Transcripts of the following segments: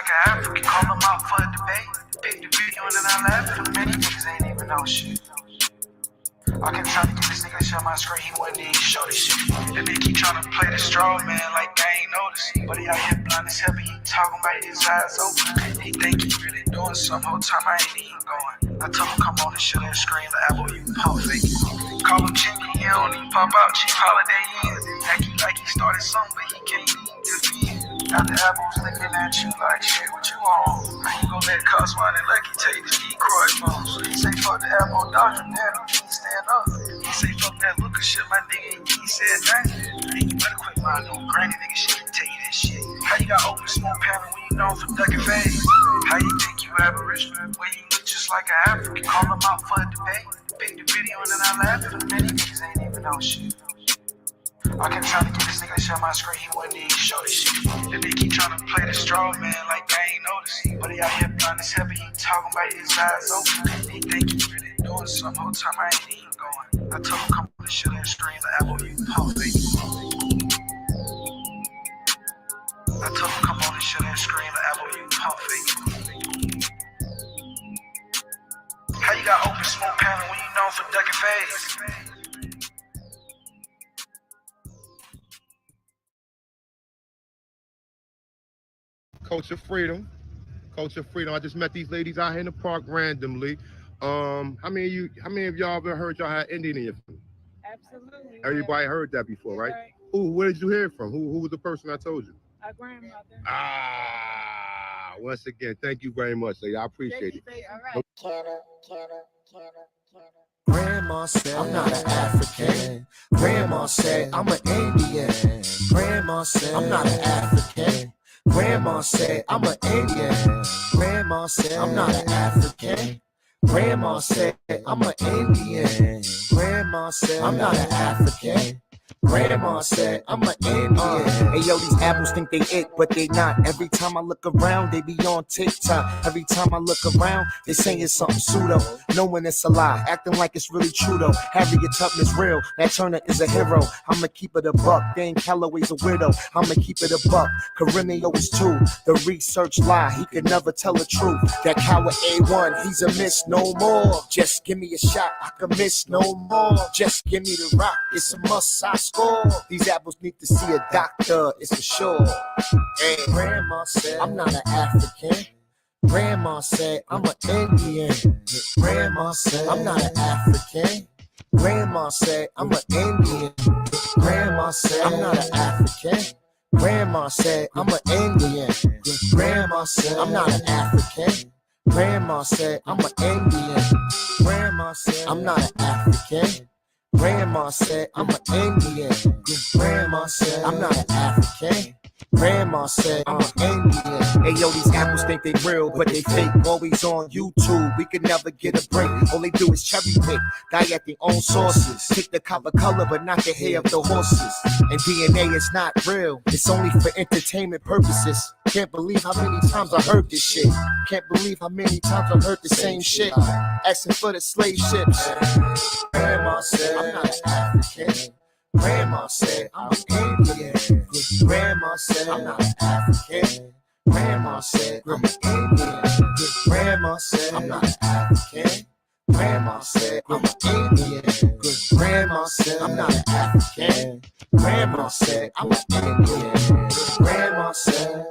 like an African. Call them out for a debate. Pick the video and then I laugh at them. Many niggas ain't even know shit. I kept trying to get this nigga to share my screen, he wouldn't even show this shit. And they keep trying to play the straw man like I ain't noticed. But he out here blind as hell, but he talking about his eyes open. He think he really doing some whole time I ain't even going. I told him come on and share that screen, the apple you pump fake. Call him Chinky, he don't even pop out, Chief Holiday in. Act like he started something, but he can't even defend. Got the apples looking at you like shit, what you on? How you gon' let Cuz One and Lucky take the decoy moves? He say fuck the apple doctrine, man, he can't stand up. He say fuck that Lucas shit, my nigga, he said nothing. Hey, you better quit lying on granny nigga shit, tell you that shit. How you got open smoke panel when you known for ducking phase? How you think you Aboriginal when you look just like an African? Call them out for a debate. Pick the video and then I laugh at them. Many niggas ain't even know shit. I kept trying to get this nigga to share my screen, he wouldn't even show this shit. And they keep trying to play the straw man like I ain't noticed. But he out here blind as hell, but he talking about his eyes open. He think he really doing some whole time I ain't even going. I told him come on and share that screen, the apple you pump fake. I told him come on and share that screen, the apple you pump fake. How you got open smoke panel when you known for ducking phase? Culture Freedom. Culture Freedom. I just met these ladies out here in the park randomly. How many of y'all ever heard y'all had Indian in your family? Absolutely. Everybody heard that before, right? Where did you hear it from? Who was the person I told you? Our grandmother. Once again, thank you very much, lady. I appreciate it. All right. Grandma said I'm not an African. Grandma said I'm an Indian. Grandma said I'm not an African. Grandma said I'm an Indian. Grandma said I'm not an African. Grandma said I'm an Indian. Grandma said I'm not an African. Grandma said I'm an Indian. Hey yo, these apples think they it, but they not. Every time I look around, they be on TikTok. Every time I look around, they saying something pseudo, knowing it's a lie, acting like it's really true though. Harriet Tubman's real, Nat Turner is a hero. I'ma keep it a buck. Dane Calloway's a widow. I'ma keep it a buck. Caremio is too. The research lie, he could never tell the truth. That coward A1, he's a miss no more. Just give me a shot, I can miss no more. Just give me the rock, it's a must. I score. These apples need to see a doctor, it's for sure. Hey, Grandma said I'm not an African. Grandma said I'm an Indian. Grandma said I'm not an African. Grandma said I'm an Indian. Grandma said I'm not an African. Grandma said I'm an Indian. Grandma said I'm not an African. Grandma said I'm an Indian. Grandma said I'm not an African. Grandma said I'm an Indian. Grandma said I'm not an African. Grandma said I'm an Indian. Hey yo, these apples think they real, but they fake. Always on YouTube, we could never get a break. All they do is cherry pick, die at their own sources. Pick the copper color, but not the hair of the horses. And DNA is not real, it's only for entertainment purposes. Can't believe how many times I heard this shit. Can't believe how many times I heard the same shit. Asking for the slave ships. Grandma said I'm not an African. Grandma said I'm an Indian. Grandma said I'm not an African. Grandma said I'm an Indian. Grandma said I'm not an African. Grandma said I'm an Indian. Grandma said I'm not an African. Grandma said I'm an Indian. Grandma said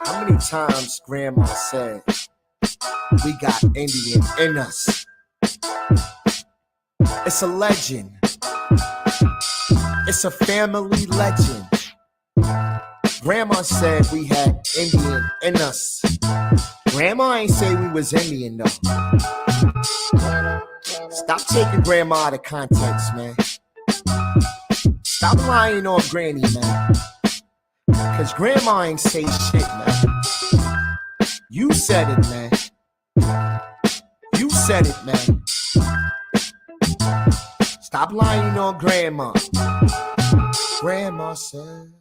how many times Grandma said we got Indian in us? It's a legend. It's a family legend. Grandma said we had Indian in us. Grandma ain't say we was Indian though. Stop taking Grandma out of context, man. Stop lying on Granny, man. Cause Grandma ain't say shit, man. You said it, man. You said it, man. Stop lying on Grandma. Grandma said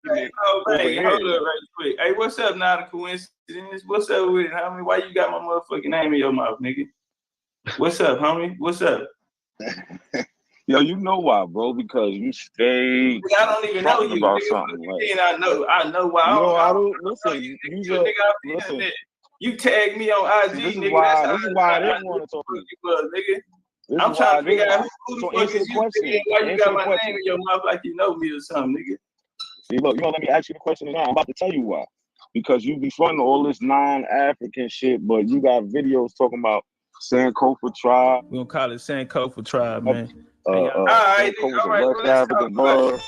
document Oh, over man, here. hold up right quick. Hey, what's up, not a coincidence? What's up with it, homie? Why you got my motherfucking name in your mouth, nigga? What's up, homie? What's up? Yo, you know why, bro? Because you stay I don't even know talking you, about nigga. something. Like, I know why. yo, I I don't don't listen. you, Use nigga, a nigga off the listen. internet. You tag me on IG, See, this is nigga. why. That's This is why I how didn't want to talk to you. was, nigga. This I'm is trying why to figure I out didn't. who the So fuck answer is the you, question. nigga, and why you Answer got the my question. name in your mouth like you know me or something, nigga. See, look, you know, let me ask you the question now. I'm about to tell you why. Because you be fronting all this non-African shit, but you got videos talking about Sankofa tribe. We gonna call it Sankofa tribe, man. All right, Sankofa's all right, a well, West let's talk African about word. it.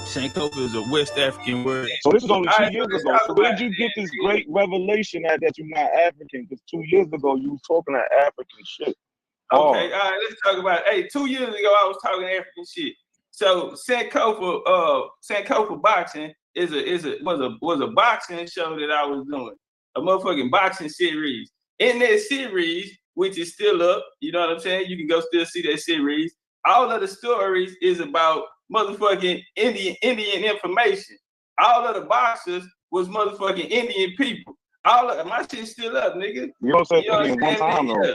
Sankofa is a West African word. So this is only All 2 right, years let's ago. talk So about where did you get this great revelation that you're not African? Because 2 years ago you was talking that African shit. Okay, all right, let's talk about it. Hey, 2 years ago I was talking African shit. So Sankofa boxing was a boxing show that I was doing, a motherfucking boxing series. In that series, which is still up, you know what I'm saying? You can go still see that series. All of the stories is about motherfucking Indian information. All of the boxers was motherfucking Indian people. All of my shit's still up, nigga. You don't say You know Indian one time though. Yeah.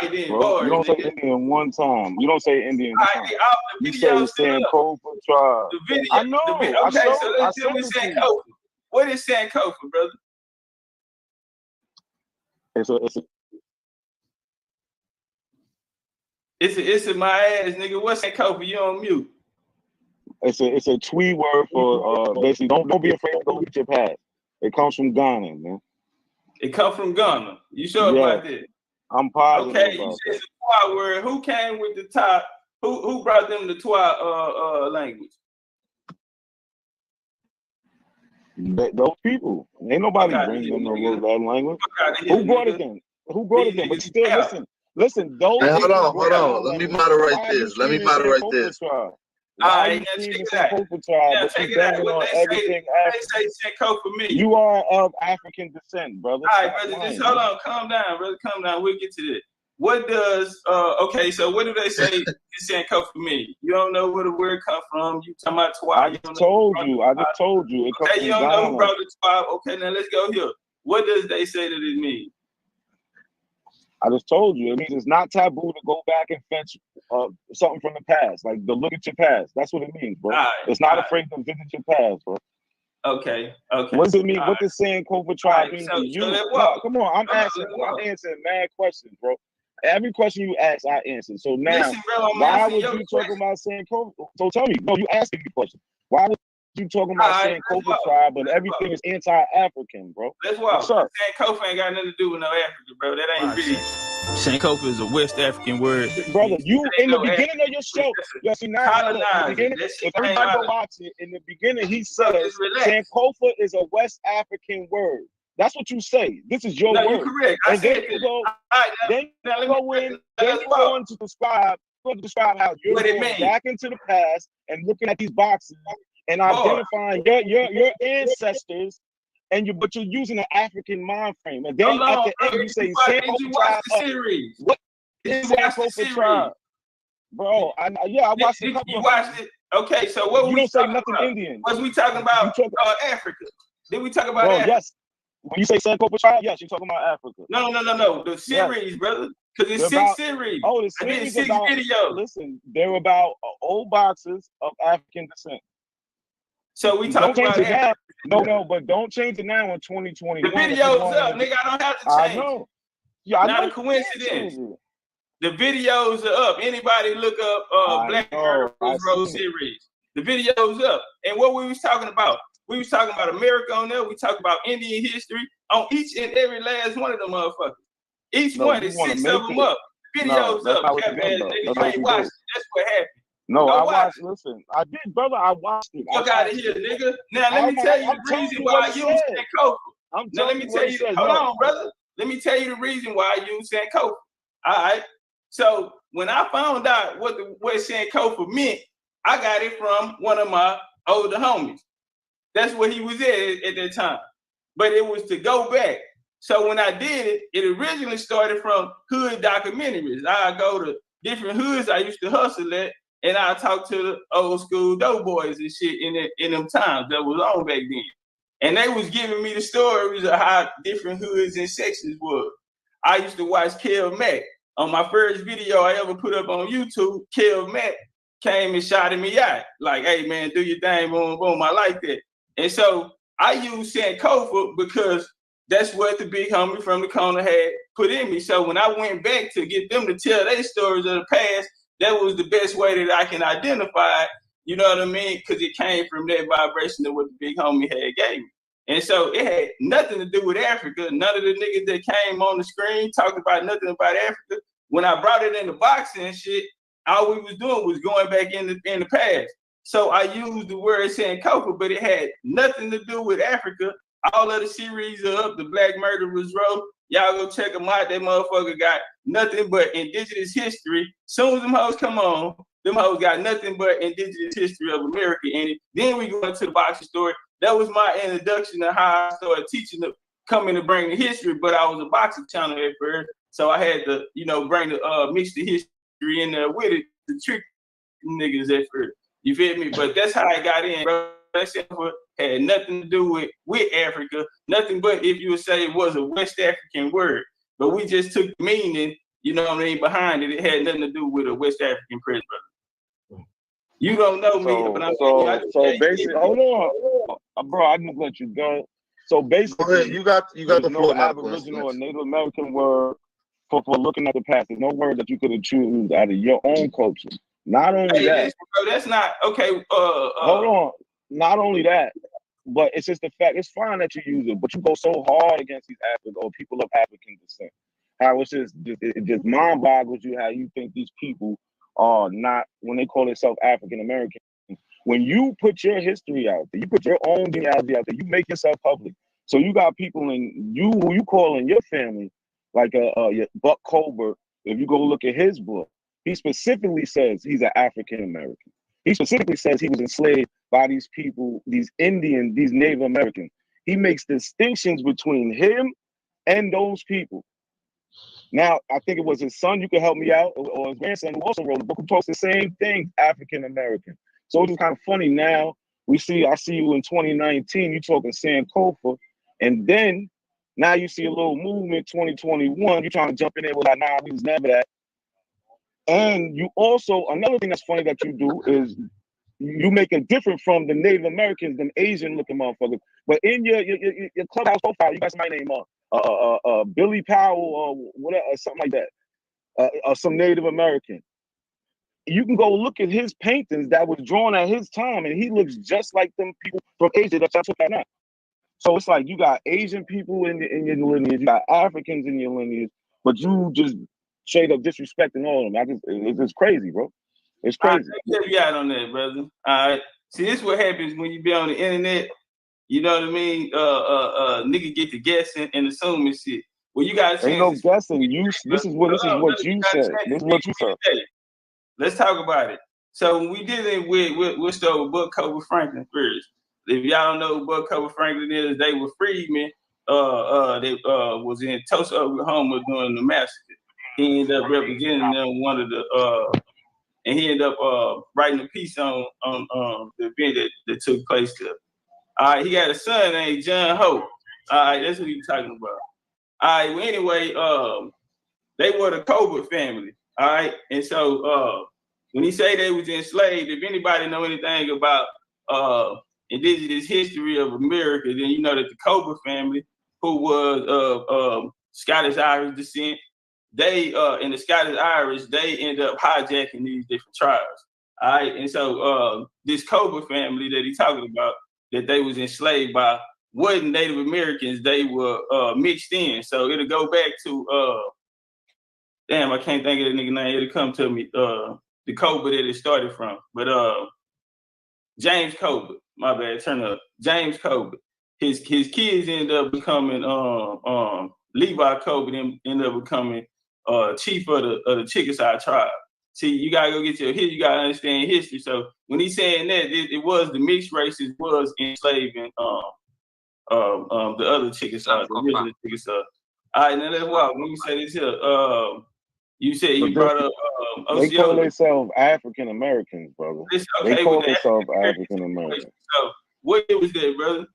I then Bro, bars, you don't say nigga. Indian one time. You don't say Indian one time. The You video say Sankofa tribe. The video. I know. Okay, I so I let's deal with Sankofa. What is Sankofa, brother? It's a my ass, nigga. What's Sankofa? You on mute? It's a tweet word for basically don't be afraid to go with your past. It comes from Ghana, man. It comes from Ghana. You sure about that? I'm positive okay, about you said it's a Twa word. Who came with the top? Who brought them the Twa language? Those people. Ain't nobody bring them no that language. Who brought it then? Who brought it then? But still, listen. Those hey, people hold on. Let me moderate this. Let me moderate this. All right, now check it out. Now check it out. What they say Sankofa for me. You are of African descent, brother. All right, brother. Just hold on. Calm down, brother. Calm down. We'll get to that. What does okay? So what do they say? It's Sankofa for me. You don't know where the word come from. You talking about Twa? I just told you. It comes okay, from you don't Ghana. know who brought the Twa. Okay, now let's go here. What does they say that it means? I just told you. It means it's not taboo to go back and fetch something from the past, like to look at your past. That's what it means, bro. Right, it's not afraid to visit your past, bro. Okay. What does it mean? What does Sankofa tribe mean to you? No, come on, I'm answering mad questions, bro. Every question you ask, I answer. So now, listen, bro, why would you talking about Sankofa? So tell me, no, you asking me questions. Why would you talking about Sankofa tribe, but everything is anti-African, bro? Let's walk. What's up? Sankofa ain't got nothing to do with no Africa, bro. That ain't really. Sankofa is a West African word. Brother, you in the beginning of your show, you see now in the beginning, if everybody go watch it, in the beginning he says Sankofa is a West African word. That's what you say. This is your word. You're correct. And then you go, then you go on to describe how you're going back into the past and looking at these boxes and identifying your ancestors. But you're using an African mind frame, and then at the end you say Sankofa tribe. What is Sankofa tribe, bro? I watched it. You watched it? Okay, so what you don't say nothing about? Indian. Was we talking about Africa? Did we talk about bro, Africa? Yes. When you say Sankofa tribe, yes, you're talking about Africa. No. The series, brother. Because it's six series. Oh, the series six about videos. Listen, they're about old boxers of African descent. So we talking about Africa. No, but don't change it now in 2021. The video's up, nigga. I don't have to change. I know. Yeah, not a coincidence. The videos are up. Anybody look up Black Girls Road series. The video's up. And what we was talking about? We was talking about America on there. We talked about Indian history on each and every last one of them motherfuckers. Each one is 6 of them up. Videos up. Nigga, you ain't watched it. That's what happened. No, I watched. Listen, I did, brother. I watched it. Fuck out of here, nigga. Now let me tell you the reason why I use Sankofa. Now let me tell you. Hold on, brother. Let me tell you the reason why I use Sankofa. All right. So when I found out what Sankofa meant, I got it from one of my older homies. That's where he was at that time. But it was to go back. So when I did it, it originally started from hood documentaries. I go to different hoods I used to hustle at, and I talked to the old school doughboys and shit in them times that was on back then. And they was giving me the stories of how different hoods and sections was. I used to watch Kel Mack. On my first video I ever put up on YouTube, Kel Mack came and shouted me out. Like, hey man, do your thing, boom, boom. I like that. And so I used Sankofa because that's what the big homie from the corner had put in me. So when I went back to get them to tell their stories of the past, that was the best way that I can identify it, you know what I mean? Because it came from that vibration of what the big homie had gave me. And so it had nothing to do with Africa. None of the niggas that came on the screen talking about nothing about Africa. When I brought it into boxing and shit, all we was doing was going back in the past. So I used the word Sankofa, but it had nothing to do with Africa. All of the series are up. The Black Murderers Row. Y'all go check them out. That motherfucker got nothing but indigenous history. Soon as them hoes come on, them hoes got nothing but indigenous history of America in it. Then we go into the boxing story. That was my introduction to how I started teaching them, coming to bring the history. But I was a boxing channel at first, so I had to, bring the mix the history in there with it to trick niggas at first. You feel me? But that's how I got in, bro. That had nothing to do with Africa, nothing but if you would say it was a West African word. But we just took the meaning, behind it. It had nothing to do with a West African president. You don't know me, but I'm so basically, hold on, bro. I didn't let you go. So basically, go ahead. You got the floor. Aboriginal or Native American word for looking at the past. There's no word that you could have chosen out of your own culture. Not only that, bro, that's not okay. Hold on. Not only that, but it's just the fact. It's fine that you use it, but you go so hard against these Africans or people of African descent. How it's it just mind boggles you how you think these people are not, when they call themselves African American. When you put your history out there, you put your own genealogy out there, you make yourself public. So you got people in you who you call in your family, like Buck Colbert. If you go look at his book, he specifically says he's an African American. He specifically says he was enslaved by these people, these Indian, these Native Americans. He makes distinctions between him and those people. Now, I think it was his son, you can help me out, or his grandson who also wrote a book who posts the same thing, African American. So it's kind of funny now. I see you in 2019, you talking Sankofa, and then now you see a little movement 2021, you're trying to jump in there with like, nah, we was never that. And you also, another thing that's funny that you do is you make it different from the Native Americans, them Asian looking motherfuckers. But in your clubhouse profile, you got somebody named Billy Powell or whatever, or something like that, or some Native American. You can go look at his paintings that was drawn at his time, and he looks just like them people from Asia that I took that now. So it's like you got Asian people in your lineage, you got Africans in your lineage, but you just straight up disrespecting all of them. It's just crazy, bro. It's crazy. I'll get you out on that, brother. All right. See, this is what happens when you be on the internet. You know what I mean? Nigga get to guessing and assuming shit. Well, you got ain't no guessing. This is what you said. This is what you said. Let's talk about it. So when we did it, we'll start with Buck Cover Franklin first. If y'all don't know who Buck Cover Franklin is, they were freedmen. They was in Tulsa, Oklahoma during the massacre. He ended up representing them, one of the and he ended up writing a piece on the event that took place there. All right, he got a son named John Hope. All right, that's what he was talking about. All right, well, anyway, they were the Colbert family. All right, and so when he say they was enslaved, if anybody know anything about indigenous history of America, then you know that the Colbert family, who was of Scottish Irish descent, they in the Scottish Irish, they end up hijacking these different tribes. All right, and so this Colbert family that he's talking about, that they was enslaved by, wasn't Native Americans, they were mixed in. So it'll go back to damn, I can't think of the nigga name. It'll come to me. The Colbert that it started from. But James Colbert, my bad, turn up. James Colbert. His kids ended up becoming Levi Colbert ended up becoming chief of the Chickasaw tribe. See, you gotta go get you gotta understand history. So when he's saying that, it was the mixed races was enslaving the other Chickasaw, the original Chickasaw. All right, now let's walk. Let me say this here. You said you brought up they call Osceola. themselves African Americans, brother. Okay, they call themselves African Americans. So what year was that, brother?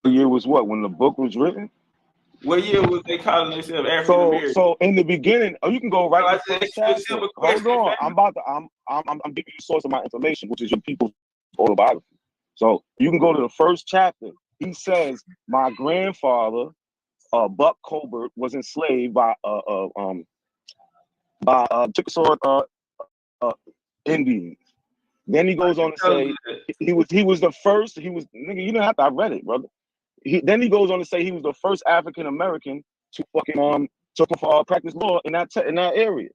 The year was what? When the book was written? What year was they calling themselves African American? So in the beginning, you can go right to the first chapter. Simple Hold question, on, man. I'm giving you the source of my information, which is your people's autobiography. So you can go to the first chapter. He says, my grandfather, Buck Colbert, was enslaved by Chickasaw Indians. Then he goes on to say he was the first. He was, nigga, you didn't have to. I read it, brother. Then he goes on to say he was the first African American to fucking practice law in that area.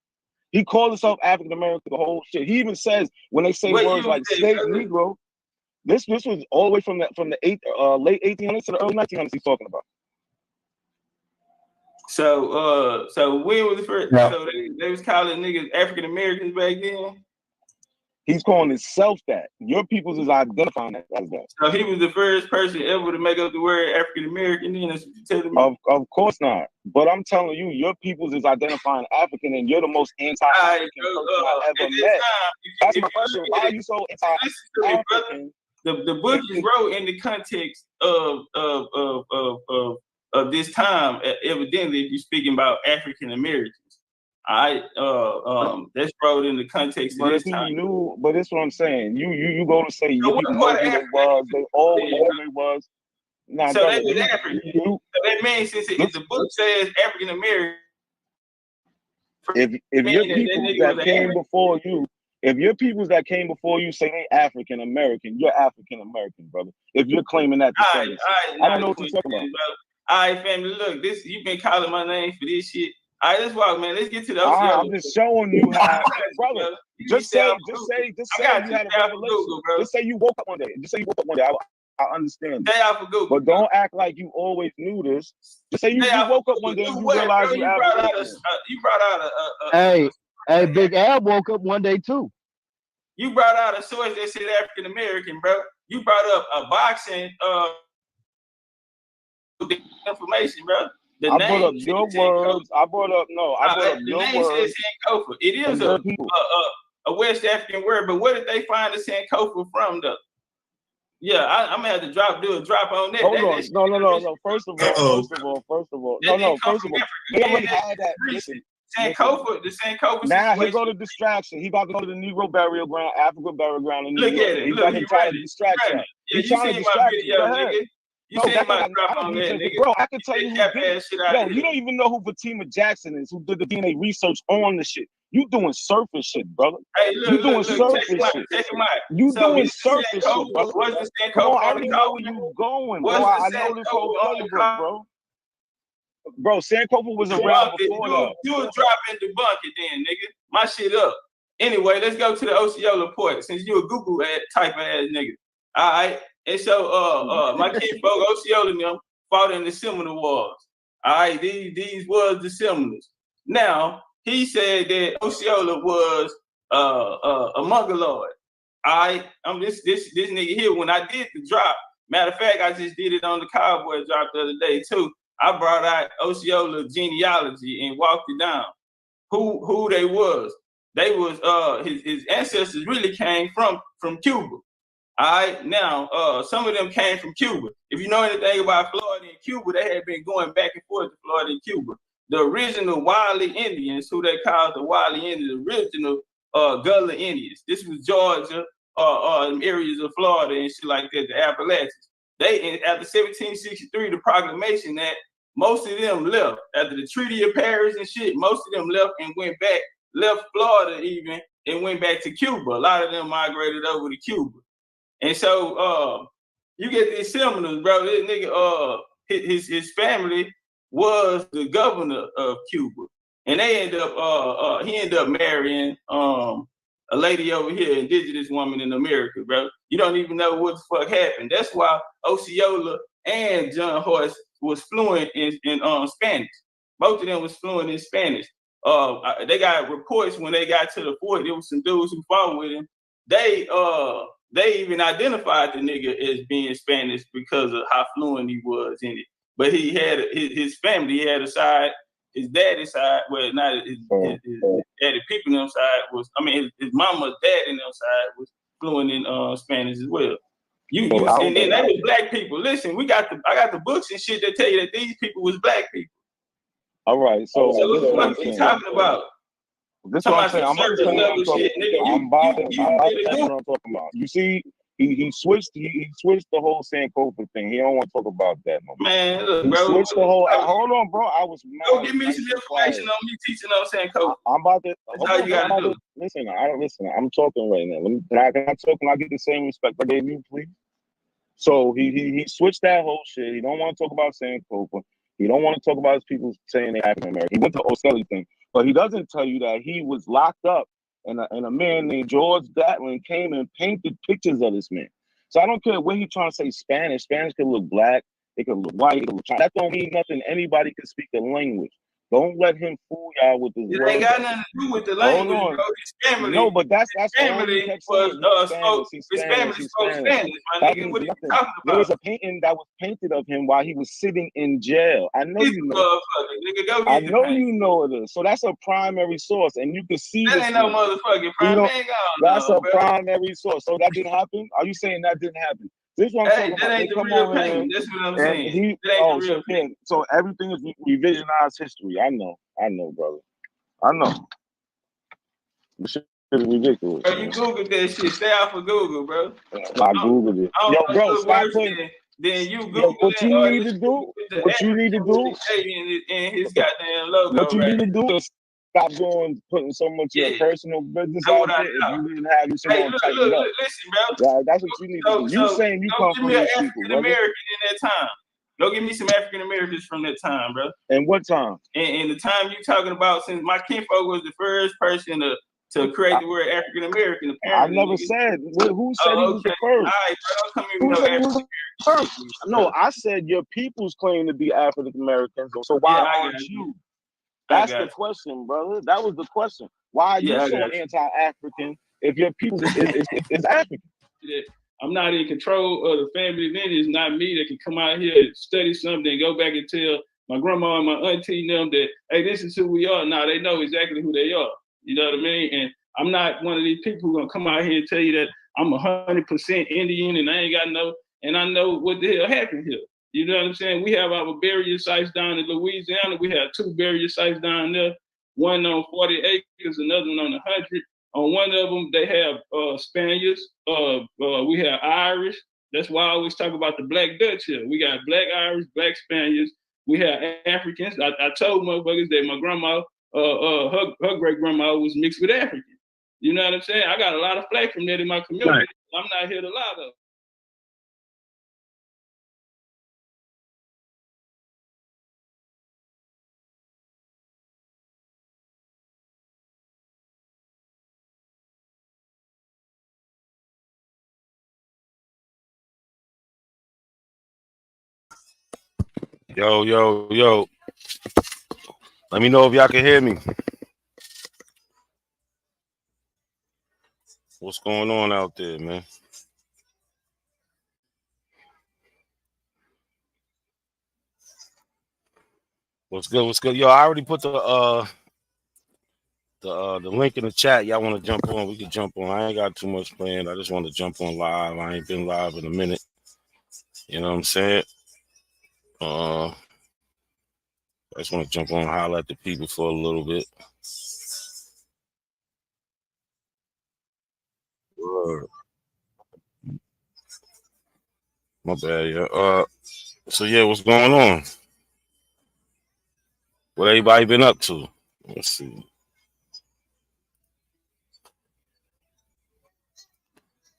He called himself African American, the whole shit. He even says when they say words like slave, Negro, this was all the way from the late 1800s to the early 1900s. He's talking about. So when was the first? Yeah. So they was calling niggas African Americans back then. He's calling himself that. Your peoples is identifying that as that. So he was the first person ever to make up the word African American. Then that's what you're telling me. Of course not. But I'm telling you, your peoples is identifying African, and you're the most anti-African person I ever met. That's my question. Why are you so anti-African? The book is wrote in the context of this time. Evidently, you're speaking about African Americans. That's wrote in the context of this time. But that's what I'm saying. You go to say you people know who they was. They always knew they was. Nah, so they was African. So that means since the book says African American. If your people that came before you, if your peoples that came before you say they African American, you're African American, brother. If you're claiming that, I don't know what you're talking about. All right, family. Look, you've been calling my name for this shit. All right, let's walk, man. Let's get to the OCO. I'm just showing you how, brother. Just say you had a revelation. Just say you woke up one day. I understand. But don't act like you always knew this. Just say you woke up one day and you realized you brought out a Hey, Big Ab woke up one day too. You brought out a source that said African American, bro. You brought up a boxing information, bro. I brought up your words. I brought up your words. Sankofa. It is a West African word, but where did they find the Sankofa from, though? Yeah, I'm gonna have to do a drop on that. Hold on. No. First of all. They already had that. Listen. Sankofa, the Sankofa. Now he go to distraction. He about to go to the Negro burial ground, African burial ground in New York. Look at it. He's about to try to distract you. He's trying to distract you. Go ahead. You said my drop on that, nigga. Bro, I can tell you who did it. Yo, you don't even know who Fatima Jackson is, who did the DNA research on the shit. You doing surface shit, brother. Hey, you doing surface shit. You doing surface shit, brother. Come on, I already know where you going, bro. I know this whole playbook, bro. Bro, Sankofa was around before that. You was dropping the bucket then, nigga. My shit up. Anyway, let's go to the Osceola report. Since you a Google type of ass nigga. All right. And so my kinfolk Osceola and them fought in the Seminole Wars. All right, these was the Seminoles. Now, he said that Osceola was a Mongoloid. All right, I'm this nigga here. When I did the drop, matter of fact, I just did it on the Cowboy drop the other day too. I brought out Osceola genealogy and walked it down. Who they was. They was his ancestors really came from Cuba. All right, now some of them came from Cuba. If you know anything about Florida and Cuba, they had been going back and forth to Florida and Cuba. The original Wiley Indians, who they called the Wiley Indians, the original Gullah Indians. This was Georgia, areas of Florida and shit like that, the Appalachians. They after 1763, the proclamation that most of them left after the Treaty of Paris and shit. Most of them left and went back, left Florida even and went back to Cuba. A lot of them migrated over to Cuba. And so you get these Seminoles, bro. This nigga, his family was the governor of Cuba, and they end up he ended up marrying a lady over here, indigenous woman in America, bro. You don't even know what the fuck happened. That's why Osceola and John Hoyce was fluent in Spanish. Both of them was fluent in Spanish. They got reports when they got to the fort. There was some dudes who fought with him. They even identified the nigga as being Spanish because of how fluent he was in it. But he had his family. He had a side. his daddy's side, well, not his daddy people on them side was, I mean, his mama's dad in them side was fluent in Spanish as well. And then they was black people. Listen, I got the books and shit that tell you that these people was black people. All right, so what are you talking about? This is what I'm saying. I'm about to tell you what I'm talking about. You see, he switched the whole Sankofa thing. He don't want to talk about that no more. Man, look, he bro. Switched the whole. Hold on, bro. I was. Go give me some information on me teaching on Sankofa. I'm about to. That's all you gotta do. Listen, I'm talking right now. Can I talk? Can I get the same respect I gave you, please? So he switched that whole shit. He don't want to talk about Sankofa. He don't want to talk about his people saying they're African American. He went to O'Skelly thing, but he doesn't tell you that he was locked up, and a man named George Gatlin came and painted pictures of this man. So I don't care what he's trying to say. Spanish could look black, it could look white, it could look Chinese. That don't mean nothing. Anybody can speak the language. Don't let him fool y'all with this. It ain't got nothing to do with the language, bro. His family. No, but that's family was his family spoke Spanish, my nigga. What are you talking about? There was a painting that was painted of him while he was sitting in jail. I know you know. Nigga, I know you know it is. So that's a primary source, and you can see that ain't no motherfucking primary. That's a primary source. So that didn't happen. Are you saying that didn't happen? This is what I'm talking about. That ain't the real pain. That's what I'm saying. That ain't the real pain. So everything is revisionized history. I know, brother. I know. This shit is ridiculous. Bro, you Googled that shit. Stay off of Google, bro. I Googled it. Yo, bro, stop putting. Then you Google what you need to do. What you need to do. And his goddamn logo. What you need to do is stop putting so much of your personal business out there. If you didn't have you someone tighten up. Listen, bro. Yeah, that's what you need to do. You saying you come from these people, African American in that time. Go give me some African Americans from that time, bro. And what time? And the time you talking about, since my kinfolk was the first person to create the word African American. I never said. Who said he was the first? All right, bro. Who said he was the first? No, I said your people's claim to be African Americans. So why aren't you? That's the question, brother. That was the question. Why are you so anti-African if your people is African? I'm not in control of the family. Then it's not me that can come out here and study something and go back and tell my grandma and my auntie them that, hey, this is who we are. Now they know exactly who they are. You know what I mean? And I'm not one of these people who are gonna come out here and tell you that I'm 100% Indian and I ain't got and I know what the hell happened here. You know what I'm saying? We have our burial sites down in Louisiana. We have 2 burial sites down there, one on 40 acres, another one on 100. On one of them, they have Spaniards. We have Irish. That's why I always talk about the Black Dutch here. We got Black Irish, Black Spaniards. We have Africans. I told motherfuckers that my grandma, her great grandma was mixed with African. You know what I'm saying? I got a lot of flack from that in my community. Right. I'm not here to lie though. Yo. Let me know if y'all can hear me. What's going on out there, man? What's good? Yo, I already put the link in the chat. Y'all want to jump on? We can jump on. I ain't got too much planned. I just want to jump on live. I ain't been live in a minute. You know what I'm saying? I just want to jump on and holler at the people for a little bit. My bad, yeah. So yeah, what's going on? What everybody been up to? Let's see.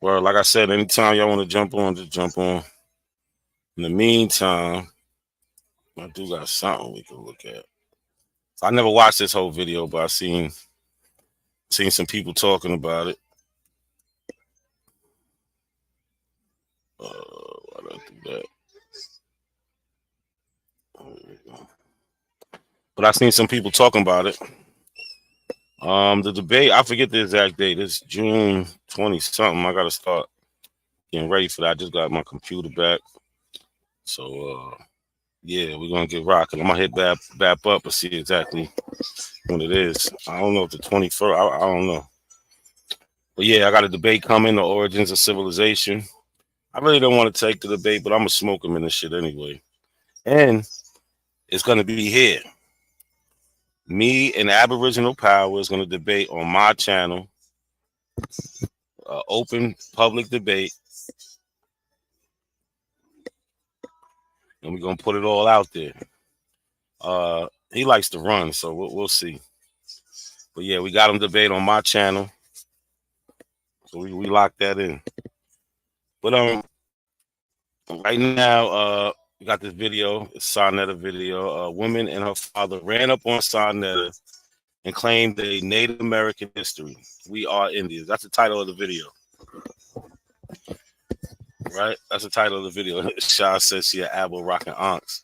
Well, like I said, anytime y'all want to jump on, just jump on. In the meantime, I do got something we can look at. I never watched this whole video, but I seen some people talking about it. Why did I do that? But I seen some people talking about it. The debate, I forget the exact date. It's June 20 something. I gotta start getting ready for that. I just got my computer back. So Yeah, we're gonna get rocking. I'm gonna hit bap up and see exactly when it is. I don't know if the 21st. I don't know. But yeah, I got a debate coming, the origins of civilization. I really don't want to take the debate, but I'm gonna smoke them in this shit anyway. And it's gonna be here. Me and Aboriginal Power is gonna debate on my channel. Open public debate. And we're gonna put it all out there. He likes to run, so we'll see. But yeah, we got him debate on my channel. So we locked that in. But right now, we got this video, it's Sarnetta video. A woman and her father ran up on Sarnetta and claimed a Native American history. We are Indians. That's the title of the video. Right? That's the title of the video. Shah says she an Abel rocking onks.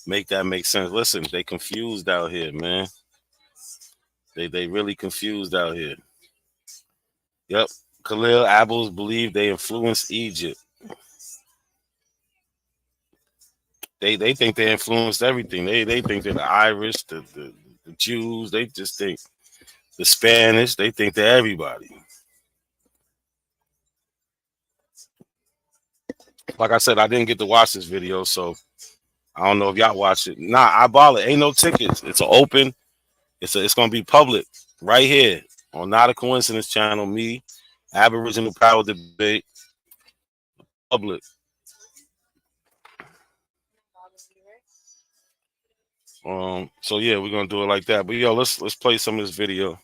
Make that make sense. Listen, they confused out here, man. They really confused out here. Yep. Khalil Abels believe they influenced Egypt. They think they influenced everything. They think they're the Irish, the Jews. They just think the Spanish. They think they're everybody. Like I said, I didn't get to watch this video, so I don't know if y'all watch it. Nah, I ball it. Ain't no tickets. It's an open. It's gonna be public right here on Not a Coincidence channel. Me, Aboriginal Power Debate, public. So yeah, we're gonna do it like that. But yo, let's play some of this video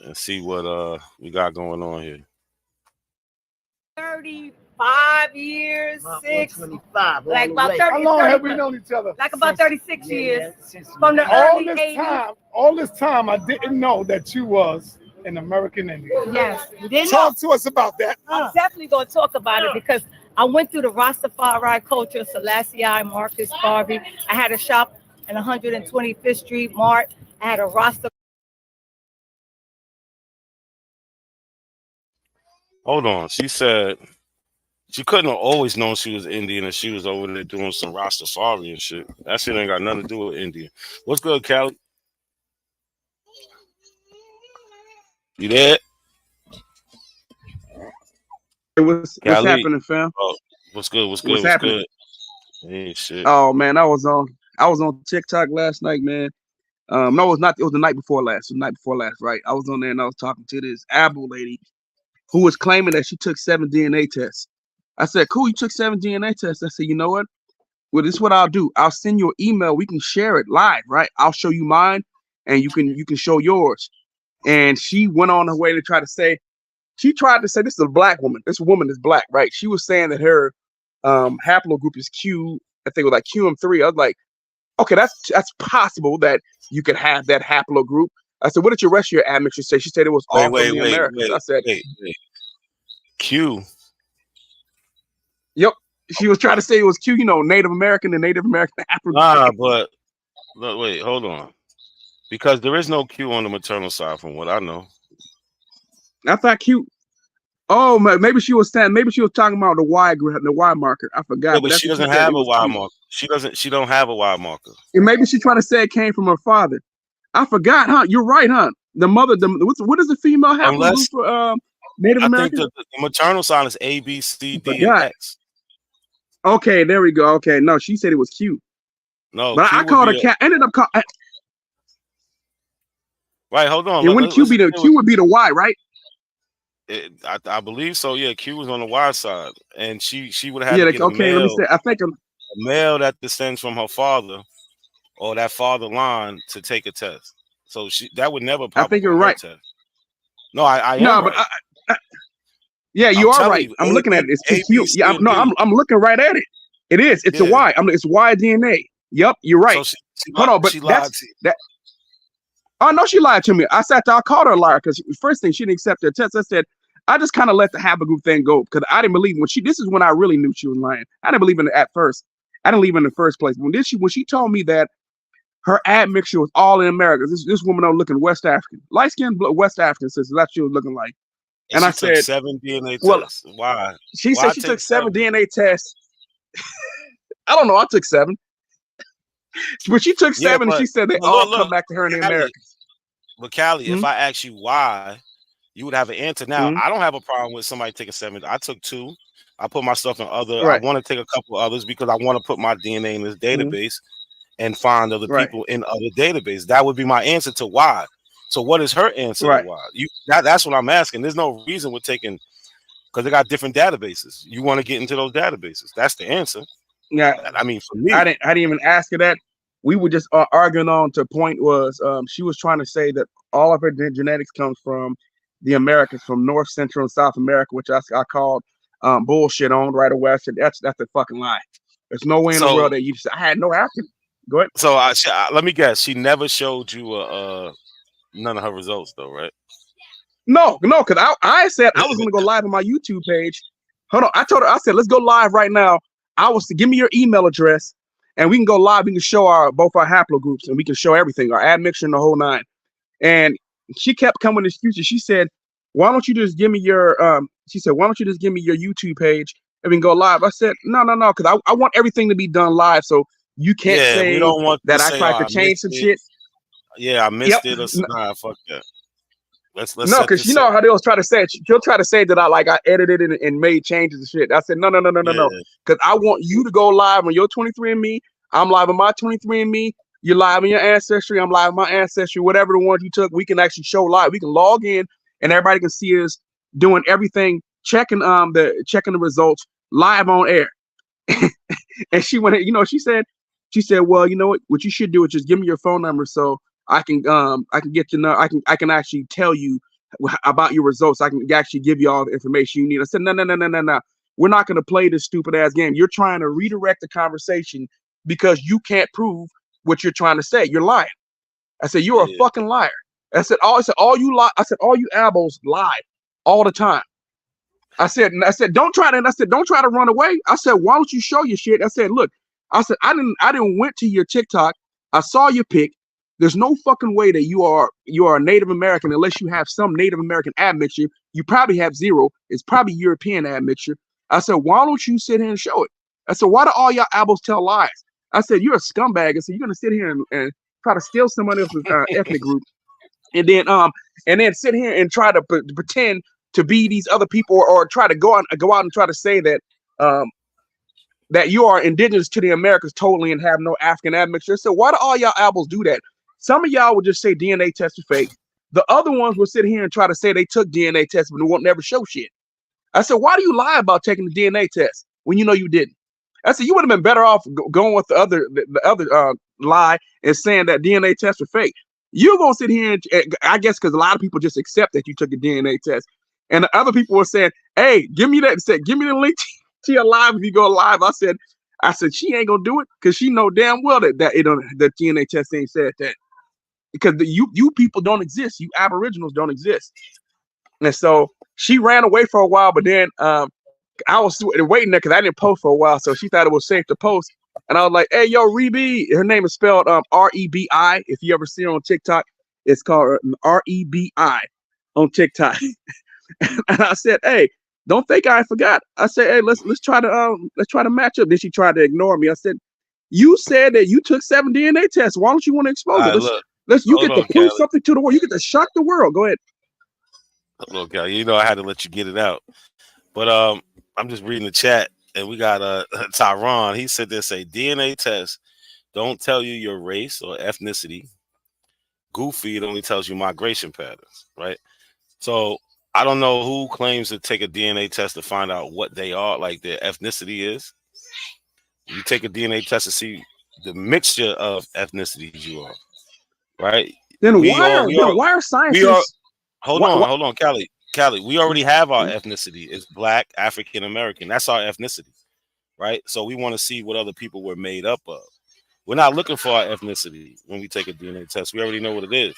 and see what we got going on here. 35 years, 25. like about 30. How long have we known each other? Like about 36 years. Since From the All early this 80s. time, all this time, I didn't know that you was an American Indian. Yes, you didn't know. Talk to us about that. I'm definitely going to talk about it because I went through the Rastafari culture, Selassie, Marcus Garvey. I had a shop in 125th Street Mart. I had a Rasta. Hold on. She said she couldn't have always known she was Indian and she was over there doing some Rastafari and shit. That shit ain't got nothing to do with Indian. What's good, Callie? You there? What's happening, fam? Oh, what's good? What's What's happening? Good? Hey, shit. Oh man, I was on TikTok last night, man. No, it was not. It was the night before last. The night before last, right? I was on there and I was talking to this Abel lady who was claiming that she took 7 DNA tests. I said, "Cool, you took 7 DNA tests." I said, "You know what? Well, this is what I'll do. I'll send you an email. We can share it live, right? I'll show you mine, and you can show yours." And she went on her way to try to say. She tried to say this is a black woman. This woman is black, right? She was saying that her haplogroup is Q. I think it was like QM3. I was like, okay, that's possible that you could have that haplogroup. I said, what did your rest of your admixture say? She said it was all from the Americans. I said, wait. Q. Yep. She was trying to say it was Q. Native American and Native American haplogroup. Nah, but wait, hold on, because there is no Q on the maternal side, from what I know. I thought Q. Oh, maybe she was saying. Maybe she was talking about the Y marker. I forgot. Yeah, but she doesn't have a Y marker. She don't have a Y marker. And maybe she trying to say it came from her father. I forgot, huh? You're right, huh? The mother. What is the female haplogroup for Native American? I think the maternal side is A, B, C, D, and X. Okay, there we go. Okay, no, she said it was Q. No, but I called her cat. Ended up calling. Right, hold on. And when Q would be the Y, right? I believe so. Yeah, Q was on the Y side, and she would have to get okay. a male, Let me say. I think a male that descends from her father or that father line to take a test. So that would never pop. I think you're right. Test. No, I am. No, but right. Yeah, you are right. I'm looking at it. It's Q. Yeah, I'm looking right at it. It is. It's a Y. It's Y DNA. Yep, you're right. So hold on, but that. Oh no, she lied to me. I called her a liar because first thing she didn't accept her test. I said I just kind of let the haplogroup thing go because I didn't believe this is when I really knew she was lying. I didn't believe in it at first. I didn't believe in the first place. When she told me that her admixture was all in America, this woman was looking West African, light skinned West African sister. That's what she was looking like. And I said 7 DNA tests. Why? She said she took 7 DNA tests. I don't know. I took 7. But she took 7 and she said they all look, come back to her in the Callie, Americas. But Callie, if I ask you why, you would have an answer. Now, I don't have a problem with somebody taking 7. I took 2. I put my stuff in other. I want to take a couple others because I want to put my DNA in this database and find other people in other databases. That would be my answer to why. So what is her answer to why? That's what I'm asking. There's no reason we're taking, because they got different databases. You want to get into those databases. That's the answer. Yeah. I mean, for me, I didn't even ask her that. We were just arguing on to point was she was trying to say that all of her genetics comes from the Americans, from North, Central, and South America, which I called bullshit on right away. I said that's a fucking lie. There's no way in the world that you. I had no African. Go ahead. So let me guess. She never showed you none of her results, though, right? No, because I said I was gonna go live on my YouTube page. Hold on, I told her, I said let's go live right now. I was to give me your email address, and we can go live. We can show both our haplogroups, and we can show everything, our admixture and the whole 9. And she kept coming with excuses. She said, "Why don't you just give me your?" She said, "Why don't you just give me your YouTube page and we can go live?" I said, "No, because I want everything to be done live, so you can't say we don't want that to I say, tried to change some shit." Yeah, I missed it. Nah, fuck that. Let's no, because you know how they'll try to say it. She'll try to say that I edited it and made changes and shit. I said no, because I want you to go live on your 23andMe. I'm live on my 23andMe. You're live on your ancestry. I'm live on my ancestry. Whatever the ones you took, we can actually show live. We can log in and everybody can see us doing everything, checking the results live on air. And she went, she said, well, you know what you should do is just give me your phone number so I can get to know. I can actually tell you about your results. I can actually give you all the information you need. I said, no. We're not going to play this stupid ass game. You're trying to redirect the conversation because you can't prove what you're trying to say. You're lying. I said, you're a fucking liar. I said, all you abos lie all the time. I said, don't try to run away. I said, why don't you show your shit? I said, look, I didn't went to your TikTok. I saw your pic. There's no fucking way that you are a Native American unless you have some Native American admixture. You probably have 0. It's probably European admixture. I said, why don't you sit here and show it? I said, why do all y'all abos tell lies? I said, you're a scumbag. I said, you're gonna sit here and try to steal somebody else's ethnic group, and then sit here and try to pretend to be these other people, or try to go out and try to say that that you are indigenous to the Americas totally and have no African admixture. So why do all y'all abos do that? Some of y'all would just say DNA tests are fake. The other ones will sit here and try to say they took DNA tests, but they won't never show shit. I said, why do you lie about taking the DNA test when you know you didn't? I said, you would have been better off going with the other lie and saying that DNA tests are fake. You're going to sit here and, I guess because a lot of people just accept that you took a DNA test. And the other people were saying, hey, give me that. Said, give me the link to your live if you go live. I said, she ain't going to do it because she know damn well that the DNA test ain't said that. Because you people don't exist. You Aboriginals don't exist. And so she ran away for a while, but then I was waiting there because I didn't post for a while. So she thought it was safe to post. And I was like, hey, yo, Rebi. Her name is spelled R-E-B-I. If you ever see her on TikTok, it's called R-E-B-I on TikTok. And I said, hey, don't think I forgot. I said, hey, let's try to match up. Then she tried to ignore me. I said, you said that you took 7 DNA tests. Why don't you want to expose it? You get to prove something to the world. You get to shock the world. Go ahead. Look, I had to let you get it out. But I'm just reading the chat, and we got Tyron. He said this: a DNA test don't tell you your race or ethnicity. Goofy, it only tells you migration patterns, right? So I don't know who claims to take a DNA test to find out what they are, like their ethnicity is. You take a DNA test to see the mixture of ethnicities you are, right? Then why are scientists? Hold on, Callie. We already have our ethnicity. It's Black, African American. That's our ethnicity, right? So we want to see what other people were made up of. We're not looking for our ethnicity when we take a DNA test. We already know what it is.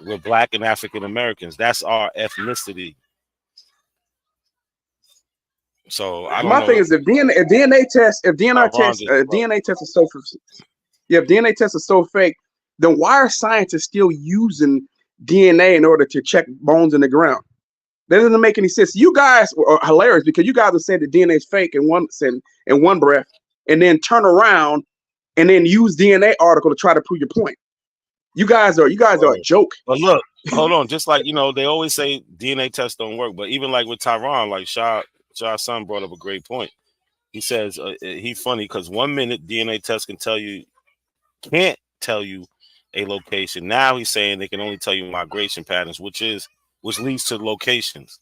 We're Black and African Americans. That's our ethnicity. So I don't know. My thing is, if DNA tests are so fake, then why are scientists still using DNA in order to check bones in the ground? That doesn't make any sense. You guys are hilarious because you guys are saying that DNA is fake in one breath, and then turn around and then use DNA article to try to prove your point. You guys are a joke. But look, hold on. Just like, they always say DNA tests don't work, but even like with Tyron, like Shah's son brought up a great point. He says he's funny because 1 minute DNA test can't tell you a location. Now he's saying they can only tell you migration patterns, which leads to locations,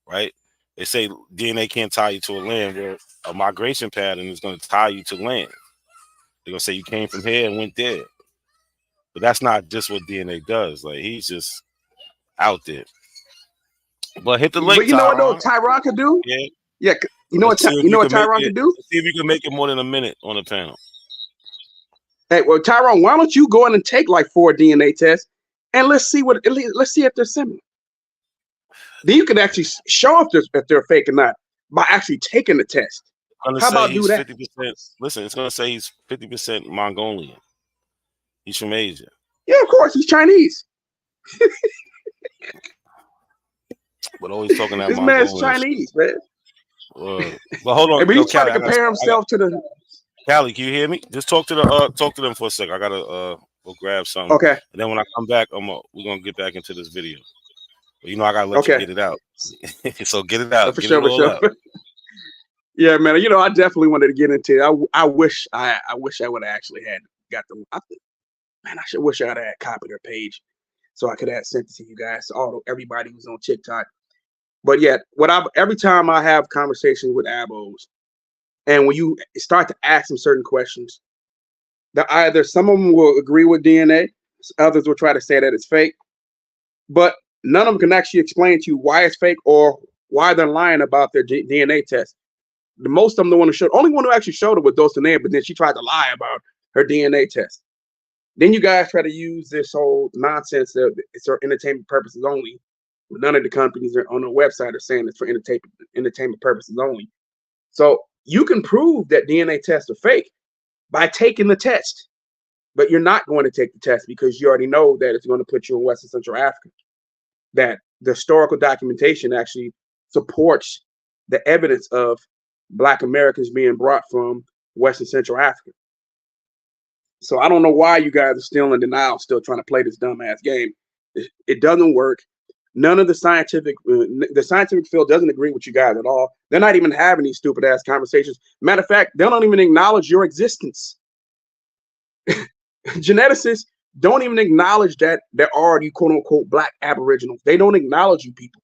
right? They say DNA can't tie you to a land, where a migration pattern is going to tie you to land. They're going to say you came from here and went there. But that's not just what DNA does. Like, he's just out there. But hit the link. But you know what Tyron could do? Yeah. You know what Tyron could do? See if you can make it more than a minute on the panel. Hey, well, Tyron, why don't you go in and take like 4 DNA tests, and let's see if they're similar. Then you can actually show if they're fake or not by actually taking the test. How about do that? 50%, listen, it's going to say he's 50% Mongolian. He's from Asia. Yeah, of course, he's Chinese. But always talking that this man's Chinese, man. But hold on. But he's trying to compare himself to the. Callie, can you hear me? Just talk to them for a second. I gotta go grab something. Okay. And then when I come back, we're gonna get back into this video. But I gotta let you get it out. So get it out. For sure. Out. Yeah, man. I definitely wanted to get into it. I wish I would have actually had got them. I wish I had copied their page so I could have sent it to you guys. Everybody who's on TikTok. But yeah, every time I have conversations with abos, and when you start to ask them certain questions, that either some of them will agree with DNA, others will try to say that it's fake, but none of them can actually explain to you why it's fake or why they're lying about their DNA test. The most of them, only one who actually showed it was Dulcinea, but then she tried to lie about her DNA test. Then you guys try to use this whole nonsense that it's for entertainment purposes only. None of the companies on the website are saying it's for entertainment purposes only. So you can prove that DNA tests are fake by taking the test, but you're not going to take the test because you already know that it's going to put you in West and Central Africa. That the historical documentation actually supports the evidence of Black Americans being brought from West and Central Africa. So I don't know why you guys are still in denial, still trying to play this dumbass game. It doesn't work. None of the scientific field doesn't agree with you guys at all. They're not even having these stupid ass conversations. Matter of fact, they don't even acknowledge your existence. Geneticists don't even acknowledge that there are you quote unquote Black Aboriginals. They don't acknowledge you people.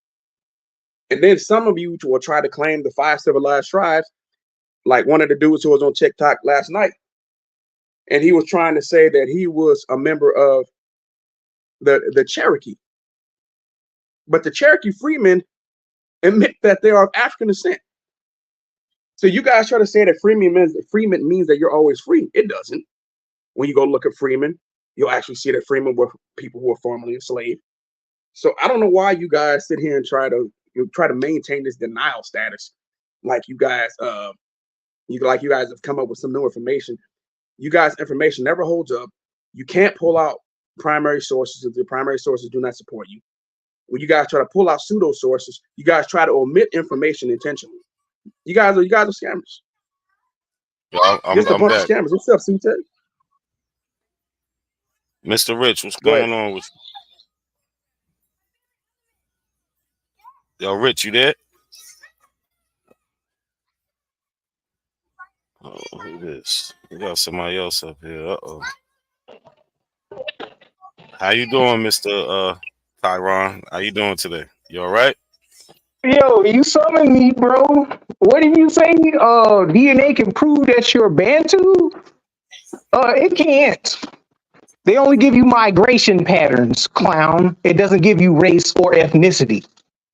And then some of you will try to claim the 5 civilized tribes, like one of the dudes who was on TikTok last night. And he was trying to say that he was a member of the Cherokee. But the Cherokee freemen admit that they are of African descent. So you guys try to say that freeman means that you're always free. It doesn't. When you go look at freemen, you'll actually see that freemen were people who were formerly enslaved. So I don't know why you guys sit here and try to maintain this denial status, like you guys have come up with some new information. You guys' information never holds up. You can't pull out primary sources if the primary sources do not support you. When you guys try to pull out pseudo sources, you guys try to omit information intentionally. You guys are scammers. I'm Just a bunch back. of scammers. What's up, Sute? Mr. Rich, what's going on with you? Yo, Rich, you there? Oh, who this? We got somebody else up here. Uh-oh. How you doing, Mr. Tyron? How you doing today? You all right? Yo, you summoned me, bro. What did you say? DNA can prove that you're Bantu? It can't. They only give you migration patterns, clown. It doesn't give you race or ethnicity.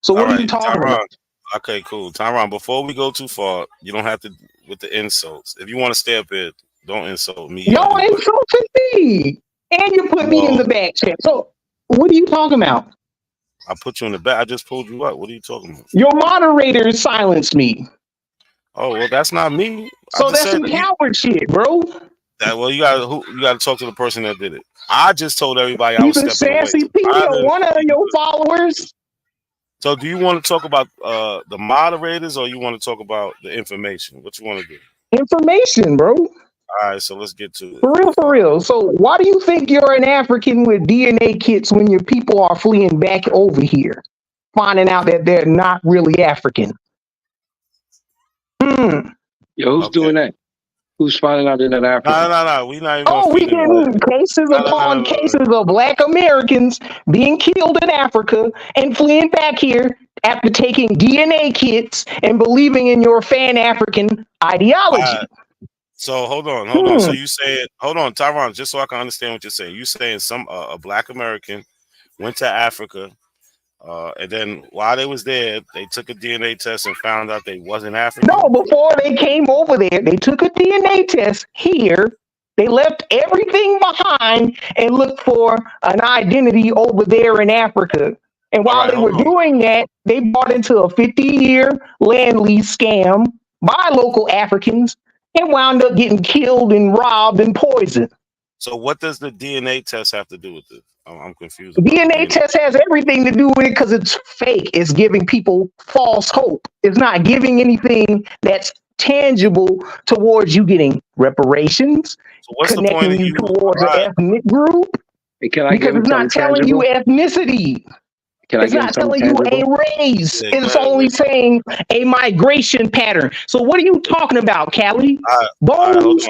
So what are you talking about? Okay, cool. Tyron, before we go too far, you don't have to with the insults. If you want to stay up here, don't insult me. Y'all insulted me. And you put me in the back chat. So what are you talking about? I put you in the back. I just pulled you up. What are you talking about? Your moderator silenced me. Oh, well, that's not me. So that's some coward shit, bro. You got to talk to the person that did it. I just told everybody I was stepping sassy away. One of your followers. So do you want to talk about the moderators or you want to talk about the information? What you want to do? Information, bro. All right, so let's get to it. For real, for real. So why do you think you're an African with DNA kits when your people are fleeing back over here, finding out that they're not really African? Yo, who's doing that? Who's finding out they're not African? No. We not even Oh, gonna we feed getting it. cases upon cases of Black Americans being killed in Africa and fleeing back here after taking DNA kits and believing in your Fan-African ideology. So hold on. So you said, hold on, Tyron, just so I can understand what you're saying. You saying a Black American went to Africa, and then while they was there, they took a DNA test and found out they wasn't African. No, before they came over there, they took a DNA test here. They left everything behind and looked for an identity over there in Africa. And while they were doing that, they bought into a 50-year land lease scam by local Africans and wound up getting killed and robbed and poisoned. So what does the DNA test have to do with this? I'm confused. The DNA test has everything to do with it because it's fake. It's giving people false hope. It's not giving anything that's tangible towards you getting reparations, so what's connecting you towards an ethnic group. Hey, can I because it's not telling you ethnicity. It's not telling you a race. It's only saying a migration pattern. So what are you talking about, Callie? Bones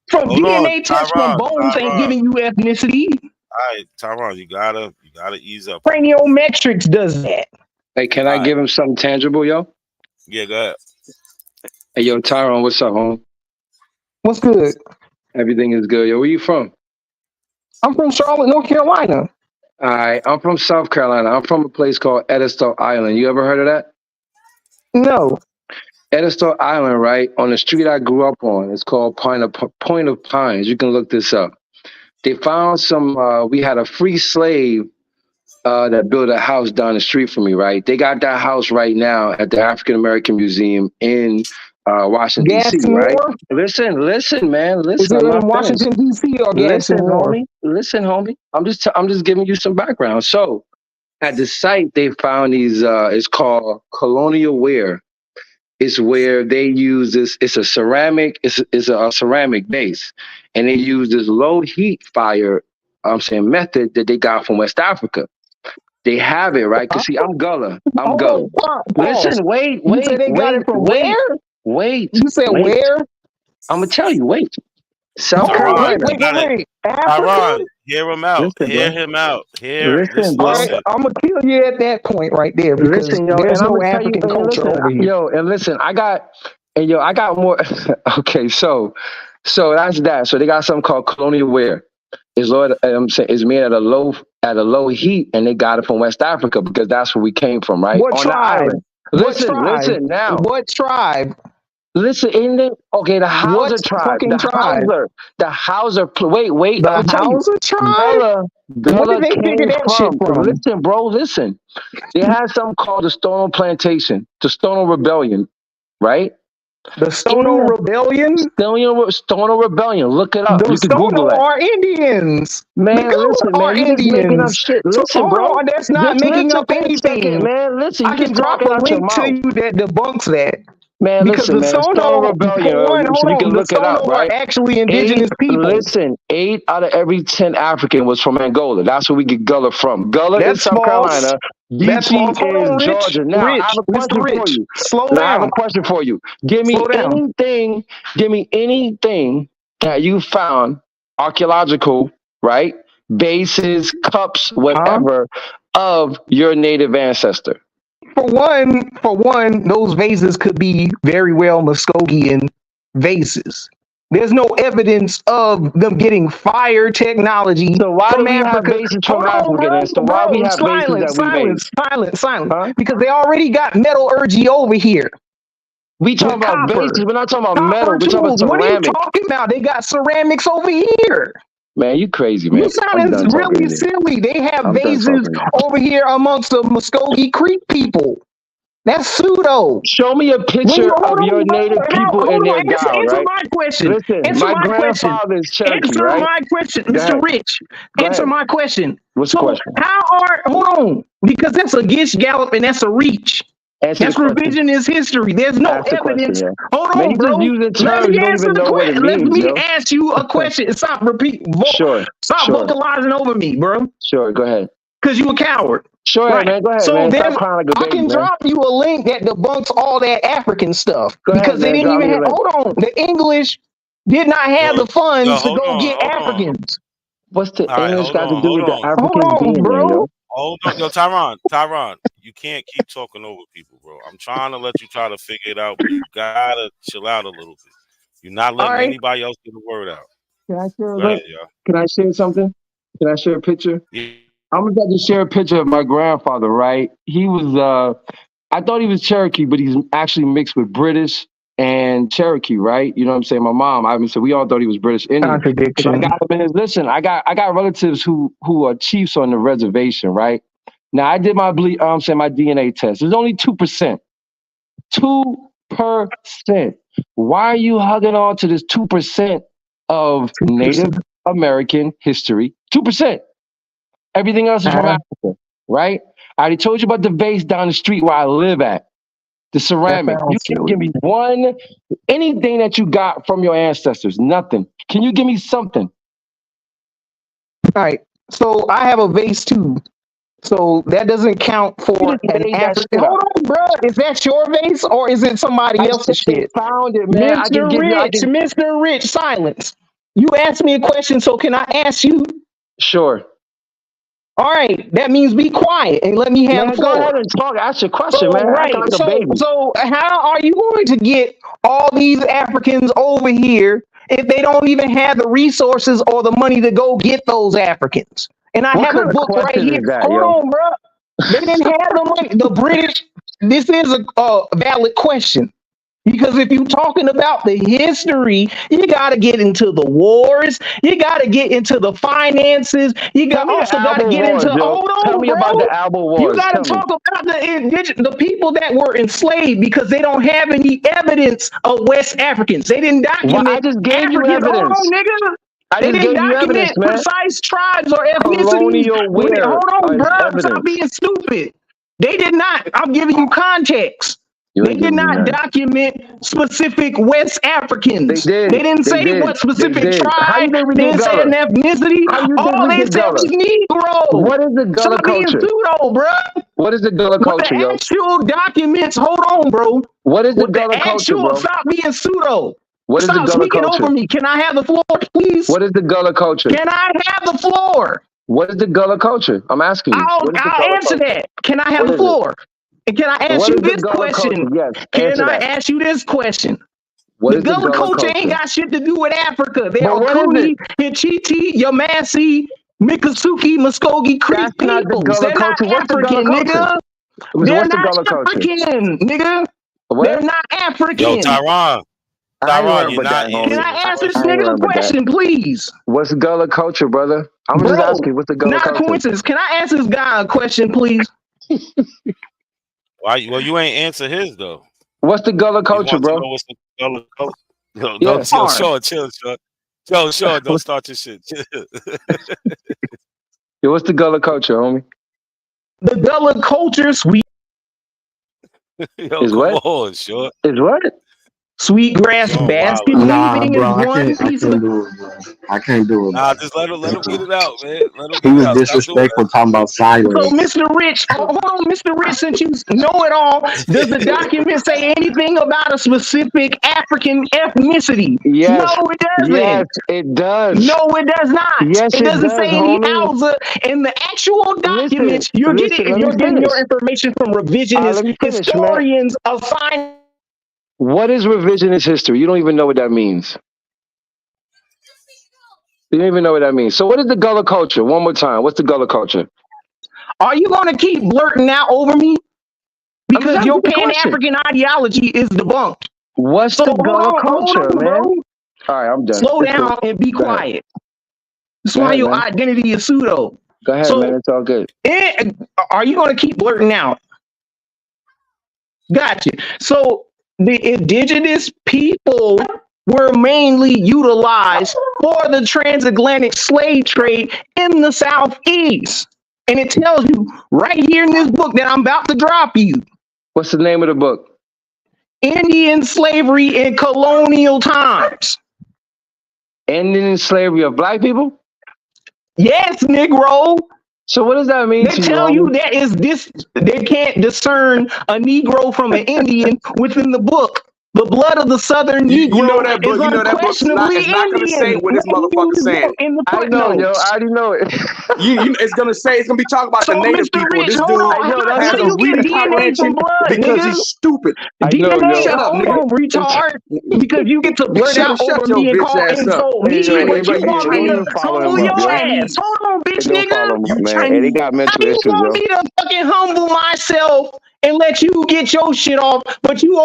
from DNA test from bones ain't giving you ethnicity. All right, Tyron, you gotta ease up. Craniometrics does that. Hey, can I give him something tangible, yo? Yeah, go ahead. Hey, yo, Tyron, what's up, home? What's good? Everything is good, yo. Where you from? I'm from Charlotte, North Carolina. All right, I'm from South Carolina. I'm from a place called Edisto Island. You ever heard of that? No. Edisto Island, right? On the street I grew up on. It's called Point of Pines. You can look this up. They found we had a free slave that built a house down the street from me, right? They got that house right now at the African American Museum in Washington, D.C., right? Listen, man. Listen. Is it in Washington, D.C. or homie. Listen, homie. I'm just giving you some background. So at the site, they found these, it's called colonial ware. It's where they use this, it's a ceramic base. And they use this low heat fire, method that they got from West Africa. They have it, right? Because see, I'm Gullah. Listen, wait. You said they got it from where? Wait. You said where? I'm going to tell you, wait. South Carolina. Wait. Tyron, hear him out. Listen, listen, bro. I'm going to kill you at that point right there because there's no African culture over here. Yo, and listen, I got more. Okay, so that's that. So they got something called colonial ware. It's made at a low heat, and they got it from West Africa because that's where we came from, right? What tribe? Listen now. What tribe? Listen, the Hausa tribe. The Hausa. Wait. The Hausa tribe? Where did they figure that shit from? Listen, bro, listen. They had something called the Stono Plantation, the Stono Rebellion, right? The Stono Rebellion? Stono Rebellion. Look it up. The you can Google it. are Indians. Man, listen, man. You're just making up shit. Listen, bro. That's not making up anything. Man, listen. I can drop a link to you that debunks that. Man, because listen, the Stono Rebellion, you can look it up, right? Are actually indigenous people. Listen, 8 out of every 10 African was from Angola. That's where we get Gullah from. Gullah is South Carolina. DC is Georgia. Now, I have a question for you. Slow down. I have a question for you. Give me anything that you found archaeological, right? Bases, cups, whatever, of your native ancestor. For one, those vases could be very well Muskogean vases. There's no evidence of them getting fire technology from Africa. Silence. Because they already got metallurgy over here. We talking about bases. We're not talking about metal. We're talking about ceramic. What are you talking about? They got ceramics over here. Man, you crazy, man. You sound really silly. They have vases over here amongst the Muskogee Creek people. That's pseudo. Show me a picture of your native people in their God, right? Answer my question. Listen, my grandfather is Cherokee, right? Answer my question, Mr. Rich. Answer my question. What's the question? Hold on, because that's a Gish Gallop and that's a reach. Answer That's the question. revisionist history. There's no Ask the question, evidence. yeah. Hold Man, on, you bro. just using Let terms me you don't answer even the know what it question. Let means, me yo. ask you a question. Stop Sure. vocalizing over me, bro. Sure, go ahead. Because you a coward. Sure, Right. man. Go ahead, So man. Stop there's, crying like a I baby, can man. drop you a link that debunks all that African stuff Go ahead, because they man. didn't Drop even me a have. link. Hold on, the English did not have the funds to go get Africans. What's the All right, English hold got to on, do hold with the on. Africans Hold on, being there, bro. yo? Hold on, yo, Tyron, you can't keep talking over people, bro. I'm trying to let you try to figure it out, but you gotta chill out a little bit. You're not letting right. anybody else get a word out. Can I share a Go link? ahead, yo. Can I share something? Can I share a picture? Yeah. I'm about to share a picture of my grandfather, right? He was, I thought he was Cherokee, but he's actually mixed with British and Cherokee, right? You know what I'm saying? My mom, I said we all thought he was British Indian. Contradiction. I got him in his, listen, I got relatives who are chiefs on the reservation, right? Now I did my my DNA test. It's only 2%. 2%. Why are you hugging on to this 2% of 2%. Native American history? 2%. Everything else is from Africa, right? I already told you about the vase down the street where I live at. The ceramic. You can give me anything that you got from your ancestors. Nothing. Can you give me something? All right. So I have a vase too. So that doesn't count for an African. Hold on, bro. Is that your vase or is it somebody else's shit? Found it, man. Mr. Rich, silence. You asked me a question, so can I ask you? Sure. All right. That means be quiet and let me have the floor. Go ahead and talk. Ask your question, man. Right. Act like a baby. So how are you going to get all these Africans over here if they don't even have the resources or the money to go get those Africans? And I have a book right here. Hold on, bro. They didn't have the money. The British. This is a valid question. Because if you're talking about the history, you got to get into the wars. You got to get into the finances. You got to get into. Hold on, Tell me bro. about the Alba Wars. You got to talk about the people that were enslaved because they don't have any evidence of West Africans. They didn't document. I just gave you Africans. evidence. Hold on, nigga. They didn't document precise tribes or ethnicities. Hold on, bro. Stop being stupid. They did not. I'm giving you context. They did not document specific West Africans. They didn't say what specific tribe. They didn't say an ethnicity. All they said was Negro. What is the Gullah Stop being culture? pseudo, bro. What is the Gullah culture, the yo? actual documents. Hold on, bro. What is the Gullah culture, bro? Stop being pseudo. What is the Stop Gullah speaking culture? over me. Can I have the floor, please? What is the Gullah culture? Can I have the floor? What is the Gullah culture? I'm asking you. I'll answer that. Can I have the floor? And can I ask you this question? Yes. Can I ask you this question? The Gullah culture ain't got shit to do with Africa. They're Okuni, Hichiti, Yamasi, Miccosukee, Muskogee Creek people. They're not African, nigga. They're not African, nigga. They're not African. Yo, Tyron, you're not. Can I ask this nigga a question, please? What's Gullah culture, brother? I'm just asking. What's the Gullah culture? Not a coincidence. Can I ask this guy a question, please? Why? Well, you ain't answer his though. What's the Gullah culture, bro? What's the Gullah culture? Yo, Yeah. Chill. Don't start your shit. Yo, what's the Gullah culture, homie? The Gullah culture, sweet. Yo, Is what? On, short. Is what? Sweetgrass basket weaving bro, is one piece of. I can't do it, bro. Nah, just let him get it out, man. Let him He get was it out. disrespectful talking about silence. So, Mr. Rich, hold on, Mr. Rich, since you know it all, does the document say anything about a specific African ethnicity? Yes. No, it doesn't. Yes, it does. No, it does not. Yes, it doesn't say any homie. Hausa. In the actual documents, you're getting your information from revisionist historians assigned. What is revisionist history? You don't even know what that means. You don't even know what that means. So what is the Gullah culture? One more time. What's the Gullah culture? Are you going to keep blurting out over me? Because your Pan-African ideology is debunked. What's the Gullah culture, man? Bro. All right, I'm done. Slow down and be quiet. That's why your identity is pseudo. Go ahead, man. It's all good. Are you going to keep blurting out? Gotcha. So the indigenous people were mainly utilized for the transatlantic slave trade in the Southeast. And it tells you right here in this book that I'm about to drop you. What's the name of the book? Indian slavery in colonial times. Indian slavery of black people? Yes, Negro. So what does that mean They to tell you, you that is this. They can't discern a Negro from an Indian within the book. The blood of the Southern Negro You know that is book. You know that book's unquestionably not. It's not going to say Indian. what this motherfucker's saying. In the I know, yo. footnotes. I already know it. It's going to say. It's going to be talking about So, the native Mr. people. Rich, This hold dude on. How has do a you get reading DNA comprehension from blood, because nigga? he's stupid. I know, DNA, Shut up, hold nigga. on, retard. Because you get to blurt out Shut over your me and bitch call ass up. insult me, Hey, yo, but you everybody, want me don't to even follow humble him up, your yo. ass. Hold on, Hey, bitch, don't nigga. follow him up, You man. Hey, they Chinese. got mental How you issues, want yo. me to fucking humble myself and let you get your shit off, but you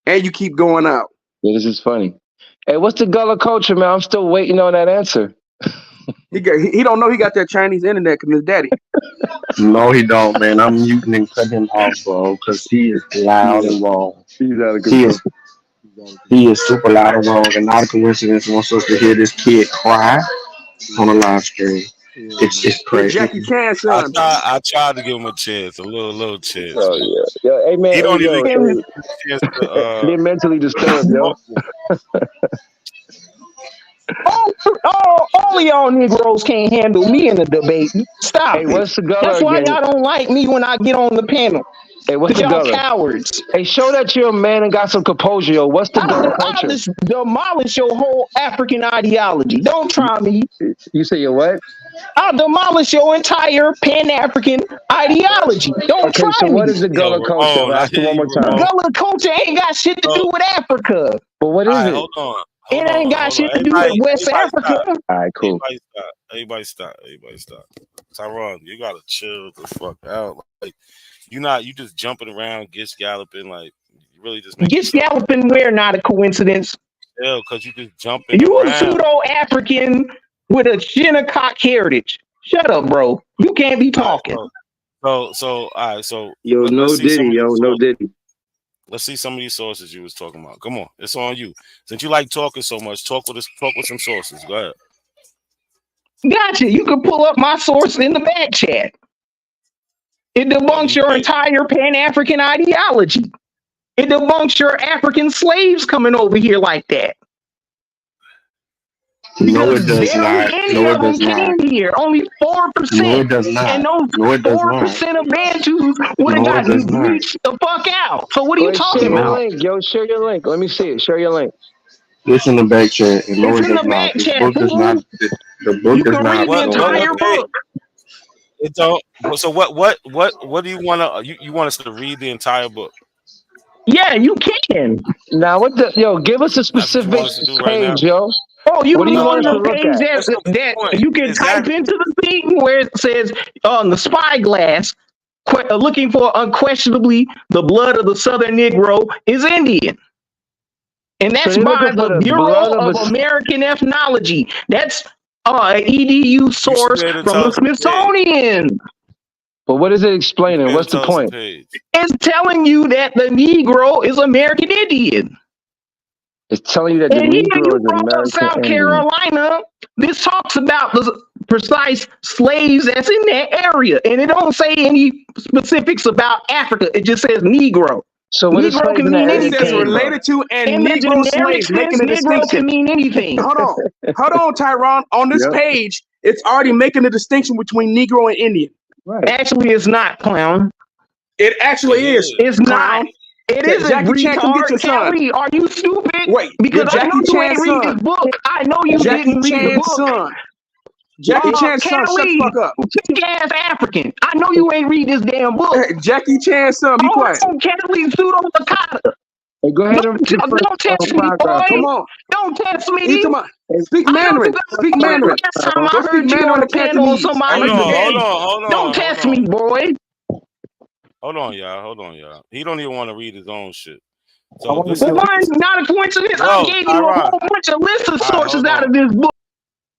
And you keep going out. Yeah, this is funny. Hey, what's the Gullah culture, man? I'm still waiting on that answer. He don't know he got that Chinese internet because his daddy. No, he don't, man. I'm muting and cutting him off, bro, because he is loud and wrong. He's out of He control. he is super loud and wrong, and not a coincidence. Wants us to hear this kid cry on a live stream. It's It's crazy. Jackie Chan's son. I tried to give him a chance, a little chance. Oh, Man. yeah. Yo, hey, man. He don't Hey, even yo, get hey, a chance to they're mentally disturbed, yo. all of y'all Negroes can't handle me in the debate. Stop Hey, it. what's the Gullah That's why again? y'all don't like me when I get on the panel. Hey, what's Because the y'all Gullah? cowards. Hey, show that you're a man and got some composure, yo. What's the Gullah I'll culture? just demolish your whole African ideology. Don't try me. You say you're what? I'll demolish your entire Pan-African ideology. Don't Okay, try so what me. is the Yo, Gullah culture? Ramon, I Ask it hear one you, more time. The Ramon. Gullah culture ain't got shit to do with Africa. But what All is right, it? It ain't got shit to do with West Africa. All right, cool. Everybody stop. Tyrone, you gotta chill the fuck out. Like you just jumping around, galloping, like you really just making Gets galloping where not a coincidence. Yeah, because you just jumping You a around. pseudo-African with a Shinnecock heritage. Shut up, bro. You can't be talking. All right, so Yo, no let's see some Diddy, of yo, these no sources. Diddy. Let's see some of these sources you was talking about. Come on, it's on you. Since you like talking so much, talk with some sources. Go ahead. Gotcha. You can pull up my source in the back chat. It debunks your entire Pan-African ideology. It debunks your African slaves coming over here like that. No, it does Barely not. any No, of it them does not. came here. Only 4%. No, it does not. And those No, it does not. 4% of Bantus would have No, it does gotten not. reached the fuck out. So what are you Wait, talking share your about? link, yo. Share your link. Let me see it. Share your link. It's in the back chat, and no, It's it in does the not. back This chat, book does fool. not. The book You does can not. read the entire book. It don't. So what do you want to? You want us to read the entire book? Yeah, you can. Now, what the yo? Give us a That's what you specific want us to do right now? page, yo. Oh, you What do you want want us to the look page at? that you can type into the thing where it says on the spyglass, looking for unquestionably the blood of the Southern Negro is Indian. And So that's you're by looking for the the Bureau blood of of a. American Ethnology. That's an EDU source able to from tell the us the page? Smithsonian. But what is it explaining? Better What's the tell us the point? page. It's telling you that the Negro is American Indian. It's telling you that the And here Negro you is brought up American South Indian. Carolina. This talks about the precise slaves that's in that area. And it don't say any specifics about Africa. It just says Negro. So what is Negro slaves can in that mean area It says anything. related to and In the Negro generic slaves, making sense, a Negro distinction. can mean anything. Hold on, Tyrone. On this Yep. page, it's already making a distinction between Negro and Indian. Right. Actually, it's not, clown. It actually is. It's clown. not. It isn't, Jackie Chan, come get retard. your son. Kelly, are you stupid? Wait, Because I know Jackie you ain't Chan's read son. this book. I know you Jackie didn't read the Chan's book. son. Jackie Chan's son, shut the Kelly, fuck up. fake ass African. I know you ain't read this damn book. Hey, Jackie Chan's son, be quiet. Oh, Kelly, pseudo Lakata. Hey, go ahead and Don't test me, paragraph. boy. Come on. Don't test me. He come on. Speak Mandarin. Speak Mandarin. Last time Go I speak heard you on Mandarin a to panel on Cantonese. somebody's debate. Don't test me, boy. Hold on, y'all. He don't even want to read his own shit. I So want this to is Well, mine's not a coincidence. Yo, I gave you a Tyron. whole bunch of lists of All right, sources hold out on. of this book.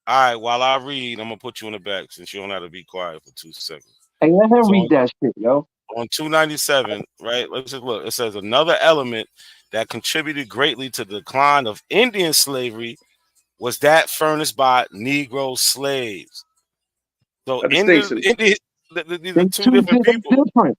All right, while I read, I'm gonna put you in the back since you don't have to be quiet for 2 seconds. Hey, let him So read that shit, yo. On 297, right? Let's just look. It says another element that contributed greatly to the decline of Indian slavery was that furnished by Negro slaves. So These They are two different they people. different.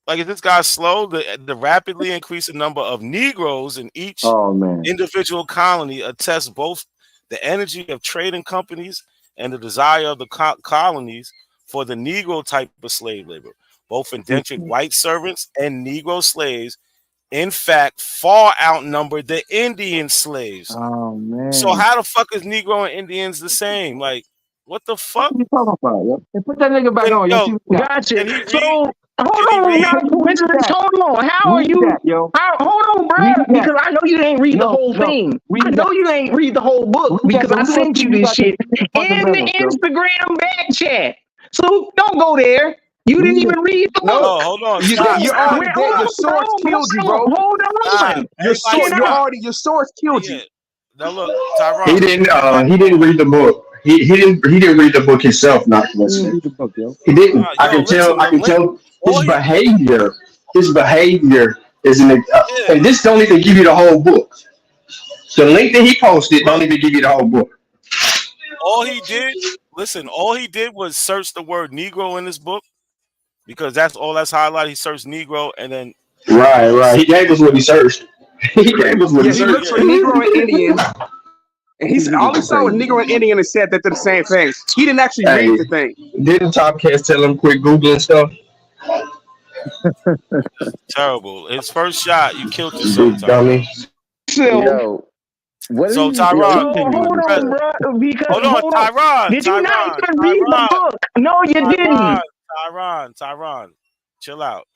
Like, is this guy slow? The rapidly increasing number of Negroes in each Oh man. individual colony attests both the energy of trading companies and the desire of the colonies for the Negro type of slave labor. Both indentured white servants and Negro slaves, in fact, far outnumber the Indian slaves. Oh man. So how the fuck is Negro and Indians the same? Like, what the fuck? What are you talking about, yo? Hey, put that nigga back on, yo. Yo, See what we got. Gotcha. can he read? So Can hold he on, read? not a coincidence. Hold on. How are Read you? that, yo. Hold on, bro. Read that. Because I know you ain't read the No, whole no. thing. Read I know that. you ain't read the whole book Read that, because but I we gonna sent see you if you this got the shit in the fundamentals, yo. Instagram back chat. So don't go there. You didn't Read even read the No, book. hold on. You, Stop. you're Stop. already dead. Your source killed you, bro. Hold Stop. on. Everybody stop. Your source killed Yeah. you. Now look, He Tyron. didn't. Everybody He didn't pause. read the book. He didn't read the book himself. Not He didn't listening. read the book, yo. He didn't. I Yo, can tell. listen. I The can link. tell All his he. behavior. His behavior is Yeah. and this don't even give you the whole book. The link that he posted don't Look. even give you the whole book. All he did. Listen. All he did was search the word Negro in this book because that's all that's highlighted. He searched Negro and then. Right. He gave us what he searched. He gave us what he Yeah, he looked searched. for Negro and Indian, and These all he niggas saw was crazy. Negro and Indian and said that they're the same thing. He didn't actually read Hey, the thing. didn't Top Cats tell him quit googling stuff? Terrible. His first shot, you killed yourself, Big dummy. Tyron. So Yo, what So is yo? Tyron, He So can't can you even hold read address? on, that. bro. Because Hold on, hold on. Tyron. Did you not Tyron. even read the Tyron. book? No, you Tyron. didn't. Tyron. Chill out.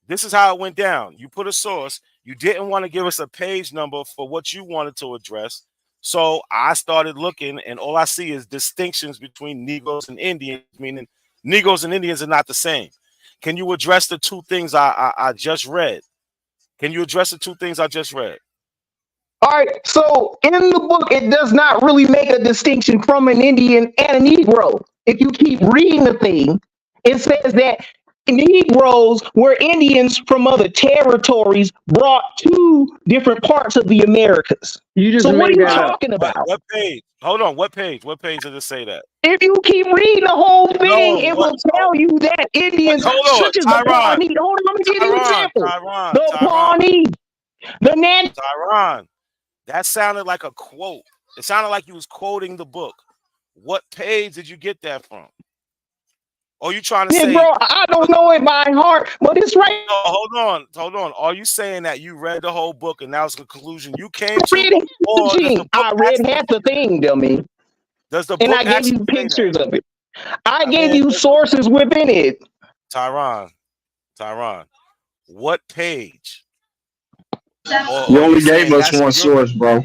This is how it went down. You put a source. You didn't want to give us a page number for what you wanted to address. So I started looking, and all I see is distinctions between Negroes and Indians, meaning Negroes and Indians are not the same. Can you address the two things I just read? Can you address the two things I just read? All right. So in the book, it does not really make a distinction from an Indian and a Negro. If you keep reading the thing, it says that Negroes were Indians from other territories brought to different parts of the Americas. You just So what are made you that up. talking about? What page? Hold on. What page? What page does it say that? If you keep reading the whole thing, No. it What? will tell you that Indians, Hold on, such as the Tyron. Pawnee. Hold on, let me give you an example. Tyron. The Pawnee, the Nat. Tyron. That sounded like a quote. It sounded like you was quoting the book. What page did you get that from? Or you trying to Yeah, say? bro, I don't know it by heart, but it's right. No, hold on. Are you saying that you read the whole book and that was the conclusion you came to? Read Or does the book I read actually, half the thing, dummy, does the and book I gave actually you say that? pictures of it. I gave mean, you sources within it. Tyron, what page? You only gave us one source, bro.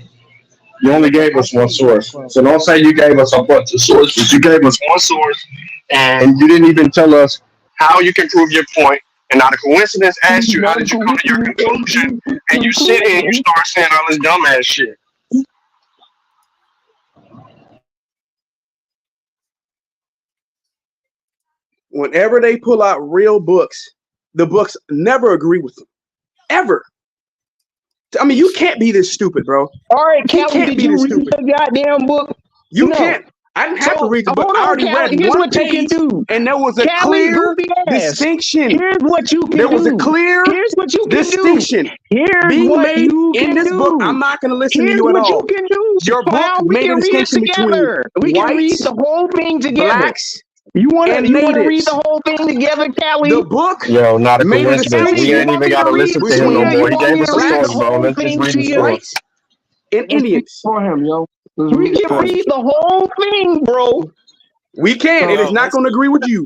You only gave us one source. So don't say you gave us a bunch of sources. You gave us one source, and you didn't even tell us how you can prove your point. And out of coincidence, asked you, how did you come to your conclusion? And you sit here and you start saying all this dumbass shit. Whenever they pull out real books, the books never agree with them. Ever. I mean, you can't be this stupid, bro. All right, You Callie, can't did be you this read stupid. the goddamn book? You No. can't. I didn't have to So, read the book. hold I on, already Callie, read here's one what you can page, do. and there was a Callie, clear goofy ass. distinction. Here's what you can There was a do. clear Here's what you can distinction do. Here's being what made you in can this do. book. I'm not going to listen Here's to you at what you all. can do. Your book Clown, we made a can read it distinction between together. We can read whites, the whole thing together. blacks, You wanna and read natives. the whole thing together, Callie? The book Yo, not a made a coincidence. Callie, We you ain't distinction want even me got to to read? listen to him no between You more. He want me gave to us a read the source, bro. whole Let's just thing read to the you? source. whites and Let's speak Indians. for him, yo. Let's We read the can source. read the whole thing, bro. We can. It is Yo, not going to agree with you.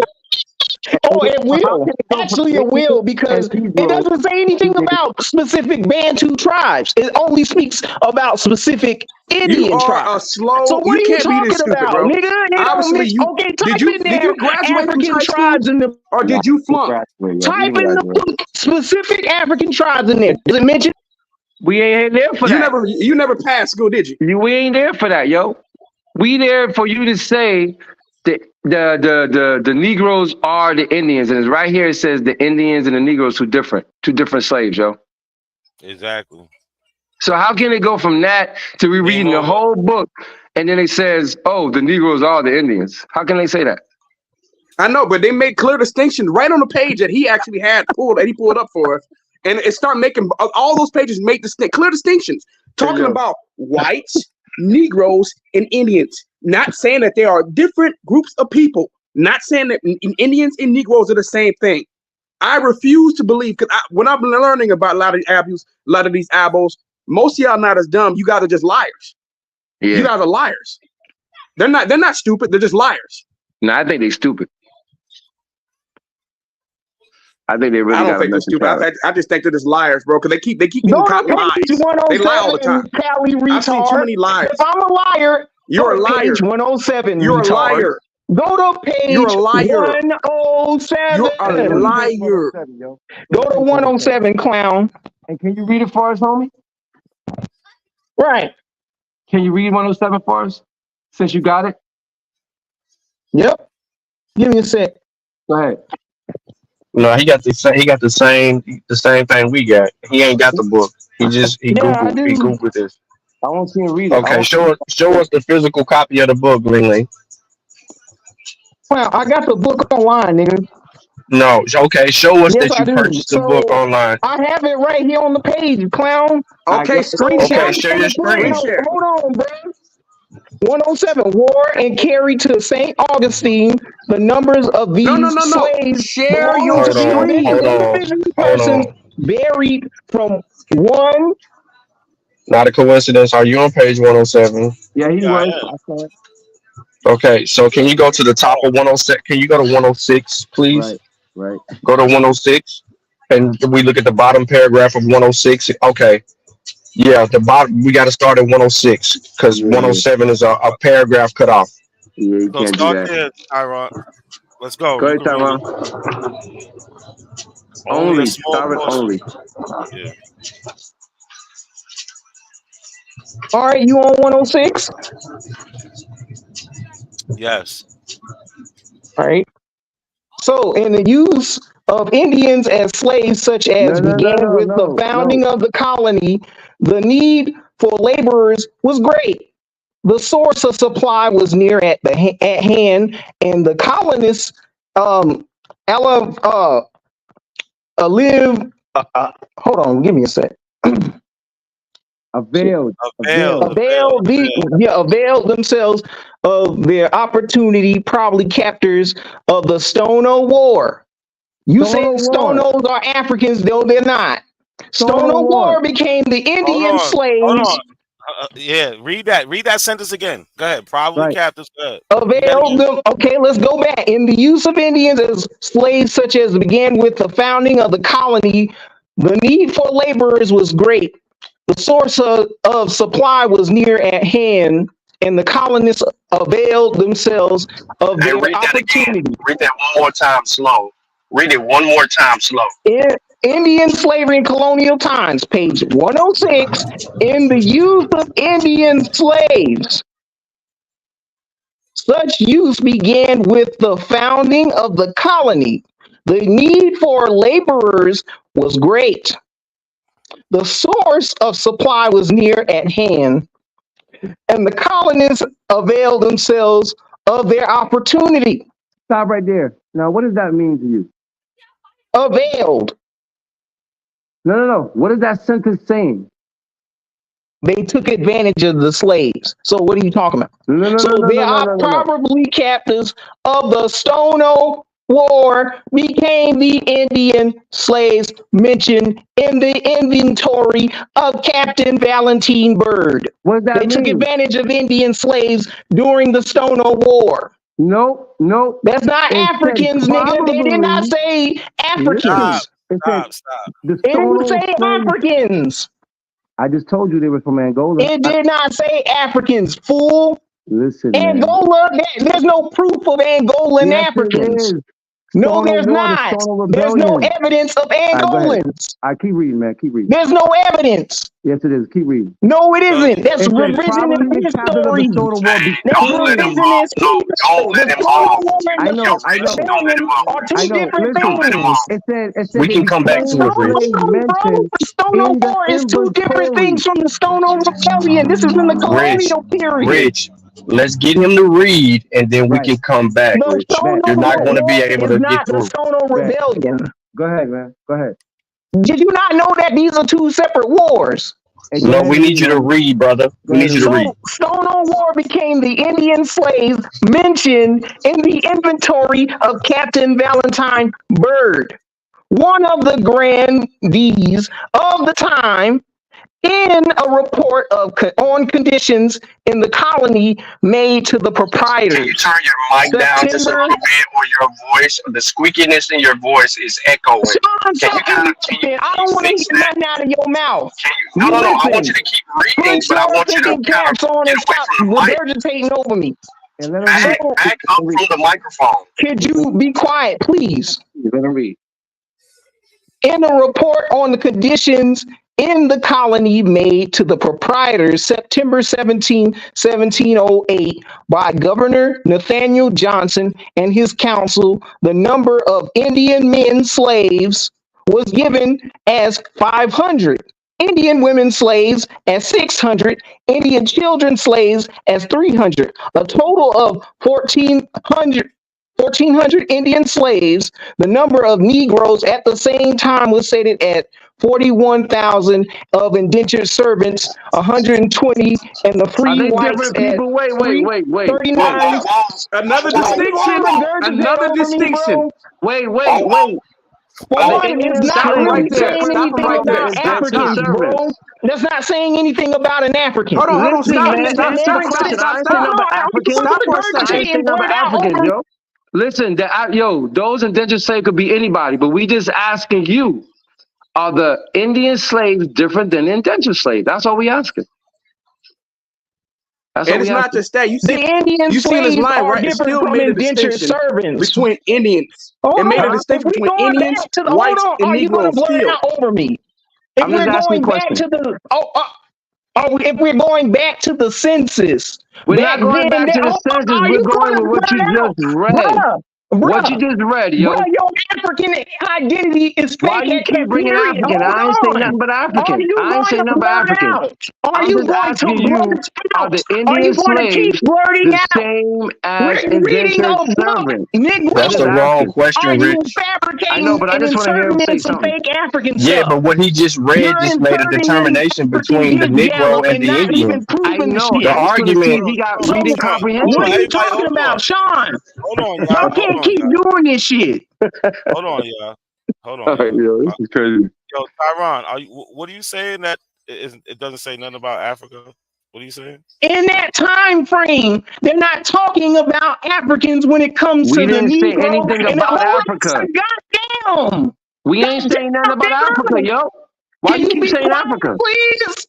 Oh, it How will. can it go from Actually, it Indian will because and it Negro doesn't say anything to about specific Bantu tribes. It only speaks about specific You Indian are a tribes. slow. So what You are you can't be this talking stupid, about, bro. nigga? It don't Obviously, mix. you Okay, did. type in Did there you graduate from African high school, tribes in the. or did you flunk? graduate, yo. We Type didn't in the graduate. specific African tribes in there. Does it mention? We ain't there for that. You never passed school, did you? We ain't there for that, yo. We there for you to say that the Negroes are the Indians, and it's right here. It says the Indians and the Negroes two different slaves, yo. exactly. So how can it go from that to we reading the over. whole book, and then it says, oh, the Negroes are the Indians? How can they say that? I know, but they made clear distinctions right on the page that he actually had pulled up for us, and it started making all those pages make clear distinctions, talking about whites, Negroes, and Indians. Not saying that they are different groups of people. Not saying that Indians and Negroes are the same thing. I refuse to believe, because when I've been learning about a lot of these abos, most of y'all not as dumb. You guys are just liars. Yeah. You guys are liars. They're not stupid. They're just liars. No, I think they're stupid. I think they really. I don't think they're stupid. I just think they're just liars, bro. Because they keep getting caught in lies. They lie all the time. I've seen too many lies. If I'm a liar, you're a liar. Page 107. You're a liar. Go to page You're a liar. 107. You're a liar. Go to 107, clown. And can you read it for us, homie? Right. Can you read 107 for us? Since you got it? Yep. Give me a sec. Go ahead. No, he got the same thing we got. He ain't got the book. He Googled this. I won't see him read it. Okay, show us the physical copy of the book, Ling. Well, I got the book online, nigga. No, okay, show us Yes, that you purchased the So, book online. I have it right here on the page, clown. Okay, screenshot. Okay, share your screen. Hold on, bro. 107, War and carried to St. Augustine the numbers of these slaves. Share your screen. Hold on. Persons buried from one. Not a coincidence. Are you on page 107? Yeah, he was. Okay, so can you go to the top of 106? Can you go to 106, please? Right. Go to 106, and we look at the bottom paragraph of 106. Okay. Yeah, the bottom. We got to start at 106 because 107 is a paragraph cut off. Yeah, you can't do that. There, Tyron. Let's go. Go ahead, Tyron. Only. Start it only. Yeah. All right, you on 106? Yes. All right. So, in the use of Indians as slaves, such as began with the founding of the colony, the need for laborers was great. The source of supply was near at hand, and the colonists hold on, give me a sec. Availed themselves of their opportunity, probably captors of the Stono War. You say Stonos are Africans, though they're not. Stono War became the Indian slaves. Hold on. Yeah, read that sentence again. Go ahead. Probably captors. Availed them. Okay, let's go back. In the use of Indians as slaves, such as began with the founding of the colony, the need for laborers was great. The source of supply was near at hand, and the colonists availed themselves of their opportunity. Read that one more time slow. Read it one more time slow. Indian slavery in colonial times, page 106, in the use of Indian slaves. Such use began with the founding of the colony. The need for laborers was great. The source of supply was near at hand, and the colonists availed themselves of their opportunity. Stop right there. Now, what does that mean to you? Availed. No. What is that sentence saying? They took advantage of the slaves. So what are you talking about? They are probably captives of the Stono War, became the Indian slaves mentioned in the inventory of Captain Valentine Byrd. What does that mean? They took advantage of Indian slaves during the Stono War. Nope. That's not Africans, nigga. They did not say Africans. Stop. It didn't say Africans. I just told you they were from Angola. It did not say Africans, fool. Listen, Angola, there's no proof of Angolan Africans. No, there's not. There's no evidence of Angolans. I keep reading, man. Keep reading. There's no evidence. Yes, it is. Keep reading. No, it isn't. That's revisionist history. Don't let him off. I know. Are two different things. It said we can come back to it, Rich. The Stono War is two different things from the Stono Rebellion. This is in the colonial period. Rich, Let's get him to read, and then we Right. can come back, The Rich. You're Stono not going to be War able is to get not the through. Stono Bet. Rebellion. Go ahead, man. Go ahead. Did you not know that these are two separate wars? Hey, go No, ahead we and need read, you to homie. read, brother. Go We ahead need and you to read. read. Stono War became the Indian slaves mentioned in the inventory of Captain Valentine Byrd, one of the grandees of the time, in a report on conditions in the colony made to the Can you proprietors. turn your mic down just a September. little bit, or your voice, the squeakiness in your voice is echoing? Sean, Can you stop kind of, can you interrupting. I don't please want to fix hear that? nothing out of your mouth. Can you? No, no, no. I want you Listen, to keep reading, put but I your want you to thinking kind of caps on get and away stop from the mic. regurgitating over me. And let him read. Back up from the microphone. Could you be quiet, please? Let him read. In a report on the conditions in the colony made to the proprietors September 17, 1708, by Governor Nathaniel Johnson and his council, the number of Indian men slaves was given as 500, Indian women slaves as 600, Indian children slaves as 300, a total of 1,400 Indian slaves. The number of Negroes at the same time was stated at 41,000, of indentured servants 120, and the Are free they whites different at people? Wait. 39. Another Why you distinction. gonna regurgitate Another over me, distinction. bro? Wait. For Are the one, it's Indian not Stop him right really slaves there. saying different Stop him anything right from the there. about Stop. indentured Stop. Africans, bro. servants? That's not saying anything about an African. Hold on. Hold on. The Listen, Stop. man, Stop. answer the Stop. Stop. question. Stop. I ain't No, saying Stop. nothing about are you Africans. gonna Stop for a I second. ain't regurgitate saying and nothing blurt about out Africans, over? yo. Listen, those indentured slaves could be anybody, but we just asking you, are the Indian slaves different than indentured slaves? That's all we asking. That's all And we it's not asking. just that. The Indian You seen this slaves line, are right? It different still from made a indentured distinction servants. between Indians. It Hold made a on. If distinction we between going Indians, back to the whites, and are you gonna Negroes blurt still. out over me? If I'm just we're asking a going back question. to the if we're going back to the census, We're back not going then, back to the census. are We're you going gonna with what you blurt just out, read. What you bruh? just read, yo. Your African identity is Why fake you at keep that bringing period. African? Hold I ain't saying on. nothing but Are African. you I ain't going saying to nothing but blurt African. out? Are I'm you just going to asking you, blurt are out? the Are Indian you going to keep slaves blurting the out? same We're as reading indentured a book, servants? I'm That's just the Negro. wrong asking. Are question, you Rich. I know, fabricating but I and just want to hear him inserting in say some something. fake African Yeah, stuff? but what he just You're read just made a inserting in determination African between the Negro Gallop and and the not Indian. even I proving the know. The shit. I just want to see argument, if he got So reading Hold what on, comprehension. are you everybody, talking hold on. about, Sean? Hold on, Y'all y'all. Hold can't on, keep y'all. doing this shit. Hold on, y'all. Hold All on, right, y'all. yo, this is crazy. Yo, Tyron, what are you saying that it doesn't say nothing about Africa? What are you saying? In that time frame, they're not talking about Africans when it comes We to the didn't say Negro anything and the about whole Africa. goddamn. We ain't saying nothing about Africa, Goddamn. yo. Why Can you you keep be saying quiet, Africa? please?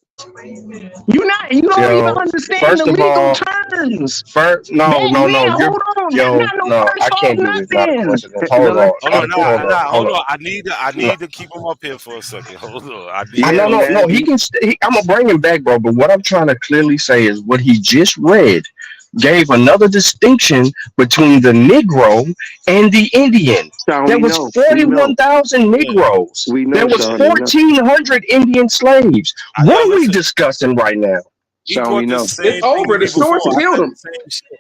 You don't even yo, understand first the of legal all, terms. no, Back no, no. then, You're, hold on, that's yo, not no no, first I fault, can't do this. Not a nothing. coincidence. No, Hold let's on, Hold on, hold hold on. on. I No, need to keep him up here for a second. Hold on. I need I yeah, no, to no, man. no. He can. I'm gonna bring him back, bro. But what I'm trying to clearly say is what he just read gave another distinction between the Negro and the Indian. Sean, There we was know. 41,000 yeah. Negroes. We There know, was Sean. We know. 1,400 Indian slaves. Yo, What are we listen. discussing right now? He Sean, we brought the know. It's same thing to over. me The before. source I killed said him. the same shit.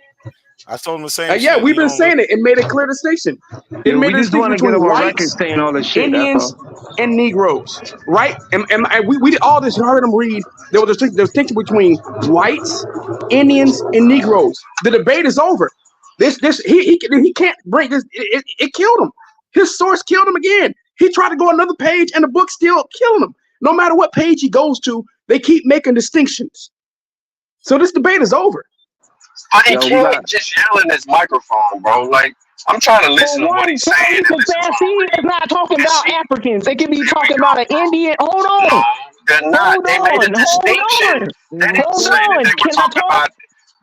I told him the same Yeah, shit. we've He been don't saying listen. it. It made a clear distinction. It Yeah, made we a just distinction want to get him between on record whites, saying all this shit. That's Indians, all. and Negroes, right? And we did all this. You heard him read. There was a distinction between whites, Indians, and Negroes. The debate is over. He can't break this. It killed him. His source killed him again. He tried to go another page, and the book still killing him. No matter what page he goes to, they keep making distinctions. So this debate is over. But he Yo, we got. can't just yell in his microphone, bro. Like, I'm trying to For listen to what one, he's saying and listen to him he is read. not talking This about shit, Africans. They could be here we talking about go, an bro. Indian. Hold No, on. they're not. Hold They made a on. Hold distinction. on. They didn't Hold say that on. they were Can I talking talk? about.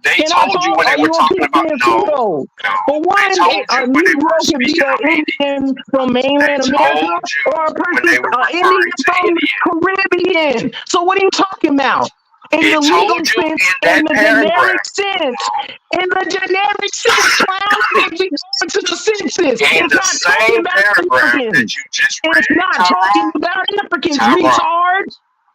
They Can I told you talk? when Are they you were gonna talking keep about. being No, pseudo? no. For They one, told a you when they were Negro can be speaking an of Indians. Indian from They mainland America told or a you when person, they were an Indian referring to from Indian. Caribbean. So what are you talking about? In the It legal told you sense, in in that the generic paragraph. sense, clown, if we go to the census, In it's the not talking same about paragraph that Africans. you just It's read, not talking Tyrone. about Africans, Tyrone. retard.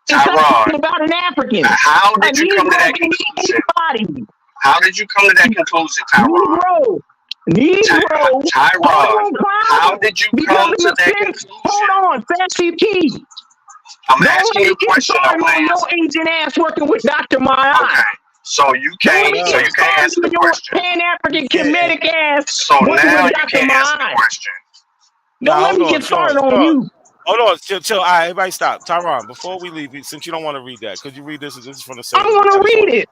It's not Tyrone. talking about an African. How A did you come to Negro that can be conclusion? anybody. How did you come to that conclusion, Tyrone? Negro. Tyrone, how did you come to that conclusion? Hold on, Sassy P. I'm asking you a question. On your agent ass working with Dr. Maya. Okay. So you can't answer the question. Pan-African Kemetic ass. So now you can't answer the question. Don't let me get started on you. Hold on, chill. All right, everybody stop. Tyrone, before we leave, since you don't want to read that, could you read this? This is from the same. I'm gonna read it.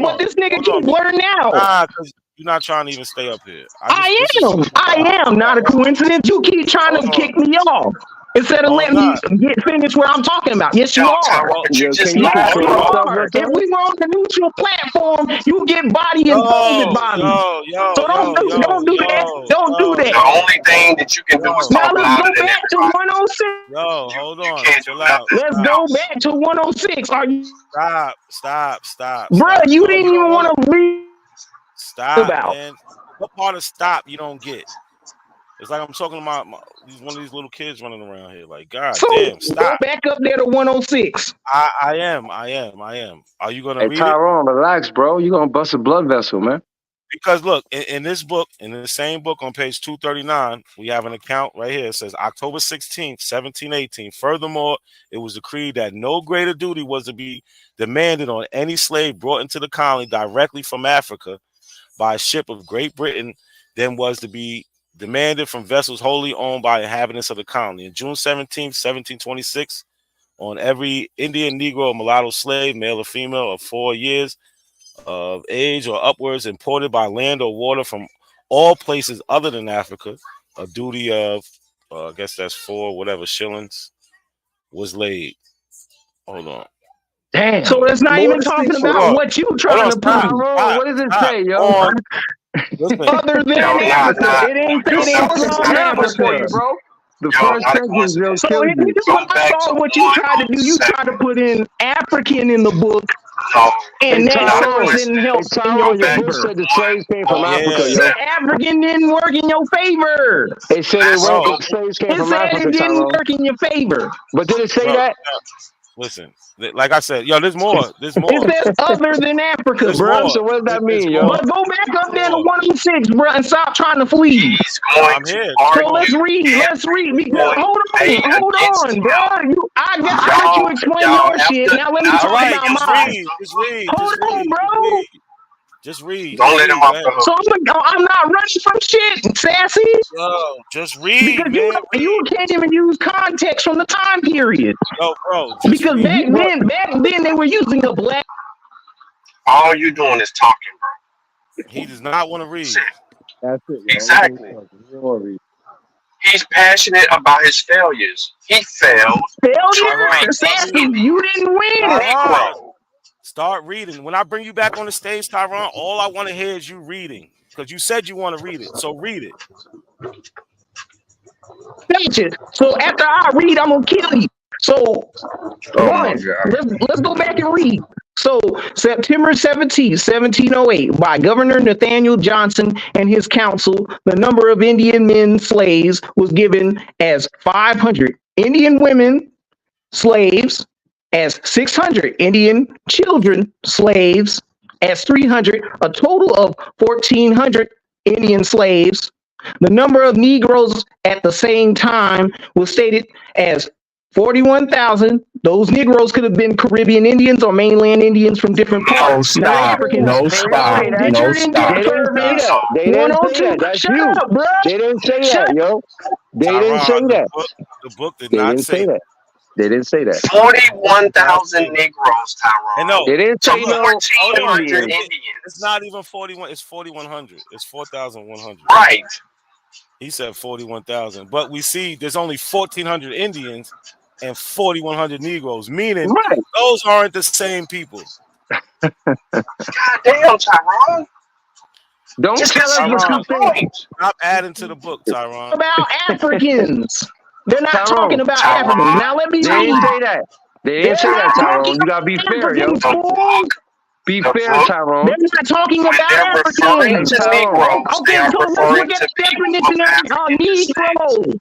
But this nigga keep blurting out. Nah, because you're not trying to even stay up here. I am. Not a coincidence. You keep trying to kick me off instead of letting me get finished what I'm talking about. Yes, you are. If we were on the neutral platform, you get body and folded by me. So don't do that. Don't do that. The only thing that you can do is talk louder than everybody. To 106. Yo, hold on. Chill out. Let's go back to 106. Are you? Stop. Bro, you didn't even want to read. Stop, man. What part of stop you don't get? It's like I'm talking about one of these little kids running around here. Like, God damn, stop. Go back up there to 106. I am. Are you gonna read Tyrone, relax, bro. You're gonna bust a blood vessel, man. Because look, in this book, in the same book on page 239, we have an account right here. It says October 16th, 1718. Furthermore, it was decreed that no greater duty was to be demanded on any slave brought into the colony directly from Africa by a ship of Great Britain than was to be demanded from vessels wholly owned by inhabitants of the colony. On June 17th, 1726, on every Indian, Negro, or mulatto slave, male or female, of 4 years of age or upwards, imported by land or water from all places other than Africa, a duty of, I guess that's 4 whatever shillings, was laid. Hold on. Damn. So it's not even talking about what you trying to prove. What does it say, yo? Other than Africa, it ain't Africa, bro. The first sentence will kill you. I saw what you tried to do. You tried to put in African in the book, and that didn't help in your favor. Said the slaves came from Africa, yo. African didn't work in your favor. It said the slaves came from Africa, it didn't work in your favor. But did it say that? Listen, like I said, yo, there's more. There's more. It says other than Africa, bro. So what does that mean, yo? But go back up there to 106, bro, and stop trying to flee. I'm here. So let's read. Because, hold on, bro. I got you explain your shit. Now let me talk about mine. Just read. Hold on, bro. Just read. Don't let him off the hook. So I'm not running from shit, Sassy. Yo, just read. Because you can't even use context from the time period. Yo, bro. Because back then they were using a black. All you doing is talking, bro. He does not want to read. That's it. Exactly. He's passionate about his failures. He failed. Sassy, you didn't win. Start reading. When I bring you back on the stage, Tyrone, all I want to hear is you reading. Because you said you want to read it. So read it. Gotcha. So after I read, I'm going to kill you. So, let's go back and read. So, September 17th, 1708, by Governor Nathaniel Johnson and his council, the number of Indian men slaves was given as 500. Indian women slaves as 600, Indian children slaves as 300, a total of 1,400 Indian slaves. The number of Negroes at the same time was stated as 41,000. Those Negroes could have been Caribbean Indians or mainland Indians from different parts. No stop. They didn't say that. That's you. They didn't say that, yo. They didn't say that. The book did not say that. They didn't say that. 41,000 Negroes, Tyrone. And no, they didn't say no 1,400 Indians. It's not even 41. It's 4,100. It's 4,100. Right. He said 41,000. But we see there's only 1,400 Indians and 4,100 Negroes, meaning those aren't the same people. God damn, Tyrone. Don't tell us what you think. Stop adding to the book, Tyrone. About Africans. They're not talking about Africans. Now let me read. They didn't say that. They didn't say that, Tyrone. You gotta be fair, yo. Be fair, Tyrone. They're not talking about Africans. Okay, so let's look at the definition of Negro.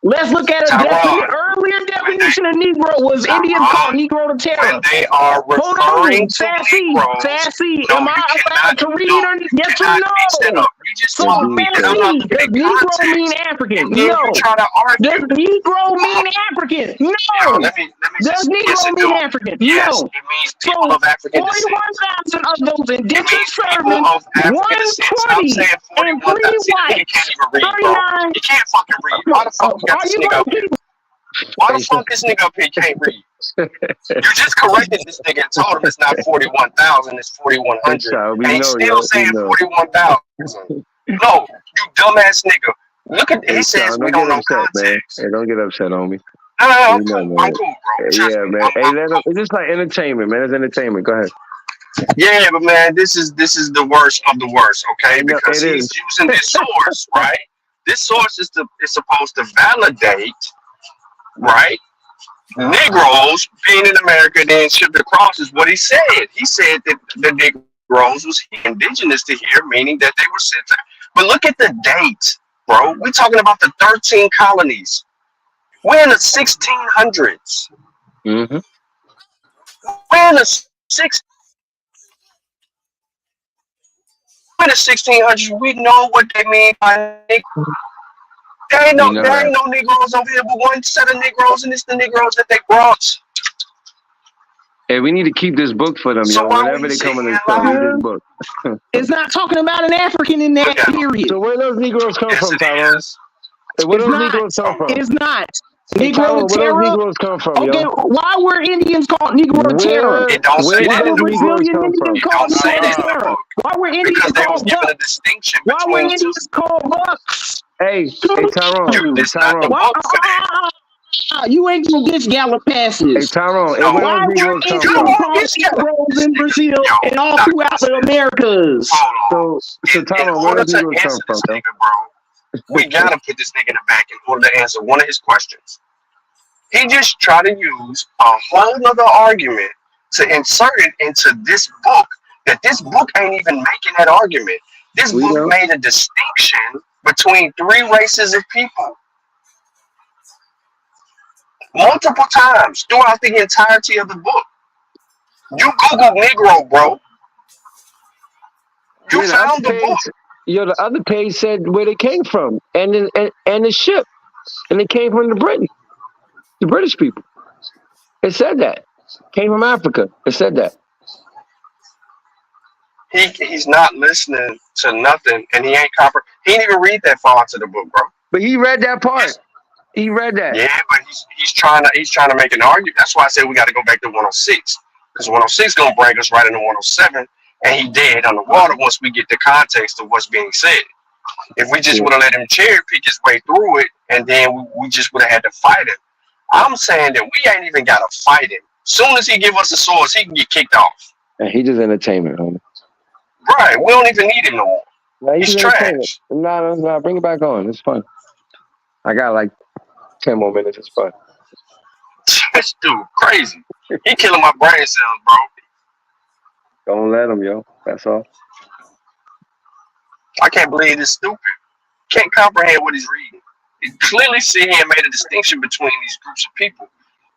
Let's look at the earlier definition of Negro was Indians called Negro to Terra. When they are referring to Negroes, Sassy, no, am I you allowed to read or yes or cannot mix that no? up. You just So told me that I'm not Sassy, looking does at Negro context, mean African? and then No. you try to argue. Does Negro mean African? Yo, No. let me Does just, yes, Negro it mean do. African? Yes, No. it means So people of African descent. 41,000 of those It indentured means people servants, of African descent. Stop 120 saying and 3 41,000. See, the nigga whites, can't even read, bro. 39. He can't fucking read. Why the fuck you got Are this you nigga going up to here? keep Why the fuck this nigga up here can't read? You just corrected this nigga and told him it's not 41,000, it's 4,100. And he's still saying 41,000. No, you dumbass nigga. Look at he says we don't know context. Hey, don't get upset, homie. No, I'm You know, cool. man. I'm cool, bro. Yeah, man. Hey, it's just like entertainment, man. It's entertainment. Go ahead. Yeah, but man, this is the worst of the worst, okay? Because it he's is. using this source, right? This source is supposed to validate, right? Negroes being in America then shipped across is what he said. He said that the Negroes was indigenous to here, meaning that they were sent to. But look at the date, bro. We're talking about the 13 colonies. We're in the 1600s. Mm-hmm. We're in the 1600s. We know what they mean by Negro. There ain't no Negroes over here, but one set of Negroes, and it's the Negroes that they brought. Hey, we need to keep this book for them, So yo. why Whenever we they come in sitting the store, here read this book. It's not talking about an African in that period. So where those Negroes come from, Tyrone? Hey, where It's those not. Negroes come from? It's not. Hey, Negro Tyrone, where Terra. those Negroes come from, Okay, yo? why were Indians called Negro Terra? It don't Where say did that those in the book. Negroes Brazilian come from? Indians It called don't say Negro that in the Terra. book. Why were Indians Because they was called given a bucks? distinction Why were between two. Indians called bucks? Hey, Tyrone. It's not the book for that. You ain't gonna get Galapagos. Hey, Tyrone. Hey, No. where Why those were Negroes come Indians from? called Negroes in Brazil and all not throughout the Americas? So In Tyrone, where order those to Negroes come answer from, this yo? nigga, bro, we gotta put this nigga in the back in order to answer one of his questions. He just tried to use a whole nother argument to insert it into this book. That this book ain't even making that argument. This book made a distinction between three races of people. Multiple times throughout the entirety of the book. You Google Negro, bro. You found the book. Yo, the other page said where they came from and the ship. And it came from the British people. It said that. Came from Africa. It said that. He's not listening to nothing, and he ain't he didn't even read that far into the book, bro. But he read that part. He read that. Yeah, but he's trying to make an argument. That's why I said we got to go back to 106, because 106 gonna bring us right into 107, and he dead on the water once we get the context of what's being said. If we just would have let him cherry pick his way through it, and then we just would have had to fight him. I'm saying that we ain't even got to fight him. Soon as he give us a source, he can get kicked off. And he just entertainment, homie. Right, we don't even need him no more. No, He's trash. No, bring it back on. It's fun. I got like 10 more minutes. It's fun. This dude crazy. He killing my brain cells, bro. Don't let him, yo. That's all. I can't believe this stupid. Can't comprehend what he's reading. He clearly sit here and made a distinction between these groups of people.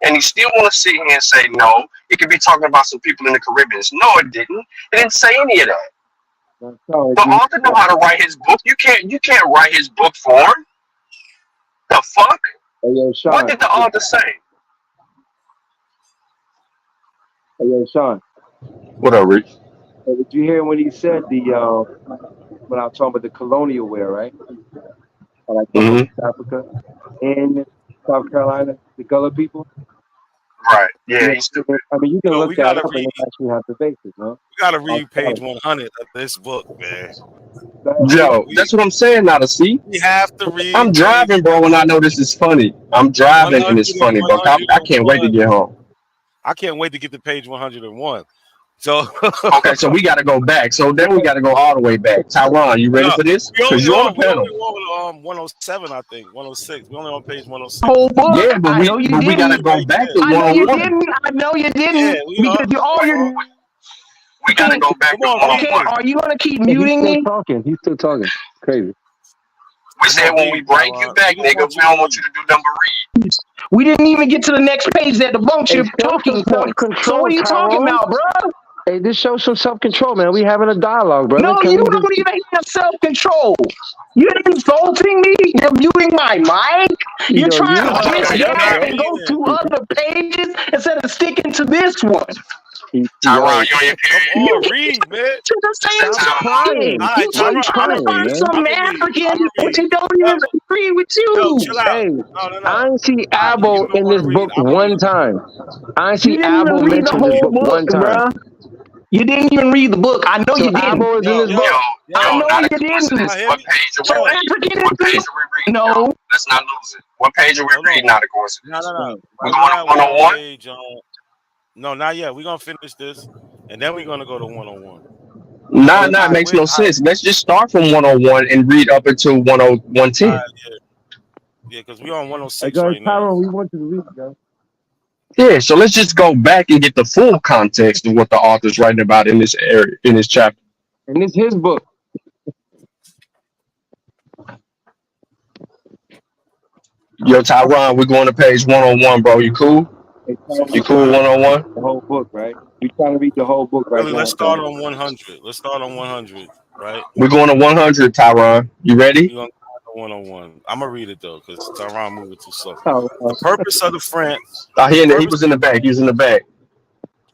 And he still want to sit here and say, no, it could be talking about some people in the Caribbean. No, it didn't. It didn't say any of that. The author know how to write his book. You can't write his book for him. The fuck? Hey, yo, Sean. What did the author say? Hey, yo, Sean. What up, Rich? Hey, did you hear when he said when I was talking about the colonial wear, right? Like Africa and South Carolina, the Gullah people? Right. Yeah, he's stupid. I mean, you can look that up and actually have the basis, no? We gotta read page 100 of this book, man. Yo, that's what I'm saying now to see. We have to read. I'm driving, bro, and I know this is funny. I'm driving and it's funny, bro. I can't wait to get home. I can't wait to get to page 101. So okay, so we got to go back. So then we got to go all the way back. Tyron, you ready for this? Because you're on the panel. On 107, I think 106. We only on page 106. Whole book. Yeah, but we got to go back to 101. I know you didn't. Yeah, because we got to go back to 101. Okay, are you gonna keep muting me? He's still talking. Crazy. We said when we bring you back, nigga, we don't want you to do nothing but read. We didn't even get to the next page that debunks your talking point. So what are you talking about, bro? Hey, this shows some self-control, man. We having a dialogue, brother. No, you don't even have self-control. You're insulting me. You're muting my mic. You're trying to bridge gap and go to other pages instead of sticking to this one. Tyron, you on your period? Come on, read, man. Stop crying. You keep trying to find some African, but you don't even agree with you. Hey, I ain't see Abo in this book one time. I ain't see You didn't even Abo read the mention this whole book one book, time. bruh. You didn't even read the book. I know So you didn't. Abo is in this book. I know not you a didn't. coincidence. What page are So we reading? African What page is are we reading? no. Yo, let's not lose it. What page are we reading? Not a coincidence. No. We're Right going now, to we're on 101? page, no, not yet. We're gonna finish this, and then we're gonna go to 101. Nah, makes no sense. Let's just start from 101 and read up until 110. Yeah, because we're on Hey, 106 guys, right now. Tyron, we want you to read, guys. Yeah, so let's just go back and get the full context of what the author's writing about in this area, in this chapter. And it's his book. Yo, Tyron, we're going to page 101, bro. You cool? Hey, Tyron, You cool 101? the whole book, right? We trying to read the whole book right Really, now. let's start on 100. Let's start on 100, right? We're going to 100, Tyron. You ready? We're gonna start on 101. I'm gonna read it though, because Tyron moving too slow. Oh, The purpose of the France. He was in the back. He was in the back.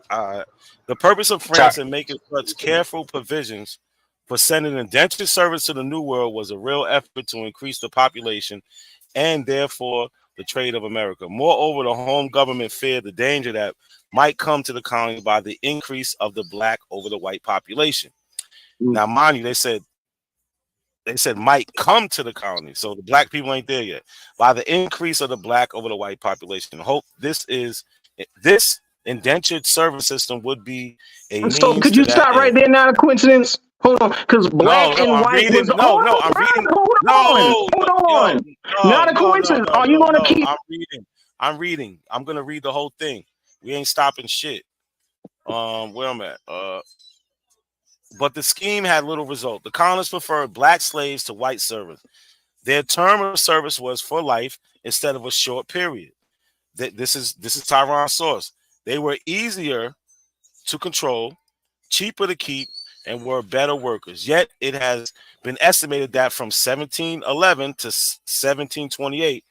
The purpose of France in making such careful provisions for sending indentured servants to the New World was a real effort to increase the population and therefore the trade of America. Moreover, the home government feared the danger that might come to the colony by the increase of the black over the white population. Now, mind you, they said might come to the colony, so the black people ain't there yet. By the increase of the black over the white population, hope this indentured service system would be a means. So could you stop right there? Not a coincidence. Hold on, because black and white was Hold on. Not a coincidence. Are you gonna keep? I'm reading. I'm gonna read the whole thing. We ain't stopping shit. Where I'm at. But the scheme had little result. The colonists preferred black slaves to white servants. Their term of service was for life instead of a short period. This is Tyron's source. They were easier to control, cheaper to keep, and were better workers. Yet it has been estimated that from 1711 to 1728,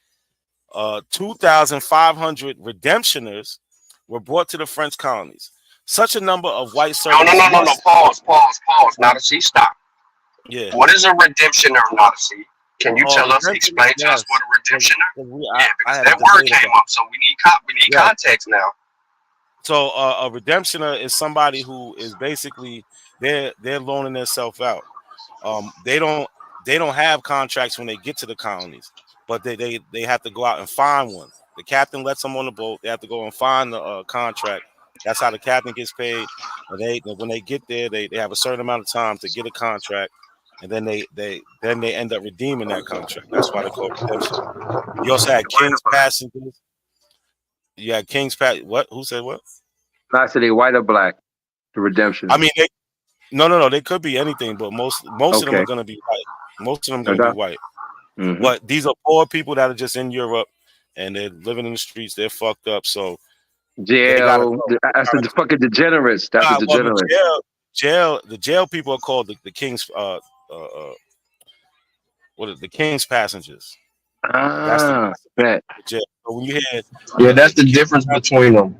2,500 redemptioners were brought to the French colonies. Such a number of white servants. No. Pause. Not a C. Stop. Yeah. What is a redemptioner, not a C? Can you tell us, explain to us what a redemptioner? Because that word came up, so we need context now. So a redemptioner is somebody who is basically they're loaning themselves out. They don't have contracts when they get to the colonies, but they have to go out and find one. The captain lets them on the boat. They have to go and find the contract. That's how the captain gets paid. And when they get there, they have a certain amount of time to get a contract, and then they end up redeeming that contract. That's why they call it redemption. You also had King's passengers. You had King's what? Who said what? I said they white or black. The redemption. I mean, no. They could be anything, but most of them are going to be white. Most of them going to be white. Mm-hmm. But these are poor people that are just in Europe and they're living in the streets. They're fucked up. So jail. That's the fucking degenerates. That's the degenerates. The jail people are called the King's. The King's passengers. That's the jail. So when you hear, that's the difference between them.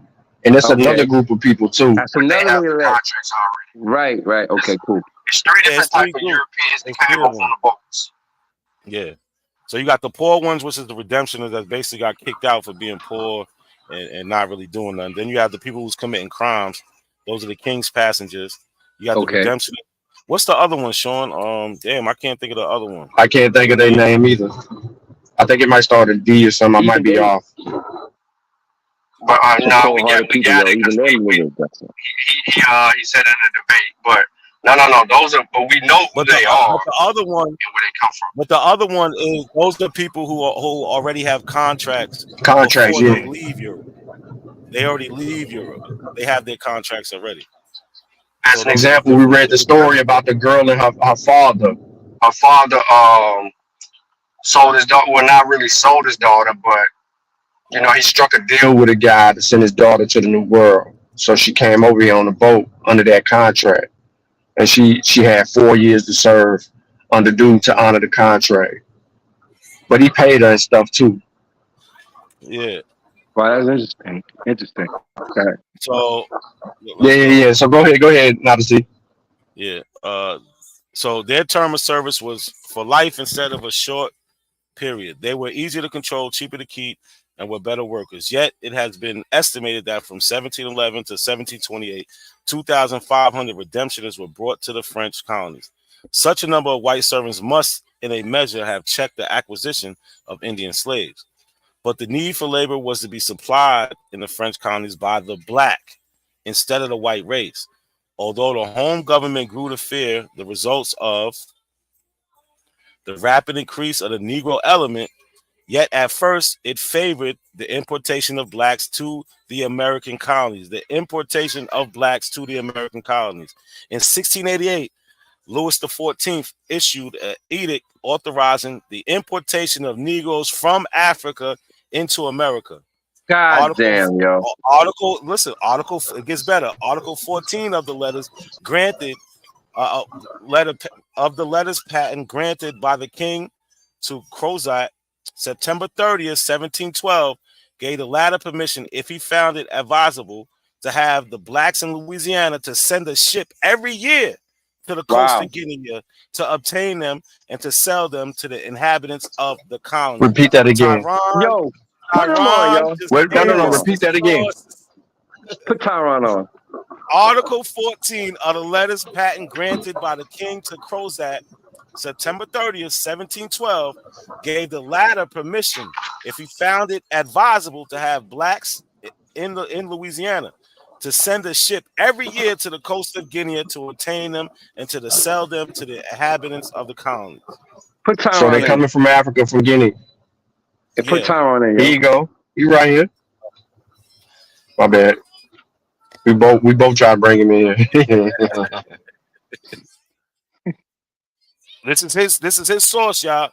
And it's another group of people too. That's another contracts already. Right. Okay, cool. It's three different types of Europeans that came up on the boats. Yeah. So you got the poor ones, which is the redemptioners that basically got kicked out for being poor and not really doing nothing. Then you have the people who's committing crimes. Those are the King's passengers. You got the redemptioners. What's the other one, Sean? Damn, I can't think of the other one. I can't think of their name either. I think it might start with D or something. I might be off. But no, we got it. He said in a debate, but no. Those are, but we know who they are. But the other one, and where they come from. But the other one is those are people who already have contracts. Contracts, yeah. They leave Europe. They already leave Europe. They have their contracts already. As an example, we read the story about the girl and her father. Her father sold his daughter. Well, not really sold his daughter, but he struck a deal with a guy to send his daughter to the New World. So she came over here on a boat under that contract, and she had 4 years to serve under dude to honor the contract. But he paid her and stuff too. Yeah. Well, that's interesting. Okay. So Yeah. So go ahead, Natasha. yeah. So their term of service was for life instead of a short period. They were easier to control, cheaper to keep, and were better workers. Yet it has been estimated that from 1711 to 1728, 2,500 redemptionists were brought to the French colonies. Such a number of white servants must, in a measure, have checked the acquisition of Indian slaves. But the need for labor was to be supplied in the French colonies by the black instead of the white race. Although the home government grew to fear the results of the rapid increase of the Negro element, yet at first it favored the importation of blacks to the American colonies. The importation of blacks to the American colonies. In 1688, Louis XIV issued an edict authorizing the importation of Negroes from Africa into America. God damn, yo. Article, it gets better. Article 14 of the letters granted, letters patent granted by the king to Crozat, September 30th, 1712, gave the latter permission, if he found it advisable, to have the blacks in Louisiana to send a ship every year to the coast of Guinea to obtain them and to sell them to the inhabitants of the colony. Repeat that again. Yo, put him on, yo. No. Repeat that again. Put Tyron on. Article 14 of the letters patent granted by the king to Crozat, September 30th, 1712, gave the latter permission, if he found it advisable, to have blacks in Louisiana to send a ship every year to the coast of Guinea to obtain them and to sell them to the inhabitants of the colonies. So they're coming from Africa, from Guinea. And put Tyron in. Here you go. You right here. My bad. We both try to bring him in. This is his source, y'all.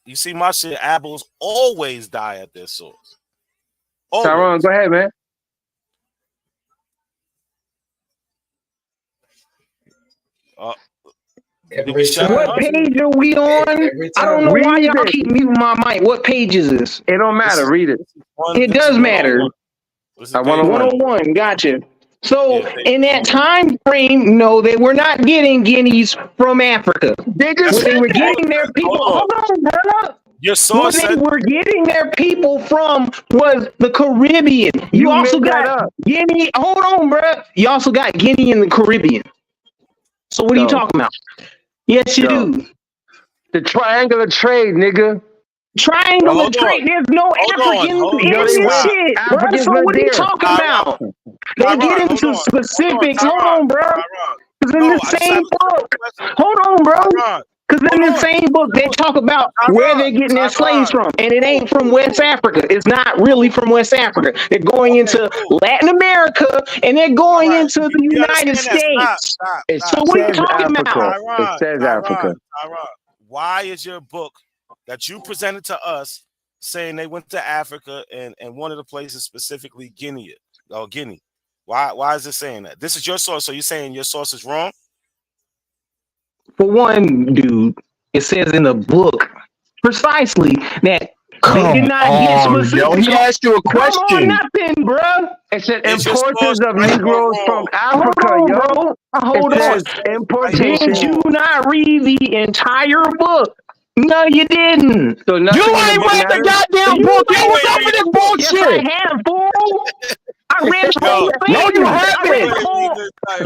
You see my shit, apples always die at their source. Always. Tyron, go ahead, man. What page are we on? I don't know why y'all keep muting my mic. What page is this? It don't matter. Read it. It does matter. 101. Gotcha. So in that time frame, no, they were not getting guineas from Africa. They were getting their people. Hold on, bro. Your source Where they were getting their people from was the Caribbean. You also got Guinea. Hold on, bro. You also got Guinea in the Caribbean. So what are you talking about? Yes, you do. The triangular trade, nigga. Triangular trade. There's no Africans in this shit, bro. So what are you talking about? They get into specifics. Hold on, bro. Because in the same book. Hold on, bro. Because in the same book, they talk about where they're getting their slaves from. And it ain't from West Africa. It's not really from West Africa. They're going into Latin America and they're going into the United States. So what are you talking about? It says Africa. Why is your book that you presented to us saying they went to Africa and one of the places specifically Guinea? Why is it saying that? This is your source. So you're saying your source is wrong? For one, dude, it says in the book precisely that they did not get specific. Yo, he asked you a question. Come on, nothing, bro. It said importers of Negroes from Africa, yo. Hold on. Importation. Did you not read the entire book? No, you didn't. So you ain't read the goddamn book. You was over this bullshit. Yes, I have, fool. I read the whole thing. No, you I read haven't. the whole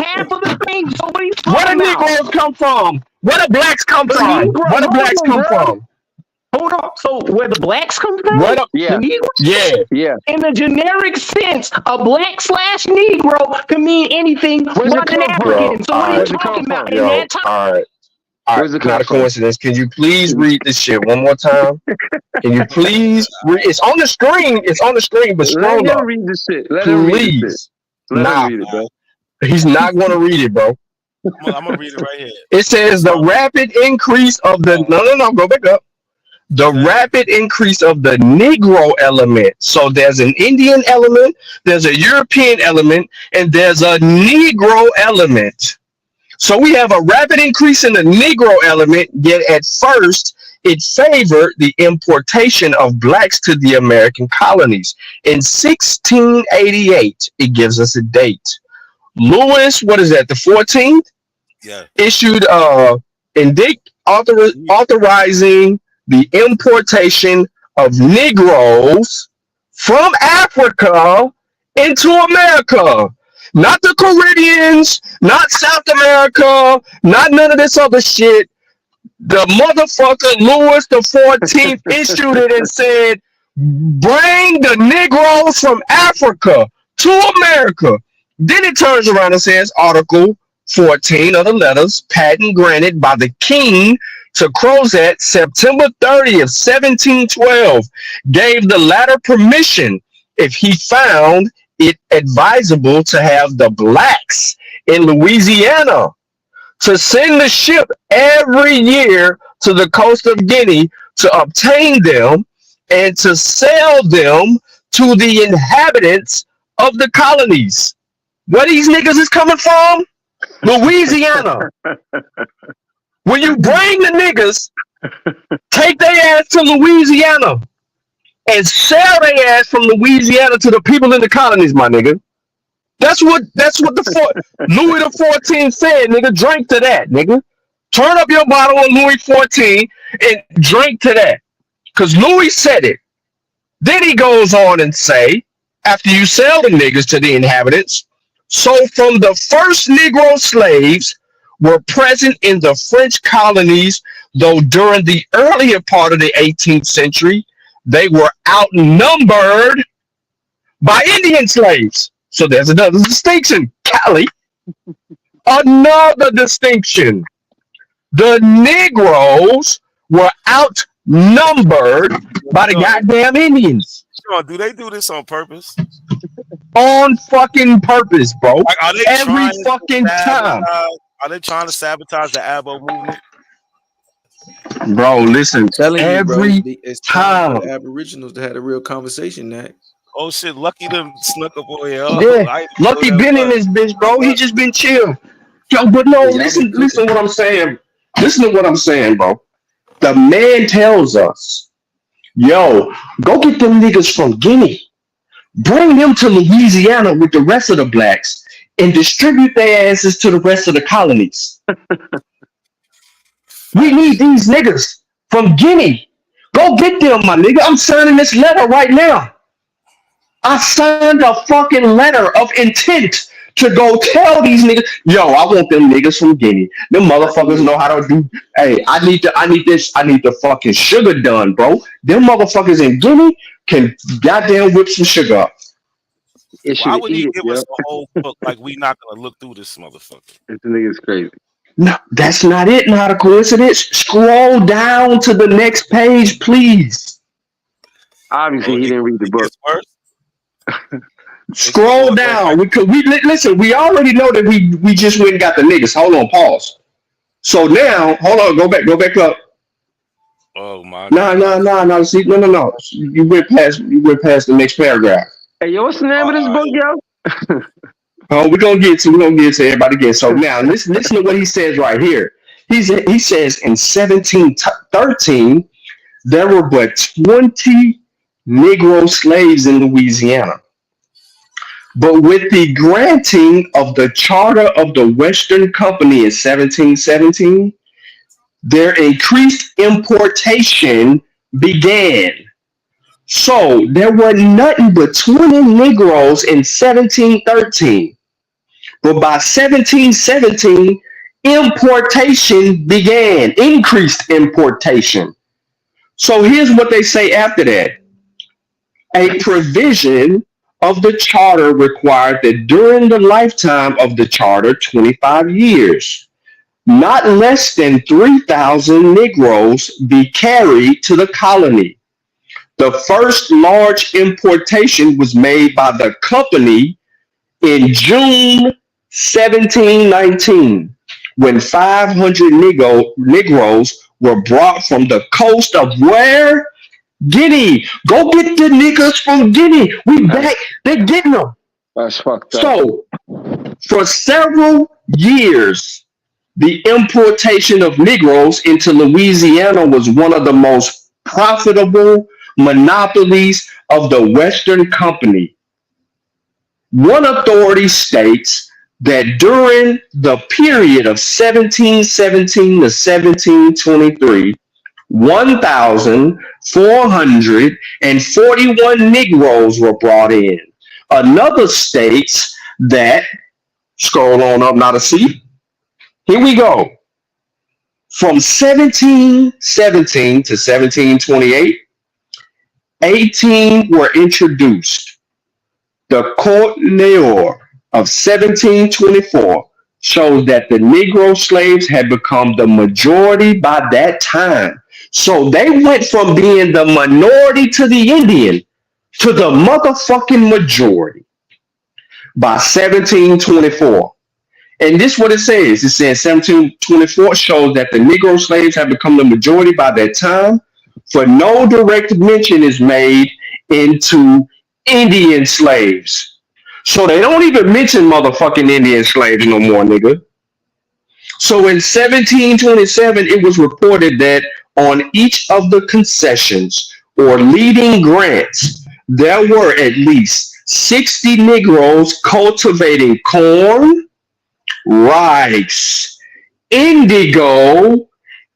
half of the thing. So what are you Where talking do about? Negroes come from? Where do blacks come from? Where do blacks come from? Hold on. So where the blacks come from? Yeah. The Negroes? Yeah. In the generic sense, a black/Negro can mean anything but an African. So what are you talking about? In that time? All right. Not a coincidence. Can you please read this shit one more time? Can you please read? It's on the screen. It's on the screen, but scroll Let up. him read this shit. Let him read this. Let him read it, bro. He's not going to read it, bro. I'm gonna read it right here. It says the rapid increase of the go back up. The rapid increase of the Negro element. So there's an Indian element, there's a European element, and there's a Negro element. So we have a rapid increase in the Negro element, yet at first it favored the importation of blacks to the American colonies. In 1688, it gives us a date. Lewis, what is that, the 14th? Yeah. Issued edict authorizing the importation of Negroes from Africa into America. Not the Caribbeans, not South America, not none of this other shit. The motherfucker Louis the 14th issued it and said, bring the Negroes from Africa to America. Then it turns around and says, Article 14 of the letters, patent granted by the King to Crozet September 30th, 1712, gave the latter permission if he found it advisable to have the blacks in Louisiana to send the ship every year to the coast of Guinea to obtain them and to sell them to the inhabitants of the colonies. Where these niggas is coming from? Louisiana. When you bring the niggas, take their ass to Louisiana and sell their ass from Louisiana to the people in the colonies, my nigga. That's what Louis the 14th said, nigga. Drink to that, nigga. Turn up your bottle of Louis 14 and drink to that. Because Louis said it. Then he goes on and say, after you sell the niggas to the inhabitants, so from the first Negro slaves were present in the French colonies, though during the earlier part of the 18th century, they were outnumbered by Indian slaves. So there's another distinction, Cali. Another distinction. The Negroes were outnumbered by the goddamn Indians. Sean, do they do this on purpose? On fucking purpose, bro. Like, are they every fucking time. Are they trying to sabotage the Abo movement? Bro, listen. Every time. for the Aboriginals to have a real conversation that. Oh shit, Lucky them snuck up on here. Yeah, Lucky been in this bitch, bro. He just been chill. Yo, but no, listen what I'm saying. Listen to what I'm saying, bro. The man tells us, yo, go get them niggas from Guinea. Bring them to Louisiana with the rest of the blacks and distribute their asses to the rest of the colonies. We need these niggas from Guinea. Go get them, my nigga. I'm signing this letter right now. I signed a fucking letter of intent to go tell these niggas, yo, I want them niggas from Guinea. Them motherfuckers know how to do. Hey, I need the fucking sugar done, bro. Them motherfuckers in Guinea can goddamn whip some sugar up. Why would he give us a whole book like we not gonna look through this motherfucker? This nigga's crazy. No, that's not it. Not a coincidence. Scroll down to the next page, please. Obviously, he didn't read the book. Scroll down. Listen. We already know that we just went and got the niggas. Hold on, pause. So now, hold on. Go back up. Oh my. No. See, no. You went past the next paragraph. Hey, yo, what's the name of this book, yo? Oh, we're gonna get to everybody again. So now listen to what he says right here. He says in 1713 there were but 20 Negro slaves in Louisiana. But with the granting of the charter of the Western Company in 1717, their increased importation began. So there were nothing but 20 Negroes in 1713. But by 1717, importation began, increased importation. So here's what they say after that. A provision of the charter required that during the lifetime of the charter, 25 years, not less than 3,000 Negroes be carried to the colony. The first large importation was made by the company in June 1719, when 500 Negroes were brought from the coast of where? Guinea. Go get the niggas from Guinea. We back. They're getting them. That's fucked up. So, for several years, the importation of Negroes into Louisiana was one of the most profitable monopolies of the Western Company. One authority states that during the period of 1717 to 1723, 1,441 Negroes were brought in. Another states that, scroll on up now to see, here we go. From 1717 to 1728, 18 were introduced. The Court Nayor of 1724 shows that the Negro slaves had become the majority by that time. So they went from being the minority to the Indian to the motherfucking majority by 1724. And this is what it says. It says 1724 shows that the Negro slaves have become the majority by that time, for no direct mention is made into Indian slaves. So they don't even mention motherfucking Indian slaves no more, nigga. So in 1727, it was reported that on each of the concessions or leading grants, there were at least 60 Negroes cultivating corn, rice, indigo,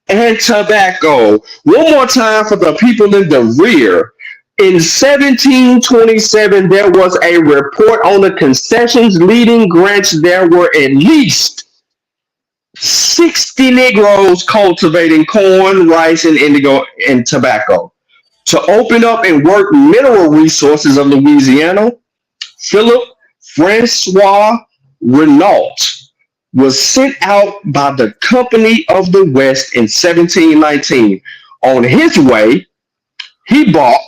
and tobacco. One more time for the people in the rear. In 1727, there was a report on the concessions leading grants. There were at least 60 Negroes cultivating corn, rice, and indigo and tobacco. To open up and work mineral resources of Louisiana, Philip Francois Renault was sent out by the Company of the West in 1719. On his way, he bought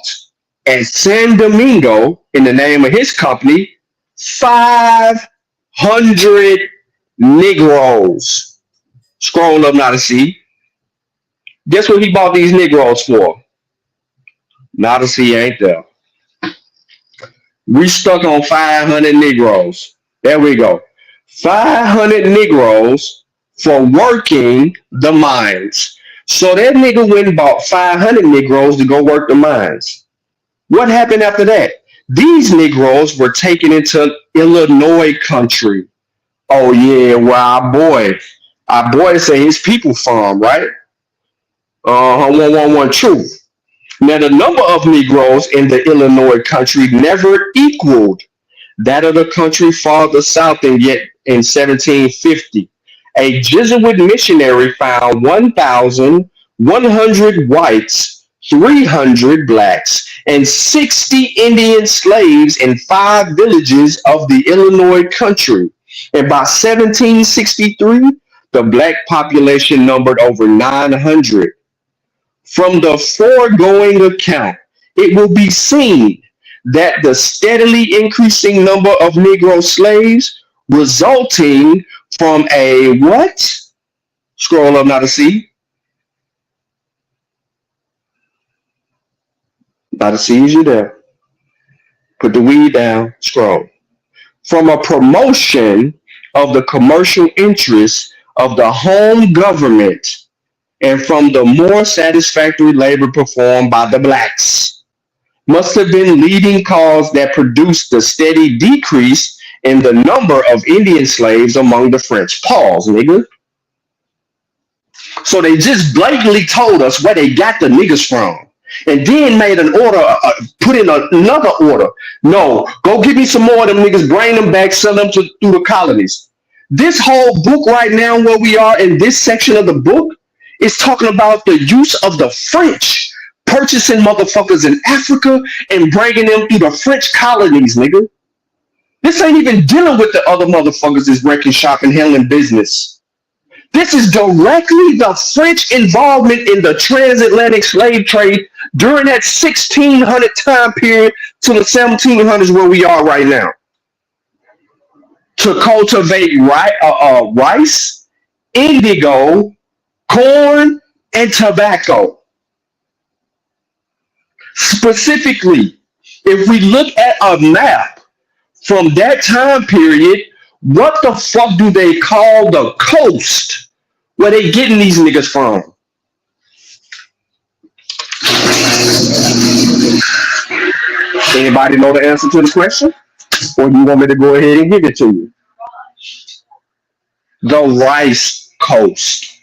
at San Domingo, in the name of his company, 500 Negroes. Scroll up now to see. Guess what he bought these Negroes for? Now to see, ain't there? We stuck on 500 Negroes. There we go. 500 Negroes for working the mines. So that nigga went and bought 500 Negroes to go work the mines. What happened after that? These Negroes were taken into Illinois country. Oh yeah, well our boy say his people farm, right? 111 true. Now the number of Negroes in the Illinois country never equaled that of the country farther south, and yet in 1750, a Jesuit missionary found 1,100 whites, 300 blacks, and 60 Indian slaves in 5 villages of the Illinois country. And by 1763, the black population numbered over 900. From the foregoing account, it will be seen that the steadily increasing number of Negro slaves resulting from a what? Scroll up now to see. Now to see is you there. Put the weed down, scroll. From a promotion of the commercial interests of the home government and from the more satisfactory labor performed by the blacks must have been leading cause that produced the steady decrease in the number of Indian slaves among the French. Pause, nigga. So they just blatantly told us where they got the niggas from, and then made an order, put in another order. No, go get me some more of them niggas, bring them back, sell them through the colonies. This whole book right now, where we are in this section of the book, is talking about the use of the French purchasing motherfuckers in Africa and bringing them through the French colonies, nigga. This ain't even dealing with the other motherfuckers that's wrecking shop and handling business. This is directly the French involvement in the transatlantic slave trade during that 1600 time period to the 1700s where we are right now. To cultivate rice, indigo, corn, and tobacco. Specifically, if we look at a map from that time period, what the fuck do they call the coast where they getting these niggas from? Anybody know the answer to the question? Or do you want me to go ahead and give it to you? The Rice Coast.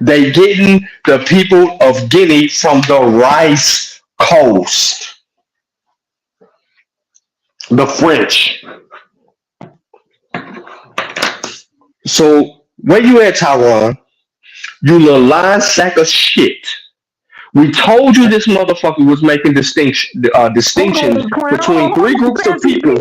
They getting the people of Guinea from the Rice Coast. The French. So where you at, Taiwan? You little lying sack of shit. We told you this motherfucker was making distinctions between three groups of people,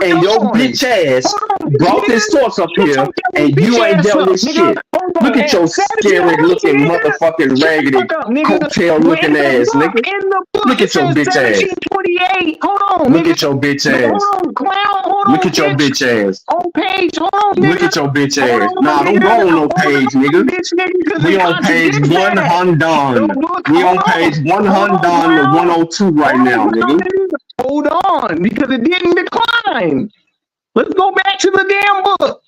and your bitch ass brought this source up here, and you ain't dealt with shit. Look at your scary looking motherfucking raggedy coattail looking ass, nigga. Look at your bitch ass. Look at your bitch ass. Look at your bitch ass. On page, hold on, Look at your bitch ass. Nah, don't go on no page, nigga. We on page 100. We on page 100 to 102 right now, nigga. Hold on, because it didn't decline. Let's go back to the damn book.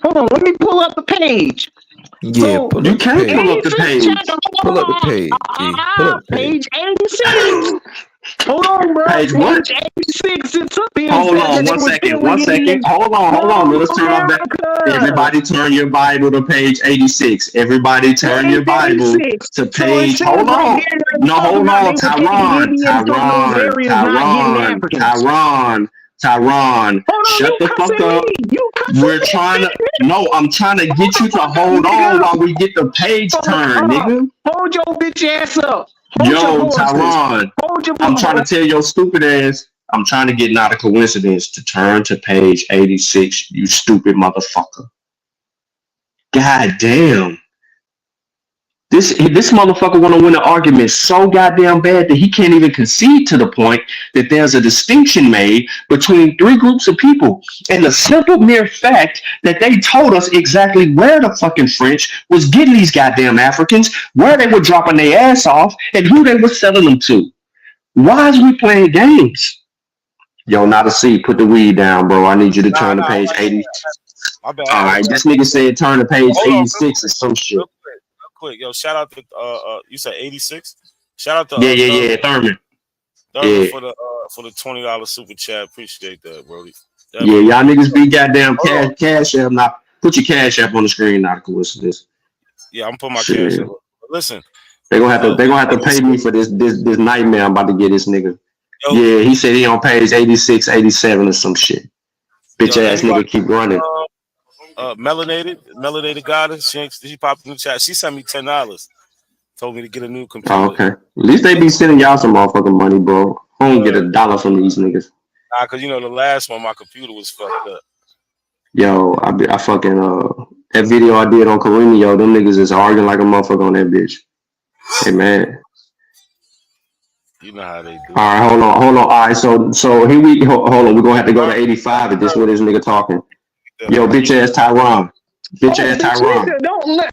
Hold on, let me pull up the page. Yeah, So, pull You up the can't page. pull up the page. Pull up the page. G. Pull up the page. Page 86. Hold on, bro. Page what? Page 86. It's up there. Hold on, 1 second. 1 second. Hold on. Let's turn our back. Everybody turn your Bible to page 86. Everybody turn your Bible to page. Hold on. No, hold on. Tyron. Shut the fuck up. We're trying to. No, I'm trying to get you to hold on while we get the page turned, nigga. Hold your bitch ass up. Yo, Tyron. I'm trying to tell your stupid ass. I'm trying to get not a coincidence to turn to page 86, you stupid motherfucker. God damn. This motherfucker want to win an argument so goddamn bad that he can't even concede to the point that there's a distinction made between three groups of people. And the simple mere fact that they told us exactly where the fucking French was getting these goddamn Africans, where they were dropping their ass off, and who they were selling them to. Why is we playing games? Yo, not a C. Put the weed down, bro. I need you to turn to page 80. My bad. All right, this nigga said turn to page 86 or some shit. Real quick. Yo, shout out to you said 86. Shout out to Yeah, Thurman. Thurman for the $20 super chat. Appreciate that, Brody. Yeah, y'all niggas be goddamn cash app. Now put your cash app on the screen. Not a coincidence. Yeah, I'm putting my cash app. Listen, they gonna have to pay me for this nightmare I'm about to get this nigga. Yo, yeah, he said he on page 86, 87 or some shit. Bitch ass nigga keep running. Melanated goddess. She popped in the chat. She sent me $10. Told me to get a new computer. Oh, okay. At least they be sending y'all some motherfucking money, bro. I don't get $1 from these niggas. Nah, cause you know the last one, my computer was fucked up. Yo, I fucking that video I did on Karina, yo, them niggas is arguing like a motherfucker on that bitch. Hey man. You know how they do. All right, hold on. All right, so here we hold on. We're gonna have to go to 85 if this what this nigga talking. Yo, bitch ass Tyron. Bitch ass Tyron.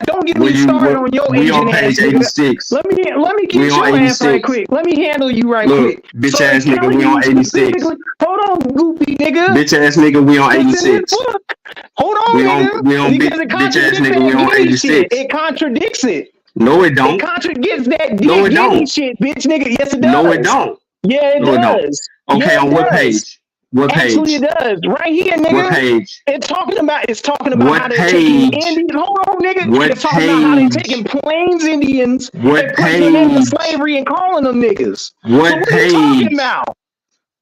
Don't get me started on your We on page 86. Let me get your ass right quick. Let me handle you right quick. Bitch ass nigga, we on 86. Hold on, goofy nigga. Bitch ass nigga, we on 86. Hold on, nigga. Because bitch ass nigga, we on 86. It contradicts it. No, it don't. It contradicts that no, it don't. shit, bitch nigga. Yes, it does. No, it don't. Yeah, it does. Okay, on what page? What page? Actually, it does. Right here, nigga. What page? It's talking about what how they're page? taking Indians. Hold on, nigga. What it's talking about how they're taking Plains Indians and putting them into slavery and calling them niggas. What page? Are you talking about?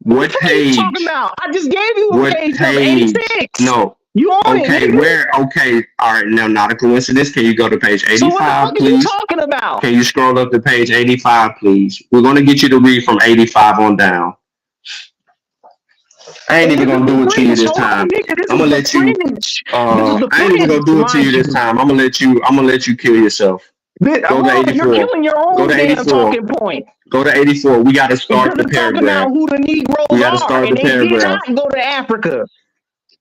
What page? What are you talking about? I just gave you a page number 86. No. You on it, nigga. Where? Okay. All right. Now, not a coincidence. Can you go to page 85, so what the fuck please? are you talking about? Can you scroll up to page 85, please? We're going to get you to read from 85 on down. I ain't even gonna do it to you this time. I'm gonna let you. I ain't even gonna do it to you this time. I'm gonna let you kill yourself. Go to 84. You're killing your own Go to 84. talking point. Go to 84. We gotta start the paragraph. About who the Negroes we gotta start the paragraph. They did not go to Africa.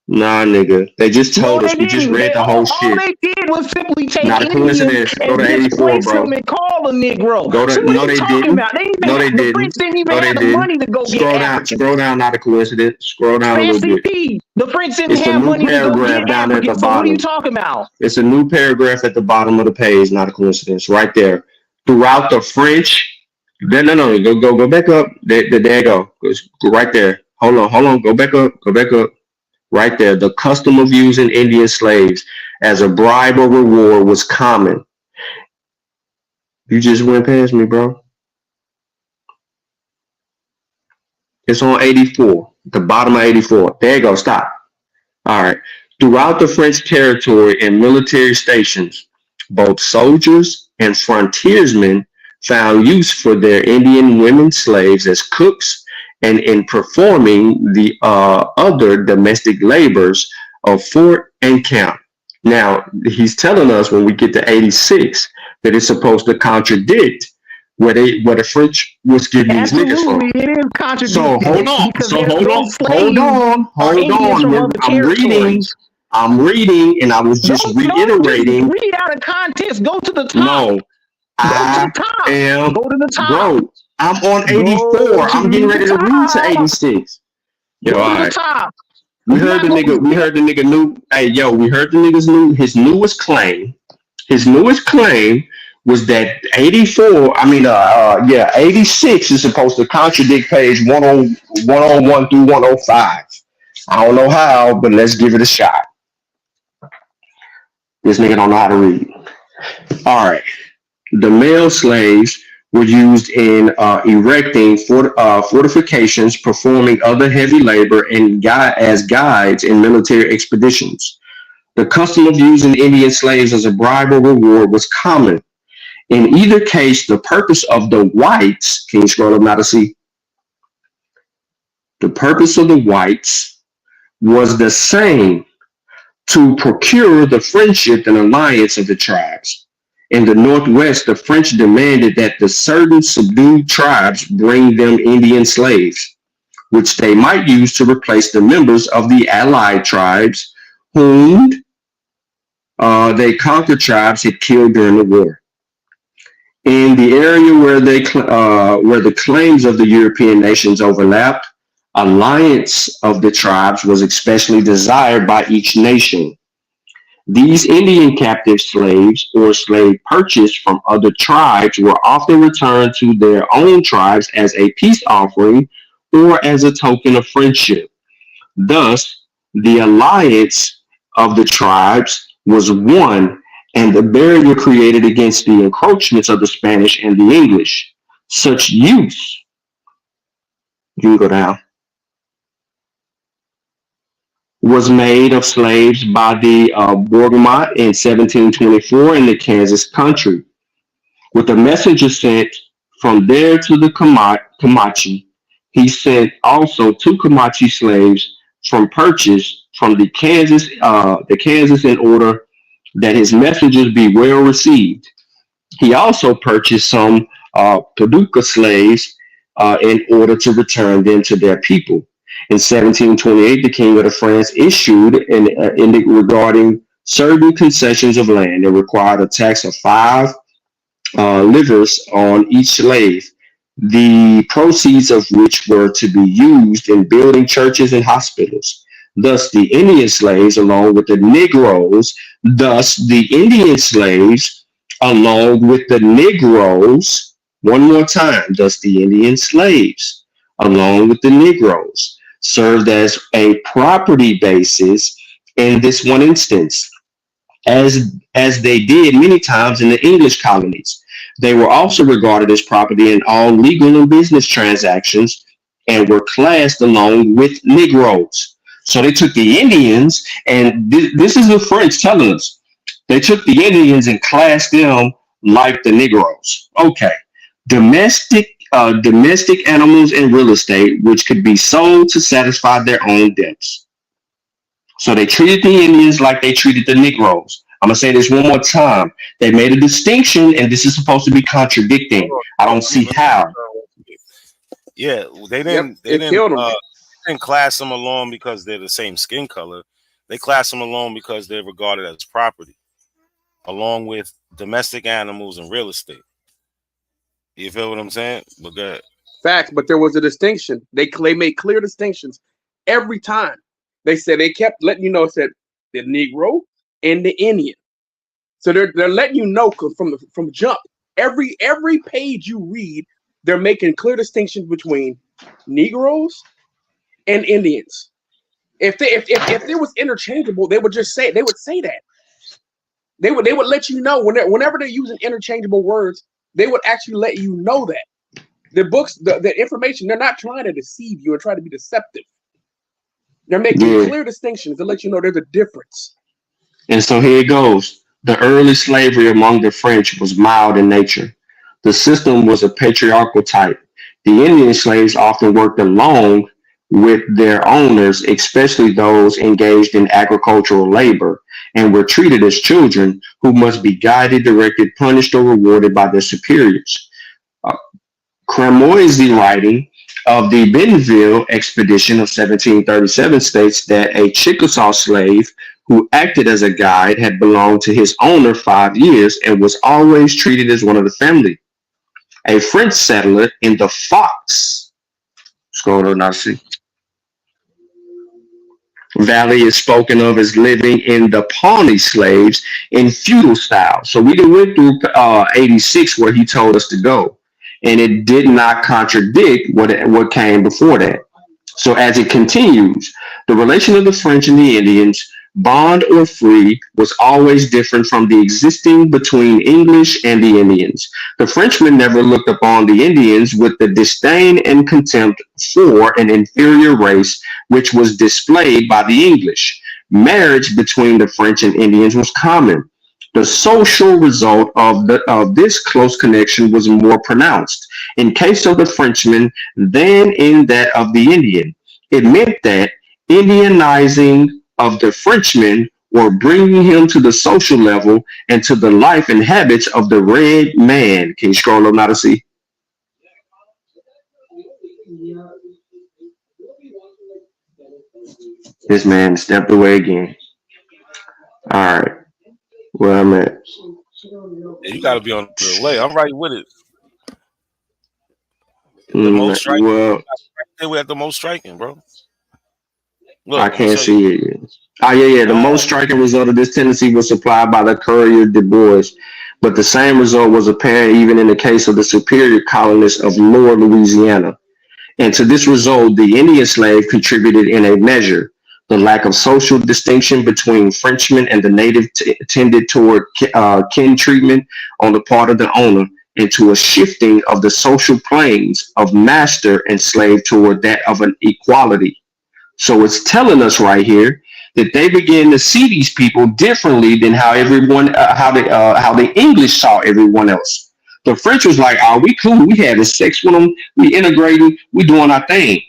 Nah, nigga. They just No, told they us. We just didn't. read the All whole shit. they did was simply take Not a Indians coincidence. Go and to 84, displace bro. them and call a Negro. Go So to. what are No, you they talking didn't. about? They didn't even No, they have, the didn't. French didn't even No, they have the didn't. money to go get Scroll down. Africans. Scroll down. Not a coincidence. Scroll down a little Fancy bit. P. The French didn't It's a have new money to go paragraph get down there at the Africans. So what are you bottom. talking about? It's a new paragraph at the bottom of the page. Not a coincidence. Right there. Throughout the French. No. Go back up. There you go. Go right there. Hold on. Go back up. Right there. The custom of using Indian slaves as a bribe or reward was common. You just went past me, bro. It's on 84. The bottom of 84. There you go. Stop. All right. Throughout the French territory and military stations, both soldiers and frontiersmen found use for their Indian women slaves as cooks and in performing the other domestic labors of fort and camp. Now, he's telling us when we get to 86 that it's supposed to contradict where the French was getting these niggas from. Absolutely, it is contradictory. So hold on. Because So those hold slaves are Indians from other territories. I'm reading, and I was just reiterating. Read out of context. Go to the top. No, I am. Go to the top. Bro, I'm on 84. I'm getting ready to read to 86. Yo, Go all to the right. top. We heard the nigga new. Hey, yo, we heard the nigga's new. His newest claim was that 86 is supposed to contradict page 101 through 105. I don't know how, but let's give it a shot. This nigga don't know how to read. All right. The male slaves were used in erecting fortifications, performing other heavy labor, and as guides in military expeditions. The custom of using Indian slaves as a bribe or reward was common. In either case, the purpose of the whites, can you scroll up now to see? The purpose of the whites was the same, to procure the friendship and alliance of the tribes. In the Northwest, the French demanded that the certain subdued tribes bring them Indian slaves, which they might use to replace the members of the allied tribes whom they conquered tribes had killed during the war. In the area where the claims of the European nations overlapped, alliance of the tribes was especially desired by each nation. These Indian captive slaves or slave purchased from other tribes were often returned to their own tribes as a peace offering or as a token of friendship. Thus, the alliance of the tribes was one, and the barrier created against the encroachments of the Spanish and the English. Such use, you can go down, was made of slaves by the Bourgmont in 1724 in the Kansas country. With a messenger sent from there to the Comanche, he sent also 2 Comanche slaves from purchase from the Kansas in order that his messengers be well received. He also purchased some Paducah slaves in order to return them to their people. In 1728, the King of France issued an edict regarding certain concessions of land that required a tax of 5 livres on each slave, the proceeds of which were to be used in building churches and hospitals. Thus, the Indian slaves, along with the Negroes, one more time, thus the Indian slaves, along with the Negroes, served as a property basis in this one instance, as they did many times in the English colonies. They were also regarded as property in all legal and business transactions and were classed along with Negroes. So they took the Indians, and this is the French telling us. They took the Indians and classed them like the Negroes. Okay. Domestic animals and real estate, which could be sold to satisfy their own debts. So they treated the Indians like they treated the Negroes. I'm going to say this one more time. They made a distinction, and this is supposed to be contradicting. I don't see how. Yeah, they didn't class them along because they're the same skin color. They class them alone because they're regarded as property, along with domestic animals and real estate. You feel what I'm saying? But good. Facts, but there was a distinction. They made clear distinctions every time. They said they kept letting you know, it said the Negro and the Indian. So they're letting you know from jump. Every page you read, they're making clear distinctions between Negroes and Indians. If they was interchangeable, they would say that. They would let you know whenever they're using interchangeable words, they would actually let you know that. The books, the information, they're not trying to deceive you or try to be deceptive. They're making clear distinctions to let you know there's a difference. And so here it goes. The early slavery among the French was mild in nature. The system was a patriarchal type. The Indian slaves often worked along with their owners, especially those engaged in agricultural labor, and were treated as children who must be guided, directed, punished, or rewarded by their superiors. Cramoisy writing of the Bentonville expedition of 1737 states that a Chickasaw slave who acted as a guide had belonged to his owner 5 years and was always treated as one of the family. A French settler in the Fox, scroll to now see, Valley is spoken of as living in the Pawnee slaves in feudal style. So we went through 86 where he told us to go, and it did not contradict what came before that. So as it continues, the relation of the French and the Indians, bond or free, was always different from the existing between English and the Indians. The Frenchmen never looked upon the Indians with the disdain and contempt for an inferior race, which was displayed by the English. Marriage between the French and Indians was common. The social result of this close connection was more pronounced in case of the Frenchman than in that of the Indian. It meant that Indianizing of the Frenchman or bringing him to the social level and to the life and habits of the red man. Can you scroll up now to see? This man stepped away again. All right. Where I'm at. Yeah, you got to be on the way. I'm right with it. The most striking. Well, we have the most striking, bro. Look, I can't see it yet. The most striking result of this tendency was supplied by the Courrier de Bois, but the same result was apparent even in the case of the superior colonists of Lower Louisiana. And to this result, the Indian slave contributed in a measure. The lack of social distinction between Frenchmen and the native tended toward kin treatment on the part of the owner, into a shifting of the social planes of master and slave toward that of an equality. So it's telling us right here that they began to see these people differently than how the English saw everyone else. The French was like, "Oh, we cool. We having sex with them. We integrating. We doing our thing."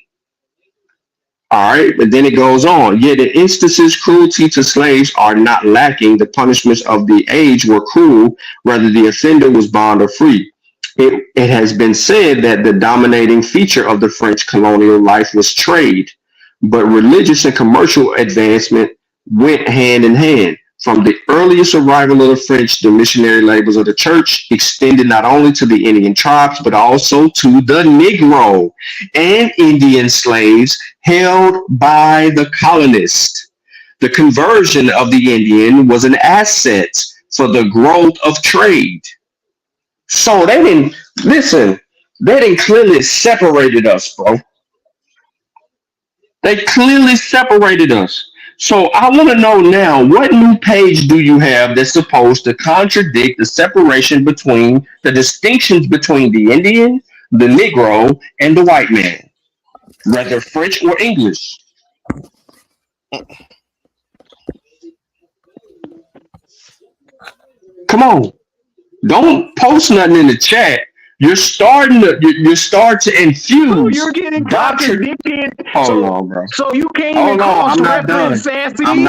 All right, but then it goes on. Yet in instances, cruelty to slaves are not lacking. The punishments of the age were cruel, whether the offender was bond or free. It has been said that the dominating feature of the French colonial life was trade, but religious and commercial advancement went hand in hand. From the earliest arrival of the French, the missionary labors of the church extended not only to the Indian tribes, but also to the Negro and Indian slaves held by the colonists. The conversion of the Indian was an asset for the growth of trade. So they didn't clearly separated us, bro. They clearly separated us. So I want to know now, what new page do you have that's supposed to contradict the separation between the distinctions between the Indian, the Negro, and the white man, whether French or English? Come on. Don't post nothing in the chat. You're starting to infuse. Oh, you're getting contradicted. Hold on, bro. So you can't even cross-reference Sassy. I'm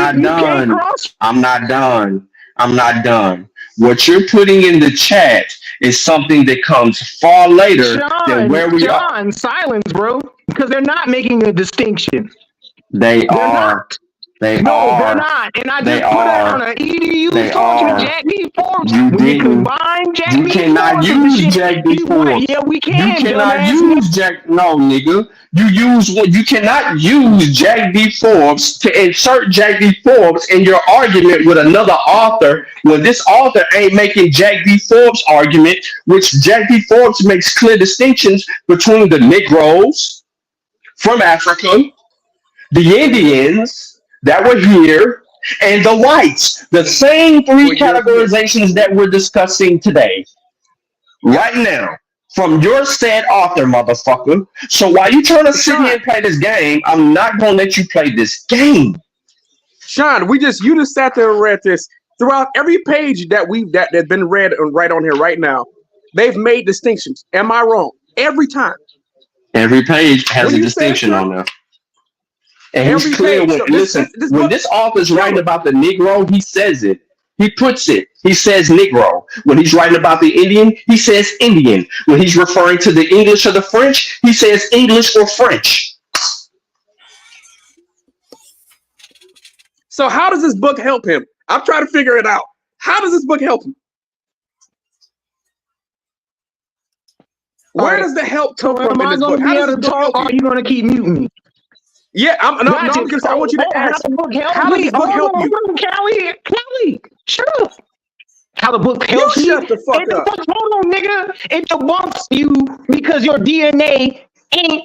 not done. What you're putting in the chat is something that comes far later than where we are. Silence, bro. Because they're not making a distinction. They are. They No, are. they're not. And I They just put it on are. an EDU They talking are. Jack D. Forbes. You When you didn't. combine Jack You D. cannot Forbes with the use shit Jack D. he went, Forbes. yeah, we You can, cannot dumbass. use Jack. No, nigga. You use what you cannot use Jack D. Forbes to insert Jack D. Forbes in your argument with another author when this author ain't making Jack D. Forbes' argument, which Jack D. Forbes makes clear distinctions between the Negroes from Africa, the Indians that were here, and the whites. The same three categorizations that we're discussing today, right now, from your said author, motherfucker. So while you trying to sit here and play this game, I'm not gonna let you play this game. Sean, you just sat there and read this throughout every page that's been read right on here right now. They've made distinctions. Am I wrong? Every time. Every page has a distinction on there. And he's clear when, listen, when this author's writing about the Negro, he says it. He puts it. He says Negro. When he's writing about the Indian, he says Indian. When he's referring to the English or the French, he says English or French. So how does this book help him? I'm trying to figure it out. How does this book help him? Where does the help come from in this book? How does this book help you? Are you going to keep muting me? Yeah, because I want you to ask. How does the book help you? Callie, shut up. How the book helps you? Shut the fuck up. Hold on, nigga. It debunks you because your DNA ain't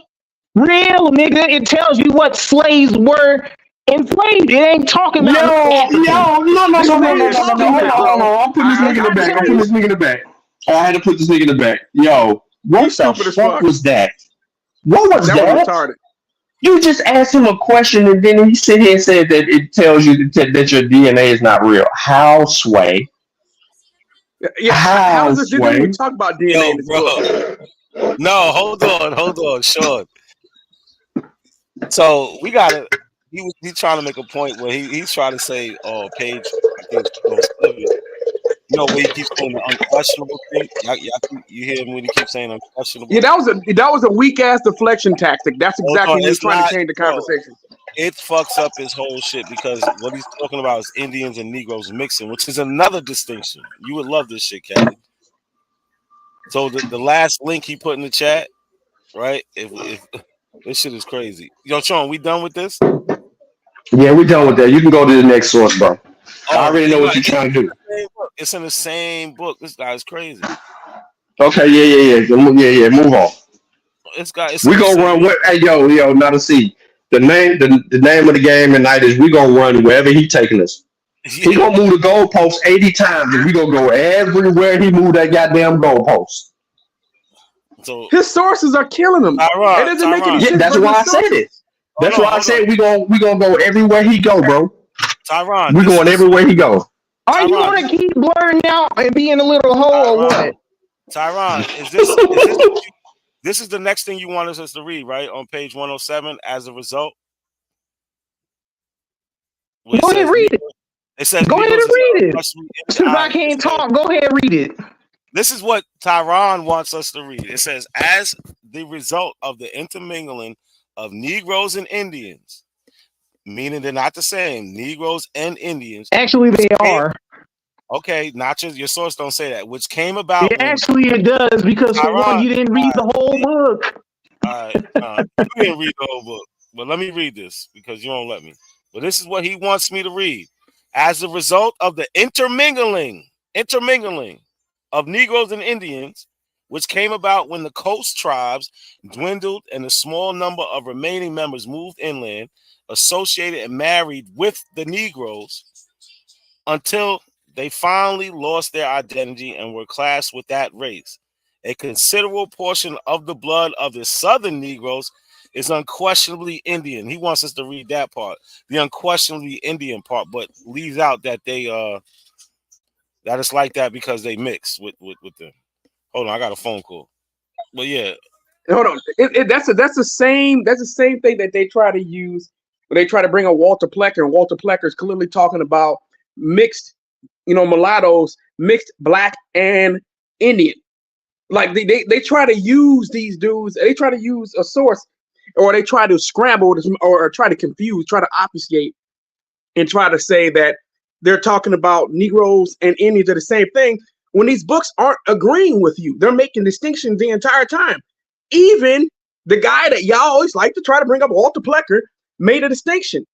real, nigga. It tells you what slaves were enslaved. It ain't talking about no. I'm putting this nigga in the back. I had to put this nigga in the back. Yo, what the fuck was that? What was that? That was retarded. You just asked him a question and then he sit here and said that it tells you that your DNA is not real. How, Sway? Yeah, how does this do when we talk about DNA in this book? No, hold on, Sean. So we got it. He's trying to make a point where he's trying to say, page, I think it's 7. You know, where he keeps saying the unquestionable thing. You hear him when he keeps saying unquestionable? Yeah, that was a weak ass deflection tactic. That's exactly what he's trying to change the conversation. It fucks up his whole shit because what he's talking about is Indians and Negroes mixing, which is another distinction. You would love this shit, Callie. So the last link he put in the chat, right? If this shit is crazy. Yo, Sean, we done with this? Yeah, we done with that. You can go to the next source, bro. I already know what you're trying to do. It's in the same book. This guy's crazy. Okay, yeah. Move on. We gonna run. Hey, yo, not a C. The name of the game tonight is we gonna run wherever he taking us. Yeah. He gonna move the goalpost 80 times, and we gonna go everywhere he moved that goddamn goalpost. So his sources are killing him. It doesn't make any sense. That's why I said it. That's why I said we gonna go everywhere he go, bro. Tyron, we going everywhere he go. Are you gonna keep blurring out and being a little hole or what? Tyron, this is the next thing you wanted us to read, right? On page 107, as a result. Go ahead, read it. It says, go ahead and read it. Since I can't talk, go ahead and read it. This is what Tyron wants us to read. It says, as the result of the intermingling of Negroes and Indians, meaning they're not the same, Negroes and Indians. Actually, they are. Okay, not your source don't say that. Which came about. Actually, it does because for one, you didn't read the whole book. All right, you didn't read the whole book, but let me read this because you don't let me. But this is what he wants me to read. As a result of the intermingling of Negroes and Indians, which came about when the coast tribes dwindled and a small number of remaining members moved inland, associated and married with the Negroes until they finally lost their identity and were classed with that race. A considerable portion of the blood of the Southern Negroes is unquestionably Indian. He wants us to read that part, the unquestionably Indian part, but leaves out that they that it's like that because they mix with them. Hold on, I got a phone call. But yeah, hold on. That's the same thing that they try to use when they try to bring a Walter Plecker, and Walter Plecker is clearly talking about mixed, mulattoes, mixed black and Indian. Like they try to use these dudes. They try to use a source, or they try to scramble or try to confuse, try to obfuscate and try to say that they're talking about Negroes and Indians are the same thing when these books aren't agreeing with you. They're making distinctions the entire time. Even the guy that y'all always like to try to bring up, Walter Plecker, made a distinction.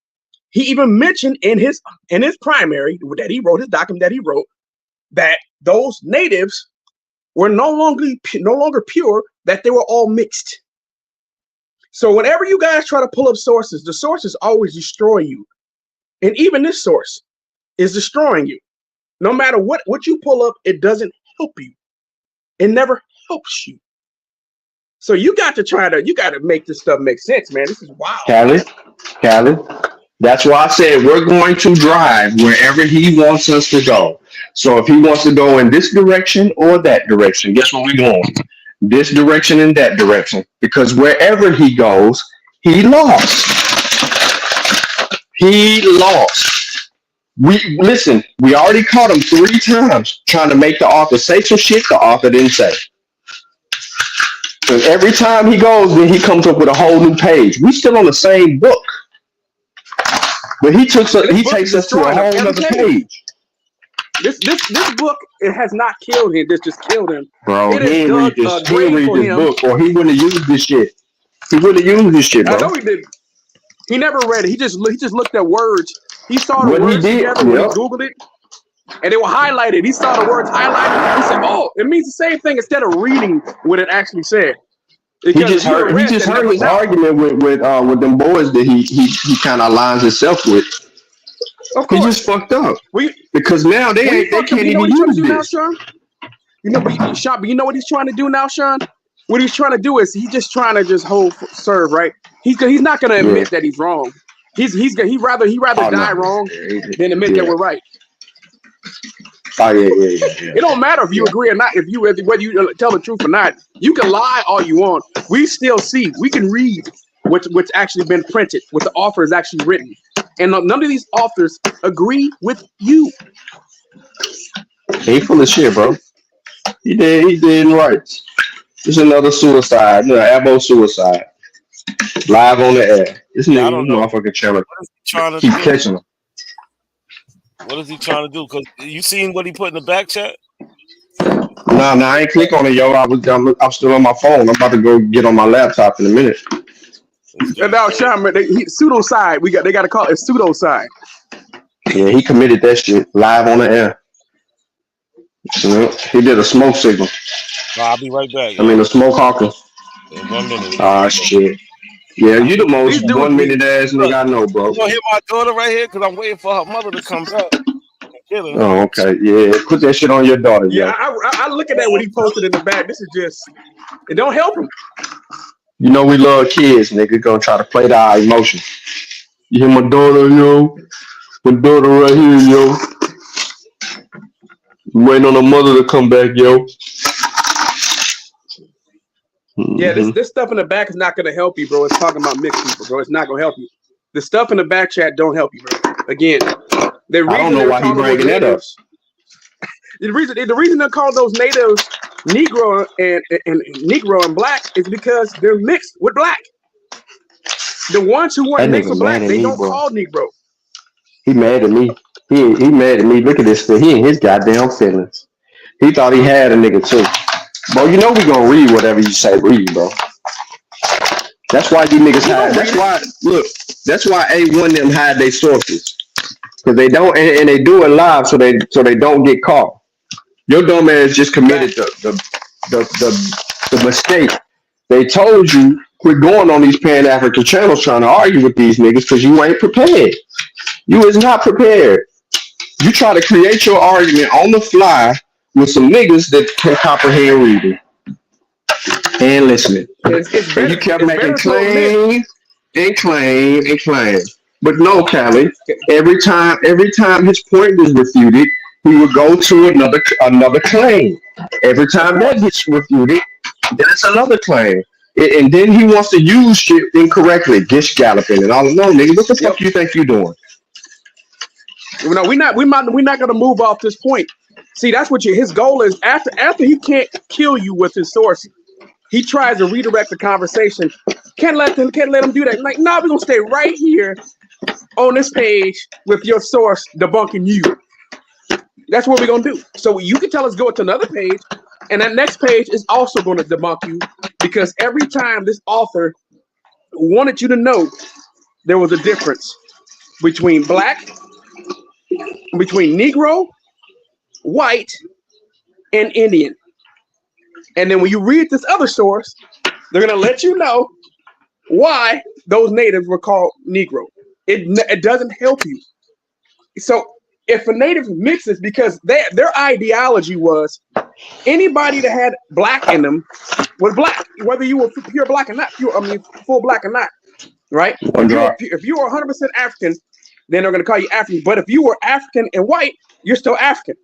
He even mentioned in his primary that he wrote, his document that he wrote, that those natives were no longer pure, that they were all mixed. So whenever you guys try to pull up sources, the sources always destroy you. And even this source is destroying you. No matter what you pull up, it doesn't help you. It never helps you. So you got to make this stuff make sense, man. This is wild. Callie, that's why I said we're going to drive wherever he wants us to go. So if he wants to go in this direction or that direction, guess what we're going? This direction and that direction. Because wherever he goes, he lost. He lost. We already caught him 3 times trying to make the author say some shit the author didn't say. And every time he goes, then he comes up with a whole new page. We still on the same book. But he takes us to a whole other page. This book, it has not killed him. This just killed him. Bro, he didn't read this book, or he wouldn't have used this shit. He wouldn't have used this shit, bro. I know he didn't. He never read it. He just looked at words. He saw the words together when he Googled it, and they were highlighted. He saw the words highlighted. He said, "Oh, it means the same thing," instead of reading what it actually said. He just heard his argument with them boys that he kind of aligns himself with. He just fucked up. Because now they can't even use this. You know what he's trying to do now, Sean? What he's trying to do is he's just trying to serve, right? He's not gonna admit that he's wrong. He'd rather die wrong than admit that we're right. Oh yeah. It don't matter if you agree or not. Whether you tell the truth or not, you can lie all you want. We still see. We can read what's actually been printed, what the author has actually written, and none of these authors agree with you. He full of shit, bro. He did right. It's another suicide, Abo suicide. Live on the air. This motherfucking channel. Keep catching him. What is he trying to do? Because you seen what he put in the back chat? Nah, I ain't click on it, yo. I'm still on my phone. I'm about to go get on my laptop in a minute. And now, Sean, pseudo side. They got to call it pseudo side. Yeah, he committed that shit live on the air. He did a smoke signal. I'll be right back. I mean, a smoke hawker. In 1 minute. Ah, shit. Yeah, you the most 1 minute ass nigga I know, bro. You gonna hit my daughter right here? Because I'm waiting for her mother to come back. Oh, okay. Yeah, put that shit on your daughter. Yeah, I look at that when he posted in the back. This is just, it don't help him. You know we love kids, nigga. Gonna try to play to our emotions. You hear my daughter, yo? My daughter right here, yo. Waiting on her mother to come back, yo. Yeah, this stuff in the back is not gonna help you, bro. It's talking about mixed people, bro. It's not gonna help you. The stuff in the back chat don't help you, bro. Again, I don't know why he's bringing that up. The reason they call those natives Negro and black is because they're mixed with black. The ones who weren't mixed with black, they don't call Negro. He mad at me. He mad at me. Look at this. He in his goddamn feelings. He thought he had a nigga too. Bro, you know we gonna read whatever you say read, bro. That's why you niggas hide. That's why A1 them hide their sources. Because they don't, and they do it live so they don't get caught. Your dumb ass just committed the mistake. They told you quit going on these Pan-African channels trying to argue with these niggas because you ain't prepared. You is not prepared. You try to create your argument on the fly with some niggas that can comprehend reading and listening. And you kept making claims and claim. But no, Callie, every time his point is refuted, he would go to another claim. Every time that gets refuted, then it's another claim. And then he wants to use shit incorrectly, gish galloping and all. No, nigga, what the fuck you think you doing? No, we're not gonna move off this point. See, that's what his goal is. After he can't kill you with his source, he tries to redirect the conversation. Can't let him do that. Like, no, we're gonna stay right here on this page with your source debunking you. That's what we're gonna do. So you can tell us go to another page, and that next page is also going to debunk you, because every time this author wanted you to know there was a difference between black, between Negro, white, and Indian. And then when you read this other source, they're gonna let you know why those natives were called Negro. It doesn't help you. So if a native mixes, because their ideology was anybody that had black in them was black, whether you were pure black or not, full black or not, right? If you were 100% African, then they're gonna call you African. But if you were African and white, you're still African.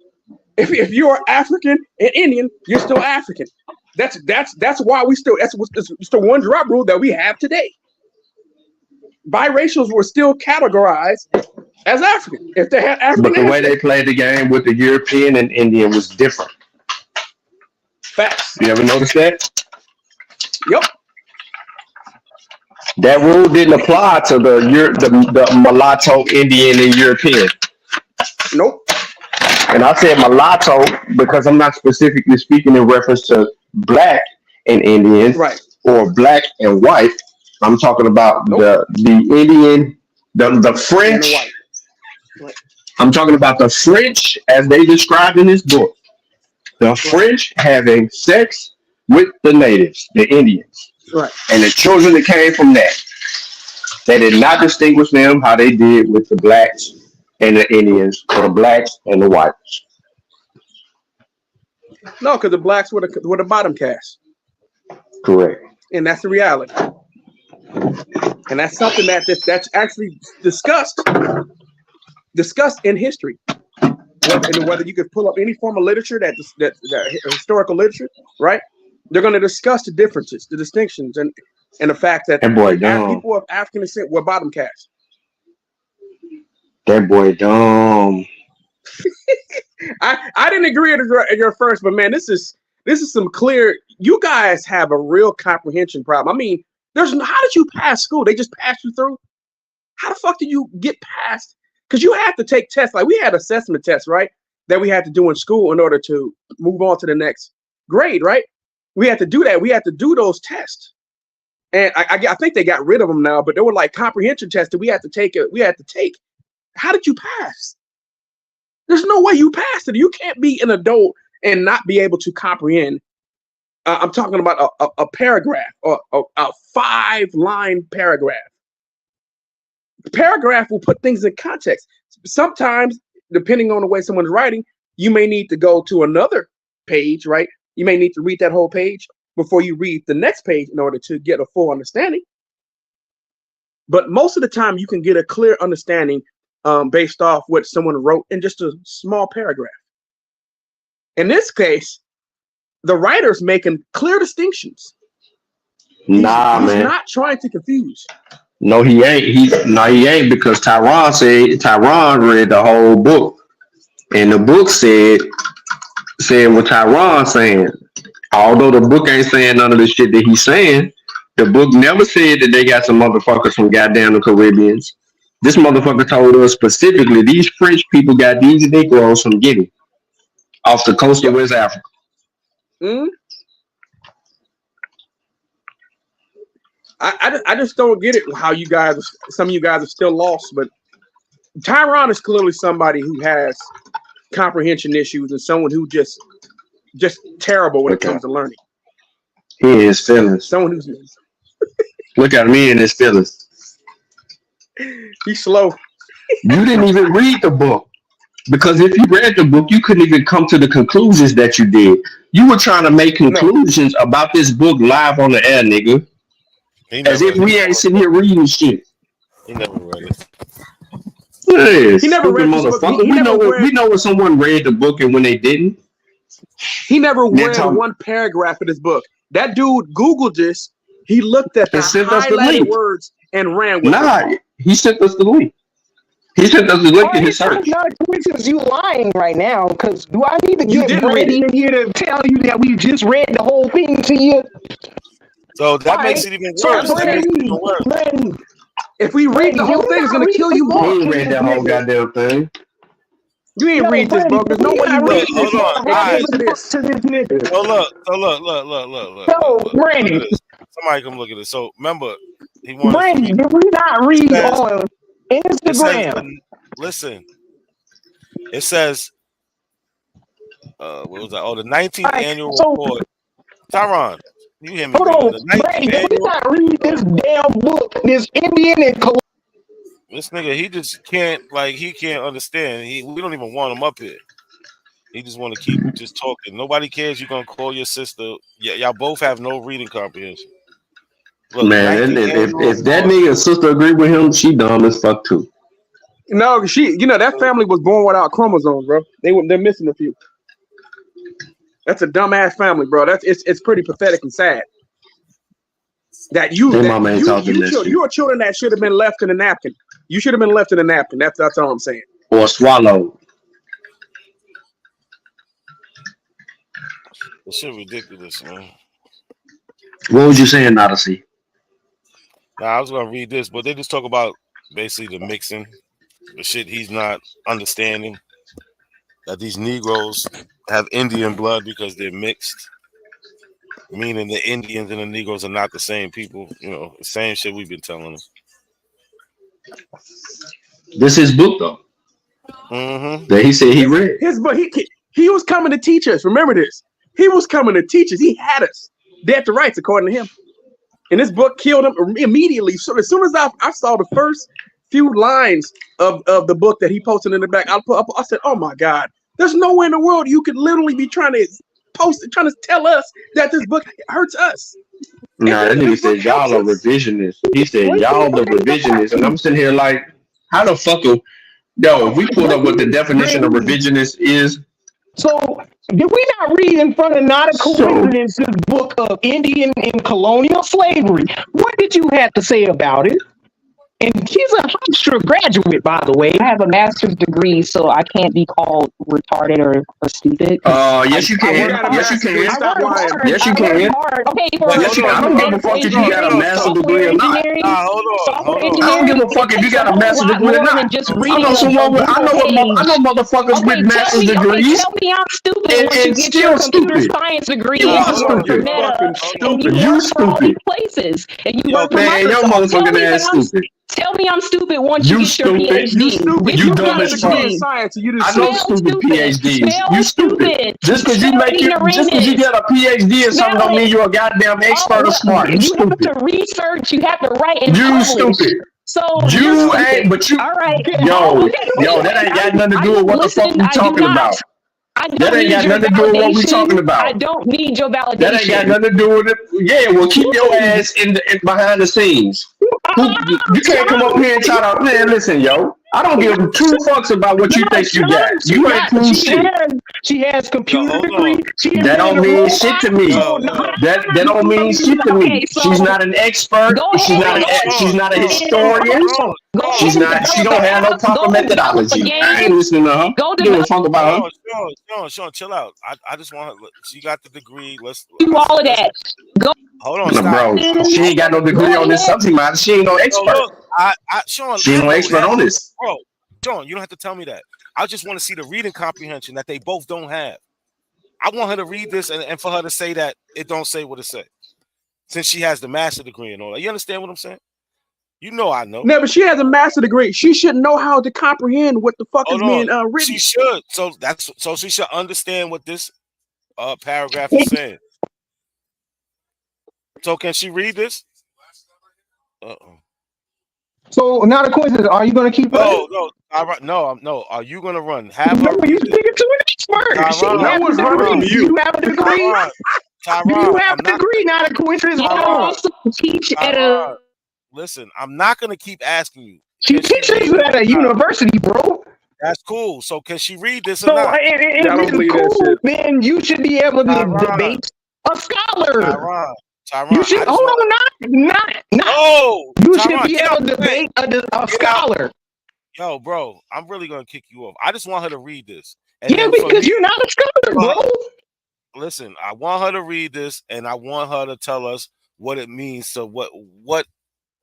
If you are African and Indian, you're still African. That's why it's the one drop rule that we have today. Biracials were still categorized as African if they had African. But the way they played the game with the European and Indian was different. Facts. You ever notice that? Yep. That rule didn't apply to the mulatto, Indian, and European. Nope. And I said mulatto because I'm not specifically speaking in reference to black and Indian, right, or black and white. I'm talking about the Indian, the French. Right. I'm talking about the French as they described in this book. The French having sex with the natives, the Indians. Right. And the children that came from that. They did not distinguish them how they did with the blacks and the Indians, or the blacks and the whites. No, because the blacks were the bottom caste. Correct. And that's the reality. And that's something that's actually discussed in history. Whether you could pull up any form of literature that historical literature, right? They're going to discuss the differences, the distinctions, and the fact that people of African descent were bottom caste. That boy dumb. I didn't agree at your first, but man, this is some clear. You guys have a real comprehension problem. I mean, how did you pass school? They just passed you through. How the fuck did you get past? Because you have to take tests. Like we had assessment tests, right? That we had to do in school in order to move on to the next grade, right? We had to do that. We had to do those tests, and I think they got rid of them now. But they were like comprehension tests that we had to take. How did you pass? There's no way you passed it. You can't be an adult and not be able to comprehend. I'm talking about a paragraph or a 5-line paragraph. The paragraph will put things in context. Sometimes, depending on the way someone's writing, you may need to go to another page, right? You may need to read that whole page before you read the next page in order to get a full understanding. But most of the time, you can get a clear understanding based off what someone wrote in just a small paragraph. In this case, the writer's making clear distinctions. He's not trying to confuse. No, he ain't. He ain't, because Tyron read the whole book, and the book said what Tyron's saying. Although the book ain't saying none of the shit that he's saying, the book never said that they got some motherfuckers from goddamn the Caribbeans. This motherfucker told us specifically these French people got these Negroes from Guinea, off the coast of West Africa. Mm-hmm. I just don't get it how some of you guys are still lost, but Tyron is clearly somebody who has comprehension issues and someone who just terrible when it comes to learning. He in his feelings. Someone who's look at me in his feelings. He's slow. You didn't even read the book, because if you read the book, you couldn't even come to the conclusions that you did. You were trying to make conclusions about this book live on the air, nigga. As if we ain't sitting here reading shit. He never read it. Yes, he never read the book. We know when someone read the book and when they didn't. He never read one paragraph of this book. That dude Googled this. He looked at the highlighted words and ran with it. He sent us the link. He sent us the link in his search. You lying right now, because do I need to get ready in here to tell you that we just read the whole thing to you? So that makes it even worse. If we read the whole thing, it's gonna kill you more. He ain't read that whole goddamn thing. You ain't read this, bro. There's no way you read this. Hold on. Listen to this. To this nigga. So look. Brandon. Look at this. Somebody come look at this. So remember, he wanted Brandon, did we not read on Instagram? Listen, it says, what was that? Oh, the 19th annual report. Tyron, you hear me? Hold on, Brandon, did we not read this damn book? This Indian and This nigga, he just can't, like, he can't understand. We don't even want him up here. He just want to keep just talking. Nobody cares. You're gonna call your sister. Yeah, y'all both have no reading comprehension. Look, Man, if that nigga's sister agree with him, she dumb as fuck too. No, that family was born without chromosomes, bro. They're missing a few. That's a dumbass family, bro. It's pretty pathetic and sad. Your children that should have been left in a napkin. You should have been left in a napkin. That's all I'm saying. Or swallowed. This shit ridiculous, man. What was you saying, Odyssey? Nah, I was gonna read this, but they just talk about basically the mixing, the shit he's not understanding. That these Negroes have Indian blood because they're mixed, meaning the Indians and the Negroes are not the same people. You know, the same shit we've been telling them. This is his book though. Mm-hmm. That he said he read. His book. He was coming to teach us. Remember this. He was coming to teach us. He had us dead to rights, according to him. And this book killed him immediately. So as soon as I saw the first few lines of the book that he posted in the back, I said, "Oh my God, there's nowhere in the world you could literally be trying to tell us that this book hurts us." Nah, that nigga said y'all are revisionists. He said y'all the revisionists, and I'm sitting here like, how the fuck? If we pulled up what the definition of revisionist is. So, did we not read in front of not a coincidence this book of Indian and colonial slavery? What did you have to say about it? And she's a Hofstra graduate, by the way. I have a master's degree, so I can't be called retarded or stupid. Yes, you can. Yes, you can. Yes, you can. Okay, Yes, you can. I don't give a fuck if you got a master's degree or not. I don't give a fuck if you got a master's degree or not. I know motherfuckers with master's degrees. Tell me I'm stupid and once you get your still computer stupid. science degree. You are stupid. You stupid. Places and you work for Man, your motherfucking ass stupid. Tell me I'm stupid once you get your PhD. You stupid. You dumb as fuck. I know stupid PhDs. You stupid. Just because you get a PhD or something don't mean you're a goddamn expert or smart. You stupid. You have to research. You have to write and you publish. Stupid. So you ain't. But you. All right. Yo, that ain't got nothing to do with what the fuck we talking about. That ain't got nothing to do with what we talking about. I don't need your validation. That ain't got nothing to do with it. Yeah, well, keep your ass in behind the scenes. You can't come up here and try to, man, listen, yo. I don't give two fucks about what you think you got. You ain't proved shit. She has computer degree. That don't mean shit to me. That don't mean shit to me. She's not an expert. She's not a historian. She don't have no proper methodology. I ain't listening to her. Give a fuck about her. Sean, chill out. I just want her. She got the degree. Let's do all of that. Go. Hold on, stop. Bro. She ain't got no degree on this subject matter. She ain't no expert. Sean, she ain't no expert on this. Bro, Sean, you don't have to tell me that. I just want to see the reading comprehension that they both don't have. I want her to read this and for her to say that it don't say what it says. Since she has the master's degree and all that. You understand what I'm saying? You know I know. No, but she has a master's degree. She should know how to comprehend what the fuck is being written. She should. So she should understand what this paragraph is saying. So can she read this? So now the question is, are you going to keep No. Are you going to run? Have her you speaking to an expert. That was running to you. You have a degree. You have a degree, not a coincidence. Teach at a. Listen, I'm not going to keep asking you. She teaches at a university, bro. That's cool. So can she read this or not? If it's cool, then you should be able to debate a scholar. Tyron, you should hold on, not. Oh, you should be able to debate a scholar. Yo, bro, I'm really gonna kick you off. I just want her to read this. And because you're not a scholar, bro. Listen, I want her to read this, and I want her to tell us what it means. So what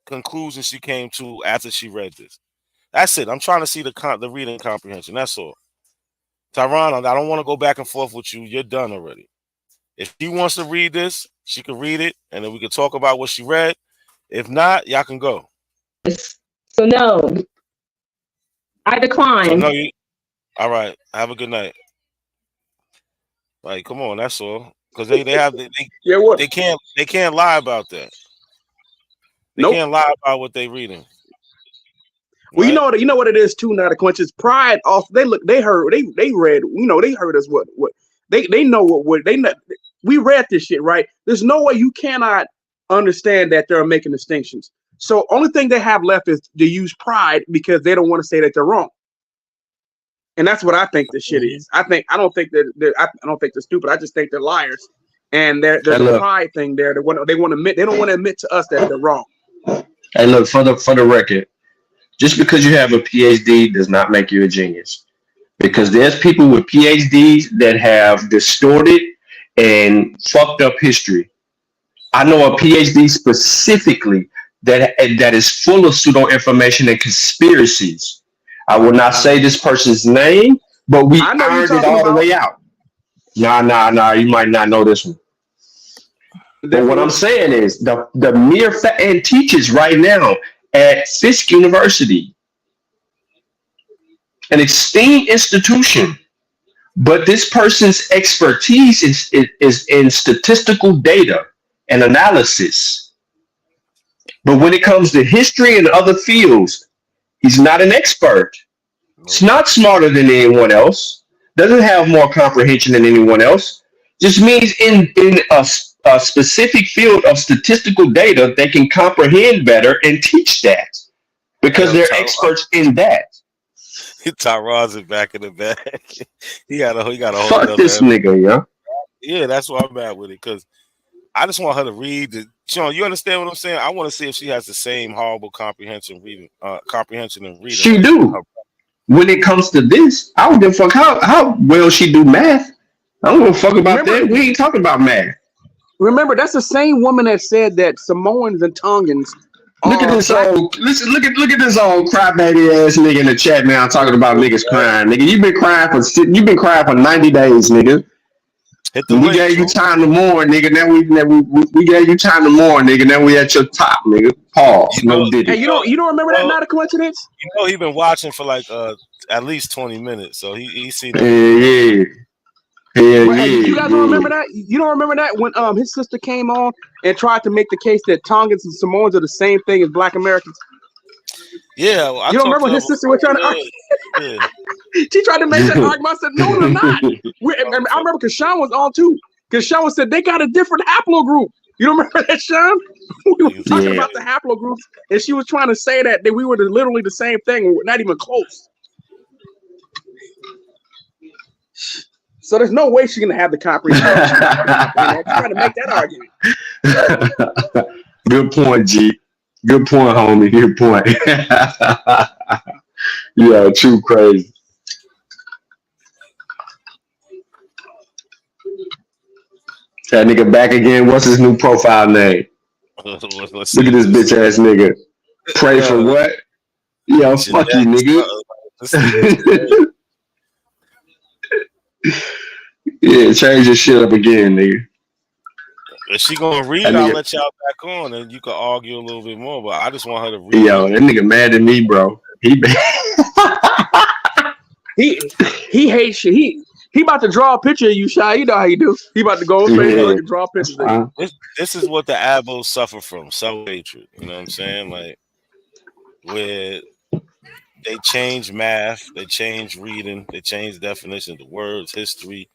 conclusion she came to after she read this. That's it. I'm trying to see the reading comprehension. That's all. Tyron, I don't want to go back and forth with you. You're done already. If she wants to read this, she can read it, and then we can talk about what she read. If not, y'all can go. So no, I decline. So no, all right. Have a good night. Like, come on, that's all. Because they can't lie about that. They can't lie about what they reading. Well, you know what it is too. Now the Quenches pride. Also, they read. They heard us. What they know what they know. We read this shit, right? There's no way you cannot understand that they're making distinctions. So only thing they have left is to use pride because they don't want to say that they're wrong. And that's what I think this shit is. I don't think they're stupid. I just think they're liars. And there's a pride thing there. They want to admit. They don't want to admit to us that they're wrong. Hey, look, for the record, just because you have a PhD does not make you a genius. Because there's people with PhDs that have distorted and fucked up history. I know a PhD specifically that is full of pseudo information and conspiracies. I will not say this person's name, but we ironed it all the way out. Nah, you might not know this one. But what I'm saying is the mere fact, and teaches right now at Fisk University, an esteemed institution, but this person's expertise is in statistical data and analysis. But when it comes to history and other fields, he's not an expert. He's not smarter than anyone else. Doesn't have more comprehension than anyone else. Just means in a specific field of statistical data, they can comprehend better and teach that because they're experts in that. Tyron's in back in the back. he got a whole fuck this nigga, yeah. Yeah, that's why I'm at with it because I just want her to read the. You understand what I'm saying? I want to see if she has the same horrible comprehension and reading. She do. When it comes to this, I don't give a fuck how well she do math. I don't give a fuck about that. We ain't talking about math. Remember, that's the same woman that said that Samoans and Tongans. Look at this old look at this old crybaby ass nigga in the chat now talking about niggas crying. Nigga, you've been crying for 90 days, nigga. We gave you time to mourn, nigga. Now we gave you time to mourn, nigga. Now we at your top, nigga. Pause. Hey, you don't remember that? Not a coincidence. He been watching for like at least 20 minutes, so he seen that. Yeah. You guys don't remember that? You don't remember that when his sister came on and tried to make the case that Tongans and Samoans are the same thing as Black Americans? Yeah, you don't remember his sister was trying to argue? Yeah. She tried to make that argument. I said, no, they're not. I remember because Sean was on too. Because Sean said they got a different haplogroup. You don't remember that, Sean? We were talking about the haplogroups, and she was trying to say that we were literally the same thing. We're not even close. So there's no way she's gonna have the comprehension. I'm trying to make that argument. Good point, G. Good point, homie. Good point. Yeah, true crazy. That nigga back again. What's his new profile name? Look at this bitch ass nigga. Pray for what? Yo, fuck you, nigga. Yeah, change your shit up again, nigga. If she gonna read, I'll let y'all back on and you can argue a little bit more. But I just want her to read. Yo, that nigga mad at me, bro. He hates you. He about to draw a picture of you, Shy. You know how you do. He about to go on Facebook and draw pictures of you. This is what the Abos suffer from: self-hatred. You know what I'm saying? Like where they change math, they change reading, they change definitions of words, history.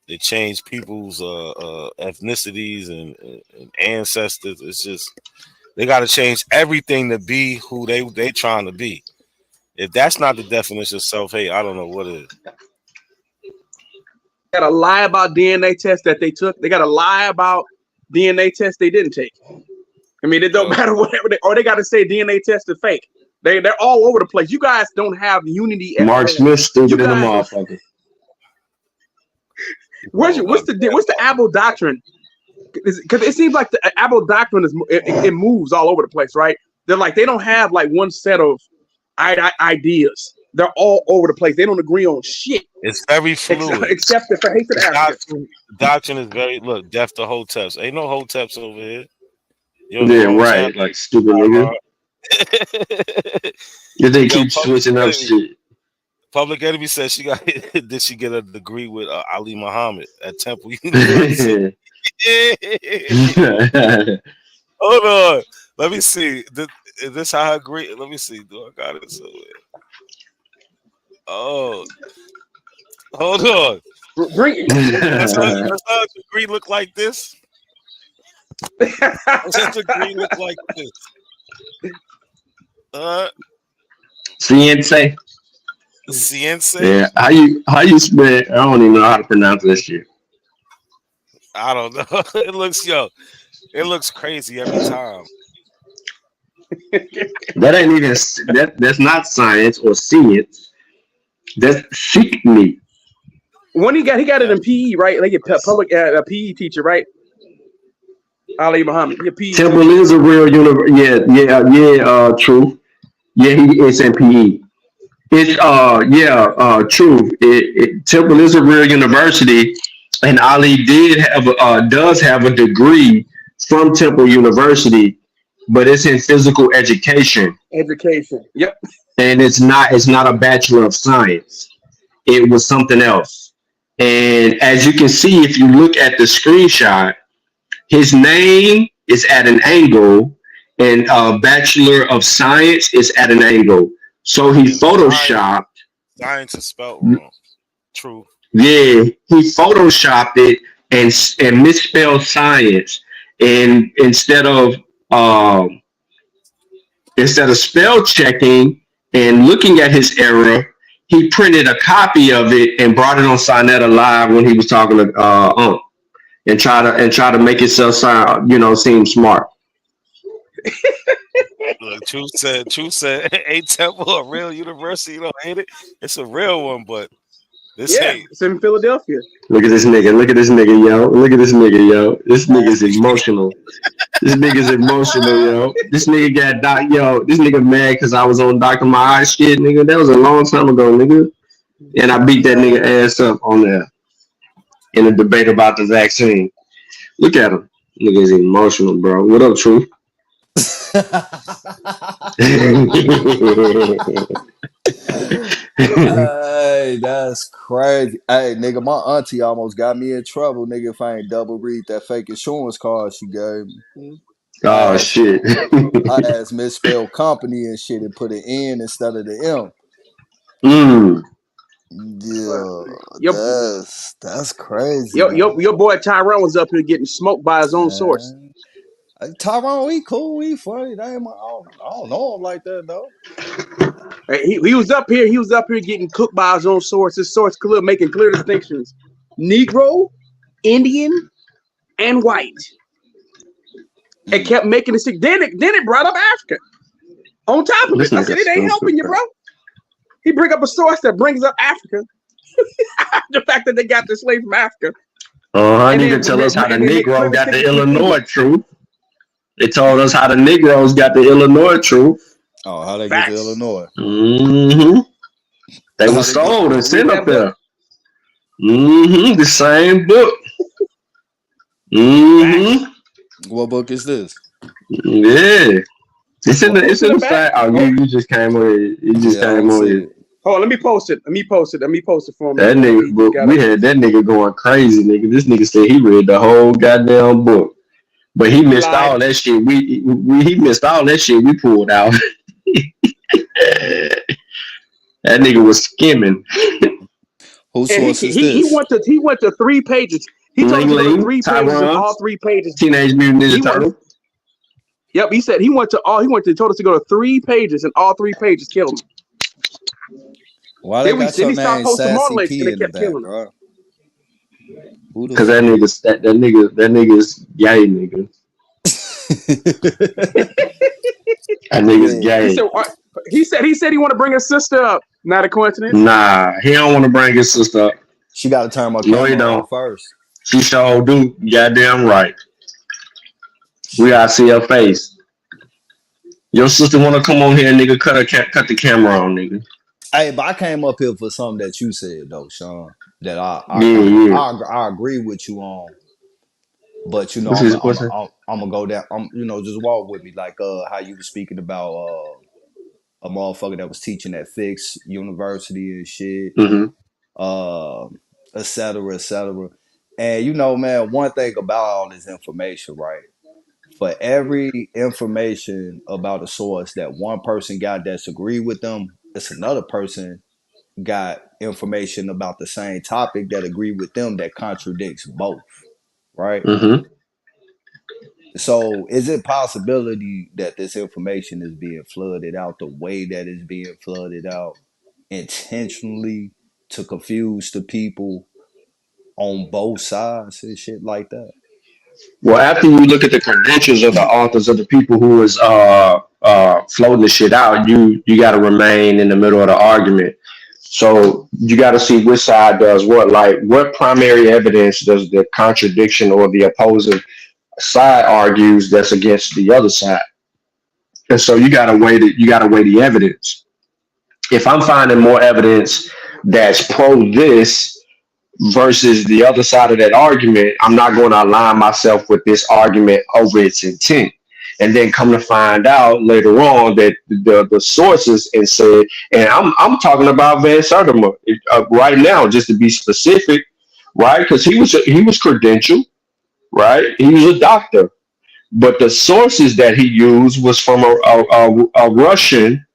They change people's ethnicities and ancestors. It's just they got to change everything to be who they trying to be. If that's not the definition of self-hate, I don't know what it is. Got to lie about DNA tests that they took. They got to lie about DNA tests they didn't take. I mean, it don't matter whatever they got to say DNA tests are fake. They're all over the place. You guys don't have unity. Mark Smith stupid in the motherfucker. What's the Abel doctrine? Because it seems like the Abel doctrine it moves all over the place, right? they don't have like one set of ideas. They're all over the place. They don't agree on shit. It's very fluid. Except for hatred of Africa. Doctrine is very deaf to hoteps. Ain't no hoteps over here. You're Yeah, right. Like stupid nigga. Yeah, they keep switching up shit. Public Enemy said she got. Did she get a degree with Ali Muhammad at Temple University? Hold on. Let me see. Is this how I agree? Let me see. Do I got it somewhere? Oh, hold on. Does her degree look like this? Does her degree look like this? Cience. Cience. Yeah. How you spell? I don't even know how to pronounce this shit. I don't know. It looks crazy every time. That ain't even that's not science or science. That's chic me. When he got it in PE, right? Like a public a PE teacher, right? Ali Muhammad. Temple is a real universe. Yeah. True. Yeah, he is in PE. It's true. Temple is a real university, and Ali does have a degree from Temple University, but it's in physical education. Yep. And it's not a Bachelor of Science. It was something else. And as you can see, if you look at the screenshot, his name is at an angle, and Bachelor of Science is at an angle. So he photoshopped. Science is spelled wrong. True. Yeah, he photoshopped it and misspelled science. And instead of spell checking and looking at his error, he printed a copy of it and brought it on Sinetta Live when he was talking to and try to make himself sound, seem smart. Look, Truth said, ain't Temple a real university? You don't hate it? It's a real one, but it's in Philadelphia. Look at this nigga, yo. Look at this nigga, yo. This nigga's emotional. This nigga's emotional, yo. This nigga this nigga mad because I was on Dr. My Eyes shit, nigga. That was a long time ago, nigga. And I beat that nigga ass up on there in a debate about the vaccine. Look at him. Nigga's emotional, bro. What up, Truth? Hey, that's crazy. Hey, nigga, my auntie almost got me in trouble, nigga, if I ain't double read that fake insurance card she gave me. Oh, shit. I asked misspelled company and shit and put an N instead of the M. Yeah, that's crazy. Your boy Tyrone was up here getting smoked by his own source. Tyrone, he cool, he funny. I don't know him like that though. He was up here. He was up here getting cooked by his own source. His source making clear distinctions: Negro, Indian, and white. And kept making it sick. Then it brought up Africa on top of it. I said it ain't helping you, bro. He bring up a source that brings up Africa. The fact that they got the slave from Africa. I need to tell us how the Negro got the Illinois truth. They told us how the Negroes got the Illinois truth. Oh, how they get to Illinois? Mm-hmm. They were sold and sent up there. Mm-hmm. The same book. Mm-hmm. What book is this? Yeah. It's in the fact. Oh, you just came on it. You just came on it. Oh, let me post it. Let me post it for me. That nigga, we had that nigga going crazy, nigga. This nigga said he read the whole goddamn book. But he missed all that shit. He missed all that shit we pulled out. That nigga was skimming. Whose source is this? He went to 3 pages. He told me to go to 3 pages and all 3 pages. Teenage Mutant Ninja Turtle. Yep, he said he told us to go to 3 pages and all 3 pages killed him. Why they got your name Sassy P in the back, bro? Because that nigga's gay, nigga. That nigga's gay. He said he want to bring his sister up. Not a coincidence. Nah, he don't want to bring his sister up. She got to turn my camera on first. She sure do. Goddamn right. We gotta see her face. Your sister wanna come on here, nigga? Cut the camera on, nigga. Hey, but I came up here for something that you said though, Sean. That I Yeah, kind of yeah. I agree with you on. But you know, What's his? What's it? I'm gonna go down. You know, just walk with me, like how you were speaking about a motherfucker that was teaching at Fix University and shit, Mm-hmm. uh, et cetera, et cetera. And you know, man, one thing about all this information, right? For every information about a source that one person got that's agreed with them, it's another person got information about the same topic that agree with them that contradicts both, right? Mm-hmm. So is it possibility that this information is being flooded out the way that it's being flooded out intentionally to confuse the people on both sides and shit like that? Well, after you look at the credentials of the authors of the people who is floating the shit out, you got to remain in the middle of the argument. So you got to see which side does what. Like, what primary evidence does the contradiction or the opposing side argues that's against the other side? And so you got to weigh the evidence. If I'm finding more evidence that's pro this versus the other side of that argument, I'm not going to align myself with this argument over its intent. And then come to find out later on that the sources and said, and I'm talking about Van Sertima right now, just to be specific, right? Because he was credentialed, right? He was a doctor, but the sources that he used was from a Russian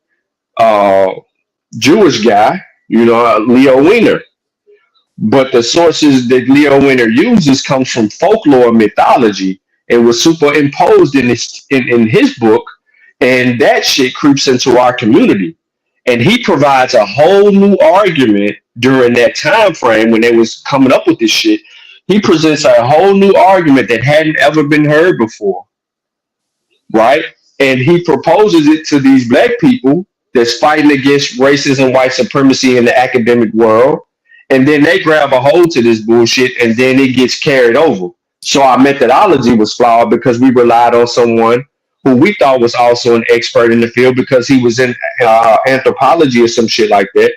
Jewish guy, Leo Wiener. But the sources that Leo Winter uses comes from folklore mythology and was superimposed in his book, and that shit creeps into our community. And he provides a whole new argument during that time frame when they was coming up with this shit. He presents a whole new argument that hadn't ever been heard before, right? And he proposes it to these black people that's fighting against racism, white supremacy in the academic world. And then they grab a hold to this bullshit and then it gets carried over. So our methodology was flawed because we relied on someone who we thought was also an expert in the field because he was in anthropology or some shit like that.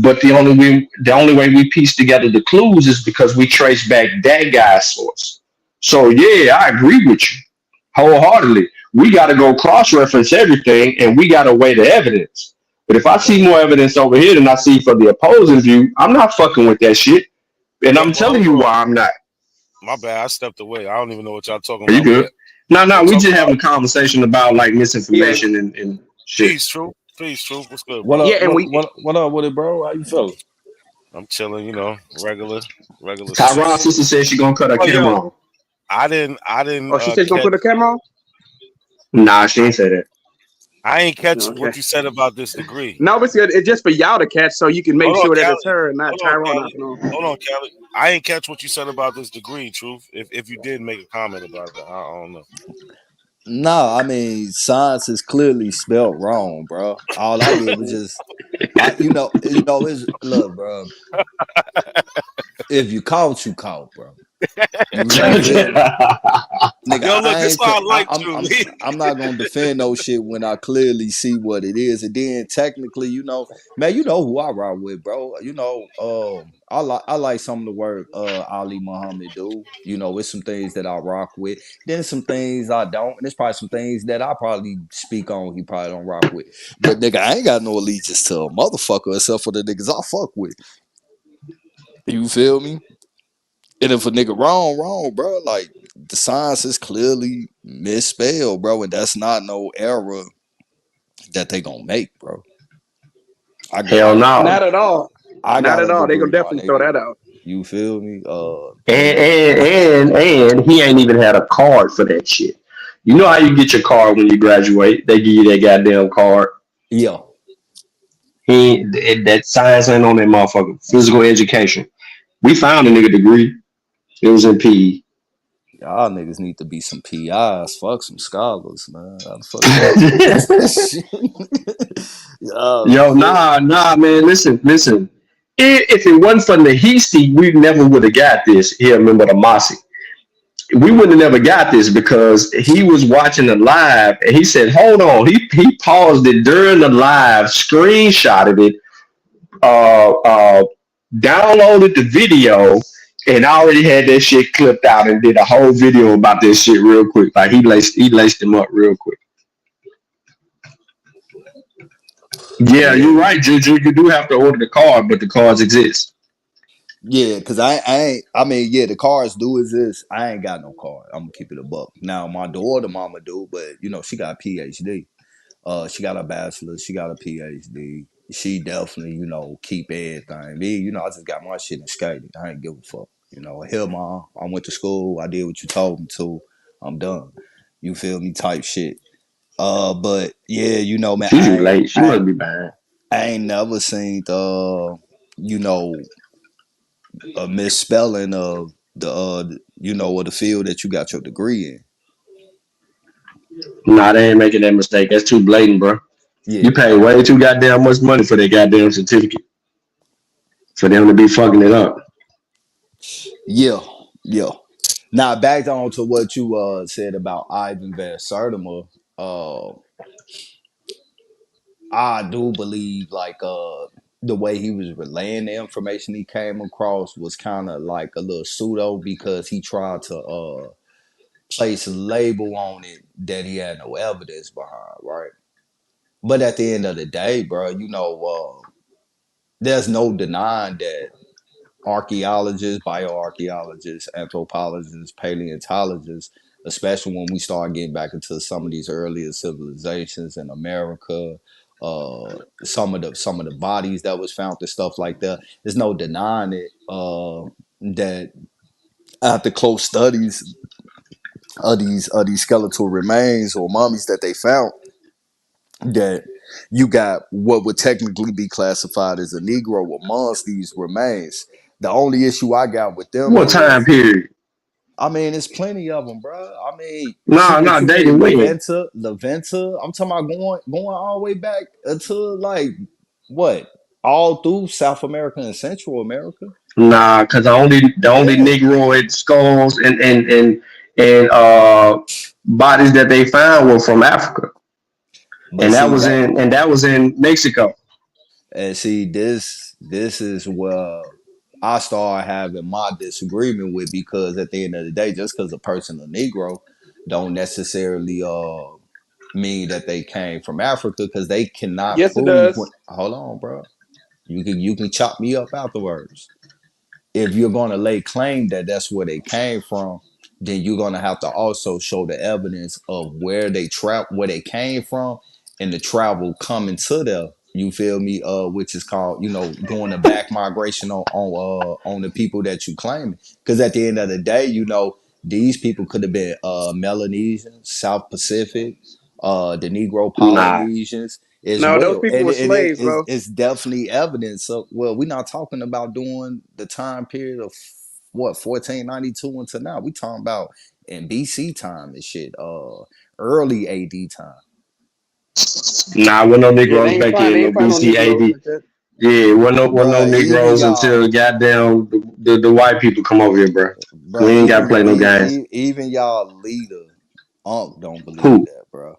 But the only way we piece together the clues is because we trace back that guy's source. So yeah, I agree with you wholeheartedly. We got to go cross-reference everything, and we got to weigh the evidence. But if I see more evidence over here than I see for the opposing view, I'm not fucking with that shit. And I'm telling you why I'm not. My bad. I stepped away. I don't even know what y'all talking Are you about. good? No, Y'all we talking just having about a conversation about like misinformation and shit. peace, truth. Peace, truth. What's good, What bro? up? What up with it, bro? How you feeling? I'm chilling. Regular Tyron's shit. sister said she gonna cut her Oh, camera yo, on. I didn't. Oh, she said she's gonna Catch. put the camera on? Nah, she ain't say that. I ain't catch Okay. what you said about this degree. No, it's good. It's just for y'all to catch so you can make Hold on, sure that Callie. it's her and not Hold on, Tyrone Callie. knocking on. Hold on, Callie. I ain't catch what you said about this degree, truth. If you did make a comment about that, I don't know. No, I mean science is clearly spelled wrong, bro. All I did was just, it's look, bro. If you caught, you caught, bro. You feel me? Nigga, Yo, look, I this ain't. why I like I'm not gonna defend no shit when I clearly see what it is, and then technically, man, you know who I rock with, bro. I like some of the work Ali Muhammad do. It's some things that I rock with, then some things I don't, and there's probably some things that I probably speak on. He probably don't rock with, but nigga, I ain't got no allegiance to a motherfucker except for the niggas I fuck with. You feel me? And if a nigga wrong, bro, like the science is clearly misspelled, bro, and that's not no error that they gonna make, bro. Hell no. Not at all. I Not got at a all. They gonna degree, my definitely throw nigga. that out. You feel me? And he ain't even had a card for that shit. You know how you get your card when you graduate? They give you that goddamn card. Yeah. That science ain't on that motherfucker. Physical education. We found a nigga degree. It was in PE. Y'all niggas need to be some PIs. Fuck some scholars, man. Fuck Yo, nah, man. Listen. If it wasn't for Nahisi, we never would have got this. Here, remember the Masi. we wouldn't have never got this because he was watching the live and he said, "Hold on." He paused it during the live, screenshotted it, uh, uh, downloaded the video, and already had that shit clipped out and did a whole video about this shit real quick. Like he laced him up real quick. Yeah, Yeah, you're right, Juju. You do have to order the card, but the cards exist. yeah, because I ain't. I mean, yeah, the cars do exist. I ain't got no car. I'm gonna keep it a buck. Now, my daughter, mama do, but she got a PhD. She got a bachelor's. She got a PhD. She definitely, keep everything. Me, I just got my shit in skating. I ain't give a fuck. Hell, mom, I went to school. I did what you told me to. I'm done. You feel me? Type shit. But yeah, man, She's late. She must be behind. I ain't never seen you know, a misspelling of of the field that you got your degree in. Nah, they ain't making that mistake. That's too blatant, bro. You Yeah, pay way too goddamn much money for that goddamn certificate for them to be fucking it up. yeah, yeah. Now back on to what you said about Ivan Van Sertima. Uh, I do believe like the way he was relaying the information he came across was kind of like a little pseudo because he tried to place a label on it that he had no evidence behind, right? But at the end of the day, bro, there's no denying that archaeologists, bioarchaeologists, anthropologists, paleontologists, especially when we start getting back into some of these earlier civilizations in America, some of the bodies that was found and stuff like that. There's no denying it. That after close studies of these skeletal remains or mummies that they found, that you got what would technically be classified as a Negro amongst these remains. The only issue I got with them What time is, period? I mean, it's plenty of them, bro. I mean, Nah, shit, what nah, you mean, dating when? Laventa? I'm talking about going all the way back until like what? All through South America and Central America. Nah, cause the only Yeah, Negroid skulls and bodies that they found were from Africa, but and that see was that, in Mexico. and see this is where I start having my disagreement with, because at the end of the day, just because a person a Negro don't necessarily mean that they came from Africa, because they cannot Yes, it prove when, does. hold on, bro. You can chop me up afterwards. If you're going to lay claim that that's where they came from, then you're going to have to also show the evidence of where they came from, and the travel coming to them. You feel me? Which is called, doing the back migration on the people that you claim. Because at the end of the day, these people could have been Melanesians, South Pacific, the Negro Nah, Polynesians as No, those well, people and were it slaves, is bro. it's definitely evidence of. Well, we're not talking about during the time period of what 1492 until now. We talking about in BC time and shit, early AD time. nah, wasn't no Yeah, Negroes back they in no ain't find no BC Negroes AD. like that. Yeah, wasn't no Bruh, even Negroes y'all, until goddamn the white people come over here, bro. We bruh, ain't gotta play no games. even y'all leader, Unc don't believe Who? that, bro.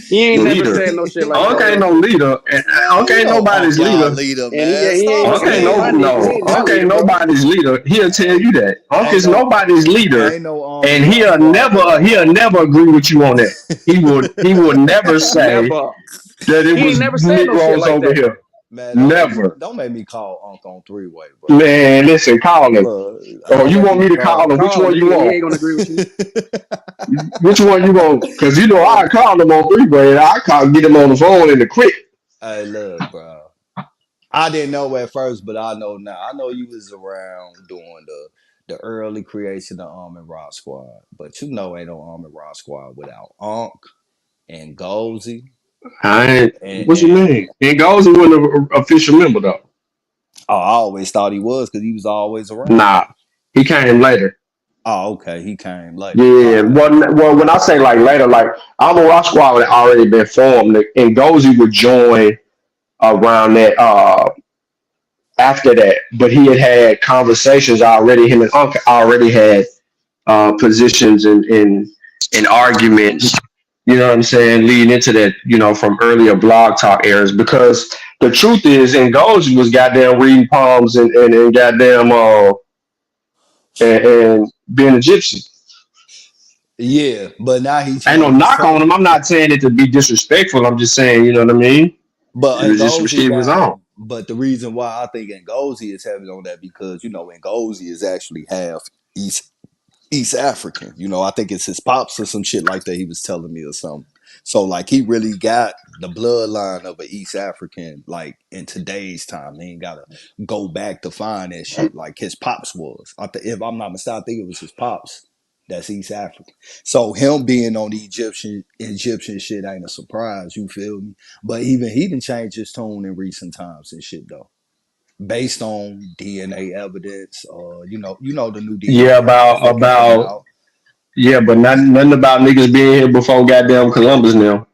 He ain't never Leader. said no shit like Unc that, ain't bro. no leader. And Man, Unc you ain't know Unc nobody's y'all leader. leader, And man. Unc Stop ain't playing. he ain't my Unc ain't leader, bro. nobody's leader. He'll tell you that. Unc Ain't is no nobody's leader. ain't no Army And Rock Squad he'll without never agree with you on that. He would never say Never. that it He ain't was never said no shit Negroes like over that. here. Man, Never. don't make me call Unc on three-way, bro. Man, listen, call him. Look, Or don't you make want me me to call call. him? Which Call him. one you He want? ain't gonna agree with you. Which one you want? Because Hey, I called him on three-way. Get him on the phone in the quick. hey, look, bro. I didn't know at first, but I know now. I know you was around doing the early creation of Army Rock Squad, but ain't no Army Rock Squad without Unc and Gozy I ain't. and What you mean? And goes and wasn't an official member though. oh, I always thought he was because he was always around. Nah, he came later. Oh, okay, he came later. Yeah, All right. well, when I say like later, like Alma Rock Squad had already been formed, and Gozy would join around that after that. But he had conversations already. Him and Uncle already had positions and arguments. You know what I'm saying, leading into that, from earlier blog talk eras. Because the truth is, Ngozi was goddamn reading palms and goddamn and being a gypsy. Yeah, but now he Ain't no changed his knock on tone. him. I'm not saying it to be disrespectful. I'm just saying, you know what I mean? But It was just some shit Ngozi he was got, on. but the reason why I think Ngozi is heavy on that because Ngozi is actually half East African. I think it's his pops or some shit like that. He was telling me or something. So like he really got the bloodline of an East African. Like in today's time, he ain't gotta go back to find that shit. Like his pops was. If I'm not mistaken, I think it was his pops. That's East African. So him being on the Egyptian shit ain't a surprise. You feel me? But even he done changed his tone in recent times and shit though based on DNA evidence. The new Yeah, DNA evidence that been coming out. yeah, but nothing about niggas being here before goddamn Columbus now.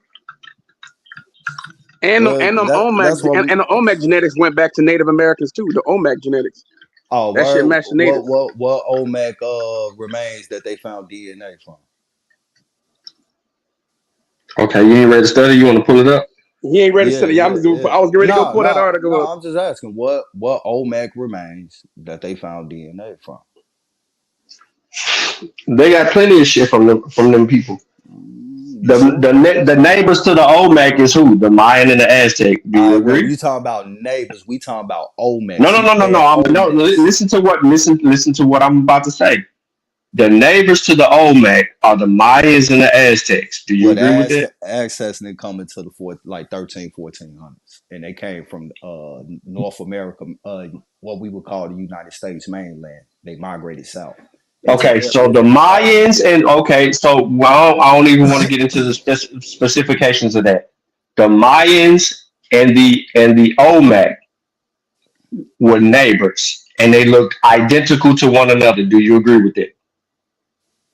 And them, Well, and them that's Olmec what and we. the Olmec genetics went back to Native Americans too. The Olmec genetics. Oh, That shit where matched the native. what Olmec remains that they found DNA from? Okay, you ain't ready to study? You want to pull it up? He ain't ready to Yeah, study. Yeah, yeah, yeah. I was getting ready to go No, pull that no, article no. up. I'm just asking what Olmec remains that they found DNA from. They got plenty of shit from them people. You sure? The neighbors to the Olmec is who? The Mayan and the Aztec. Do All you right. Well, agree? you talking about neighbors? We talking about No, Olmecs. no, He no, no, no. said No. Olmecs. Listen to what I'm about to say. The neighbors to the Olmec are the Mayans and the Aztecs. Do you Well, the agree with that? access didn't come into the 1400s, and they came from North America, what we would call the United States mainland. They migrated south into Okay, the so areas the that we call Mayans now. and okay, so I don't even want to get into the specifications of that. The Mayans and the Olmec were neighbors, and they looked identical to one another. Do you agree with that?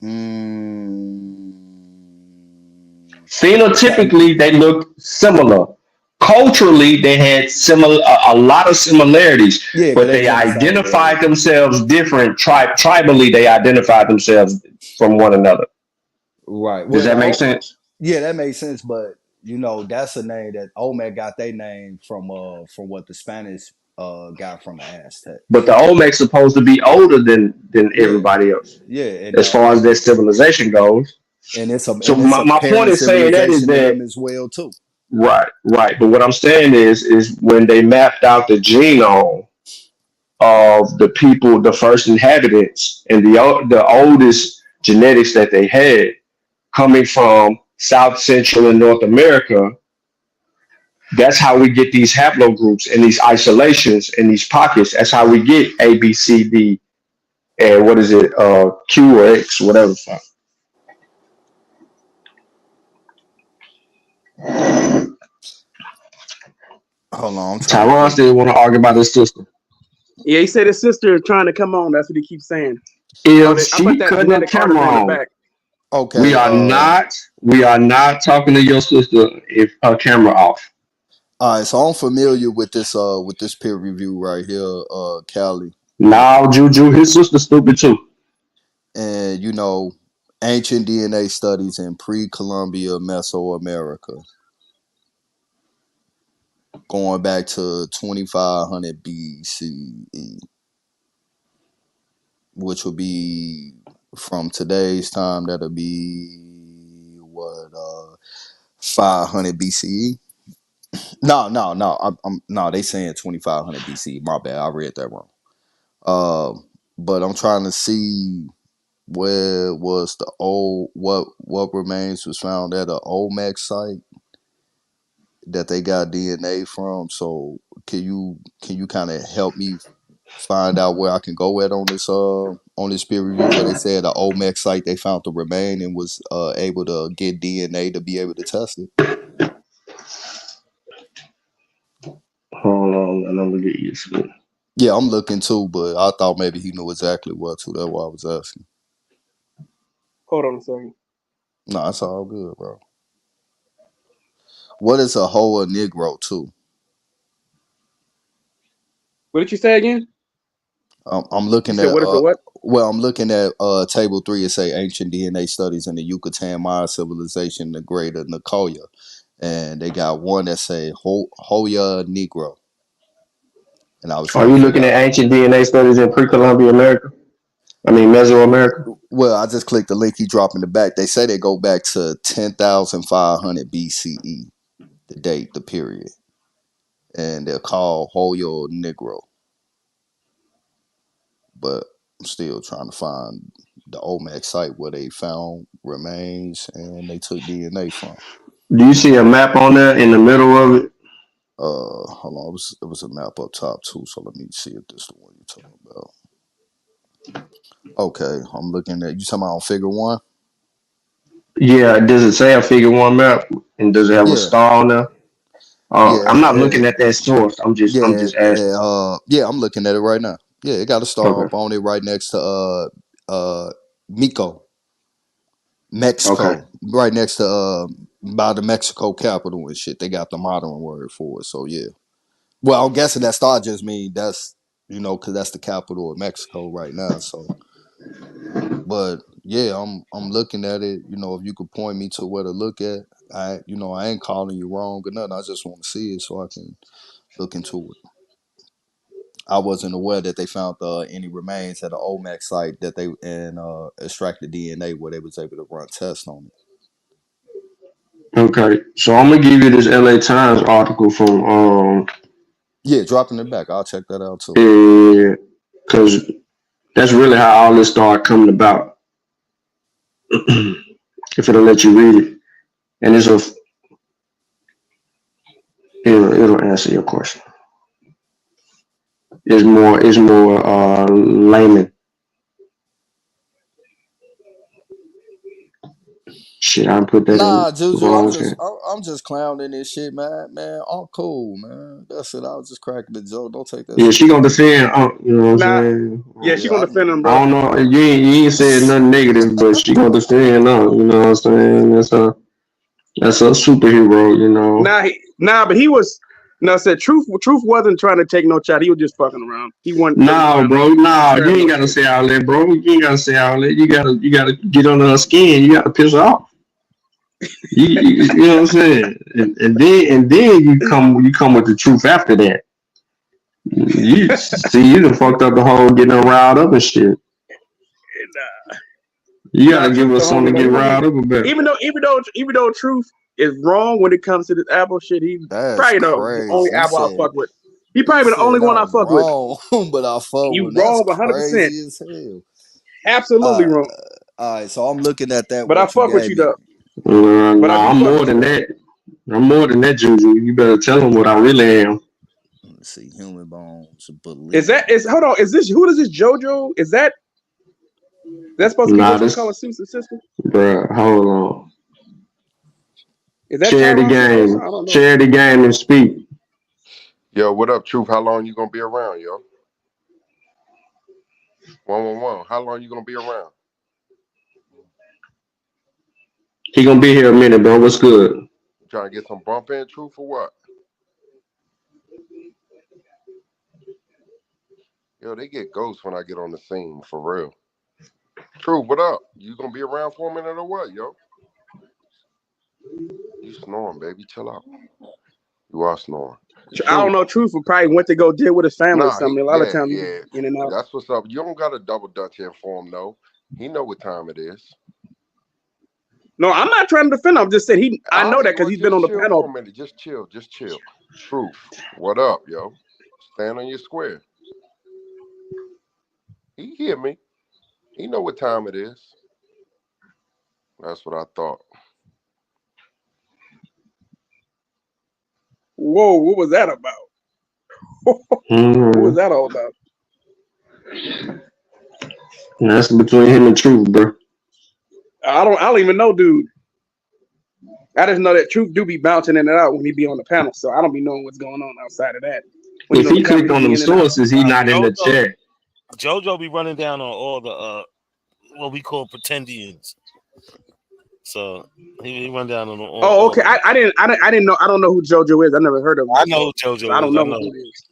Can, Phenotypically, they looked similar. Culturally, they had similar a lot of similarities, yeah, because but they they was in the same area. identified themselves different. Tribally, they identified themselves from one another. Right. Does Well, that make sense? yeah, that makes sense. But that's a name that Olmec got their name from what the Spanish got from the But Aztecs. the Olmec's supposed to be older than Yeah, everybody else, yeah, and as far as their civilization goes. So it's my point apparent in saying that is civilization in that them as well too. right. But what I'm saying is when they mapped out the genome of the people, the first inhabitants, and the oldest genetics that they had coming from South Central and North America. That's how we get these haplogroups and these isolations and these pockets. That's how we get A, B, C, D, and what is it? Q or X, whatever. Hold on, I'm trying to Tyron think. still want to argue about his sister. Yeah, he said his sister is trying to come on. That's what he keeps saying. If I put she that cutting her genetic camera article in the on, back. we Okay, are not we are not talking to your sister if her camera off. all right, so I'm familiar with this peer review right here, Cali. Now Juju, his sister stupid too. And ancient DNA studies in pre-Columbia Mesoamerica, going back to 2500 BCE, which would be from today's time. That'll be what 500 BCE. No. I'm no. They saying 2500 BCE. My bad. I read that wrong. But I'm trying to see where was the old what remains was found at an Olmec site that they got DNA from. So can you kind of help me find out where I can go at on this peer review where they said the Olmec site they found the remain and was able to get DNA to be able to test it. Hold on, and I'm gonna get you some. Yeah, I'm looking too, but I thought maybe he knew exactly what to. That's why I was asking. Hold on a second. No, it's all good, bro. What is a Hoa Negro too? What did you say again? I'm You looking said at what is a what? Well, I'm looking at table 3. It say ancient DNA studies in the Yucatan Maya civilization, the Greater Nicoya, and they got one that say Hoya Negro, and I was Are trying you to looking figure at out. ancient DNA studies in pre-Columbian America? I mean Mesoamerica. Well, I just clicked the link he dropped in the back. They say they go back to 10,500 BCE, the date, the period, and they're called Hoya Negro. But I'm still trying to find the Olmec site where they found remains and they took DNA from. Do you see a map on there in the middle of it? Hold on, it was a map up top too. So let me see if this is the one you're talking about. Okay, I'm looking at you talking about on figure 1. Yeah. Does it say a figure 1 map? And does it have a Yeah, star on there? I'm not yeah, looking at that source. I'm yeah, just asking. yeah. I'm looking at it right now. Yeah, it got a star Okay. up on it right next to Mexico, Okay. right next to by the Mexico capital and shit. They got the modern word for it. So yeah. Well, I'm guessing that star just mean that's because that's the capital of Mexico right now. So, but yeah, I'm looking at it. If you could point me to where to look at, I ain't calling you wrong or nothing. I just want to see it so I can look into it. I wasn't aware that they found any remains at the Olmec site that they extracted DNA where they was able to run tests on it. Okay. So I'm gonna give you this LA Times article from Yeah, dropping it back. I'll check that out too. because that's really how all this started coming about. If it'll let you read it, and it'll answer your question. It's more layman. Shit, I put that in Nah, the Juju, wrong thing. I'm just clowning this shit, man. Man, I'm cool, man. That's it. I was just cracking the joke. Don't take that Yeah, she serious. gonna defend. You know what I'm Nah, saying? yeah, she Yeah, gonna defend him, I bro. don't know. You ain't said nothing negative, but she gonna defend. You know what I'm saying? That's a superhero. You know. But he was. No, said truth. Truth wasn't trying to take no shot. He was just fucking around. He wasn't really No, trying to bro. No, stab you no ain't gotta shit. say all that, bro. You ain't gotta say all that. You gotta get under her skin. You gotta piss her off. You know what I'm saying? And then you come with the truth after that. You done fucked up the whole getting her riled up and shit. You Nah, gotta give truth us the homie something though. to He get wasn't. riled up about. Even though truth is wrong when it comes to this Apple shit, he that's probably the only crazy. Apple I fuck with. He He probably the only said one I I'm fuck with. wrong, but I fuck You with. That's wrong 100%. crazy as hell. Absolutely Uh, wrong. all right, so I'm looking at that But I what you fuck with gave you me. though. No, But I do I'm fuck more with you than though. that. I'm more than that, Juju. You better tell them what I really am. Let's see, human bones, Is hold on? Is this who is this JoJo? Is that supposed to be Nah, whatchamacallit this, Suits' sister? bruh, hold on. Is that Share the Tyron's sister or game. something? I don't know. Share the game and speak. Yo, what up, Truth? How long you gonna be around, yo? 111. How long you gonna be around? He gonna be here a minute, bro. What's good? You trying to get some bump in, Truth, or what? Yo, they get ghosts when I get on the scene, for real. Truth, what up? You gonna be around for a minute or what, yo? You snoring, baby. Chill out. You are snoring. I don't Truth. know. Truth probably went to go deal with his family or Nah, something. A lot of times he yeah. in and out. That's what's up. You don't got to double dutch in for him, though. He know what time it is. No, I'm not trying to defend him. I'm just saying he. I know that because he's been on the chill panel. for a minute. Just chill. Truth. What up, yo? Stand on your square. He hear me. He know what time it is. That's what I thought. Whoa, what was that about? What was that all about? That's between him and Truth, bro. I don't even know, dude. I just know that Truth do be bouncing in and out when he be on the panel, so I don't be knowing what's going on outside of that. When If he's on he the panel, clicked he on be them in and out. sources, he not in the chat. JoJo be running down on all the what we call pretendians. So he run down on all. Oh, okay. I didn't know. I don't know who JoJo is. I never heard of him. I know who JoJo so I don't is. know I who know. it is.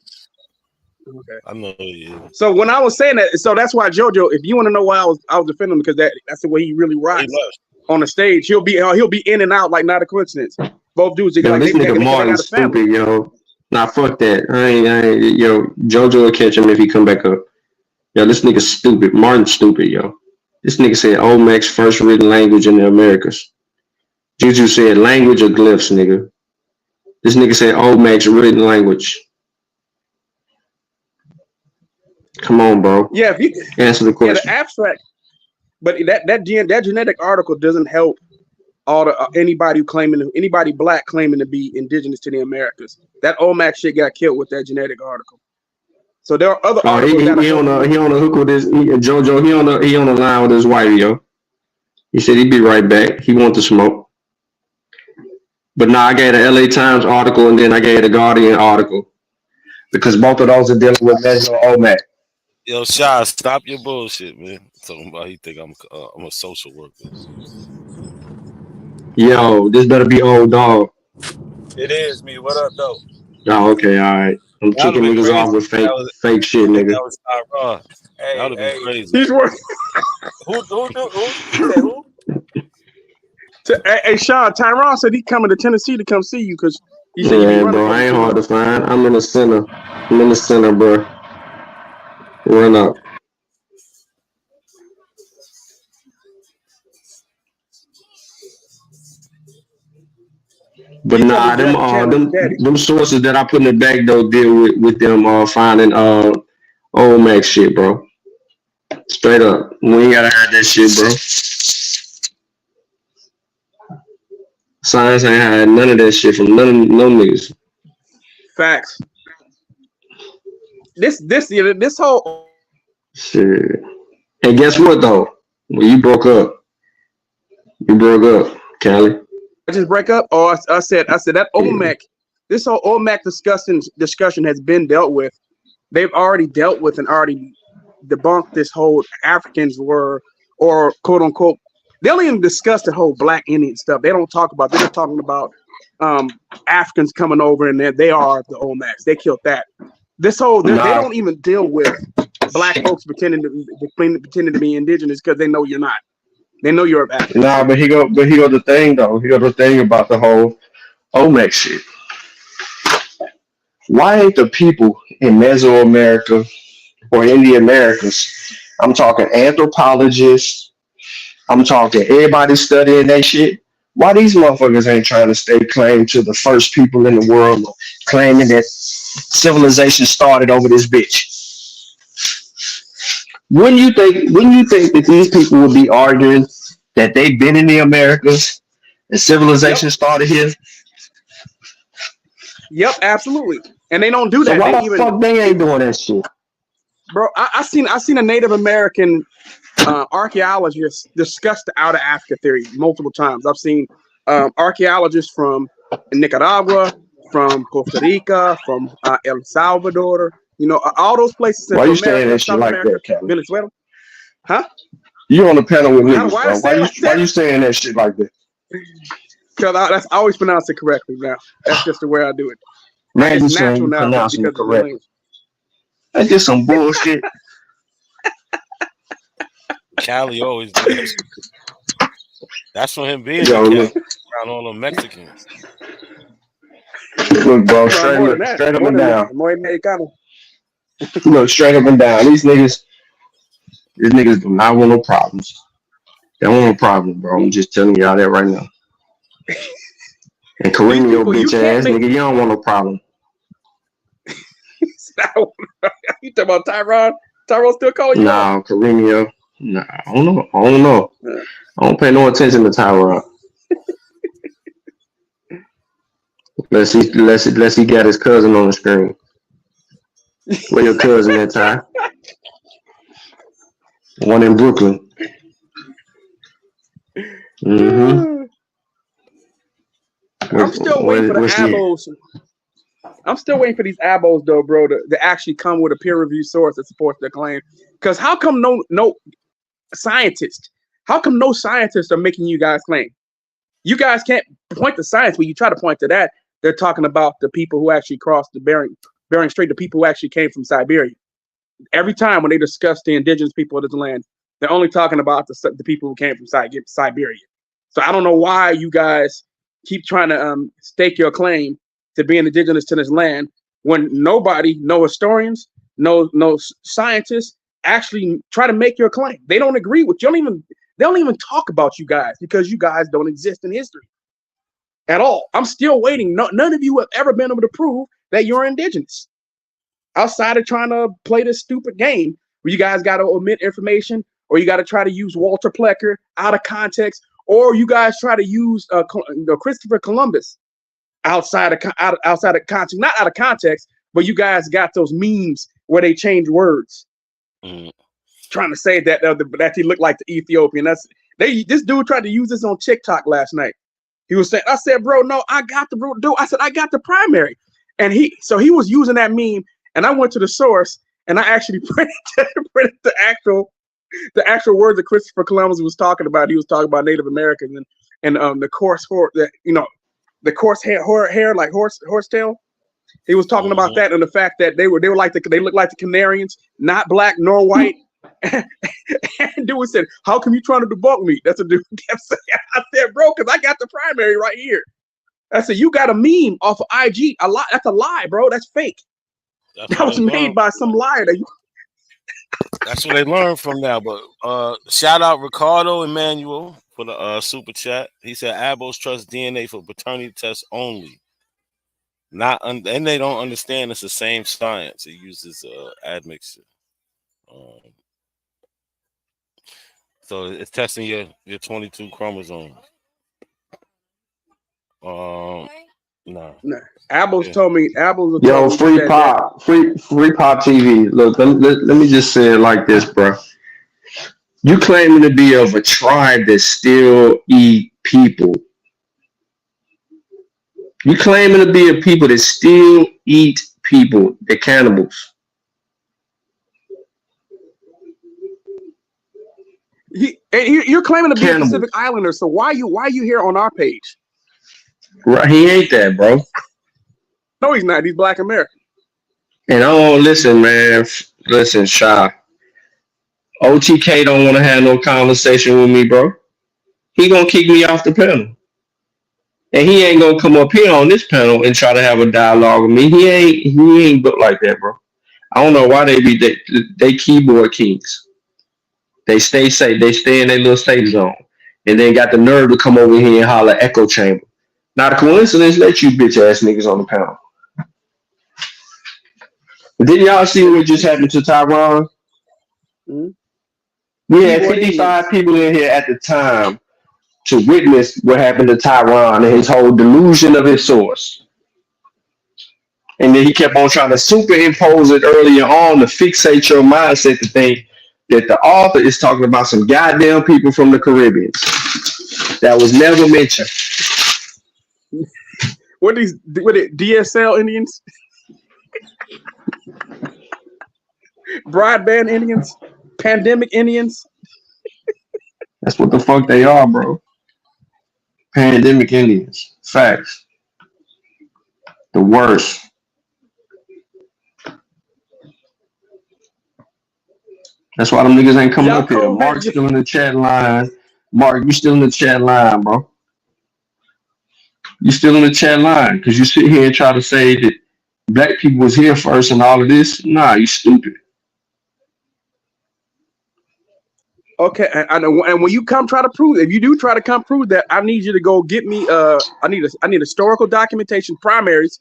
I know he is. So when I was saying that, so that's why JoJo, if you want to know why I was defending him, because that's the way he really rocks on the stage. He'll be in and out like not a coincidence. Both dudes, Yo, like this they nigga got a Martin's family. stupid, yo. Nah, fuck that. I ain't, yo, JoJo will catch him if he come back up. Yo, this nigga stupid. Martin's stupid, yo. This nigga said Olmec's first written language in the Americas. Juju said language or glyphs, nigga. This nigga said Olmec's written language. Come on, bro. Yeah, if you answer the question. the abstract, but that genetic article doesn't help all the anybody black claiming to be indigenous to the Americas. That Olmec shit got killed with that genetic article. So there are other articles he on a hook with this JoJo. He on the line with his wife, yo. He said he'd be right back. He want the smoke. But now I gave the LA Times article and then I gave the Guardian article because both of those are dealing with Meso Olmec. Yo, Shy, stop your bullshit, man. Talking about he think I'm a social worker. Yo, this better be old dog. It is me. What up, though? Oh, okay, all right. I'm That kicking would've been niggas off crazy. with fake shit, nigga. That was Tyrod. Hey, That would have been crazy. He's working. Who? You said who? Hey, Sean, Tyron said he coming to Tennessee to come see you because he said Yeah, bro, I ain't hard to find. I'm in the center. Bro. Run up. But nah, them sources that I put in the back though deal with them finding old Mac shit, bro. Straight up, we ain't gotta hide that shit, bro. Science ain't had none of that shit from no niggas. Facts. This whole shit. And guess what though? When you broke up, Callie. I just break up, or I said that Olmec, this whole Olmec discussion has been dealt with. They've already dealt with and already debunked this whole Africans were, or quote unquote, they don't even discuss the whole Black Indian stuff. They don't talk about. They're just talking about Africans coming over and they are the Olmecs. They killed that. This whole they don't even deal with Black folks pretending to be indigenous because they know you're not. They know you're African. Nah, but he go the thing though. He go the thing about the whole Olmec shit. Why ain't the people in Mesoamerica or in the Americas? I'm talking anthropologists. I'm talking everybody studying that shit. Why these motherfuckers ain't trying to stake claim to the first people in the world, claiming that civilization started over this bitch? Wouldn't you think that these people would be arguing that they've been in the Americas and civilization started here? Yep, absolutely. And they don't do that. So why the fuck they ain't doing that shit? Bro, I seen a Native American archaeologist discuss the outer Africa theory multiple times. I've seen archaeologists from Nicaragua, from Costa Rica, from El Salvador, all those places. Why you saying that shit like that, Kevin? Venezuela? Huh? You on the panel with me, bro. Why you saying that shit like that? Because I always pronounce it correctly now. That's just the way I do it. Man, it's you natural now pronouncing it because correctly. That's just some bullshit. Cali always do that. That's from him being Yo, around all the Mexicans. Look, bro, straight up and down. Look, straight up and down. These niggas do not want no problems. They don't want no problem, bro. I'm just telling y'all that right now. And Kareem, your bitch ass nigga, you don't want no problem. You talking about Tyron? Tyron still calling you? No, Kareem, nah, I don't know. I don't pay no attention to Tyron. Unless he got his cousin on the screen. Where your cousin at, Ty? One in Brooklyn. Mm-hmm. I'm still waiting for the abos. I'm still waiting for these abos though, bro, to actually come with a peer-reviewed source that supports their claim. Because how come no scientists? How come no scientists are making you guys claim? You guys can't point to science, but you try to point to that. They're talking about the people who actually crossed the Bering Bering Strait, the people who actually came from Siberia. Every time when they discuss the indigenous people of this land, they're only talking about the people who came from Siberia. So I don't know why you guys keep trying to stake your claim to being indigenous to this land when nobody, no historians, no scientists actually try to make your claim. They don't agree with you. They don't even talk about you guys because you guys don't exist in history at all. I'm still waiting. None of you have ever been able to prove that you're indigenous. Outside of trying to play this stupid game where you guys got to omit information, or you got to try to use Walter Plecker out of context, or you guys try to use Christopher Columbus outside of context, not out of context, but you guys got those memes where they change words, trying to say that he looked like the Ethiopian. This dude tried to use this on TikTok last night. He was saying, I said, bro, no, I got the dude. I said, I got the primary, and he was using that meme. And I went to the source and I actually printed the actual words that Christopher Columbus was talking about. He was talking about Native Americans and the coarse the coarse hair like horsetail. He was talking about that and the fact that they looked like the Canarians, not black nor white. And dude said, "How come you trying to debunk me?" That's what dude kept saying. I said, "Bro, because I got the primary right here." I said, "You got a meme off of IG? A lie? That's a lie, bro. That's fake." That was made by some liar. That's what they learned from now. But shout out Ricardo Emmanuel for the super chat. He said Abos trust DNA for paternity tests only. And they don't understand it's the same science. It uses admixture. So it's testing your 22 chromosomes. No. Abels told me. Yo, free pop TV. Look, let me just say it like this, bro. You claiming to be of a tribe that still eat people. You claiming to be a people that still eat people. They're cannibals. You're claiming to be a Pacific Islander. So why you here on our page? Right, he ain't that, bro. No, he's not. He's Black American. And I don't listen, man. Listen, Shy. OTK don't want to have no conversation with me, bro. He gonna kick me off the panel. And he ain't gonna come up here on this panel and try to have a dialogue with me. He ain't built like that, bro. I don't know why they keyboard kings. They stay safe. They stay in their little safe zone. And then got the nerve to come over here and holler echo chamber. Not a coincidence, let you bitch ass niggas on the panel. But didn't y'all see what just happened to Taiwan? We had 55 people in here at the time to witness what happened to Taiwan and his whole delusion of his source. And then he kept on trying to superimpose it earlier on to fixate your mindset to think that the author is talking about some goddamn people from the Caribbean. That was never mentioned. What it DSL Indians? Broadband Indians? Pandemic Indians? That's what the fuck they are, bro. Pandemic Indians. Facts. The worst. That's why them niggas ain't coming up here. Mark's still in the chat line. Mark, you still in the chat line, bro. You still in the chat line because you sit here and try to say that black people was here first and all of this. Nah, you stupid. Okay, and when you come try to prove, if you do try to come prove that, I need you to go get me. I need historical documentation, primaries,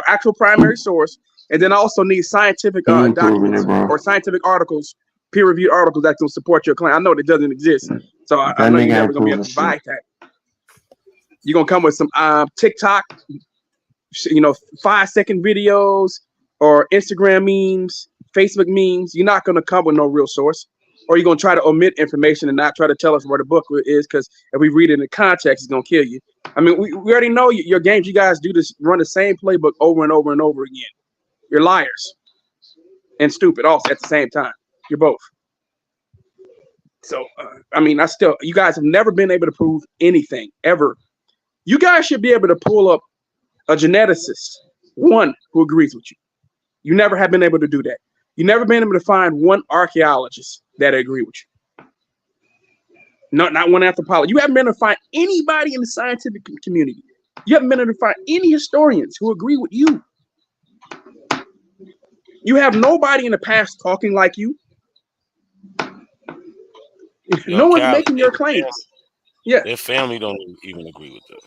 actual primary source, and then I also need scientific documents or scientific articles, peer-reviewed articles that will support your claim. I know that doesn't exist, so I know you're never gonna be able to provide that. You're gonna come with some TikTok, 5-second videos or Instagram memes, Facebook memes. You're not gonna come with no real source. Or you're going to try to omit information and not try to tell us where the book is, because if we read it in the context, it's going to kill you. I mean, we already know your games. You guys do this, run the same playbook over and over and over again. You're liars and stupid also at the same time. You're both. So, I mean, you guys have never been able to prove anything, ever. You guys should be able to pull up a geneticist, one who agrees with you. You never have been able to do that. You never been able to find one archaeologist that agree with you. Not one anthropologist. You haven't been able to find anybody in the scientific community. You haven't been able to find any historians who agree with you. You have nobody in the past talking like you. No one's making your claims. Yeah, their family don't even agree with them.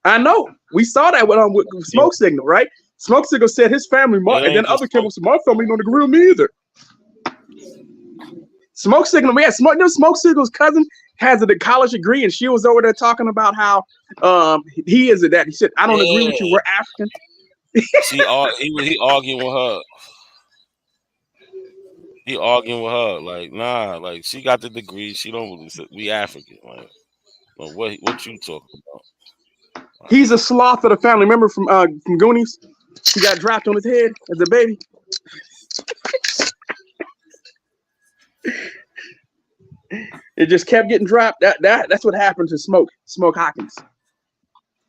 I know. We saw that with Smoke Signal, right? Smoke Signal said his family, and then other people said, my family don't agree with me either. Smoke Signal, we had Smoke Signal's cousin has a college degree, and she was over there talking about how he is that. He said, I don't agree with you. We're African. He arguing with her. He arguing with her. Like, nah, like she got the degree. She don't. We African. Like, but what you talking about? He's a sloth of the family. Remember from Goonies? He got dropped on his head as a baby. It just kept getting dropped. That's what happened to Smoke Hawkins.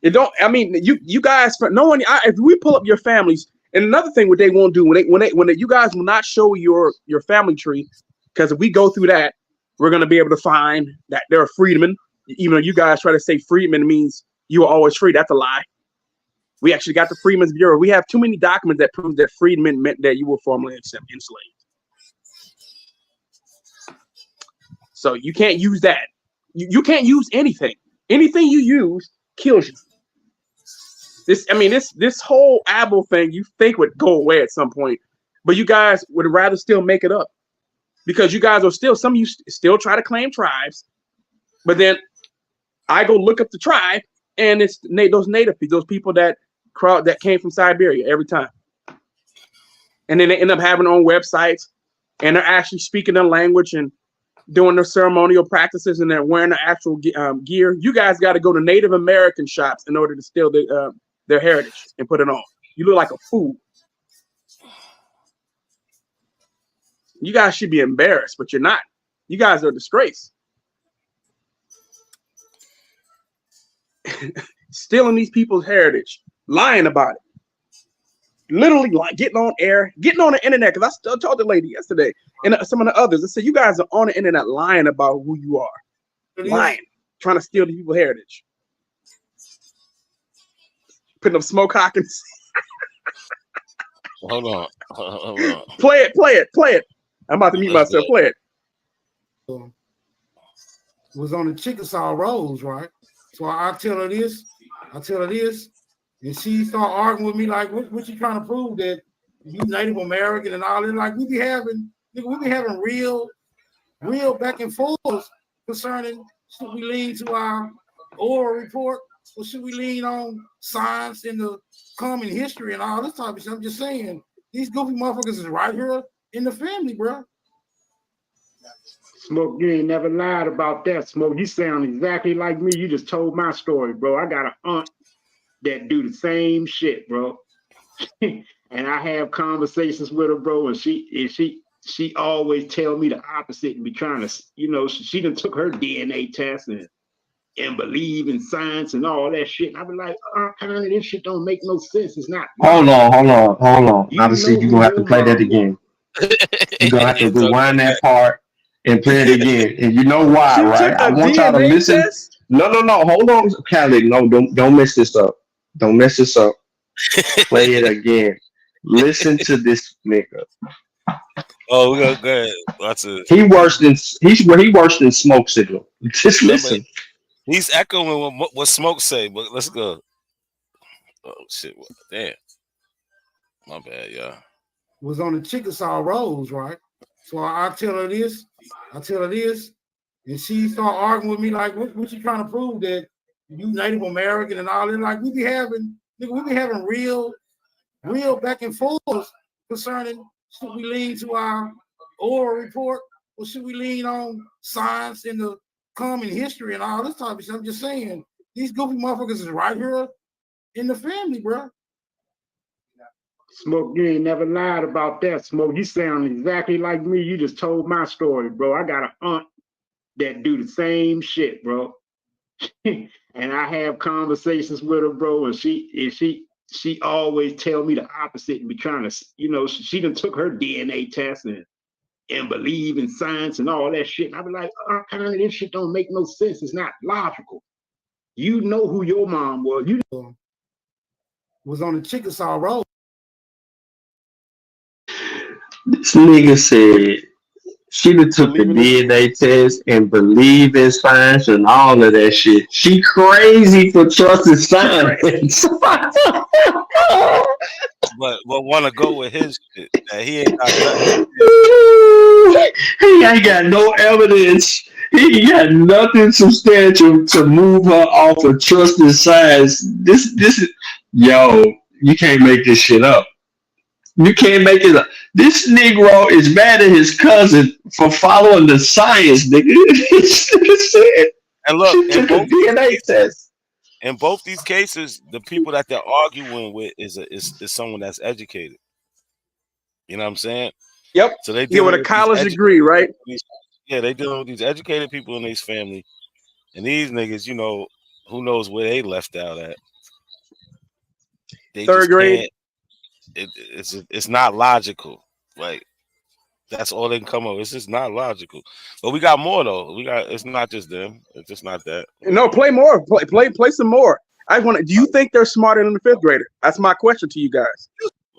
It don't. I mean, you guys. No one. If we pull up your families, and another thing, what they won't do when you guys will not show your family tree, because if we go through that, we're gonna be able to find that they're a freedman. Even though you guys try to say freedman means you were always free, that's a lie. We actually got the Freedmen's Bureau. We have too many documents that prove that freedmen meant that you were formerly enslaved. So you can't use that. You can't use anything. Anything you use kills you. This whole Abel thing you think would go away at some point, but you guys would rather still make it up because you guys are still, some of you still try to claim tribes, but then I go look up the tribe and it's those native people, those people that came from Siberia every time, and then they end up having their own websites and they're actually speaking their language and doing their ceremonial practices and they're wearing the actual gear. You guys got to go to Native American shops in order to steal their heritage and put it on. You look like a fool. You guys should be embarrassed, but you're not. You guys are a disgrace. Stealing these people's heritage, lying about it. Literally like getting on air, getting on the internet, because I told the lady yesterday and some of the others, I said, you guys are on the internet lying about who you are. Lying, trying to steal the people's heritage. Putting up Smoke Hawkins. Hold on. Play it. I'm about to mute myself. Play it. Was on the Chickasaw Rose, right? So I tell her this, and she start arguing with me like, what you trying to prove that you Native American and all that? Like we be having real back and forth concerning should we lean to our oral report or should we lean on science and the common history and all this type of stuff. I'm just saying these goofy motherfuckers is right here in the family, bro. Smoke, you ain't never lied about that, Smoke. You sound exactly like me. You just told my story, bro. I got an aunt that do the same shit, bro. And I have conversations with her, bro, and she always tell me the opposite and be trying to, she done took her DNA test and believe in science and all that shit. And I be like, honey, this shit don't make no sense. It's not. Hold on. Now, see, you're gonna have to play that again. You're gonna have to rewind that part and play it again. And you know why, right? I want y'all to listen. No. Hold on, Khaled. No, don't mess this up. Don't mess this up. Play it again. Listen to this nigga. Oh, we go ahead. That's it. He worse than Smoke Signal. Just listen. He's echoing what Smoke say, but let's go. Oh shit! Damn. My bad, y'all. Was on the Chickasaw Rose, right? So I tell her this, and she start arguing with me like, what you trying to prove that you Native American and all that? Like we be having real back and forth concerning should we lean to our oral report or should we lean on science and the common history and all this type of stuff. I'm just saying these goofy motherfuckers is right here in the family, bro. Smoke, you ain't never lied about that, Smoke. You sound exactly like me. You just told my story, bro. I got an aunt that do the same shit, bro. And I have conversations with her, bro, and she she always tell me the opposite and be trying to, she done took her DNA test and believe in science and all that shit. And I be like, honey, this shit don't make no sense. It's not logical. You know who your mom was. You was on the Chickasaw Road. This nigga said she done took the DNA test and believe in science and all of that shit. She crazy for trusting science. But want to go with his shit that he ain't got nothing. He ain't got no evidence. He got nothing substantial to move her off of trusting science. This is yo. You can't make this shit up. You can't make it up. This Negro is mad at his cousin for following the science, nigga. And look, she took a DNA test. In both these cases, the people that they're arguing with is someone that's educated. You know what I'm saying? Yep. So they with a college degree, right? Yeah, they dealing with these educated people in these family, and these niggas, who knows where they left out at? They Third grade. It's not logical. Like that's all they can come up with. It's just not logical. But we got more though. It's not just them. It's just not that. No, play more. Play some more. Do you think they're smarter than the fifth grader? That's my question to you guys.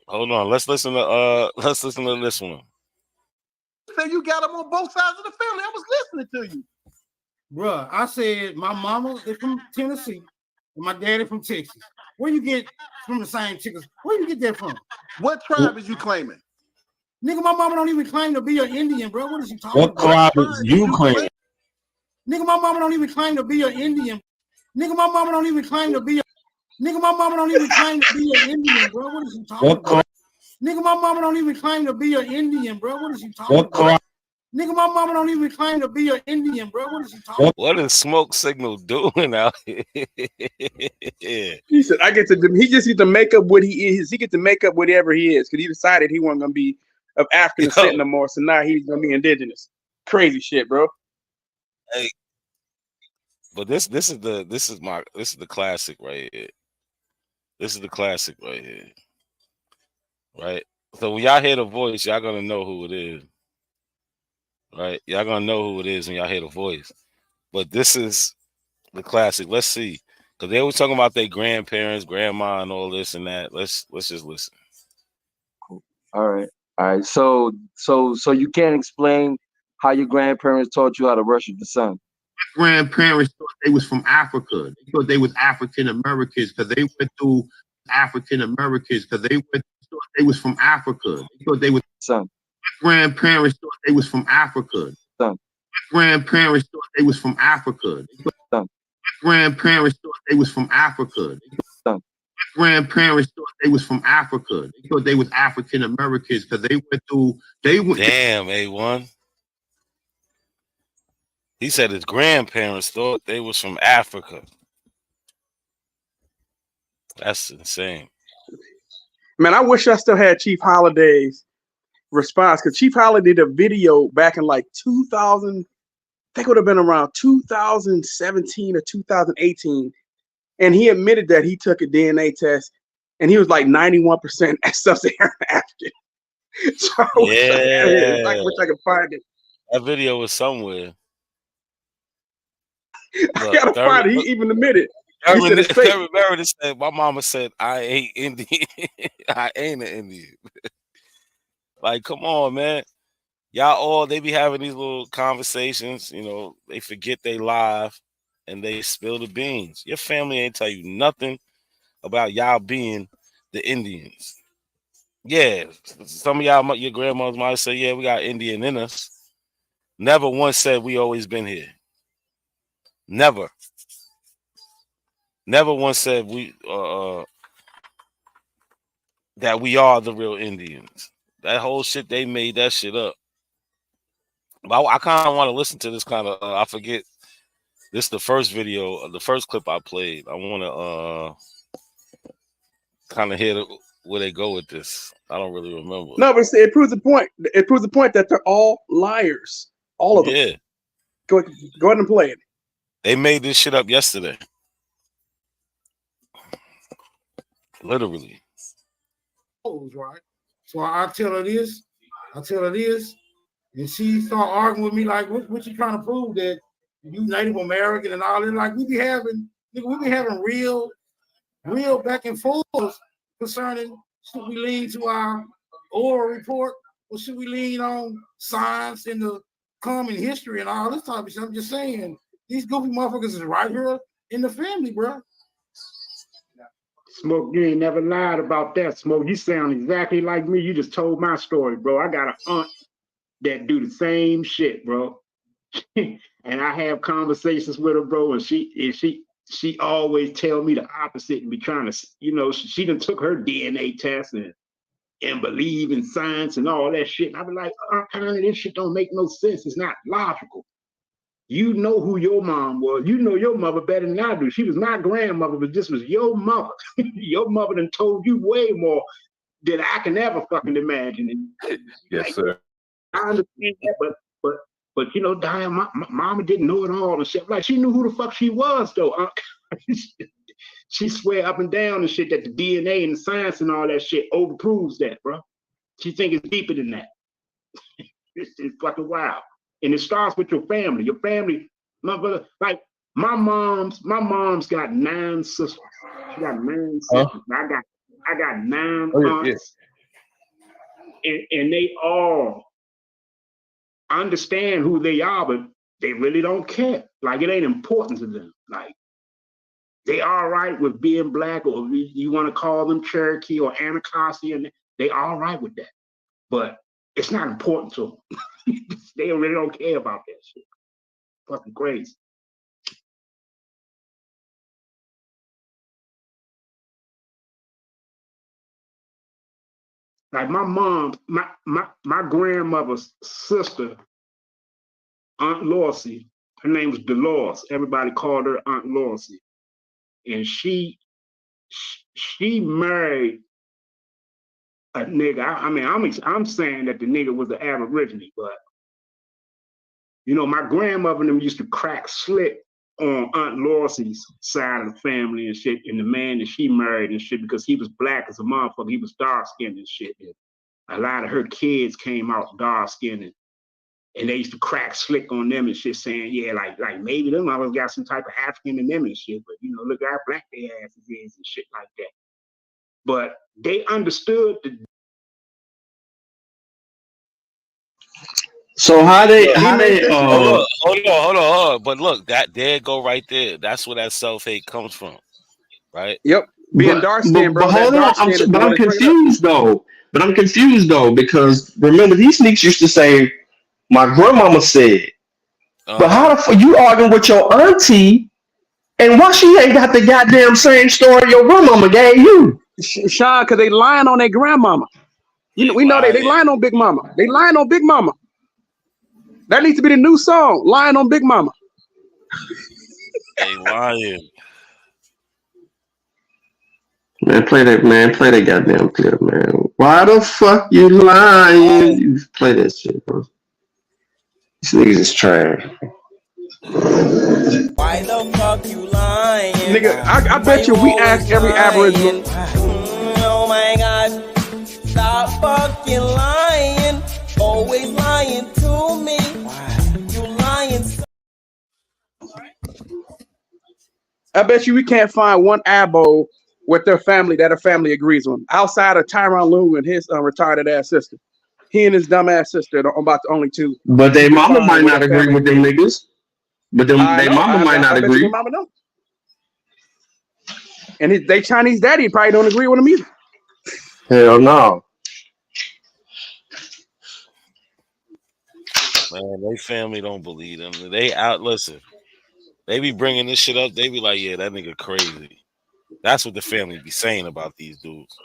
Hold on. Let's listen to this one. So you got them on both sides of the family. I was listening to you. Bruh, I said my mama is from Tennessee and my daddy from Texas. Where you get from the same chickens? Where you get that from? What tribe is you claiming? Nigga, my mama don't even claim to be an Indian, bro. What is you talking about? What tribe is you claiming? Nigga, my mama don't even claim to be an Indian. Nigga, my mama don't even claim to be a Nigga, my mama don't even claim to be an Indian, bro. What is you talking about? Nigga, my mama don't even claim to be an Indian, bro. What is you talking about? Nigga, my mama don't even claim to be an Indian, bro. What is you talking about? What is Smoke Signal doing out here? He said, he just gets to make up what he is. He gets to make up whatever he is because he decided he wasn't going to be of African descent no more. So now he's going to be indigenous. Crazy shit, bro. Hey, but this is the classic right here. This is the classic right here. Right? So when y'all hear the voice, y'all gonna know who it is. Right? Y'all gonna know who it is when y'all hear the voice. But this is the classic. Let's see. Because they were talking about their grandparents, grandma, and all this and that. Let's just listen. All right. So you can't explain how your grandparents taught you how to worship the sun. Grandparents thought they was from Africa. They thought they was African Americans because they went through African Americans because they thought they was from Africa. They thought they was son. Grandparents thought they was from Africa. Son. Grandparents thought they was from Africa. Son. Grandparents thought they was from Africa. Son. Grandparents thought they was from Africa. They thought they was African Americans because they went through. Damn, A1. He said his grandparents thought they was from Africa. That's insane. Man, I wish I still had Chief Holiday's response because Chief Holiday did a video back in like 2000. I think it would have been around 2017 or 2018. And he admitted that he took a DNA test and he was like 91% sub-Saharan African. So I wish I could find it. That video was somewhere. I gotta find it. He even admitted. He said it's fake. Said, my mama said, I ain't Indian. I ain't an Indian. Like, come on, man. They be having these little conversations, they forget they live and they spill the beans. Your family ain't tell you nothing about y'all being the Indians. Yeah, some of y'all, your grandmothers might say, yeah, we got Indian in us. Never once said we always been here. Never once said we that we are the real Indians. That whole shit, they made that shit up. But I kind of want to listen to this kind of. I forget. This is the first video, the first clip I played. I want to kind of hear where they go with this. I don't really remember. No, but it proves the point. It proves the point that they're all liars. All of them. Yeah. Go ahead and play it. They made this shit up yesterday. Literally. Right. So I tell her this, and she start arguing with me like, what you trying to prove that you Native American and all that? Like we be having real back and forth concerning should we lean to our oral report or should we lean on science and the common history and all this type of shit. I'm just saying these goofy motherfuckers is right here in the family, bro. Smoke, you ain't never lied about that, Smoke. You sound exactly like me. You just told my story, bro. I got an aunt that do the same shit, bro. And I have conversations with her, bro, and she always tell me the opposite and be trying to, she done took her DNA test and believe in science and all that shit. And I be like, this shit don't make no sense. It's not logical. You know who your mom was. You know your mother better than I do. She was my grandmother, but this was your mother. Your mother done told you way more than I can ever fucking imagine. Yes, like, sir. I understand that, but damn, my mama didn't know it all and shit. Like she knew who the fuck she was though. She swear up and down and shit that the DNA and the science and all that shit overproves that, bro. She think it's deeper than that. It's fucking wild. And it starts with your family. Your family, motherfucker, like my mom's got 9 sisters. She got 9 sisters. I got 9 aunts. Yeah. And they all understand who they are, but they really don't care. Like it ain't important to them. Like they all right with being black, or you want to call them Cherokee or Anacostia, and they all right with that. But it's not important to them. They really don't care about that shit. Fucking crazy. Like my mom, my grandmother's sister, Aunt Lorcy, her name was Dolores. Everybody called her Aunt Lorcy. And she married a nigga. I mean, I'm saying that the nigga was an Aborigine, but my grandmother and them used to crack slick on Aunt Lorcy's side of the family and shit, and the man that she married and shit, because he was black as a motherfucker. He was dark skinned and shit. And a lot of her kids came out dark skinned, and they used to crack slick on them and shit, saying, yeah, like maybe them motherfuckers got some type of African in them and shit, but look how black their asses is and shit like that. But they understood the. So how they hold on. But look, that there go right there. That's where that self-hate comes from. Right? Yep. Being dark skinned, bro. But hold on, but I'm confused though. Because remember these sneaks used to say, my grandmama said. But how the fuck you arguing with your auntie, and why she ain't got the goddamn same story your grandmama gave you? Sean, because they lying on their grandmama. We know they lying on Big Mama. They lying on Big Mama. That needs to be the new song, Lying on Big Mama. They lying. Man, play that goddamn clip, man. Why the fuck you lying? You play that shit, bro. These niggas is trash. Why the fuck you lying? Nigga, I bet you we ask every Aboriginal. Oh my God. Stop fucking lying. Always lying to me. You lying. I bet you we can't find one Abo with their family that her family agrees on. Outside of Tyron Lue and his retarded ass sister. He and his dumb ass sister are about the only two. But their mama might not agree with them niggas. But their mama might not agree. Mama know. And they Chinese daddy probably don't agree with him either. Hell no. Man, they family don't believe them. Listen. They be bringing this shit up. They be like, yeah, that nigga crazy. That's what the family be saying about these dudes.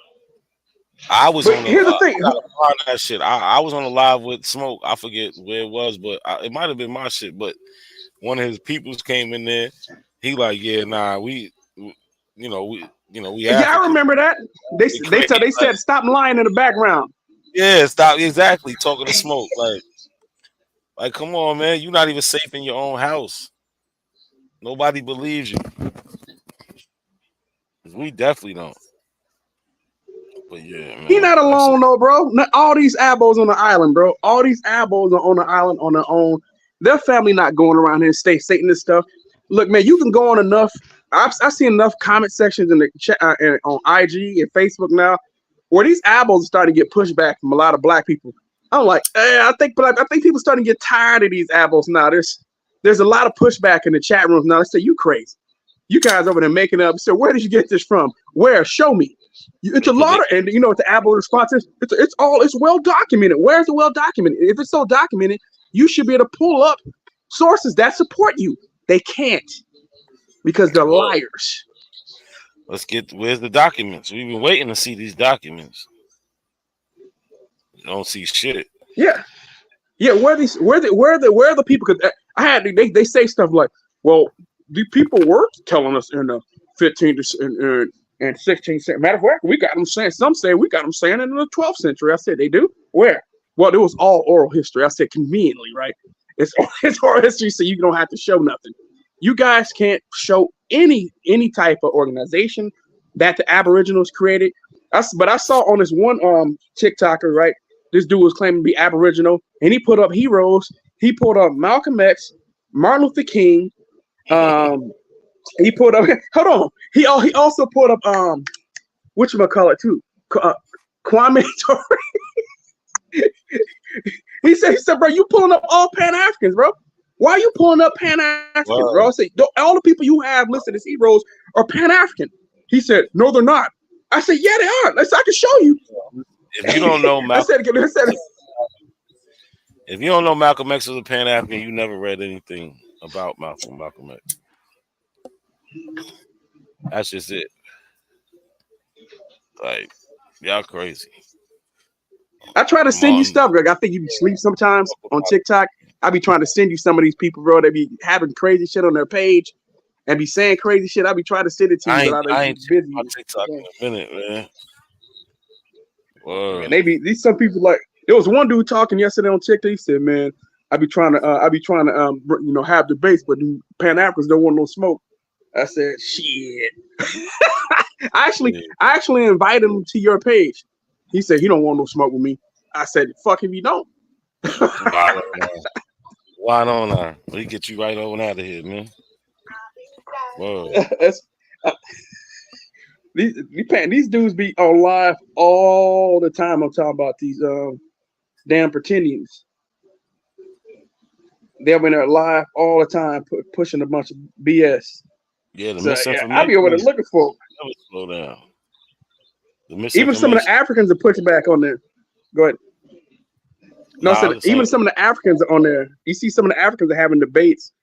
I was on here's the thing. That shit. I was on a live with Smoke. I forget where it was, but it might have been my shit. But one of his peoples came in there. He like, yeah, nah, we Yeah, I remember that. They said stop lying in the background. Yeah, stop exactly talking to Smoke. Like, come on, man. You're not even safe in your own house. Nobody believes you. We definitely don't. But yeah, man. He not alone though, bro. All these abos on the island, bro. All these abos are on the island on their own. Their family not going around here and stating this stuff. Look, man, you can go on enough. I've seen enough comment sections in the chat on IG and Facebook now, where these abos are starting to get pushback from a lot of black people. I'm like, I think people starting to get tired of these abos now. There's a lot of pushback in the chat rooms now. They say you crazy. You guys over there making up. So where did you get this from? Where? Show me. It's a lot of, and you know what the Apple response is? It's well documented. Where's the well documented? If it's so documented, you should be able to pull up sources that support you. They can't because they're liars. Where's the documents? We've been waiting to see these documents. You don't see shit. Yeah. Where are the people? Because they say stuff like, well, the people were telling us in the 15th and 16th century. Matter of fact, we got them saying. Some say we got them saying in the 12th century. I said they do. Where? Well, it was all oral history. I said conveniently, right? It's oral history, so you don't have to show nothing. You guys can't show any type of organization that the Aboriginals created. But I saw on this one TikToker, right? This dude was claiming to be Aboriginal, and he put up heroes. He pulled up Malcolm X, Martin Luther King. He put up. Hold on. He also put up whatchamacallit too. Kwame Ture. He said, bro, you pulling up all Pan Africans, bro. Why are you pulling up Pan Africans, bro? I said, all the people you have listed as heroes are Pan African. He said, no, they're not. I said, yeah, they are. I can show you. If you don't know Malcolm, if you don't know Malcolm X was a Pan African, you never read anything about Malcolm X. That's just it. Like, y'all crazy. I try to send you stuff, Greg. I think you sleep sometimes on TikTok. I be trying to send you some of these people, bro. They be having crazy shit on their page and be saying crazy shit. I be trying to send it to you, but I ain't busy. On TikTok in a minute, man. And these some people like there was one dude talking yesterday on TikTok. He said, "Man, I be trying to have debates, but Pan Africans don't want no smoke." I said, "Shit." I actually invited him to your page. He said he don't want no smoke with me. I said, "Fuck if you don't." Why don't I? We get you right over out of here, man. Whoa. These dudes be on live all the time. I'm talking about these damn pretendians. They've been there live all the time, pushing a bunch of BS. Yeah, the misinformation. I'll be over there looking for them. Never slow down. Even some of the Africans are pushing back on there. Go ahead. No, even some of the Africans are on there. You see some of the Africans are having debates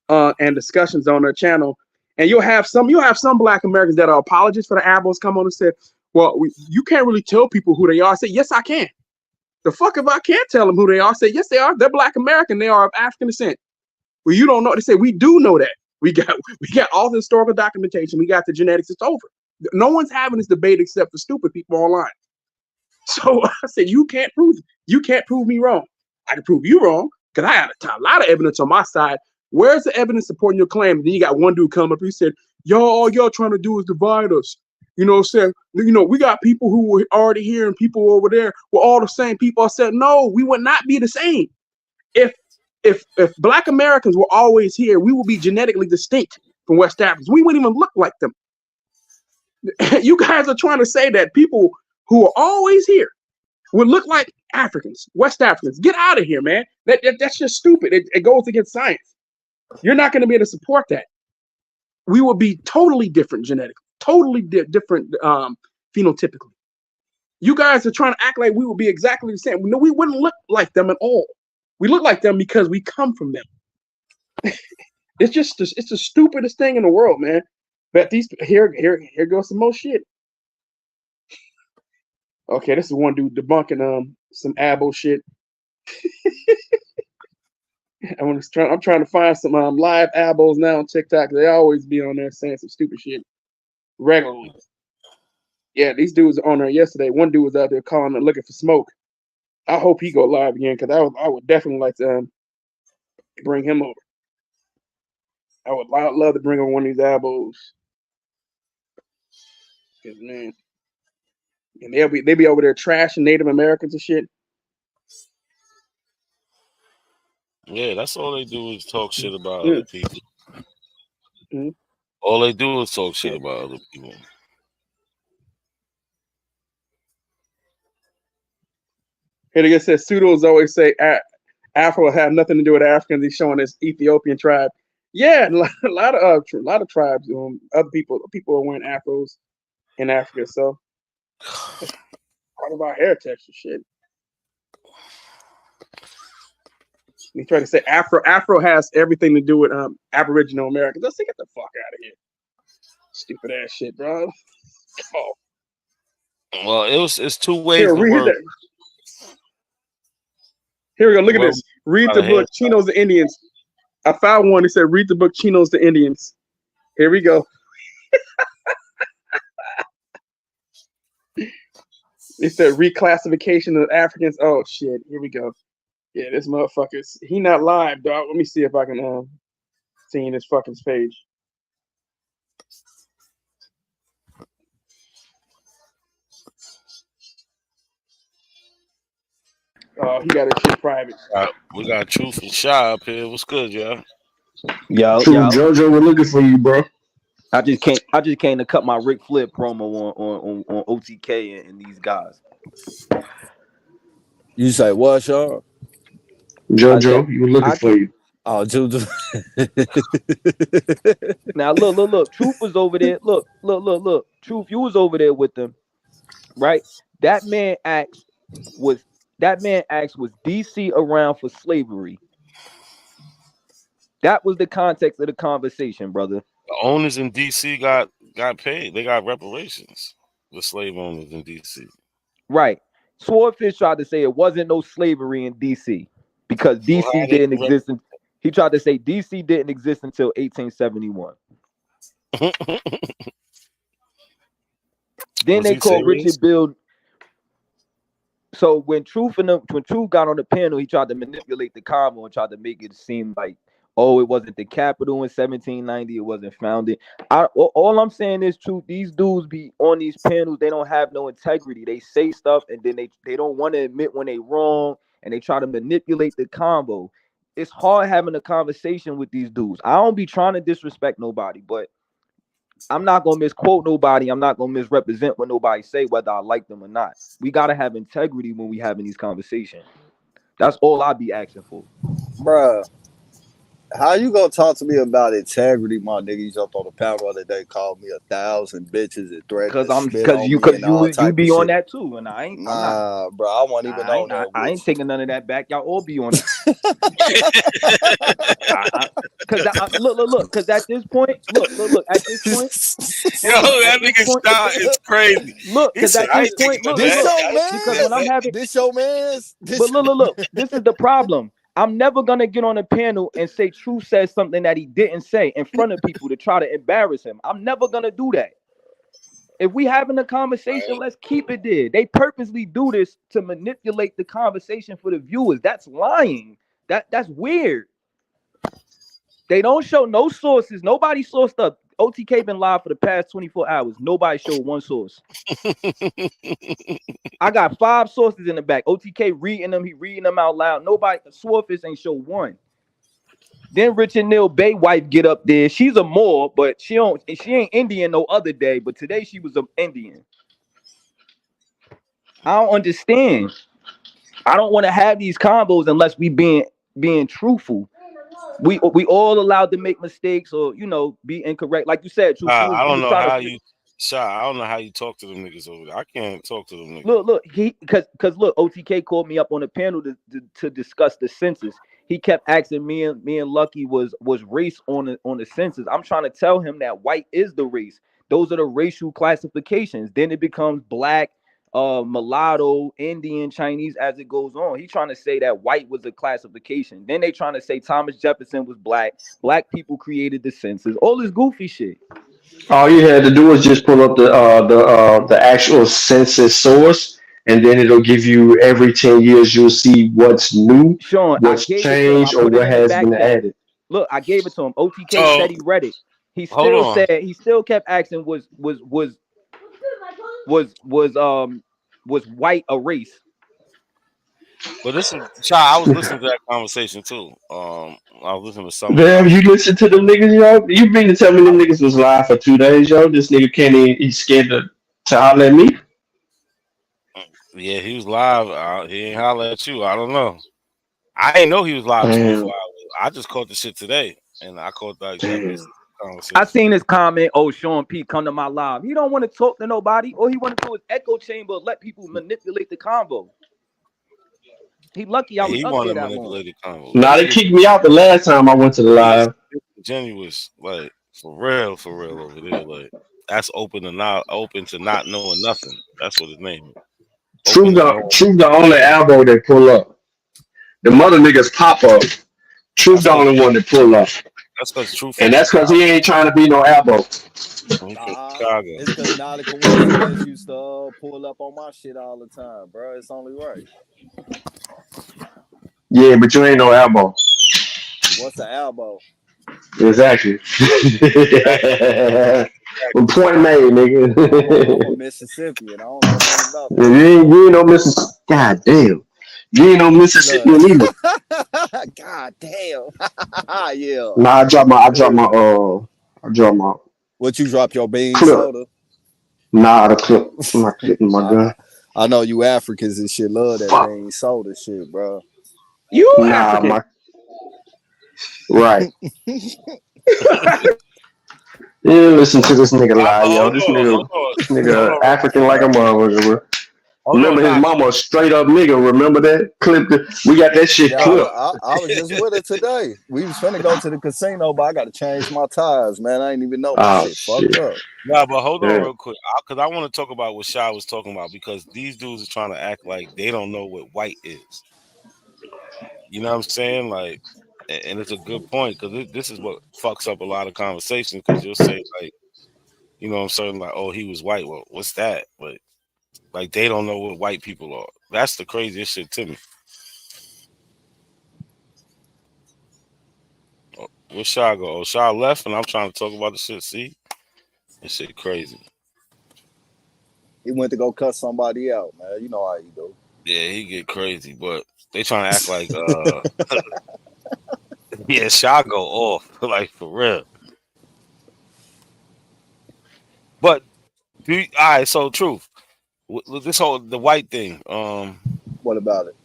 and discussions on their channel. And you'll have some Black Americans that are apologists for the Abos come on and say, well, you can't really tell people who they are. I said, yes, I can. The fuck if I can't tell them who they are? I said, yes, they are. They're Black American. They are of African descent. Well, you don't know. They say, we do know that. We got all the historical documentation. We got the genetics. It's over. No one's having this debate except for stupid people online. So I said, you can't prove me wrong. I can prove you wrong because I had a lot of evidence on my side. Where's the evidence supporting your claim? And then you got one dude come up. He said, all y'all trying to do is divide us. You know, saying, we got people who were already here and people over there. We're all the same people. I said, no, we would not be the same. If Black Americans were always here, we would be genetically distinct from West Africans. We wouldn't even look like them. You guys are trying to say that people who are always here would look like Africans, West Africans. Get out of here, man. That's just stupid. It goes against science. You're not going to be able to support that. We will be totally different genetically, totally different phenotypically. You guys are trying to act like we will be exactly the same. No, we wouldn't look like them at all. We look like them because we come from them. It's the stupidest thing in the world, man. But here goes some more shit. Okay, this is one dude debunking some abo shit. I'm trying to find some live abos now on TikTok. They always be on there saying some stupid shit regularly. Yeah, these dudes are on there yesterday. One dude was out there calling and looking for smoke. I hope he go live again because I would definitely like to bring him over. I would love to bring over one of these abos. Because man, And they be over there trashing Native Americans and shit. Yeah, that's all they do is talk shit about Mm. other people. Mm. All they do is talk shit about other people. Here it says pseudos always say Afro have nothing to do with Africans. He's showing this Ethiopian tribe. Yeah, a lot of tribes. Other people are wearing afros in Africa. So part of our heritage and shit. He tried to say Afro has everything to do with Aboriginal Americans. Let's get the fuck out of here. Stupid ass shit, bro. Oh. Well, it's two ways Here, to read work. that. Here we go. Look at this. Read the book, Chinos the Indians. I found one that said, read the book, Chinos the Indians. Here we go. It said reclassification of Africans. Oh, shit. Here we go. Yeah, this motherfucker's. He not live, dog. Let me see if I can see in his fucking page. Oh, he got his shit private. We got Truth and Shy up here. What's good, y'all? Yo, True, JoJo, we're looking for you, bro. I just came to cut my Ric Flair promo on OTK and these guys. You say what, Sean? JoJo, you were looking for you. Oh, JoJo. Now look. Truth was over there. Look. Truth, you was over there with them, right? That man asked, was DC around for slavery? That was the context of the conversation, brother. The owners in DC got paid. They got reparations. The slave owners in DC. Right. Swordfish tried to say it wasn't no slavery in DC because DC didn't exist. He tried to say DC didn't exist until 1871. Then they called Richard Bill. So when Truth got on the panel, he tried to manipulate the convo and tried to make it seem like, oh, it wasn't the capital in 1790. It wasn't founded. All I'm saying is, Truth, these dudes be on these panels. They don't have no integrity. They say stuff and then they don't want to admit when they wrong and they try to manipulate the convo. It's hard having a conversation with these dudes. I don't be trying to disrespect nobody, but I'm not gonna misquote nobody. I'm not gonna misrepresent what nobody say, whether I like them or not. We gotta have integrity when we having these conversations. That's all I be asking for. Bruh, how you gonna talk to me about integrity, my nigga? You jumped on the panel the other day, called me 1,000 bitches and threatened to spit on me and all type you be of on shit. that too, and I ain't. Nah, bro, I won't even know that. I ain't taking none of that back. Y'all all be on it. Look. Because at this point, look. At this point, yo, that nigga style is crazy. Look, because at this point, because when I'm having this your man's. But look. This is the problem. I'm never gonna get on a panel and say Truth says something that he didn't say in front of people to try to embarrass him. I'm never gonna do that. If we having a conversation, let's keep it there. They purposely do this to manipulate the conversation for the viewers. That's lying. That's weird. They don't show no sources. Nobody sourced up. OTK been live for the past 24 hours. Nobody showed one source. I got 5 sources in the back. OTK reading them. He reading them out loud. Nobody, Swordfish ain't show one. Then Richard Neal Bay wife get up there. She's a Moor, but she ain't Indian no other day. But today she was an Indian. I don't understand. I don't want to have these combos unless we being truthful. We all allowed to make mistakes or be incorrect. Like you said, Truth. I don't know how you. I don't know how you talk to them niggas over there. I can't talk to them niggas. Look, because look, OTK called me up on the panel to discuss the census. He kept asking me and Lucky was race on the census. I'm trying to tell him that white is the race. Those are the racial classifications. Then it becomes black, mulatto, Indian, Chinese as it goes on. He trying to say that white was a classification. Then they trying to say Thomas Jefferson was black. Black people created the census. All this goofy shit. All you had to do was just pull up the actual census source, and then it'll give you every 10 years. You'll see what's new, Sean, what's changed, or what has been added. Look, I gave it to him. OTK said he read it. He still said he still kept asking was was white a race? But this is child. I was listening to that conversation too. I was listening to some of it. Damn, you listen to them niggas, yo? You mean to tell me them niggas was live for 2 days, yo? This nigga can't even, he's scared to holler at me? Yeah, he was live. He ain't holler at you. I don't know. I ain't know he was live Damn. 24 hours. I just caught the shit today, and I caught that piece of the conversation. I seen his comment. Oh, Sean P, come to my live. He don't want to talk to nobody. All he want to do is echo chamber, let people manipulate the convo. He lucky I was He up wanted there that long. manipulated convo. Nah, they kicked me out the last time I went to the live. Genuous, like for real over there. Like that's open to not knowing nothing. That's what his name is. Truth the only elbow that pull up. The mother niggas pop up. Truth the only one that pull up. That's because Truth. And that's because he ain't trying to be no elbow. It's because not a coincidence used to pull up on my shit all the time, bro. It's only right. Yeah, but you ain't no elbow. What's an elbow? Exactly. Well, point made, nigga. I'm a Mississippian. I don't know nothing about you that. ain't no Mississippi. God damn. You ain't no Mississippian either. God damn. Yeah. Nah, I drop my What you drop your bean clip. soda? Nah, the clip. I'm not clipping my gun. I know you Africans and shit love that bean soda shit, bro. You African. Right. Yeah, listen to this nigga lie, yo. This nigga African like a motherfucker, bro. Remember his mama straight up nigga. Remember that clip? We got that shit clipped. I was just with her today. We was finna go to the casino, but I got to change my tires, man. I ain't even know my shit fucked up. Nah, but hold on real quick, because I want to talk about what Shy was talking about, because these dudes are trying to act like they don't know what white is. You know what I'm saying? Like, and it's a good point, because this is what fucks up a lot of conversations, because you'll say, like, you know what I'm saying, like, oh, he was white. Well, what's that? But like, they don't know what white people are. That's the craziest shit to me. Where Shy go? Oh, Shy left, and I'm trying to talk about the shit. See? That shit crazy. He went to go cut somebody out, man. You know how he do. Yeah, he get crazy, but they trying to act like yeah, Shy go off. Like, for real. But all right, so Truth. This whole the white thing. What about it?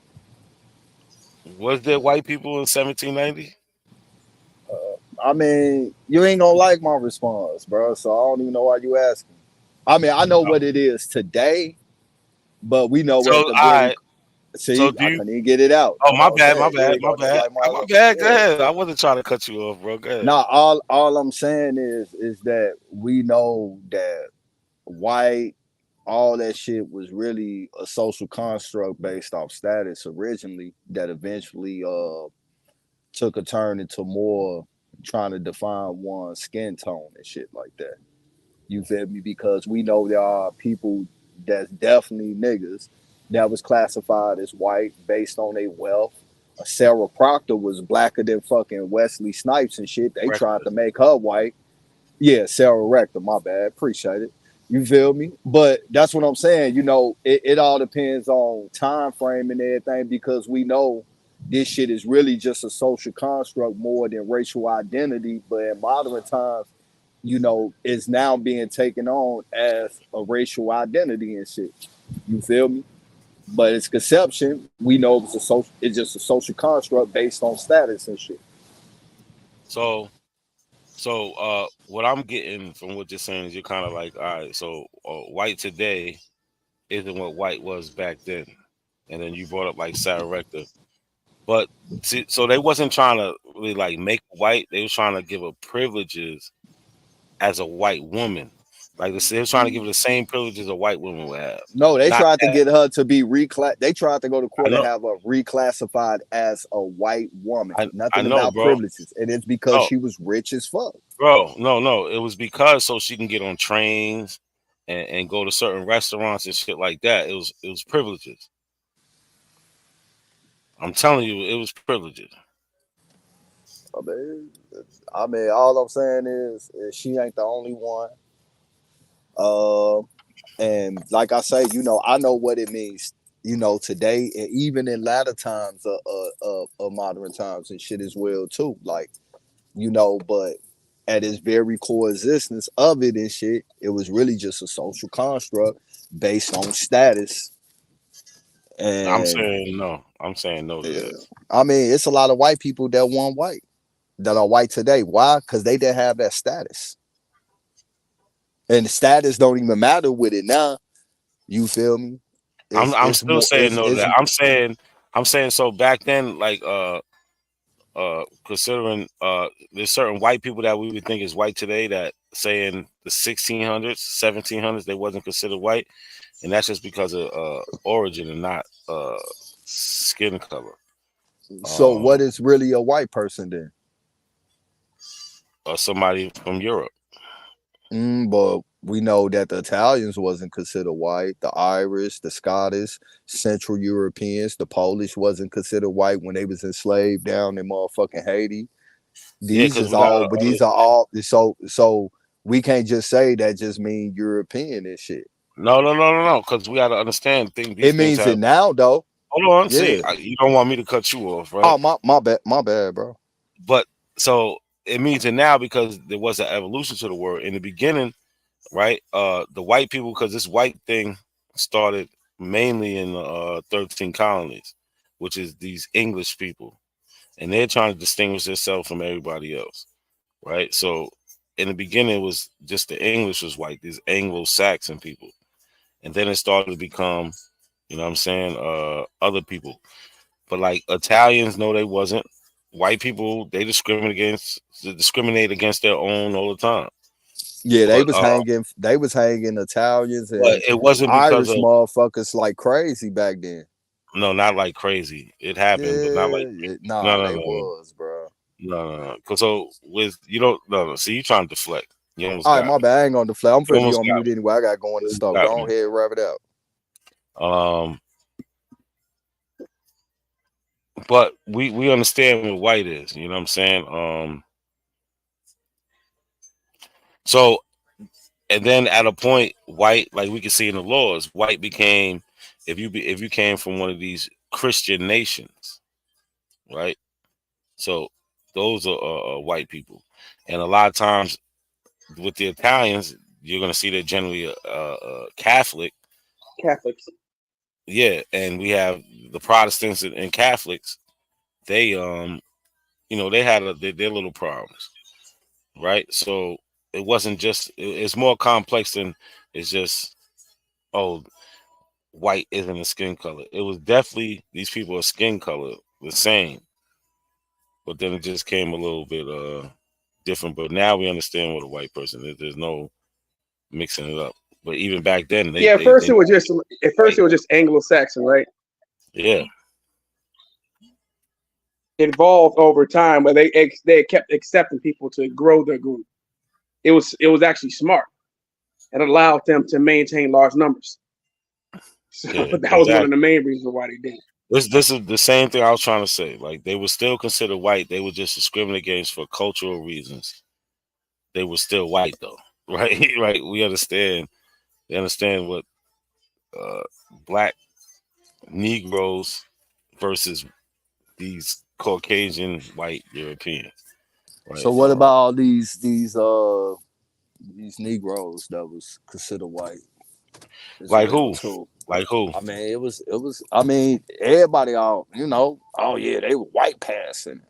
Was there white people in 1790? I mean, you ain't gonna like my response, bro. So I don't even know why you asking. I mean, I know what it is today, but we know what the really. See, so I couldn't even get it out. Oh, my bad. Go ahead. Yeah. I wasn't trying to cut you off, bro. Go ahead. Nah, all I'm saying is that we know that white, all that shit was really a social construct based off status originally, that eventually took a turn into more trying to define one's skin tone and shit like that. You feel me? Because we know there are people that's definitely niggas that was classified as white based on their wealth. Sarah Proctor was blacker than fucking Wesley Snipes and shit. They tried to make her white. Yeah, Sarah Rector, my bad. Appreciate it. You feel me? But that's what I'm saying. You know, it all depends on time frame and everything, because we know this shit is really just a social construct more than racial identity. But in modern times, you know, it's now being taken on as a racial identity and shit. You feel me? But it's conception. We know it's just a social construct based on status and shit. So what I'm getting from what you're saying is you're kind of like, all right, so white today isn't what white was back then. And then you brought up like Sarah Rector. But see, so they wasn't trying to really like make white, they were trying to give her privileges as a white woman. Like they were trying to give her the same privileges a white woman would have. No, they tried to get her to be they tried to go to court and have her reclassified as a white woman. Nothing about privileges. And it's because she was rich as fuck. Bro, no. It was because so she can get on trains and go to certain restaurants and shit like that. It was privileges. I'm telling you, it was privileges. I mean, all I'm saying is she ain't the only one. And like I say, I know what it means, today, and even in latter times of modern times and shit as well too. Like, but at its very core existence of it and shit, it was really just a social construct based on status. I'm And saying no. I'm saying no to yeah, that. I mean, it's a lot of white people that want white, that are white today. Why? Because they didn't have that status, and the status don't even matter with it now. You feel me? I'm It's still more. saying no to that. I'm saying so back then, like considering there's certain white people that we would think is white today that say in the 1600s, 1700s they wasn't considered white, and that's just because of origin and not skin color. So what is really a white person then? Or somebody from Europe. But we know that the Italians wasn't considered white. The Irish, the Scottish, Central Europeans, the Polish wasn't considered white when they was enslaved down in motherfucking Haiti. Yeah, These because is we got all, but these are all. So we can't just say that just mean European and shit. no, because we got to understand these It things means have. it now though. Hold on, Yeah. see, you don't want me to cut you off, right? Oh my bad, bro. But so it means it now because there was an evolution to the word in the beginning, right? The white people, because this white thing started mainly in the 13 colonies, which is these English people, and they're trying to distinguish themselves from everybody else, right? So in the beginning, it was just the English was white, these Anglo-Saxon people, and then it started to become, you know what I'm saying, other people. But like Italians, no, they wasn't. White people, they discriminate against their own all the time. Yeah, they But was hanging. They was hanging Italians and it wasn't because Irish of motherfuckers like crazy back then. no, not like crazy. It happened, but not like no, Nah, no, they no, was, bro. no. So with you don't no. See, you trying to deflect. You almost All right, got my me. bad. I ain't gonna deflect. I'm You finna be almost on got mute me. anyway. I gotta go in the You store. got Go me. ahead, wrap it up. But we understand what white is. You know what I'm saying? So and then at a point, white, like we can see in the laws, white became if you came from one of these Christian nations, right? So those are white people, and a lot of times with the Italians, you're gonna see they're generally Catholic. Catholics. Yeah, and we have the Protestants and Catholics. They they had their little problems, right? So it wasn't just it's more complex than it's just oh white isn't a skin color. It was definitely these people are skin color the same, but then it just came a little bit different. But now we understand what a white person is. There's no mixing it up. But even back then, Yeah, at first it was just Anglo-Saxon, right? Yeah. Evolved over time, but they kept accepting people to grow their group. It was actually smart. It allowed them to maintain large numbers. So Yeah, that was one of the main reasons why they did it. This is the same thing I was trying to say. Like they were still considered white. They were just discriminated against for cultural reasons. They were still white though, right? Right. We understand. They understand what black Negroes versus these Caucasian white Europeans. Right. So what about all these Negroes that was considered white? Like who? Too. Like who? I mean, it was. I mean, everybody all oh yeah, they were white passing,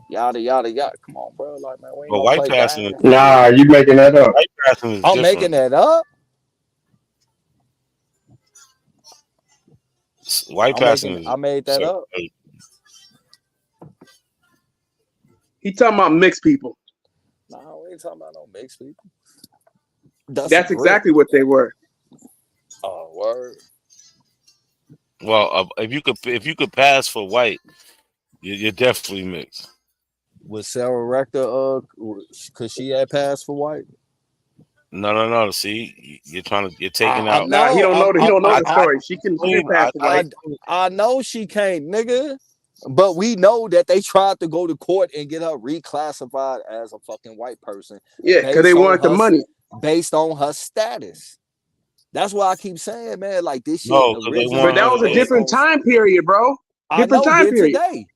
yada yada yada. Come on, bro. Like man, we ain't But gonna white play passing games. Nah, you making that up. White passing is I'm different. making that up. White passing is I made that up. He talking about mixed people. No, we ain't talking about no mixed people. That's exactly what they were. Oh, word. Well, if you could pass for white, you're definitely mixed. Was Sarah Rector cause she had passed for white? No. See, you're taking out. Nah, he don't know the story. She can pass for white. I know she can't, nigga. But we know that they tried to go to court and get her reclassified as a fucking white person. Yeah, because they wanted the money based on her status. That's why I keep saying, man, like this shit No, because they originally But want that her was to a on hit. different time period, bro. I Different know, time did period. today.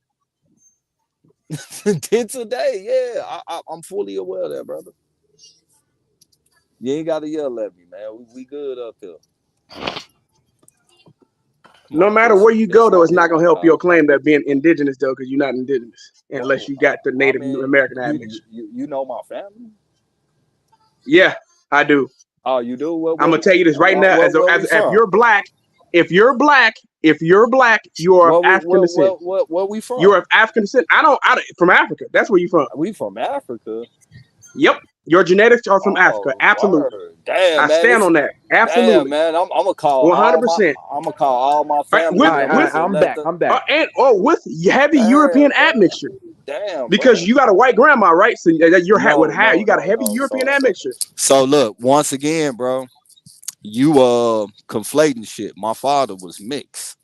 Did today, yeah. I'm fully aware of that, brother. You ain't gotta yell at me, man. We good up here. No On, matter where you this go, though, right it's here, not gonna my help your dog. claim that being indigenous, though, because you're not indigenous unless Well, you got the I Native mean, American admixture. you know my family. Yeah, I do. Oh, you do? I'm gonna tell you this right now. Where we As if from? you're black, if you're black, you are of African descent. Where we from? You're of African descent. I don't from Africa. That's where you from. We from Africa. Yep, your genetics are from Africa. Oh, Absolutely. word. Damn, I man. stand on that. Damn, Absolutely. man. I'm gonna call 100%. all my family With members and I'm let back. them. I'm back. and with heavy Damn, European bro. admixture. Damn, Because bro. you got a white grandma, right? So you're with No, you got a heavy no. European admixture. So look, once again, bro, you conflating shit. My father was mixed.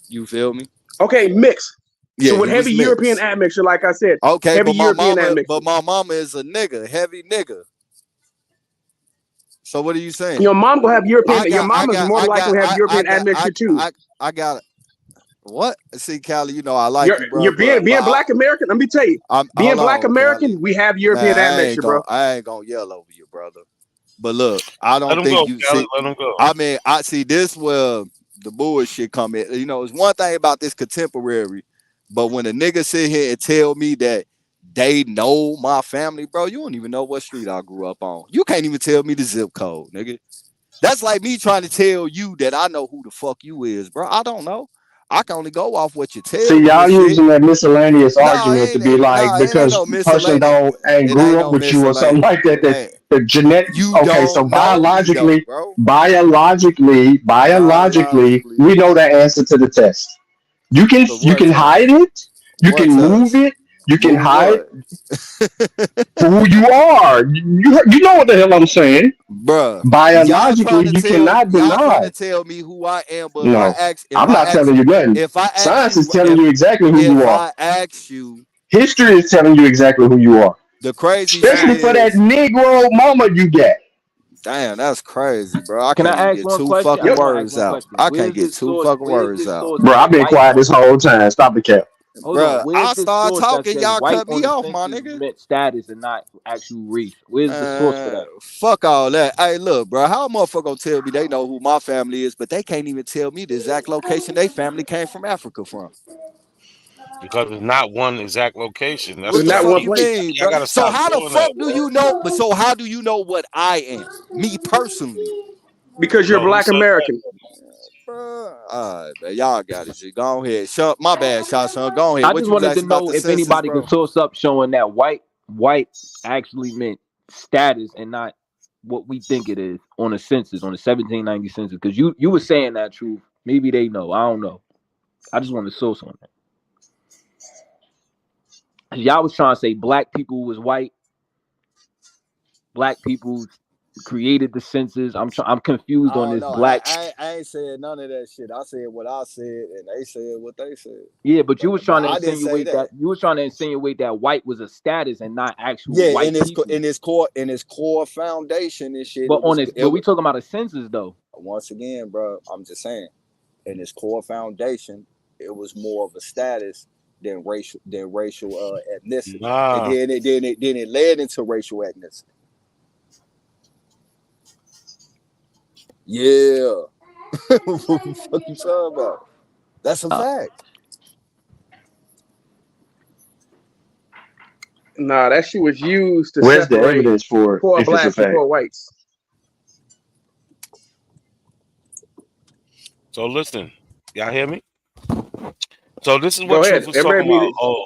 You feel me? Okay, mixed. Yeah, So with he was heavy European mixed. admixture, like I said, Okay, heavy European admixture. but my mama is a nigga, heavy nigga. So what are you saying? Your mom gonna have European. Your mama's more likely to have European admixture too. I got it. What? See, Callie, you know I like you, bro. You're being Black American. Let me tell you, being hold Black on, American, Callie. we have European admixture, bro. I ain't gonna yell over you, brother. But look, I Let don't him think go, you Callie. see. Let him go. I mean, I see this where the bullshit come in. You know, it's one thing about this contemporary, but when a nigga sit here and tell me that they know my family, bro, you don't even know what street I grew up on. You can't even tell me the zip code, nigga. That's like me trying to tell you that I know who the fuck you is, bro. I don't know. I can only go off what you tell See, me y'all and shit. using that miscellaneous No, argument to be like it ain't because no a person miscellaneous. don't ain't It ain't grew up no with you or something miscellaneous. like that. That Hey, the genetic. you Okay, so don't know me though, bro. biologically, Biologically. we know the answer to the test. You can The what hide test? it. You What can move test? it. You can Move hide what? who you are. You know what the hell I'm saying. Bruh, Biologically, you cannot y'all trying deny. to tell me who I am, but No, I'm not telling you nothing. if I ask Science is you telling you exactly who you if are. I ask you, History is telling you exactly who you are. the crazy shit Especially for that is, Negro mama you got. damn, that's crazy, bro. I Can can't I even ask get one two question? fucking I want to ask words one out. question. I can't Where's get this two source? fucking Where's words this out. source Bro, I've that been white quiet on this the? whole time. Stop the cap. Hold on. Bruh, Where's I this start source that talking, says y'all white cut on me the off, my census nigga. meant status and not actual race? Where's the source for that? Fuck all that. Hey, look, bro, how a motherfucker gonna tell me they know who my family is, but they can't even tell me the exact location they family came from Africa from? Because it's not one exact location. That's What There's the the not fuck one you key. place. mean, Y'all bro? gotta So stop how the doing that, fuck do bro. you know? But so how do you know what I am? Me personally. Because you're No, who Black said that? American. All right, man. Y'all got it. G. Go ahead. My bad, Shot Son. Go ahead. I What just you was wanted to asking about know the if census, anybody bro? could source up showing that white actually meant status and not what we think it is on the census, on the 1790 census. Because you were saying that truth. Maybe they know. I don't know. I just want to source on that. Y'all was trying to say black people was white. Black people created the census. I'm confused on Oh this no, black. I ain't said none of that shit. I said what I said, and they said what they said. Yeah, but you was But trying to I didn't say insinuate that. that white was a status and not actual Yeah, white people. in its core foundation and shit, But it was but we talking about a census though. once again, bro. I'm just saying, in its core foundation, it was more of a status than racial ethnicity, and Nah. then it led into racial ethnicity. Yeah, what the fuck you talking about? That's a fact. Nah, that shit was used to Where's the separate evidence for it poor if it's a blacks and fact? poor whites. So listen, y'all hear me? So this is what Go Truth ahead. was Everybody talking about. muted. Oh,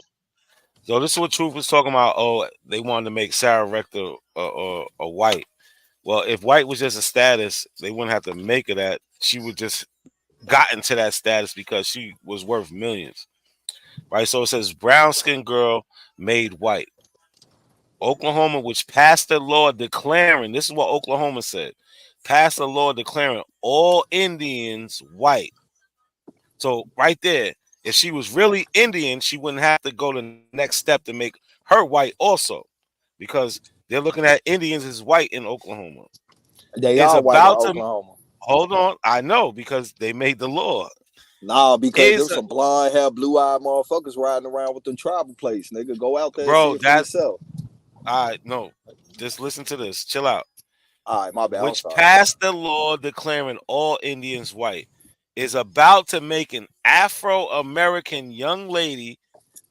so this is what Truth was talking about. Oh, they wanted to make Sarah Rector a white. Well, if white was just a status, they wouldn't have to make her that. She would just gotten to that status because she was worth millions, right? So it says brown skinned girl made white. Oklahoma, which passed a law declaring, this is what Oklahoma said, passed a law declaring all Indians white. So right there, if she was really Indian, she wouldn't have to go the next step to make her white also, because they're looking at Indians as white in Oklahoma. They is are white in about to Oklahoma. hold on. I know because they made the law. Nah, because Is there's some blonde hair, blue eyed motherfuckers riding around with them tribal plates. Nigga, go out there and see bro, it for that yourself. no. Just listen to this. Chill out. All right, my bad. I'm Which sorry. passed the law declaring all Indians white, is about to make an Afro-American young lady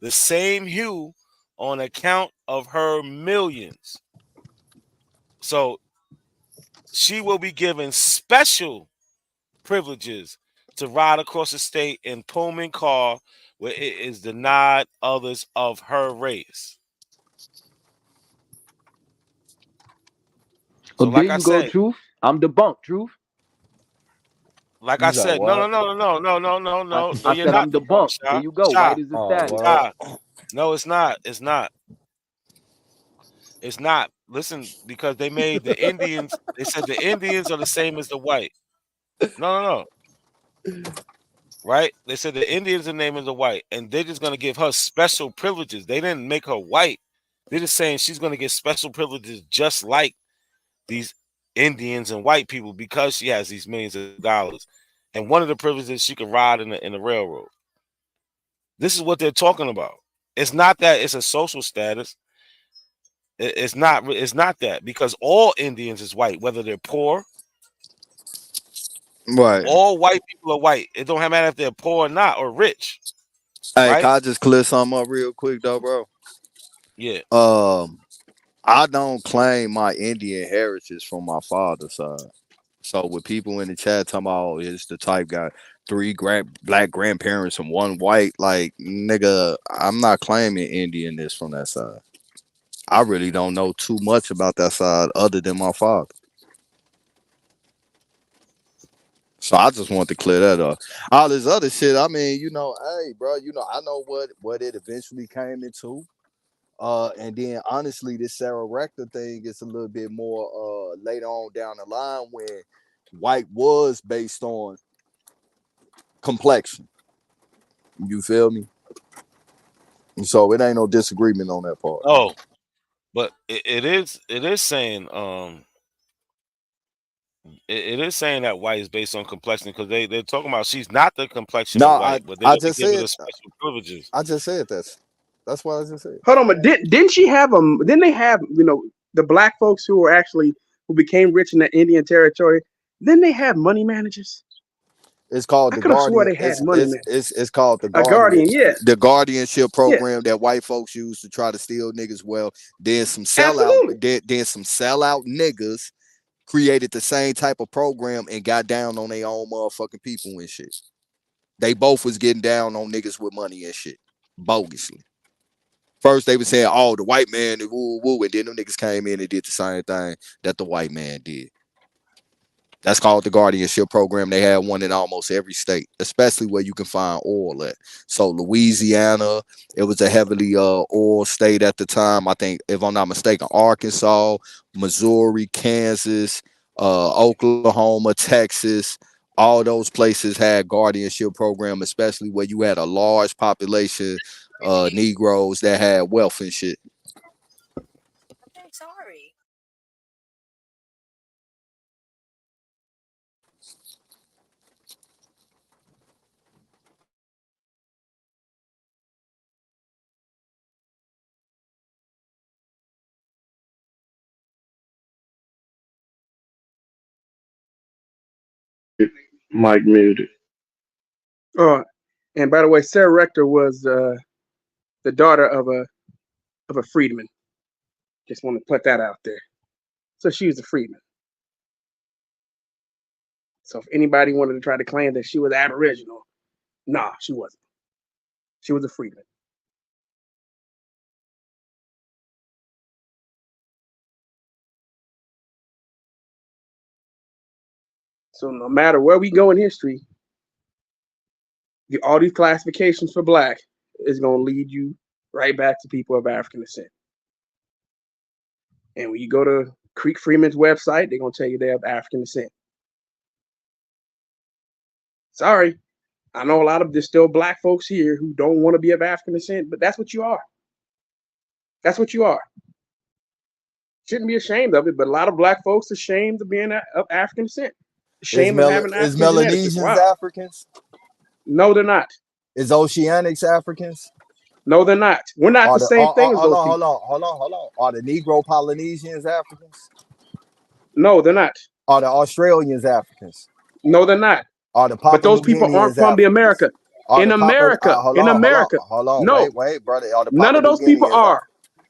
the same hue on account of her millions. So she will be given special privileges to ride across the state in Pullman car where it is denied others of her race. So Well, there like I you go, said, Truth. I'm debunked, Truth. You said what? no, I you're said not I'm the bunk, debunked. There you go. White is Oh, established. word. No, it's not. It's not. It's not. Listen, because they made the Indians, they said the Indians are the same as the white. No. Right? They said the Indians are the name of the white, and they're just gonna give her special privileges. They didn't make her white. They're just saying she's gonna get special privileges just like these Indians and white people because she has these millions of dollars. And one of the privileges she can ride in the railroad. This is what they're talking about. It's not that it's a social status. It's not. It's not that because all Indians is white, whether they're poor. Right. All white people are white. It don't matter if they're poor or not or rich, Hey, right? can I just clear something up real quick though, bro? Yeah. I don't claim my Indian heritage from my father's side. So with people in the chat talking about oh, it's the type got three black grandparents and one white, like nigga, I'm not claiming Indianness from that side. I really don't know too much about that side other than my father. So I just want to clear that up. All this other shit, I mean, hey, bro, I know what it eventually came into. And then honestly, this Sarah Rector thing is a little bit more later on down the line when white was based on complexion. You feel me? So it ain't no disagreement on that part. Oh, but it is saying it is saying that white is based on complexion because they're talking about she's not the complexion No, of I white, but they're I gonna be just giving said her special privileges. I just said that's what I just said. Hold on, but didn't she have Didn't they have the black folks who were actually who became rich in the Indian territory? Then they have money managers. It's called I the could have swore Guardian. they had It's money it's man. it's it's called the A Guardian. guardian, yeah, The guardianship yeah, program that white folks use to try to steal niggas' wealth. Then some sellout. absolutely. Then some sellout niggas created the same type of program and got down on their own motherfucking people and shit. They both was getting down on niggas with money and shit, bogusly. First they was saying, "Oh, the white man, woo woo," and then them niggas came in and did the same thing that the white man did. That's called the guardianship program. They had one in almost every state, especially where you can find oil at. So Louisiana, it was a heavily oil state at the time. I think, if I'm not mistaken, Arkansas, Missouri, Kansas, Oklahoma, Texas, all those places had guardianship program, especially where you had a large population Negroes that had wealth and shit. Mike muted. Oh, and by the way, Sarah Rector was the daughter of a freedman. Just want to put that out there. So she was a freedman. So if anybody wanted to try to claim that she was Aboriginal, nah, she wasn't. She was a freedman. So no matter where we go in history, all these classifications for black is going to lead you right back to people of African descent. And when you go to Creek Freeman's website, they're going to tell you they're of African descent. Sorry, I know a lot of there's still black folks here who don't want to be of African descent, but that's what you are. That's what you are. shouldn't be ashamed of it, but a lot of black folks are ashamed of being of African descent. Is Ashamed of having is African genetics. It's Melanesians wild. Africans? No, they're not. Is Oceanics Africans? No, they're not. We're not Are the same thing as those people. hold on. Are the Negro Polynesians Africans? No, they're not. Are the Australians Africans? No, they're not. Are the But Papua those New people aren't Guineans from the Africans? America. Are In the Papua America. In America. No. wait, brother. Are the None Papua of New those people Guineans are.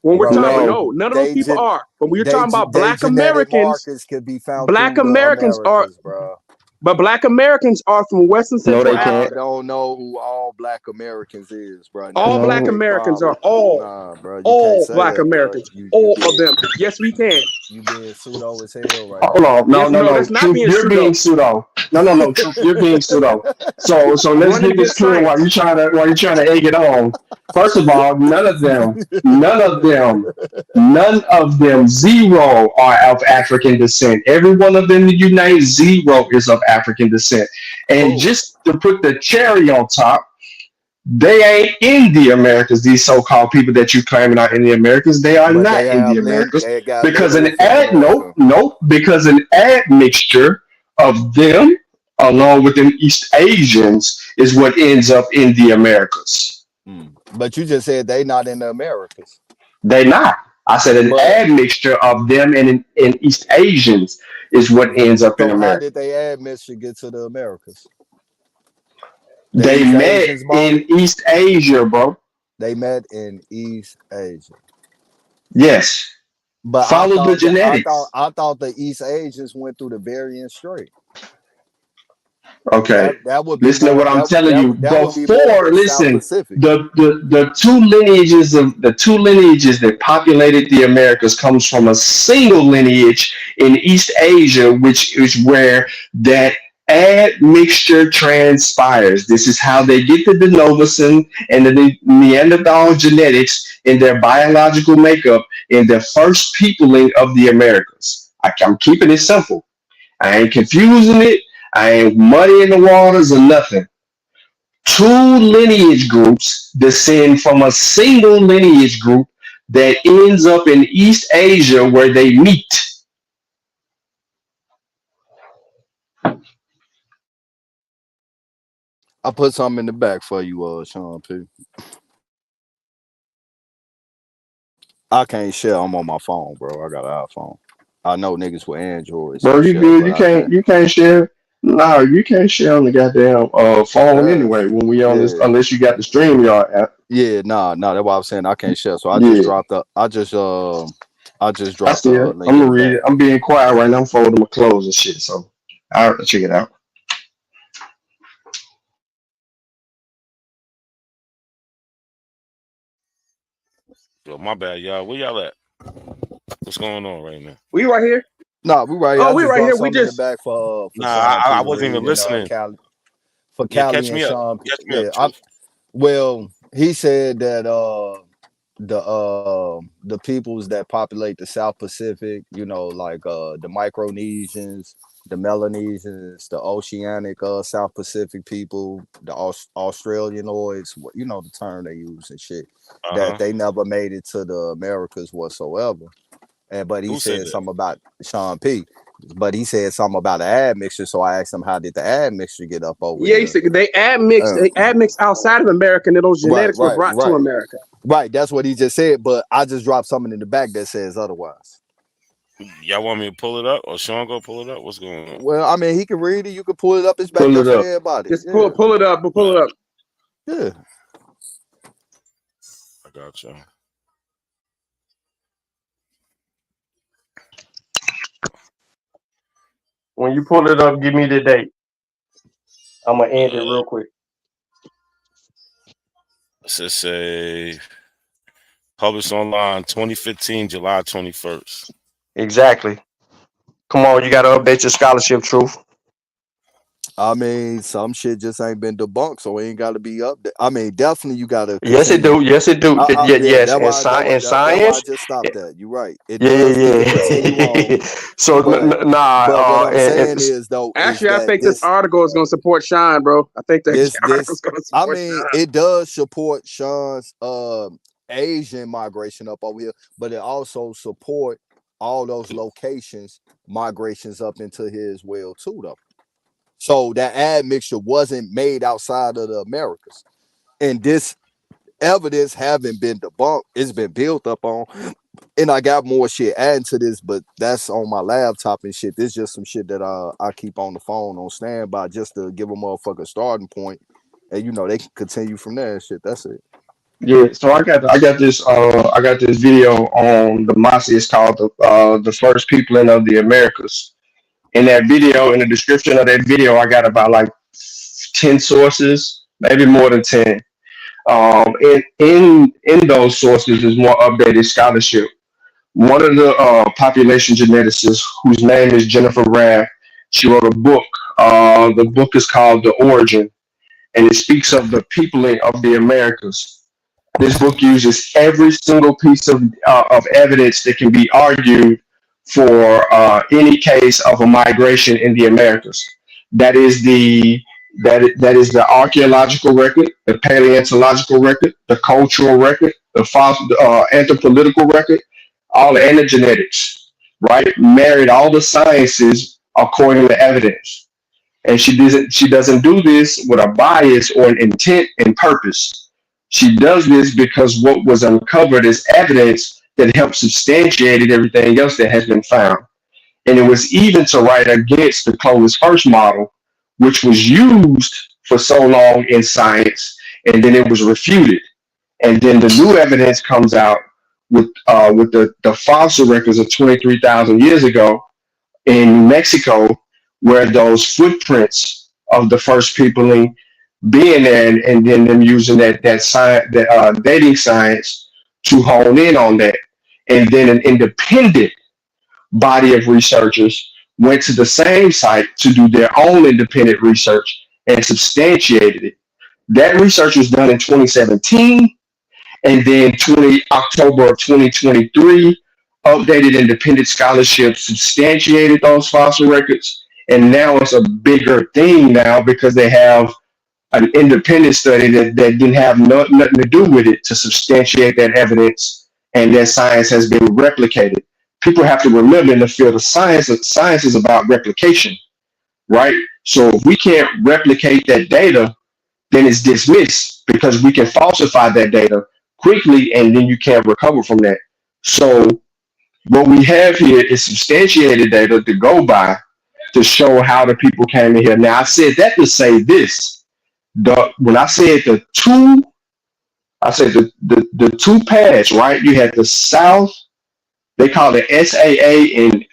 When we're bro? talking, No. no, none of those people are. But when you're talking about They black genetic Americans, markers could be found black through the Americans are, Americas, bro. but black Americans are from Western No, Central they I can't. Africa. don't know who all black Americans is, bro. And that's All the black No. big Americans are problem. all Nah, bro, you can't all say black that, bro. Americans. All of them. Yes, we can. You being pseudo as hell right Hold now. on. No, Yes, no, no, no. that's not Truth, being you're being pseudo. pseudo. No. Truth, you're being pseudo. So let's Run get this against clear while science. you're trying to egg it on. First of all, none of them, zero are of African descent. Every one of them you name, zero is of African descent. And Cool. just to put the cherry on top, they ain't in the Americas. These so-called people that you claiming are in the Americas, they are But not in the Americas they got because lineage in America. because an admixture of them along with them East Asians is what ends up in the Americas. But you just said they not in the Americas. They not. I said an But admixture of them and East Asians is what ends up in so how America. did they add Michigan get to the Americas? The They East met Asians bought in it. East Asia, bro. They met in East Asia. Yes. But Follow the genetics. I thought the East Asians went through the Bering Strait. Okay. That would be Listen to more what I'm telling you. that would be more of Before, the South listen, Pacific. the two lineages that populated the Americas comes from a single lineage in East Asia, which is where that admixture transpires. This is how they get the Denovisan and the Neanderthal genetics in their biological makeup in the first peopling of the Americas. I'm keeping it simple. I ain't confusing it. I ain't muddying the waters or nothing. Two lineage groups descend from a single lineage group that ends up in East Asia where they meet. I put something in the back for you, Sean P. I can't share. I'm on my phone, bro. I got an iPhone. I know niggas with Androids Bro, can you share, good. but I can't. You can't share. No, you can't share on the goddamn phone Yeah, anyway when we on this yeah, unless you got the StreamYard app. yeah. Nah. That's why I was saying I can't share. So Yeah. I just I dropped see the it. link I'm in gonna the read back. it. I'm being quiet right now. I'm folding my clothes and shit. So I'll have to check it out. Yo, my bad, y'all. Where y'all at? What's going on right now? We right here. Nah, we right here. Oh, I we just right dropped here. We something in the just back for Nah, Sean P I to wasn't even read and listening. Cali for Yeah, Cali catch and me up. Sean P. Catch me up, Yeah, truth. well, he said that the peoples that populate the South Pacific, like the Micronesians, the Melanesians, the Oceanic South Pacific people, the Australianoids, the term they use and shit, that Uh-huh. they never made it to the Americas whatsoever. But he Who said said that? something about Sean P. But he said something about the admixture, so I asked him, how did the admixture get up over yeah. He here? said they admixed. Uh, They admixed outside of America, and then those right, genetics were right, brought to right. America. Right, that's what he just said, but I just dropped something in the back that says otherwise. Y'all want me to pull it up or Sean go pull it up? What's going on? Well, I mean, he can read it. You can pull it up. It's back Pull there it for up. everybody. Just Yeah, pull it up. Pull it up. yeah. I got y'all. When you pull it up, give me the date. I'm gonna end it real quick. Let's say published online 2015, July 21st. Exactly. Come on, you gotta update your scholarship, truth. I mean, some shit just ain't been debunked, so it ain't got to be up there. I mean, definitely you got to Yes, it continue. do. Yes, it do. Yeah, Yeah, yes. And that why I science. just stopped that. You're right. It Yeah, does need to yeah, continue on, yeah. So but nah. what I'm saying And is though is Actually, I that think this article is going to support Shine, bro. I think that article is going to I support mean, Shine. it does support Sean's Asian migration up over here, but it also support all those locations, migrations up into here as well too, though. So that admixture wasn't made outside of the Americas, and this evidence haven't been debunked. It's been built up on, and I got more shit adding to this, but that's on my laptop and shit. This just some shit that I keep on the phone on standby just to give a motherfucker starting point, and they can continue from there and shit. That's it. Yeah, so I got this video on the Mossy. It's called the first peopling of the Americas. In that video, in the description of that video, I got about like 10 sources, maybe more than 10. In those sources is more updated scholarship. One of the population geneticists, whose name is Jennifer Rabb, she wrote a book. The book is called The Origin, and it speaks of the peopling of the Americas. This book uses every single piece of evidence that can be argued for any case of a migration in the Americas. That is that is the archaeological record, the paleontological record, the cultural record, the anthropolitical record, all and the genetics, right? Married all the sciences according to evidence. And she doesn't do this with a bias or an intent and purpose. She does this because what was uncovered is evidence that helps substantiate everything else that has been found. And it was even to write against the Clovis first model, which was used for so long in science, and then it was refuted. And then the new evidence comes out with the fossil records of 23,000 years ago in Mexico, where those footprints of the first peopling being there, and then them using that science, that dating science to hone in on that, and then an independent body of researchers went to the same site to do their own independent research and substantiated it. That research was done in 2017, and then October of 2023, updated independent scholarship substantiated those fossil records, and now it's a bigger thing now because they have an independent study that didn't have nothing to do with it to substantiate that evidence, and that science has been replicated. People have to remember, in the field of science is about replication, right? So if we can't replicate that data, then it's dismissed because we can falsify that data quickly, and then you can't recover from that. So what we have here is substantiated data to go by to show how the people came in here. Now, I said that to say this. When I said the two paths, right? You had the South, they call it SAA in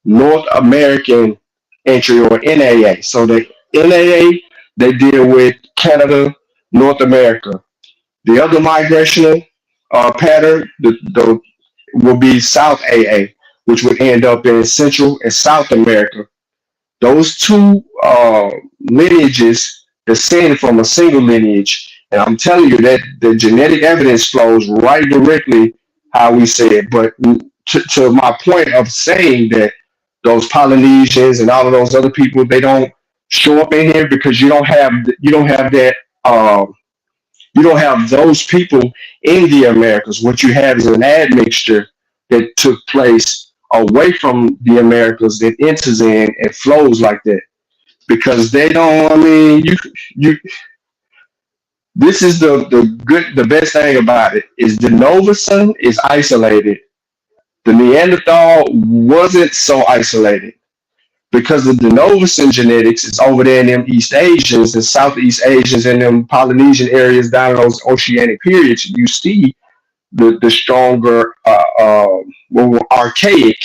North American entry, or NAA. So the NAA, they deal with Canada, North America. The other migrational pattern will be South AA, which would end up in Central and South America. Those two lineages descend from a single lineage. And I'm telling you that the genetic evidence flows right directly how we say it. But to my point of saying that those Polynesians and all of those other people, they don't show up in here because you don't have that you don't have those people in the Americas. What you have is an admixture that took place away from the Americas that enters in and flows like that. Because they don't, I mean, you this is the best thing about it is the Novason is isolated. The Neanderthal wasn't so isolated because of the Denovisan genetics is over there in them East Asians and Southeast Asians and them Polynesian areas down in those oceanic periods. You see the stronger, more archaic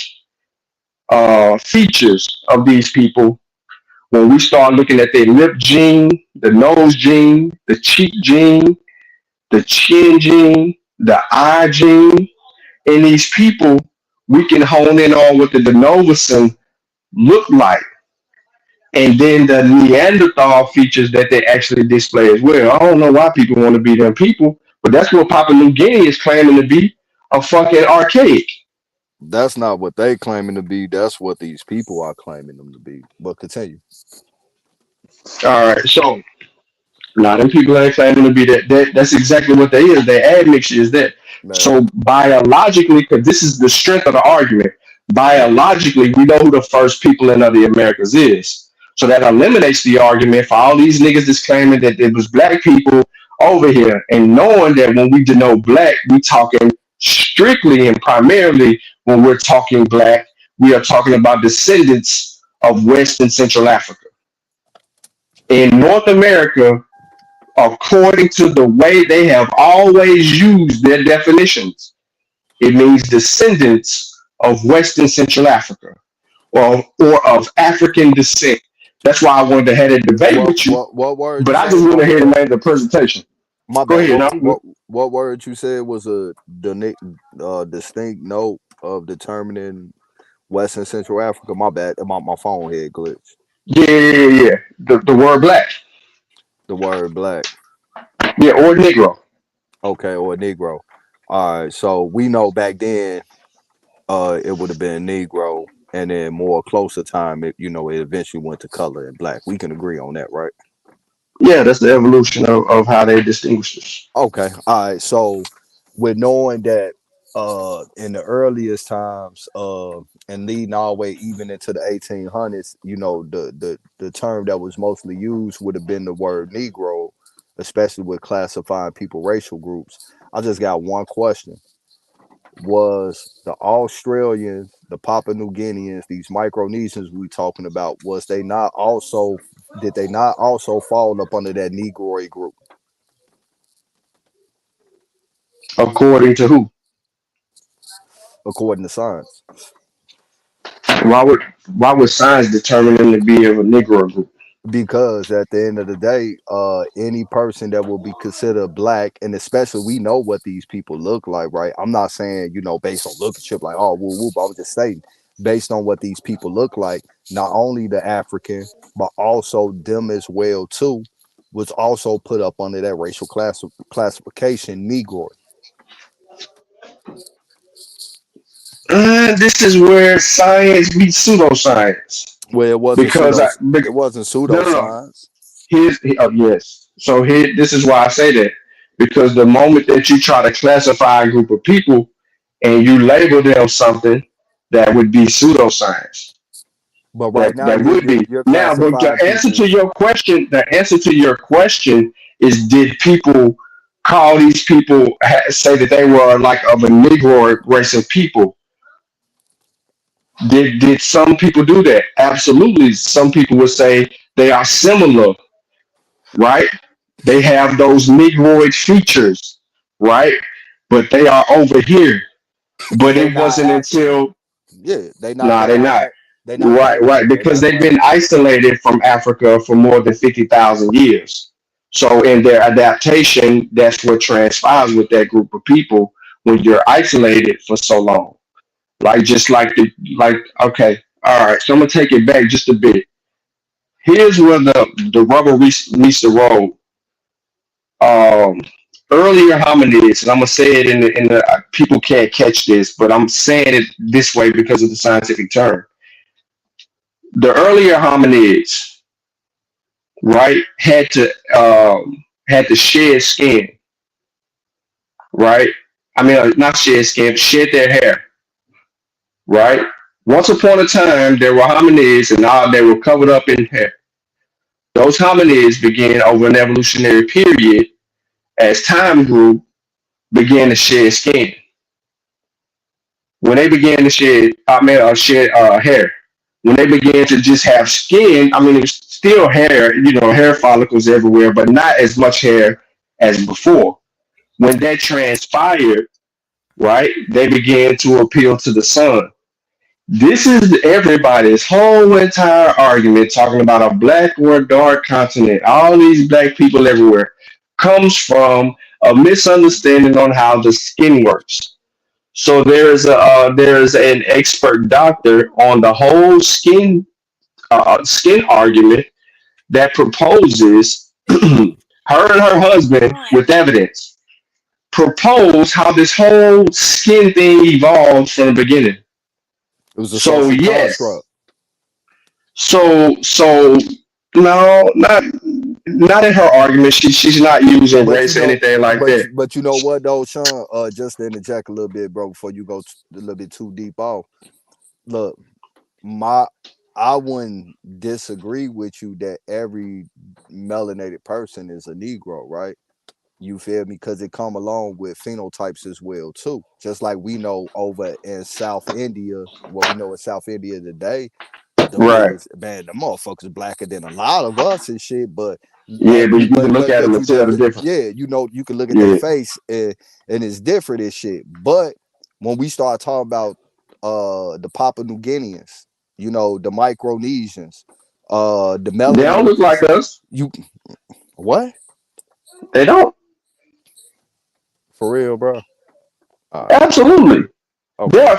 features of these people when we start looking at their lip gene, the nose gene, the cheek gene, the chin gene, the eye gene. In these people, we can hone in on what the Denovisan look like. And then the Neanderthal features that they actually display as well. I don't know why people want to be them people, but that's what Papua New Guinea is claiming to be, a fucking archaic. That's not what they claiming to be. That's what these people are claiming them to be. But continue. All right. So Nah, them people ain't claiming to be that. That's exactly what they is. They admixture is that. Man, So biologically, because this is the strength of the argument, biologically, we know who the first people in other Americas is. So that eliminates the argument for all these niggas that's claiming that it was black people over here, and knowing that when we denote black, we talking strictly and primarily when we're talking black, we are talking about descendants of West and Central Africa. In North America, according to the way they have always used their definitions, it means descendants of West and Central Africa or of African descent. That's why I wanted to have a debate with you, what word you but I say, just went my ahead and bad? made the presentation. My Go bad. ahead. Now. What word you said was a distinct note of determining West and Central Africa? My bad. My phone had glitched. Yeah. The word black. The word black. Yeah, or Negro. Okay, or Negro. All right. So we know back then, it would have been Negro, and then more closer time, it eventually went to color and black. We can agree on that, right? Yeah, that's the evolution of how they distinguish us. Okay. All right. So with knowing that in the earliest times and leading all the way even into the 1800s, the term that was mostly used would have been the word Negro, especially with classifying people racial groups. I just got one question. Was the Australians, the Papua New Guineans, these Micronesians we talking about, did they not also fall up under that Negroid group? According to who? According to science? Why would why would science determine them to be of a Negro group? Because at the end of the day, any person that will be considered black, and especially we know what these people look like, right? I'm not saying, based on lookership, like, oh, woo woo, but I'm just saying, based on what these people look like, not only the African, but also them as well, too, was also put up under that racial classification, Negro. This is where science meets pseudoscience. Well, it wasn't Because pseudo, it wasn't no. pseudoscience. Yes. So here, this is why I say that. Because the moment that you try to classify a group of people and you label them something, that would be pseudoscience. But That right now, that would be. you're Now, but classifying people. the answer to your question is: did people call these people say that they were like of a Negro race of people? Did some people do that? Absolutely. Some people would say they are similar, right? They have those Negroid features, right? But they are over here. But They it not wasn't African. until Yeah, they not. no, They they're not. not. They not Right, African, and because that's they've why. been isolated from Africa for more than 50,000 years. So in their adaptation, that's what transpires with that group of people when you're isolated for so long. Like just like okay, all right. So I'm gonna take it back just a bit. Here's where the rubber meets the road. Um, Earlier hominids, and I'm gonna say it in the people can't catch this, but I'm saying it this way because of the scientific term. The earlier hominids, right, had to shed skin, right? I mean, not shed skin, shed their hair, right? Once upon a time, there were hominids, and now they were covered up in hair. Those hominids began over an evolutionary period as time grew, began to shed skin. When they began to shed hair, when they began to just have skin, I mean, it was still hair, hair follicles everywhere, but not as much hair as before. When that transpired, right, they began to appeal to the sun. This is everybody's whole entire argument talking about a black or dark continent. All these black people everywhere comes from a misunderstanding on how the skin works. So there's an expert doctor on the whole skin argument that proposes her and her husband with evidence propose how this whole skin thing evolved from the beginning. It was a So social yes, construct. so no, not not in her argument. She's not using But you race or know, anything like that. but you know what though, Sean? Just to interject a little bit, bro, before you go a little bit too deep off. Look, my I wouldn't disagree with you that every melanated person is a Negro, right? You feel me? Because it come along with phenotypes as well too. Just like we know over in South India, what we know in South India today, them Right. niggas, man, the motherfuckers blacker than a lot of us and shit. But Yeah, but you can look at them but and you tell just the difference. yeah, you know, you can look at their Yeah. face and it's different and shit. But when we start talking about the Papua New Guineans, you know, the Micronesians, the They don't look like Melanesians, us. you what? They don't. For real, bro? All right. Absolutely. There Okay. are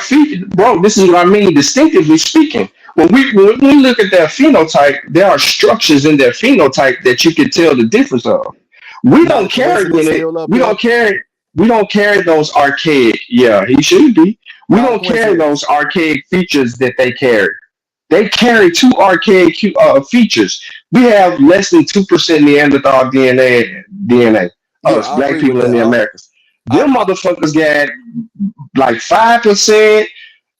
bro. This is what I mean. Distinctively speaking, when we look at their phenotype, there are structures in their phenotype that you can tell the difference of. We Now don't carry coincidence in it. still up We here. don't carry. We don't carry those archaic. Yeah, he should be. We Not a don't carry coincidence. those archaic features that they carry. They carry two archaic features. We have less than 2% Neanderthal DNA. Yeah, Us I black agree with people in that. the Americas. I, Them I motherfuckers got like 5%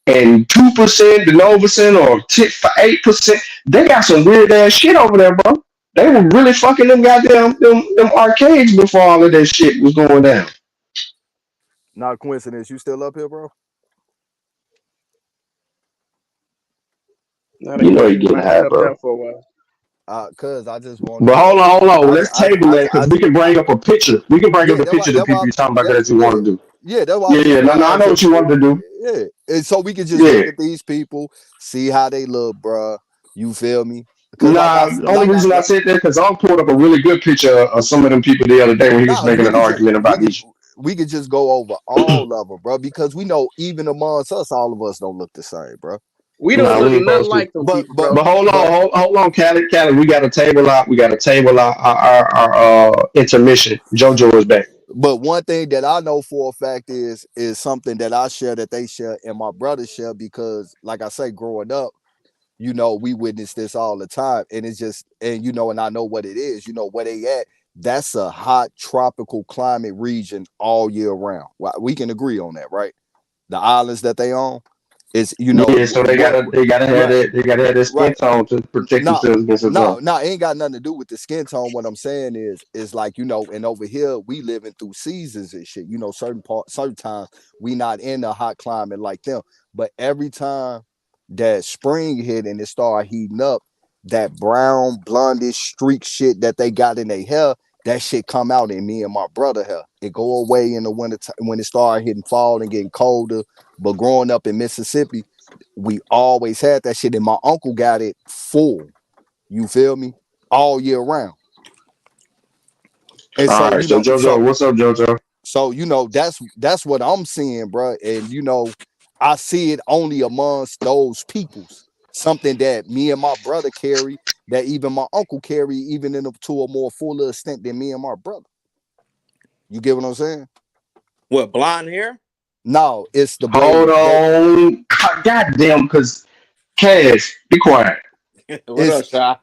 and 2% Denovisan or 8%. They got some weird ass shit over there, bro. They were really fucking them goddamn them arcades before all of that shit was going down. not a coincidence. You still up here, bro? Not a You know you coincidence. getting Might high, stepped bro. out for a while. Cause I just wanted But to. hold on. I Let's I table I that I, because we can bring up a picture. We can bring up yeah. the picture of the people you're talking about that you Yeah, want to do. yeah. That's why I Yeah, was yeah. just No, gonna no, I ask know if what you wanted to do. yeah, and so we could just Yeah. look at these people, see how they look, bruh. You feel me? Because Nah, the only reason I said that because I pulled up a really good picture of some of them people the other day when he was nah, making an argument about these. we could just go over all of them, bro. Because we know even amongst us, all of us don't look the same, bro. We You don't Nah, feel we look ain't me? nothing supposed to. like them But people, but bro. But hold but on, hold on, Callie. We got to table out. We got to table out our intermission. JoJo is back. But one thing that I know for a fact is something that I share that they share and my brother share because, like I say, growing up, you know, we witness this all the time, and it's just and you know, and I know what it is. You know where they at. That's a hot tropical climate region all year round. Well, we can agree on that, right? The islands that they own is, you know, Yeah, so they gotta have right, that they gotta have that skin right. tone to protect No, themselves against the sun. no, it ain't got nothing to do with the skin tone. What I'm saying is like, you know, and over here we living through seasons and shit. You know, certain times we not in a hot climate like them. But every time that spring hit and it start heating up, that brown, blondish streak shit that they got in their hair, that shit come out in me and my brother hair. It go away in the winter when it start hitting fall and getting colder. But growing up in Mississippi, we always had that shit, and my uncle got it full. You feel me? All year round. And All so, right, you so know, JoJo, what's up, JoJo? you know, that's what I'm seeing, bro. And you know, I see it only amongst those peoples. Something that me and my brother carry, that even my uncle carry, even to a more fuller extent than me and my brother. You get what I'm saying? What, blonde hair? No, it's the Hold braid. on. Goddamn, cause Cash, be quiet. What It's up, Shy?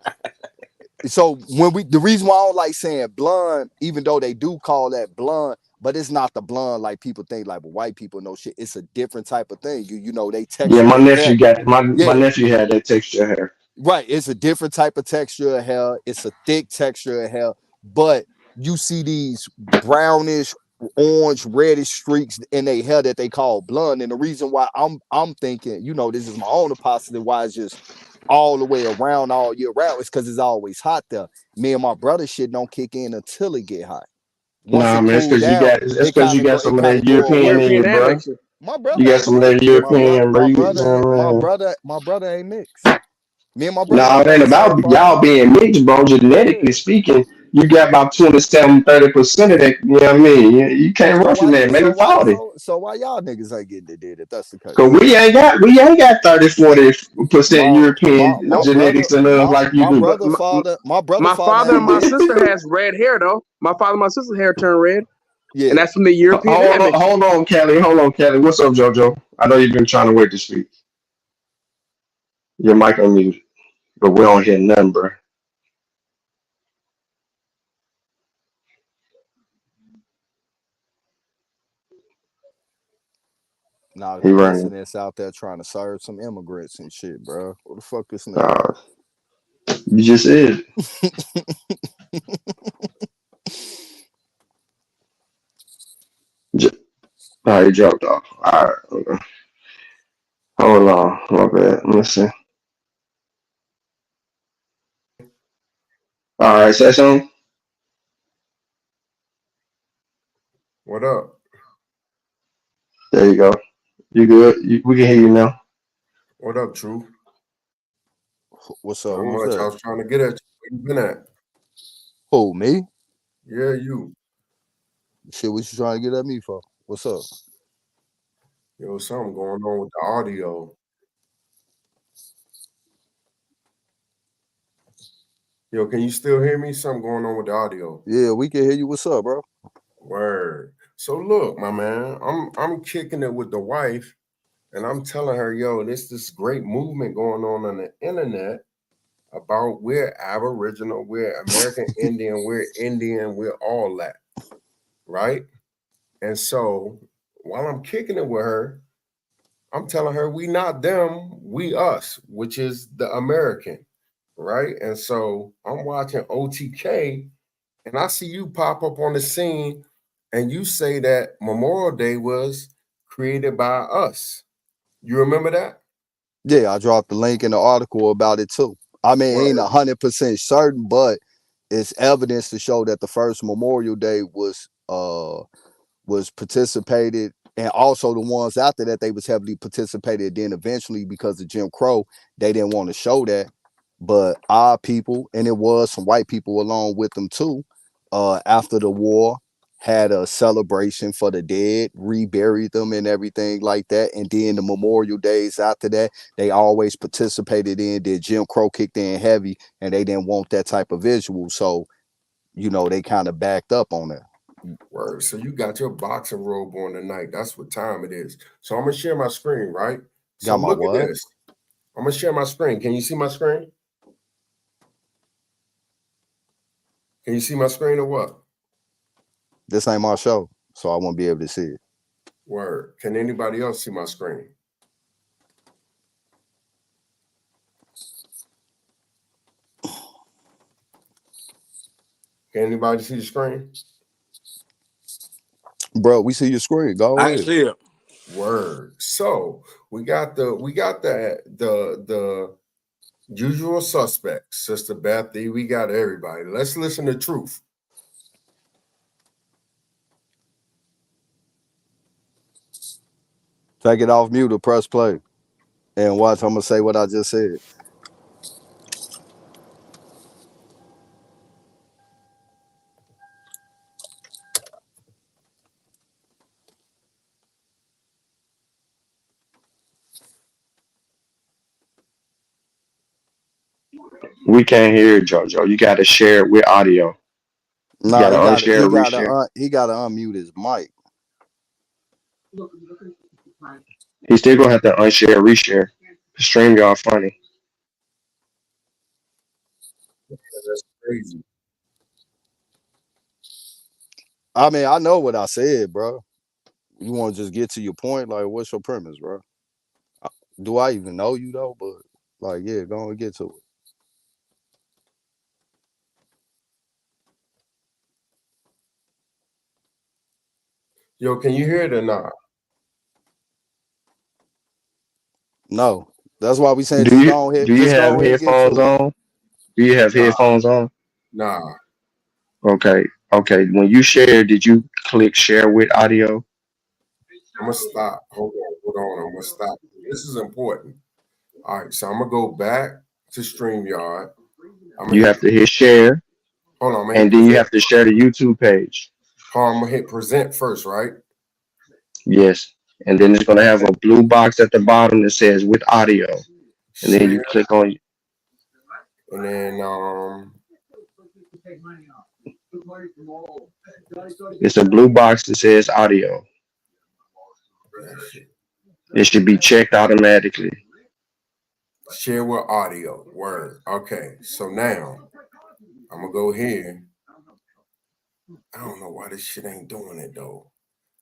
so when the reason why I don't like saying blonde, even though they do call that blonde, but it's not the blonde like people think, like white people know shit. It's a different type of thing. You know, they Yeah, texture my their hair. nephew got my Yeah, nephew had that texture hair. right. It's a different type of texture of hair. It's a thick texture of hair, but you see these brownish, orange, reddish streaks in their hair that they call blonde. And the reason why I'm thinking, you know, this is my own hypothesis why it's just all the way around all year round is because it's always hot there. Me and my brother shit don't kick in until it get hot. Once Nah, it man, it's cool cause you down, got it's cause you got it some of kind that of go European away. in you, European bro. admixture. My brother You got ain't some of that mixed. European, bro. You know what I mean? My brother ain't mixed. Me and my brother No, look it like ain't the same about person. y'all being mixed, bro. Yeah. Genetically speaking, you got about 27-30% of that. You know what I mean? You can't rush in that, maybe 40. So why y'all niggas ain't getting it did if that's the Cause case? we ain't got 30-40% European genetics in us like you do. But My brother my father father ain't and my mixed. sister has red hair though. My father and my sister's hair turned red, and Yeah. that's from the European admixture. Hold on, Kelly. What's up, JoJo? I know you've been trying to wait to speak. Your mic on mute, but we don't hear nothing, bro. Nah, He the running. president's out there trying to serve some immigrants and shit, bro. What the fuck this nigga? Uh, you just said. J- he dropped off. All right. Okay. Hold on. My bad. Let me see. All right. Say something. What up? There you go. You good? We can hear you now. What up, True? What's up? Not Who's much. I that? was trying to get at you. Where you been at? Who, me? Yeah, you. Shit, what you trying to get at me for? What's up? Yo, something going on with the audio. Yo, can you still hear me? Something going on with the audio. Yeah, we can hear you. What's up, bro? Word. So look, my man, I'm kicking it with the wife, and I'm telling her, yo, this great movement going on the internet about we're Aboriginal, we're American Indian, we're all that, right? And so while I'm kicking it with her, I'm telling her we not them, we us, which is the American, right? And so I'm watching OTK and I see you pop up on the scene and you say that Memorial Day was created by us. You remember that? Yeah, I dropped the link in the article about it too. I mean, ain't Word. 100% certain, but it's evidence to show that the first Memorial Day was participated, and also the ones after that they was heavily participated. Then eventually, because of Jim Crow, they didn't want to show that, but our people, and it was some white people along with them too, after the war had a celebration for the dead, reburied them and everything like that. And then the Memorial Days after that, they always participated in. Did Jim Crow kicked in heavy, and they didn't want that type of visual, so they kind of backed up on that. Word. So you got your boxing robe on tonight. That's what time it is. So I'm gonna share my screen, right? So Got my look at what? this. I'm gonna share my screen. Can you see my screen? Can you see my screen or what? This ain't my show, so I won't be able to see it. Word. Can anybody else see my screen? Can anybody see the screen? Bro, we see your screen. Go I ahead. see it. Word. So we got the usual suspects, Sister Bethy. We got everybody. Let's listen to truth. Take it off mute or press play. And watch, I'm gonna say what I just said. We can't hear JoJo. You got to share it with audio. You got Nah, to unshare, reshare. he gotta unmute his mic. He's still gonna have to unshare, reshare. Stream y'all funny. That's crazy. I mean, I know what I said, bro. You want to just get to your point? Like, what's your premise, bro? Do I even know you though? But like, yeah, go and get to it. Yo, can you hear it or not? No, that's why we saying Do just you go ahead, do you just have go ahead and get headphones to it. on? Do you have Nah, headphones on? nah. Okay. Okay. When you share, did you click share with audio? I'm gonna stop. Hold on. I'm gonna stop. This is important. All right, so I'm gonna go back to StreamYard. I'm gonna You have hit. to hit share, Hold on. I'm gonna hit and then you present. have to share the YouTube page. Hold on, I'm gonna hit present first, right? Yes. And then it's gonna have a blue box at the bottom that says with audio. And then you Share, click on and then it's a blue box that says audio. It should be checked automatically. share with audio. Word. Okay. So now I'm gonna go here. I don't know why this shit ain't doing it though.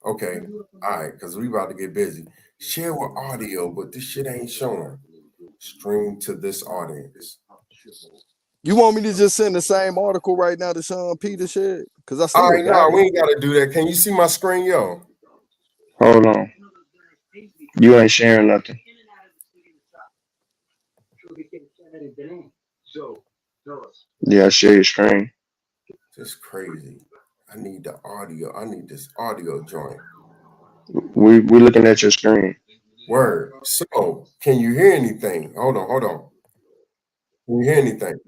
Okay. All right, because we about to get busy. Share with audio, but this shit ain't showing. Stream to this audience. You want me to just send the same article right now to Sean Peter shit? Because I All still right, got no, it. we ain't gotta do that. Can you see my screen, yo? Hold on. You ain't sharing nothing. Yeah, share your screen. This crazy. I need the audio. I need this audio joint. We looking at your screen. Word. So, can you hear anything? Hold on. Can you hear anything?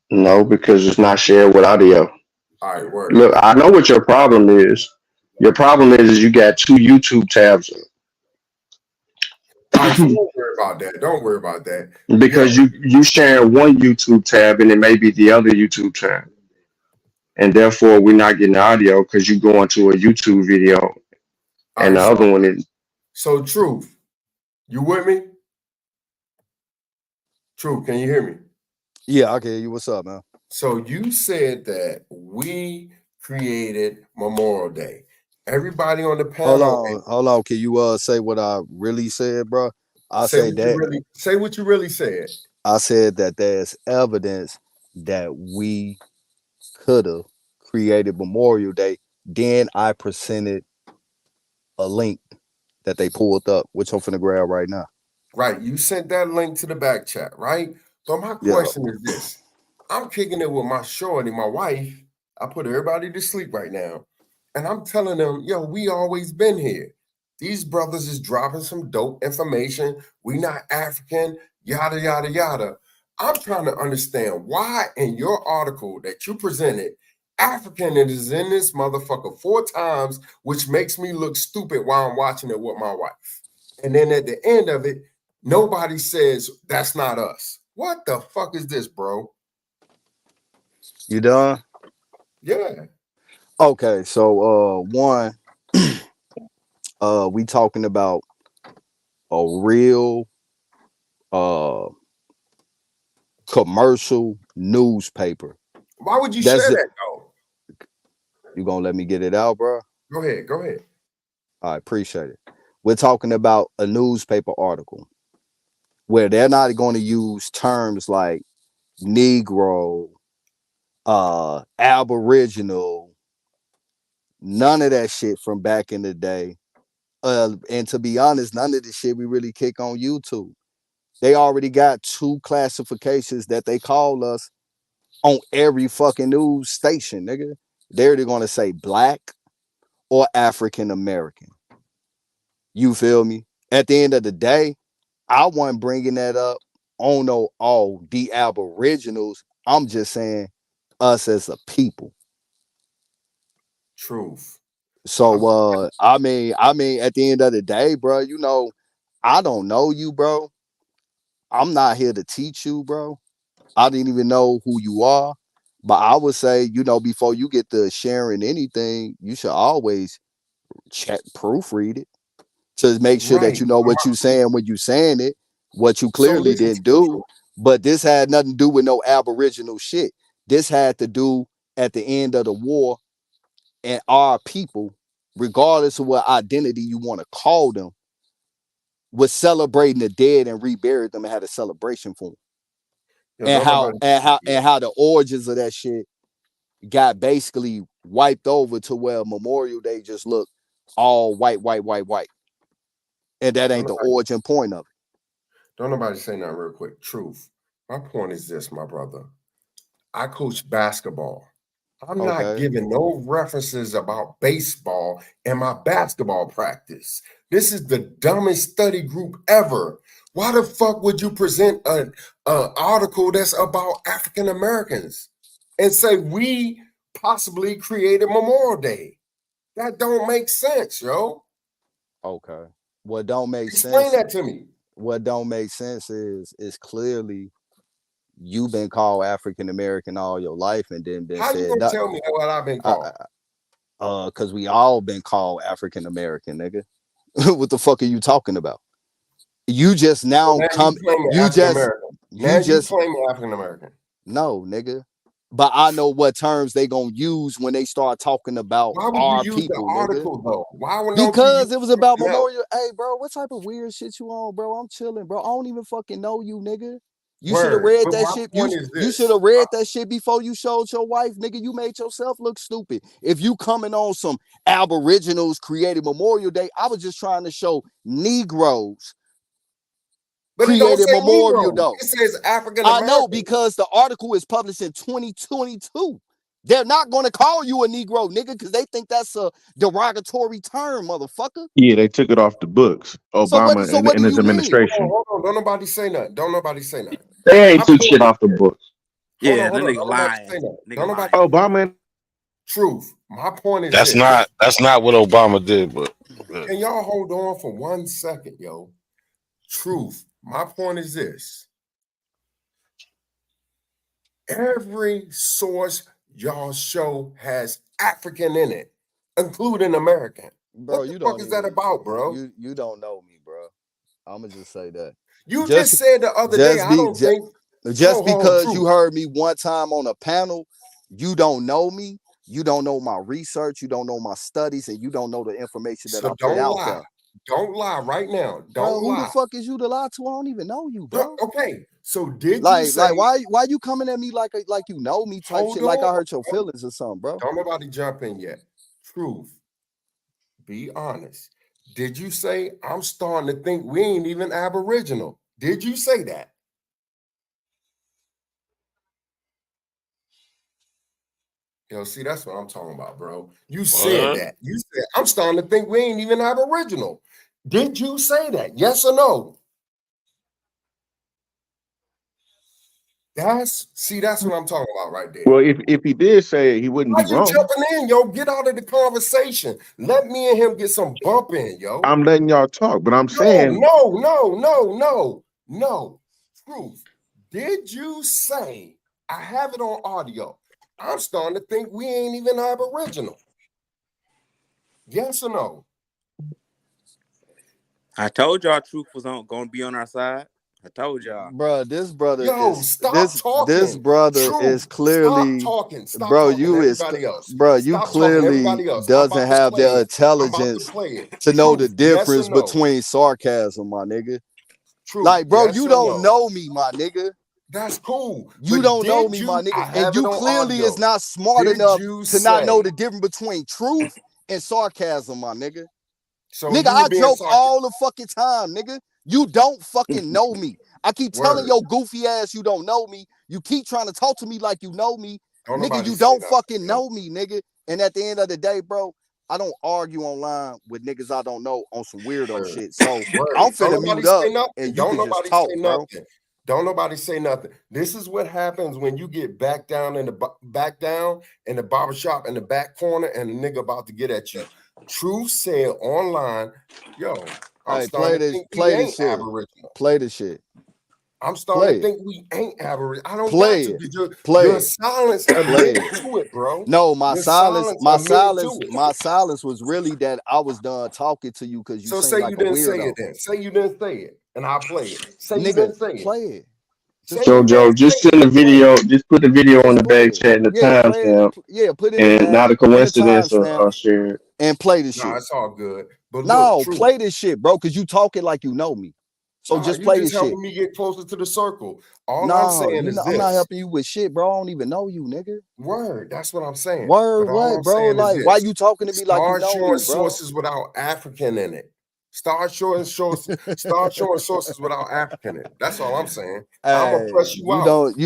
No, because it's not shared with audio. All right, word. Look, I know what your problem is. Your problem is you got 2 YouTube tabs All right, so don't worry about that. Don't worry about that. because you sharing one YouTube tab and it may be the other YouTube tab, and therefore we're not getting audio because you go into a YouTube video All and right, the other one is. so Truth, you with me? Truth, can you hear me? Yeah, I can hear you. What's up, man? So you said that we created Memorial Day. Everybody on the panel. Hold on. Can you say what I really said, bro? Say what you really said. I said that there's evidence that we could have created Memorial Day. Then I presented a link that they pulled up, which I'm finna grab right now. Right. You sent that link to the back chat, right? But my Yeah. question is this. I'm kicking it with my shorty, my wife. I put everybody to sleep right now. And I'm telling them, yo, we always been here. These brothers is dropping some dope information. We not African, yada, yada, yada. I'm trying to understand why in your article that you presented, African is in this motherfucker 4 times, which makes me look stupid while I'm watching it with my wife. And then at the end of it, nobody says that's not us. What the fuck is this, bro? You done? Yeah. Okay, so one, we talking about a real commercial newspaper. Why would you share that though? You gonna let me get it out, bro? Go ahead. I appreciate it. We're talking about a newspaper article where they're not going to use terms like Negro, Aboriginal, none of that shit from back in the day. And to be honest, none of the shit we really kick on YouTube. They already got 2 classifications that they call us on every fucking news station, nigga. They're either gonna say black or African American. You feel me? At the end of the day, I wasn't bringing that up on the Aboriginals. I'm just saying us as a people. Truth. So I mean, at the end of the day, bro, I don't know you, bro. I'm not here to teach you, bro. I didn't even know who you are. But I would say, before you get to sharing anything, you should always proofread it to make sure that you know what you're saying when you're saying it, what you So clearly didn't do. But this had nothing to do with no Aboriginal shit. This had to do at the end of the war, and our people, regardless of what identity you want to call them, was celebrating the dead and reburied them and had a celebration for them. And how the origins of that shit got basically wiped over to where Memorial Day just looked all white. And that ain't the origin point of it. Don't nobody say nothing real quick. Truth. My point is this, my brother. I coach basketball. I'm not giving no references about baseball in my basketball practice. This is the dumbest study group ever. Why the fuck would you present an article that's about African Americans and say we possibly created Memorial Day? That don't make sense, yo. Okay. What don't make sense? Explain that to me. What don't make sense is clearly you've been called African American all your life and then been How said. You gonna tell me what I've been called? Because we all been called African American, nigga. What the fuck are you talking about? You just now You claim African American. You claim African American. No, nigga. but I know what terms they gonna use when they start talking about Why would you our use the people, nigga. article though? Why don't you Because use it was about something else? Memorial. Hey, bro, what type of weird shit you on, bro? I'm chilling, bro. I don't even fucking know you, nigga. You should have Word. read But that my shit. point is You should this. have read that shit before you showed your wife, nigga. You made yourself look stupid. If you coming on some Aboriginals created Memorial Day, I was just trying to show Negroes But it don't created say Memorial Negro. Day. It says African I know, American. because the article is published in 2022. They're not going to call you a Negro, nigga, because they think that's a derogatory term, motherfucker. Yeah, they took it off the books. Obama So what and do his you mean? administration. Hold on. Don't nobody say nothing. Don't nobody say nothing. They ain't My took point shit is off the this. books. Hold Yeah, on. that nigga Don't nobody lying. say nothing. Nigga Don't nobody. lying. Obama. Truth. My point is That's this. not what Obama did, but Can y'all hold on for 1 second, yo? Truth. My point is this. Every source y'all show has African in it, including American. Bro, What the fuck is that about, bro? You don't know me, bro. I'm gonna just say that. You just said the other day, I don't think. Just Hold on, because Truth. you heard me one time on a panel, you don't know me. You don't know my research. You don't know my studies, and you don't know the information that So I put don't out lie. there. Don't lie right now. Bro, Don't who lie. the fuck is you to lie to? I don't even know you, bro. Okay, so did you say? Like why you coming at me like you know me type Hold shit? Like I on. hurt your feelings or something, bro. Don't nobody jump in yet. Truth. Be honest. Did you say I'm starting to think we ain't even Aboriginal? Did you say that? Yo, see, that's what I'm talking about, bro. You said that. You said I'm starting to think we ain't even Aboriginal. Did you say that? Yes or no? That's what I'm talking about right there. Well, if he did say it, he wouldn't Why be you wrong. jumping in, yo? Get out of the conversation. Let me and him get some bump in, yo. I'm letting y'all talk, but I'm saying No. Truth. Did you say, I have it on audio, I'm starting to think we ain't even Aboriginal? Yes or no? I told y'all Truth was gonna be on our side. I told y'all. Bro, this brother Yo, is stop talking. this brother Truth. is clearly Stop talking. Stop bro, talking. you is Everybody else. bro, you Stop talking. clearly Everybody else. I'm doesn't about to have play the it. I'm about to intelligence play it. to know the Truth, yes or difference no? between sarcasm, my nigga. Truth, Like, bro, yes you or don't no? know me, my nigga. That's cool. You But don't know did me, you? my nigga. I And have it you on clearly is audio. not smart Did enough you to not know say? the difference between truth and sarcasm, my nigga. So Nigga, you were I being joke sarcastic. all the fucking time, nigga. You don't fucking know me. I keep telling Word. your goofy ass you don't know me. You keep trying to talk to me like you know me. Don't Nigga, nobody you say don't nothing, fucking yo. know me, nigga. And at the end of the day, bro, I don't argue online with niggas I don't know on some weirdo Word. shit. So Word. I'm Don't finna nobody mute say up nothing. and you Don't can just nobody talk, say bro. nothing. Don't nobody say nothing. This is what happens when you get back down in the barbershop in the back corner and the nigga about to get at you. Truth said online, yo, I'm Hey, starting to think we play this ain't shit. Aboriginal. Play the shit. I'm starting Play to it. think we ain't Aboriginal. I don't Play got to it. because Play your it. silence Play admitted it. to it, bro. No, Your silence admitted to it. my silence was really that I was done talking to you because you So seem say like you a didn't say weirdo. it then. Say you didn't say it, and I'll play it. Say you Nigga, didn't say it. play it. Say So you Joe, didn't just say send the it. Play video, it. just put the video on Just the play back it. chat and the Yeah, play it. timestamp, Yeah, put it in and that. not a In the coincidence timestamp or share. and play the Nah, shit. it's all good. But look, No, Truth. play this shit, bro, because you talking like you know me. So Nah, just you play just this shit. helping me get closer to the circle. All I'm No, saying is I'm not this. helping you with shit, bro. I don't even know you, nigga. Word, that's what I'm saying. Word But all what, I'm bro? saying is Like, why this. you talking to me like you Start know showing me, bro? sources without African in it. Start showing sources without African in it. That's all I'm saying. I'm gonna Hey, press you you out.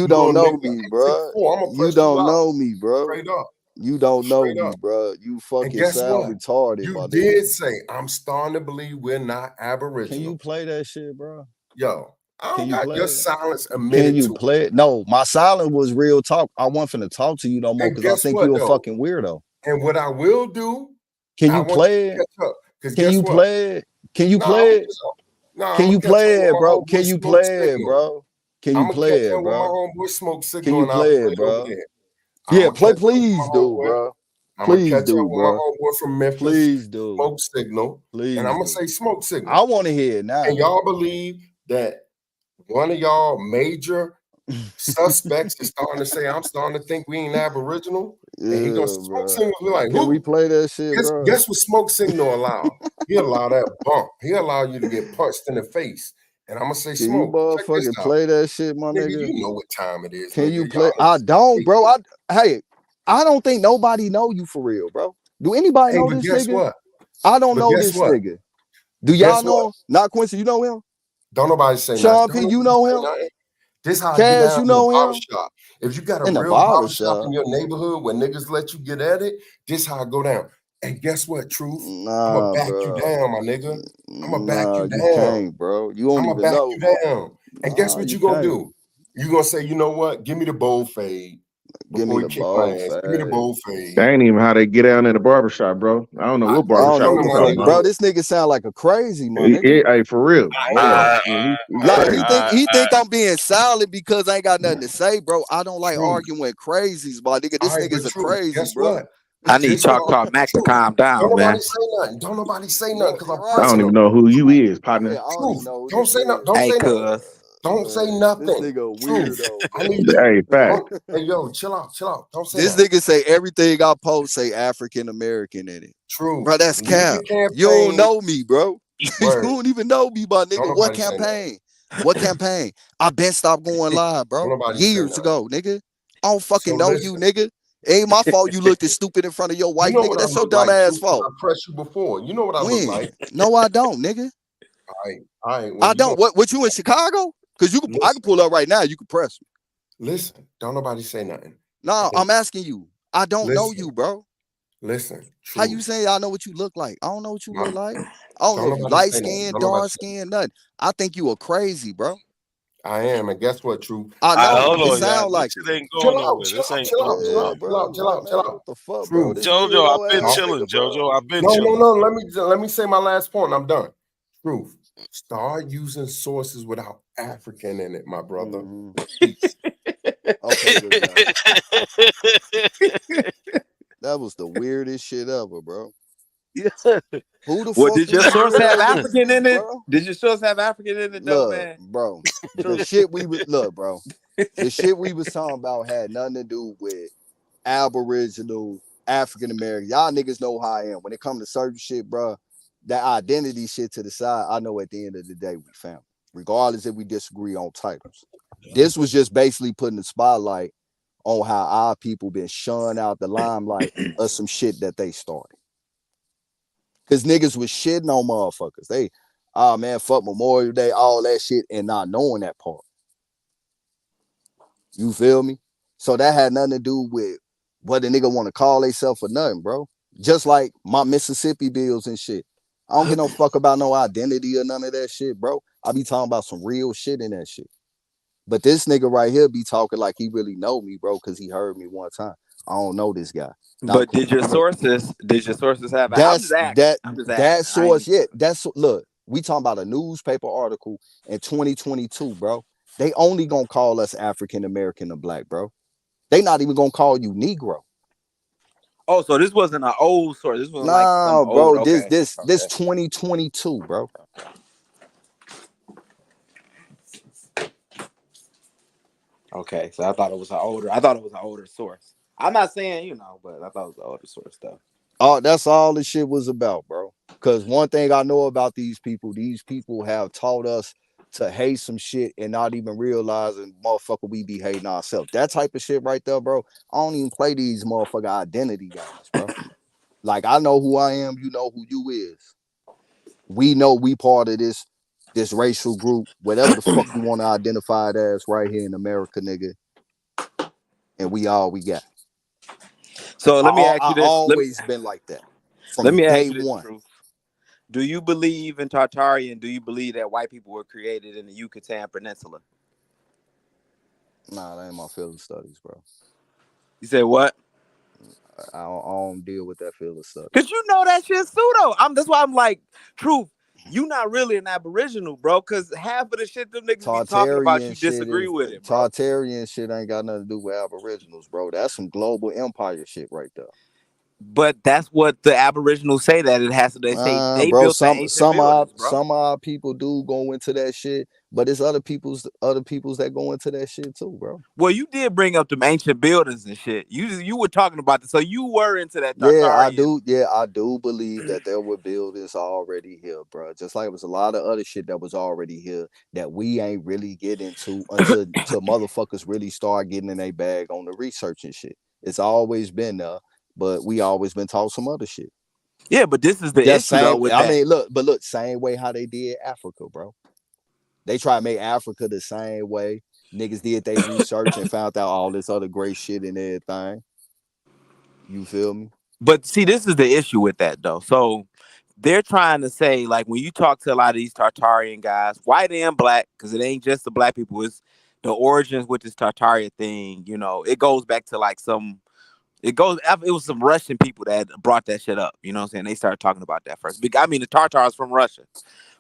don't know Little nigga. me, I'm bro. 6'4". I'm gonna You press you don't out. know me, bro. Straight up. You don't know Straight me, up. bro. You And fucking guess sound what? retarded, You my nigga. did say I'm starting to believe we're not Can Aboriginal. you play that shit, bro? Yo, I Can don't you got play your it? silence Can admitted you to it. play it? No, my silence was real talk. I wasn't finna talk to you no more And because I guess think what you a though? fucking weirdo. And what I will do, Can I you want you play to it? catch up. Because Can guess you what? play it? Can you play it? I'm Can you gonna catch up play with it, my bro? homeboy Can you Smoke play it, Signal. bro? Can I'm you gonna play catch it, up with my bro? homeboy Smoke Can Signal you and I'll play play it, it over bro? there. I'm Yeah, gonna catch up with please my do, homeboy. bro. I'm gonna Please catch up do, with my bro. homeboy from Memphis, Please do. Smoke Signal, and Please I'm gonna do. say Smoke Signal. I want to hear it now. And y'all believe that one of y'all major Suspects is starting to say, I'm starting to think we ain't Aboriginal. And he Yeah, goes, Smoke bro. Signal be like, Can we who? play that shit, bro? Guess what Smoke Signal allow? He allow that bump. He allow you to get punched in the face. And I'm gonna say, Can you Smoke, check this motherfucking out. play that shit, my Nigga, nigga? you know what time it is, Can nigga. you Y'all play? I niggas don't, bro. stupid. Hey, I don't think nobody know you for real, bro. Do anybody Hey, know but this guess nigga? what? I don't But know guess this what? nigga. Do y'all Guess what? know him? Not Quincy, you know him? Don't nobody say nothing. Sean Don't P, you nobody know say him? nothing. This how I get Cass, down you in the know him? barbershop. If you got a In the real barbershop barbershop. in your neighborhood where niggas let you get at it, this how I go down. And guess what, Truth? I'ma Nah, back you bro. down, my nigga. I'ma back Nah, you you down. can't, bro. You don't I'ma even back know. you down. And guess Nah, what you you gonna can't. do? You gonna say, you know what? Give me the bowl fade Give me before you the kick my ball ass. Give me the fade. bowl fade. That ain't even how they get down in the barbershop, bro. I don't know what I don't barbershop know what you the my talking fuck, nigga. about. bro. This nigga sound like a crazy, my nigga. Hey, for real. Hold on. He's Like crazy. he think I'm being silent because I ain't got nothing to say, bro. I don't like Truth. arguing with crazies, my nigga. All This right, but nigga's a Truth, crazy, guess bro. what? I need This Chalk Talk Mac to Truth. calm Don't down, nobody man. say nothing. Don't nobody say nothing because I'm You're I right. don't pressing even them. know who you is, Yeah, partner. I don't even Truth. know who Don't this say nothing. is. Don't Hey, say nothing. cuz. Don't say Man, this nothing. nigga a Truth. weirdo, I bro. need you. Hey, fact. Hey, yo, chill out. Chill out. Don't say This that. nigga say everything I post say African American in it. Truth. Bro, that's Leave cap. the You don't campaign. know me, bro. You Word. don't even know me, my Don't nigga. What nobody say nothing. campaign? What campaign? I been stopped going live, Don't bro. nobody say Years nothing. ago, nigga. I don't So fucking know you, listen. nigga. It ain't my fault you looked as stupid in front of your You wife, know nigga. what I That's your look dumb like, ass Truth, because fault. I pressed you before. You know what I look When? like. No, I don't, nigga. All right. All right. Well, I you don't. gonna What you in Chicago? Cause I can listen. pull up right now. You can press me. Listen. Don't nobody say nothing. No, And I'm asking you. I don't know listen. you, bro. Listen. How you Truth. say I know what you look like? I don't know what you My, look like. I don't know don't if you nobody light say nothing. skin, Don't nobody dark say skin, nothing. I think you are crazy, bro. I am. And guess what, Truth? I All right, know. hold It on, y'all. sound This like it. shit ain't Chill going out. nowhere. Chill This out. ain't Chill out. going Chill Yeah, nowhere. out. Chill bro. out. Chill Like, out. Chill man, out. what the fuck, bro? Truth. This Jojo, weirdo I've been ass No. chilling, nigga, bro. Jojo. I've been No, chilling. no, no. Let me say my last point. And I'm done. Truth. Start using sources without African in it, my brother. Mm-hmm. Peace. Okay, good job. That was the weirdest shit ever, bro. Who the Well, fuck did your these source have weird niggas African in is, it? bro? Did your source have African in it though, Look, man? bro. The shit we was bro. The shit we was talking about had nothing to do with Aboriginal, African American. Y'all niggas know how I am. When it comes to certain shit, bro, that identity shit to the side, I know at the end of the day we family. Regardless if we disagree on titles. This was just basically putting the spotlight on how our people been shunned out the limelight of some shit that they started. Cause niggas was shitting on motherfuckers. They, oh man, fuck Memorial Day, all that shit, and not knowing that part. You feel me? So that had nothing to do with what the nigga want to call themselves or nothing, bro. Just like my Mississippi bills and shit. I don't give no fuck about no identity or none of that shit, bro. I be talking about some real shit in that shit. But this nigga right here be talking like he really know me, bro, because he heard me one time. I don't know this guy. Now, But did your sources have? I'm just that's asking. I'm just that asking. I source, ain't. yeah. That's look, we talking about a newspaper article in 2022, bro. They only gonna call us African American or black, bro. They not even gonna call you Negro. Oh, so this wasn't an old source. This wasn't like some Nah, old. bro. This Okay. this this Okay. 2022, bro. Okay. So I thought it was an older. I thought it was an older source. I'm not saying but I thought it was an older source though. Oh, that's all the shit was about, bro. Cause one thing I know about these people have taught us to hate some shit and not even realizing motherfucker we be hating ourselves. That type of shit right there, bro. I don't even play these motherfucker identity games, bro. Like I know who I am, you know who you is. We know we part of this racial group, whatever the fuck you want to identify it as right here in America, nigga. And we all we got. So let me ask I you this. always been like that Let from me day ask you this, one. Truth. Do you believe in Tartarian? Do you believe that white people were created in the Yucatan Peninsula? Nah, that ain't my field of studies, bro. You said what? I don't deal with that field of studies. Cause you know that shit's pseudo. That's why I'm like, Truth. You not really an Aboriginal, bro. Cause half of the shit them niggas be talking about, you disagree with it, bro. Tartarian shit ain't got nothing to do with Aboriginals, bro. That's some global empire shit right there. But that's what the Aboriginals say, that it has to. They say they Bro, built the ancient buildings, bro. some odd people do go into that shit, but it's other people's that go into that shit too, bro. Well, you did bring up the ancient buildings and shit. You were talking about this, so you were into that Yeah, I Tartarian. do. Yeah, I do believe that there were buildings already here, bro. Just like it was a lot of other shit that was already here that we ain't really get into until motherfuckers really start getting in a bag on the research and shit. It's always been there, but we always been taught some other shit. Yeah, but this is the Just issue though same. with I that. mean, look, same way how they did Africa, bro. They try to make Africa the same way. Niggas did they research and found out all this other great shit and everything. You feel me? But see, this is the issue with that though. So they're trying to say, like, when you talk to a lot of these Tartarian guys, white and black, because it ain't just the black people, it's the origins with this Tartarian thing. You know, it goes back to like it was some Russian people that brought that shit up. You know what I'm saying? They started talking about that first. I mean, the Tartars from Russia.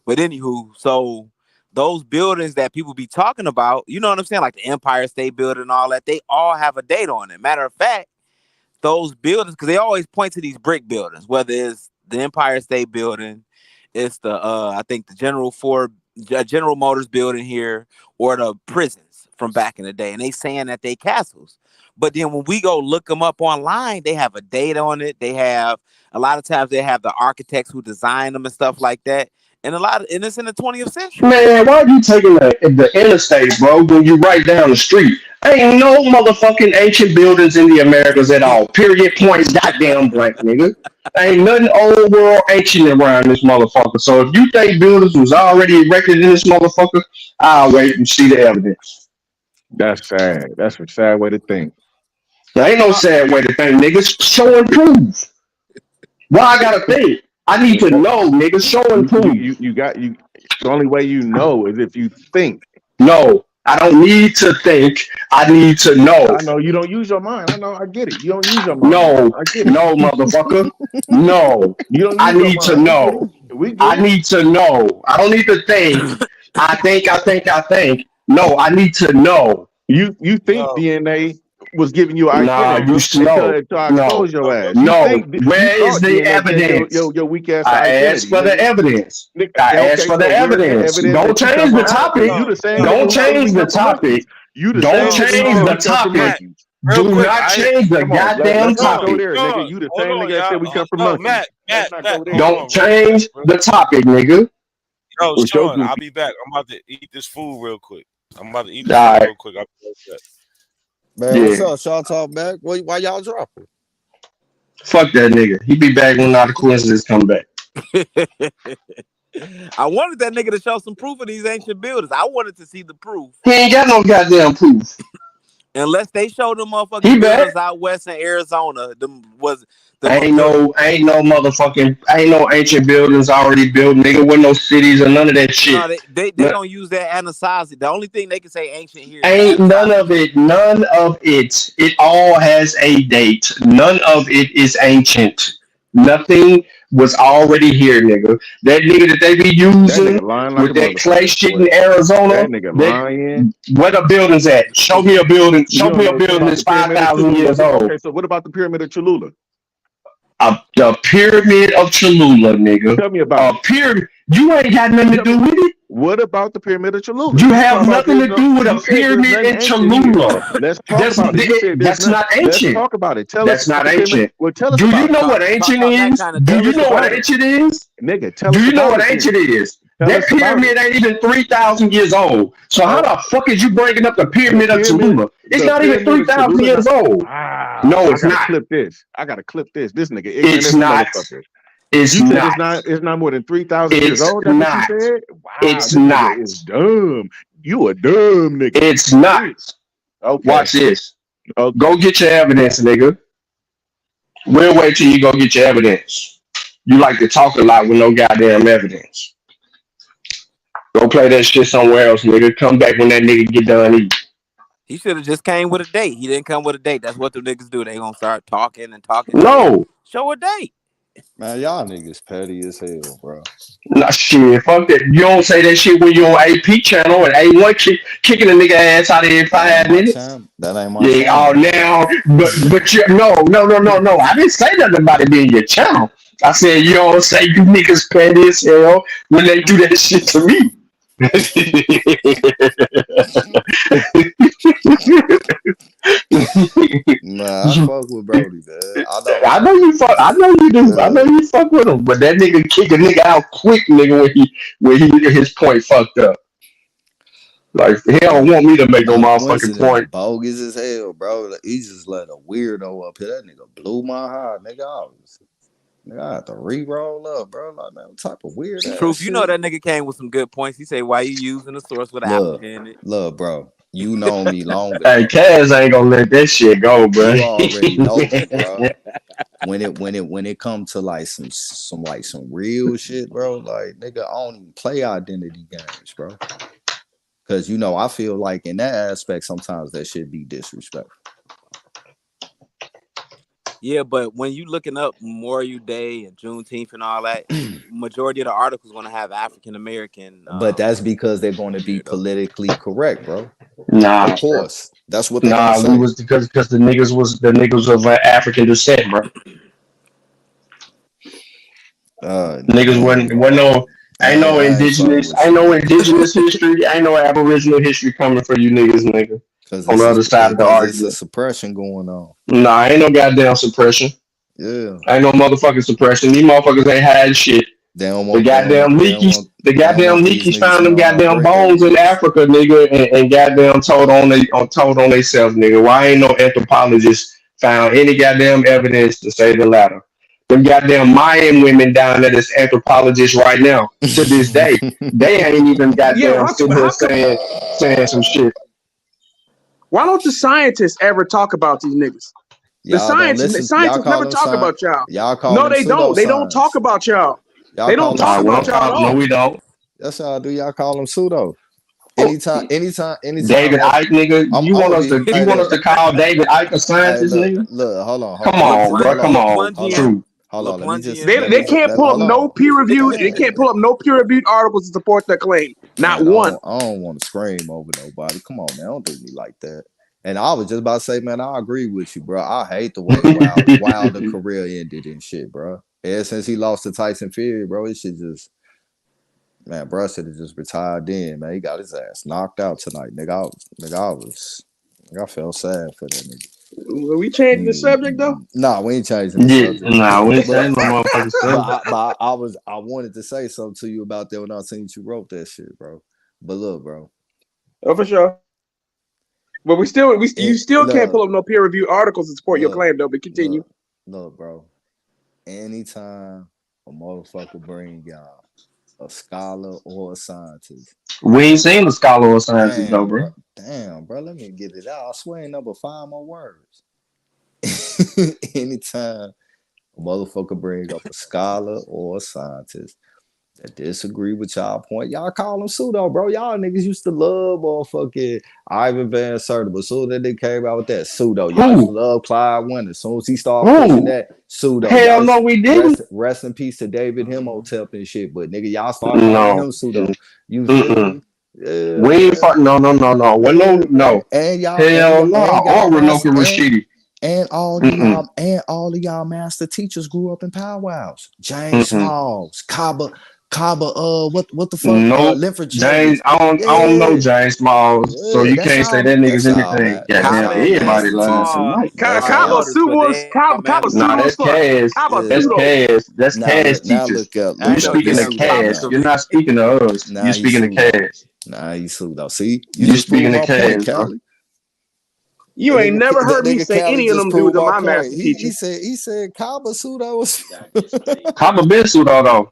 But anywho, so those buildings that people be talking about, you know what I'm saying? Like the Empire State Building and all that, they all have a date on it. Matter of fact, those buildings, because they always point to these brick buildings, whether it's the Empire State Building, it's the I think the General Motors building here, or the prisons from back in the day, and they saying that they castles. But then when we go look them up online, they have a date on it. They have a lot of times they have the architects who designed them and stuff like that. And and it's in the 20th century. Man, why are you taking the interstate, bro, when you right down the street? Ain't no motherfucking ancient buildings in the Americas at all. Period, point, goddamn blank, nigga. Ain't nothing old world ancient around this motherfucker. So if you think buildings was already erected in this motherfucker, I'll wait and see the evidence. That's sad. That's a sad way to think. There ain't no sad way to think, niggas. Show and prove. Why I gotta think? I need to know, nigga. Show and prove. You got you. The only way you know is if you think. No, I don't need to think. I need to know. I know you don't use your mind. I know. I get it. You don't use your mind. No, I get it. no, motherfucker. No, you don't use I need your to mind. know. We get I it. need to know. I don't need to think. I think. No, I need to know. You think DNA was giving you Nah, identity until I expose your ass. No. You think Where is the DNA evidence? your weak ass I identity. asked for the evidence. I Okay, asked for the so where's evidence. the evidence Don't that you change come the from Africa? topic. You the same Don't nigga who say we change the come from monkeys. topic. You the Don't same nigga change who say the we come from topic. monkeys. Do not change the Come on, goddamn let's not go topic. there, nigga. You the same nigga that said we come from No, monkeys. Let's not go there. Don't change the topic, nigga. Yo, What's your Sean, I'll goofy? be back. I'm about to eat this food real quick. I'm about to eat this All food right. real quick. I'll be right back. Man, what's Yeah. up? Y'all talk back? Why y'all dropping? Fuck that nigga. He be back when all the coincidences come back. I wanted that nigga to show some proof of these ancient buildings. I wanted to see the proof. He ain't got no goddamn proof. Unless they show them motherfucking He buildings back. out west in Arizona. Ain't no ancient buildings already built, nigga. With no cities or none of that shit. No, they don't use that Anasazi. The only thing they can say ancient here is Ain't the none of it. None of it. It all has a date. None of it is ancient. Nothing was already here, nigga. That nigga that they be That using nigga lying like with a that clay motherfucker. shit Boy. in Arizona. That nigga lying. Where the buildings at? Show me a building. You Show don't me know a shit building about that's the pyramid of 5,000 Cholula. years old. Okay, so what about the pyramid of Cholula? The pyramid of Cholula, nigga. Tell me about it. Pyramid. You ain't got nothing to do with it. What about the pyramid of Cholula? You You have talking about nothing to do with you a said there's pyramid nothing in ancient here. Cholula. Let's talk about it. You said there's That's not Let's ancient. talk about it. Tell us That's about not the pyramid. ancient. Well, tell us Do you about know it. what ancient that is? kind of Do you dirt. know what about it. ancient is? Nigga, tell Do us you know about what it ancient then. is? Tell That us about pyramid it. ain't even 3,000 years old. So how the fuck is you bringing up the The pyramid of pyramid, Cholula? It's the not even pyramid of 3,000 Cholula. years old. No, I it's gotta not. clip this. I gotta clip this. This nigga ignorant It's as a not. motherfucker. It's You said not. it's not more than 3,000 years It's old. That's what you not. said. Wow, It's this nigga not. is dumb. You a dumb nigga. It's not. Okay. Watch this. Okay. Go get your evidence, nigga. We'll wait till you go get your evidence. You like to talk a lot with no goddamn evidence. Go play that shit somewhere else, nigga. Come back when that nigga get done eating. He should have just came with a date. He didn't come with a date. That's what the niggas do. They gonna start talking and talking. No. Show a date. Man, y'all niggas petty as hell, bro. Nah, shit, fuck that. You don't say that shit when you on AP channel and A1 kicking a nigga ass out every That ain't 5 minutes. That ain't my Yeah, oh channel. now, but you no. I didn't say nothing about it being your channel. I said you don't say you niggas petty as hell when they do that shit to me. Nah, I fuck with Brody, man. I don't. I know you fuck. I know you do. I know Yeah. you fuck with him. But that nigga kick a nigga out quick, nigga, when he his point fucked up. Like he don't want me to make no Nah, motherfucking coincidence point. bogus as hell, bro. Like, he just let a weirdo up here. That nigga blew my heart, nigga. I had to re-roll up, bro. Like, man, what type of weird ass Truth, you know shit? that nigga came with some good points. He say, "Why you using the source with Look, Africa in it?" bro. You know me long Hey, enough, bro. Kaz ain't gonna let that shit go, bro. You already know me, bro. When it come to like some real shit, bro. Like, nigga, I don't even play identity games, bro. Cause you know, I feel like in that aspect, sometimes that should be disrespectful. Yeah, but when you looking up Memorial Day and Juneteenth and all that, majority of the articles going to have African American But that's because they're going to in be there though. politically correct, bro. Of Nah, bro. course, that's what they're gonna Nah, we say. was because the niggas of African descent, bro. Niggas wasn't no I ain't fucking with ain't you, no man. indigenous history, ain't no aboriginal history coming for you niggas, nigga. On the other side of the Cause it's a argument. suppression going on. Nah, ain't no goddamn suppression. Yeah, Ain't no motherfucking suppression. These motherfuckers ain't hiding shit. they don't The want they don't goddamn want they don't leakies, want the they don't goddamn want these leakies niggas found them knowing how goddamn great they bones in is. Africa, nigga, and goddamn told on themselves, nigga. Why ain't no anthropologists found any goddamn evidence to say the latter? Them goddamn Mayan women down there that's anthropologists right now, to this day, they ain't even Yeah, goddamn sitting here how come? saying some shit. Why don't the scientists ever talk about these niggas? The Y'all don't listen. Y'all scientists call never them talk science. about y'all. Y'all call No, them they don't. They don't talk pseudoscience. about y'all. Y'all They call don't them talk Nah, we about don't y'all at call. No, pseudoscience. all. we don't. That's how I do. Y'all call them pseudo. Oh, Anytime, David Icke, nigga, you I'm want gonna us be. to Hey, call David Icke a hey, scientist, nigga? hold Come on. Let me on, just, bro. hold Come on, on, hold on, Laquantian, true. hold on. Let me just, Laquantian. They can't pull up hold no on. peer reviewed. They can't Damn, pull up no peer reviewed articles to support that claim. Not man, one. I don't want to scream over nobody. Come on, man, don't do me like that. And I was just about to say, man, I agree with you, bro. I hate the way Wilder career ended and shit, bro. Ever since he lost to Tyson Fury, bro, it should just, man, bro should have just retired then, man. He got his ass knocked out tonight, nigga. I felt sad for that nigga. Are we changing the subject though? Nah, we ain't changing the Yeah, subject. nah, we ain't But saying no motherfucking subject. I wanted to say something to you about that when I seen you wrote that shit, bro. But look, bro. Oh, for sure. But you still can't pull Look, up no peer reviewed articles to support your look, claim though. But continue. look, bro. Anytime a motherfucker bring y'all a scholar or a scientist, We ain't seen the scholar or scientist though, bro. damn, bro. Let me get it out. I swear, ain't number 5 more words. Anytime a motherfucker bring up a scholar or a scientist that disagree with y'all point, y'all call them pseudo, bro. Y'all niggas used to love motherfucking Ivan Van Serta, but soon as they came out with that pseudo, y'all used to Who? love Clyde Winter. As soon as he started pushing Who? that pseudo, y'all Hell used no, to we didn't. rest in peace to David Himotep and shit. But nigga, y'all start calling No. him pseudo. You feel Mm-mm. me? Yeah, We ain't man. fuck. No. Well, Yeah, man. no. Hell no. Or Renoka Rashidi. and Mm-mm. all of y'all master teachers grew up in powwows. James Mm-mm. Smalls, Kaba, what the fuck? Nope. Linford James, Jennings. I don't know Yeah, James Smalls, so yeah, you can't say that nigga's anything. Goddamn, Kaba and everybody James lying Small tonight. that's are Cabo y'all. elders, but pseudo they are Cabo Nah, pseudo master. that's as fuck. Kaz. Cabo Yeah. That's pseudo. Kaz. That's Kaz Now teachers. look up, I You ain't know speaking this of James Small pseudo was Kaz. a now. You're real. not speaking of us. You're Now you speaking of pseudo. Kaz. Now you pseudo. See, you You just proved speaking of my point, Kaz, bro. Callie. You ain't never That heard me nigga say Callie any of just them dudes proved are my my point. master teachers. He said Kaba pseudo. Kaba been pseudo though.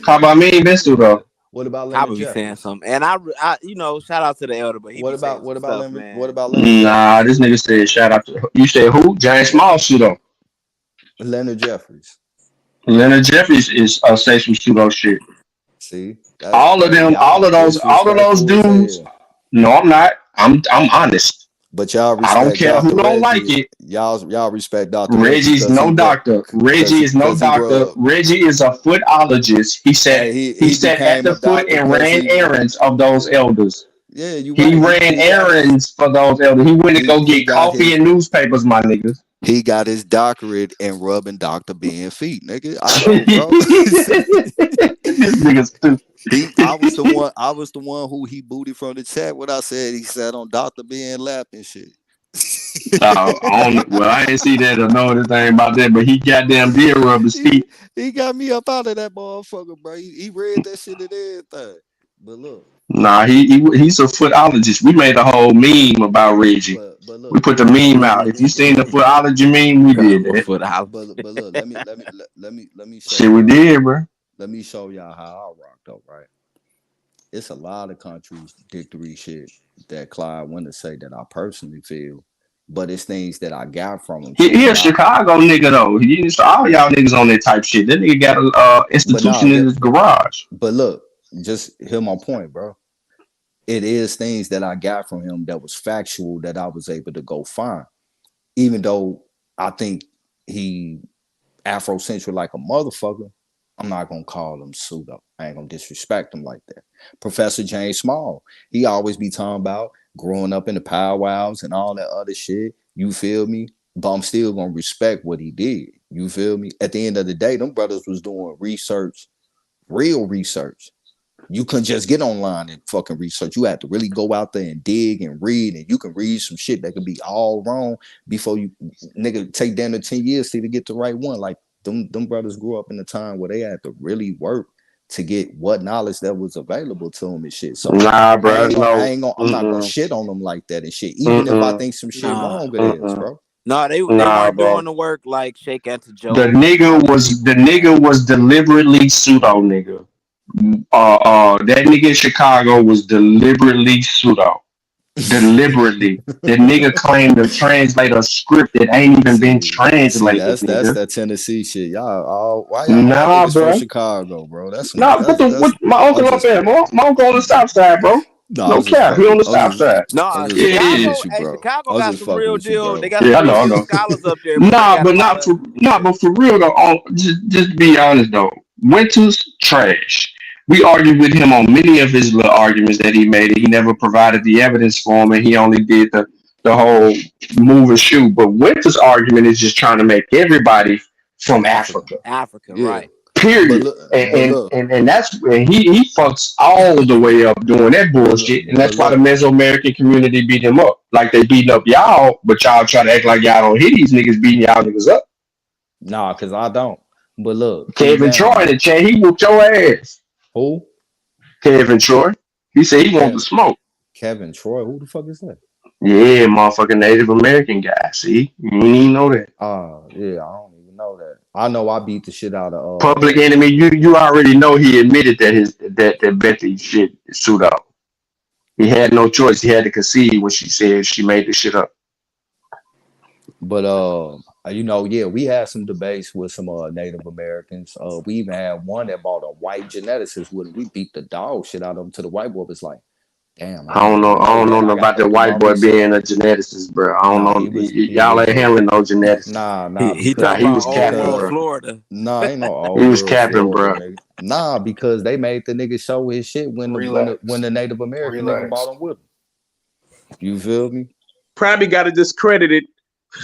Kaba I mean been pseudo. What about Leonard Kaba be saying Jeffries? something, and shout out to the elder, but he be saying some stuff, What man. about Leonard Nah, Jeffries? this nigga said shout out to you said who? James Small pseudo. Leonard Jeffries. Leonard Jeffries is say some pseudo shit. See, All of them, y'all all of those disrespectful as dudes. hell. No, I'm not. I'm honest. But y'all I don't respect care who Dr. don't like Reggie. it. Y'all respect Dr. Reggie Reggie's because no doctor. Reggie is no he doctor. rub. Reggie is a footologist. Hey, He he sat at became the a foot doctor and because ran errands of those yeah, elders. yeah, you He right. ran errands for those elders. He went to go He get got coffee his and newspapers, my niggas. he got his doctorate in rubbing Dr. Ben feet, nigga. I know, bro. This nigga's stupid. I was the one who he booted from the chat when I said he sat on Dr. Ben lap and shit. Well, I didn't see that or know anything about that, but he goddamn did rub his feet. He got me up out of that motherfucker, bro. He read that shit and everything. But look, Nah, he's a footologist. We made a whole meme about Reggie. but We look, put the meme out. If you seen the footology meme, we did that. but look, let me show Shit, we y'all. did, bro. Let me show y'all how I rock though, right? It's a lot of contradictory shit that Clyde Winter say that I personally feel, but it's things that I got from him too. He a But Chicago nigga though. All y'all niggas on that type shit. That nigga got a nah, institution in his garage. but look, just hear my point, bro. It is things that I got from him that was factual that I was able to go find, even though I think he Afrocentric like a motherfucker. I'm not gonna call him pseudo. I ain't gonna disrespect him like that. Professor James Small, he always be talking about growing up in the powwows and all that other shit. You feel me? But I'm still gonna respect what he did. You feel me? At the end of the day, them brothers was doing research, real research. You couldn't just get online and fucking research. You had to really go out there and dig and read, and you can read some shit that could be all wrong before you nigga take down to 10 years to get the right one. Like them brothers grew up in a time where they had to really work to get what knowledge that was available to them and shit. So Nah, bro. No. I'm not gonna shit on them like that and shit, even if I Mm-mm. think some shit Nah, wrong it is, bro. no, they Nah, weren't bro. doing the work like Shake Enter The Joe and all them people. nigga was deliberately pseudo nigga. That nigga in Chicago was deliberately pseudo. Deliberately. The nigga claimed to translate a script that ain't even been See, translated, that's nigga. that Tennessee shit. Y'all all why y'all Nah, niggas from bro. Chicago, bro? That's some Nah, what my I'm uncle up just there, playing. my uncle on the south side, bro. No, No cap. He on the south side. No, fucking Yeah. Chicago. with you, Hey, bro. Chicago I was got just some fucking real with you, deal. They bro. got Yeah, some I know, real I deal know. scholars up there, bro. They got a lot of. But for real though, just be honest though. Winter's trash. We argued with him on many of his little arguments that he made. He never provided the evidence for him, and he only did the whole move and shoot. But Winter's argument is just trying to make everybody from Africa. Africa, Yeah. right? Period. Look, And that's and he fucks all the way up doing that bullshit, and but that's why the look. Mesoamerican community beat him up. Like they beating up y'all, but y'all try to act like y'all don't hit these niggas beating y'all niggas up. Nah, cause I don't. But look, peep Kevin game, Troy in the bro. chat, he whooped your ass. Who? Kevin Troy. He said he want the Kev, smoke. Kevin Troy. Who the fuck is that? Yeah, motherfucking Native American guy. See? You didn't even know that. Yeah, I don't even know that. I know I beat the shit out Public of enemy, you already know he admitted that that Betty shit suit out. He had no choice. He had to concede when she said she made the shit up. but you know, yeah, we had some debates with some Native Americans. We even had one that bought a white geneticist with him. We beat the dog shit out of him to the white boy was like, damn, I I ain't don't know. even I know don't that. know I about gotta the do my white boy research. being a geneticist, bro. I don't Nah, know. Y'all ain't handling no genetics. nah, He because Nah, talking he about was old capping, world bro. Florida. nah, ain't no He old was world capping, Florida bro. nigga. Nah, because they made the nigga show his shit when Relax. the Native American nigga Relax. bought him with him. You feel me? Probably got a discredited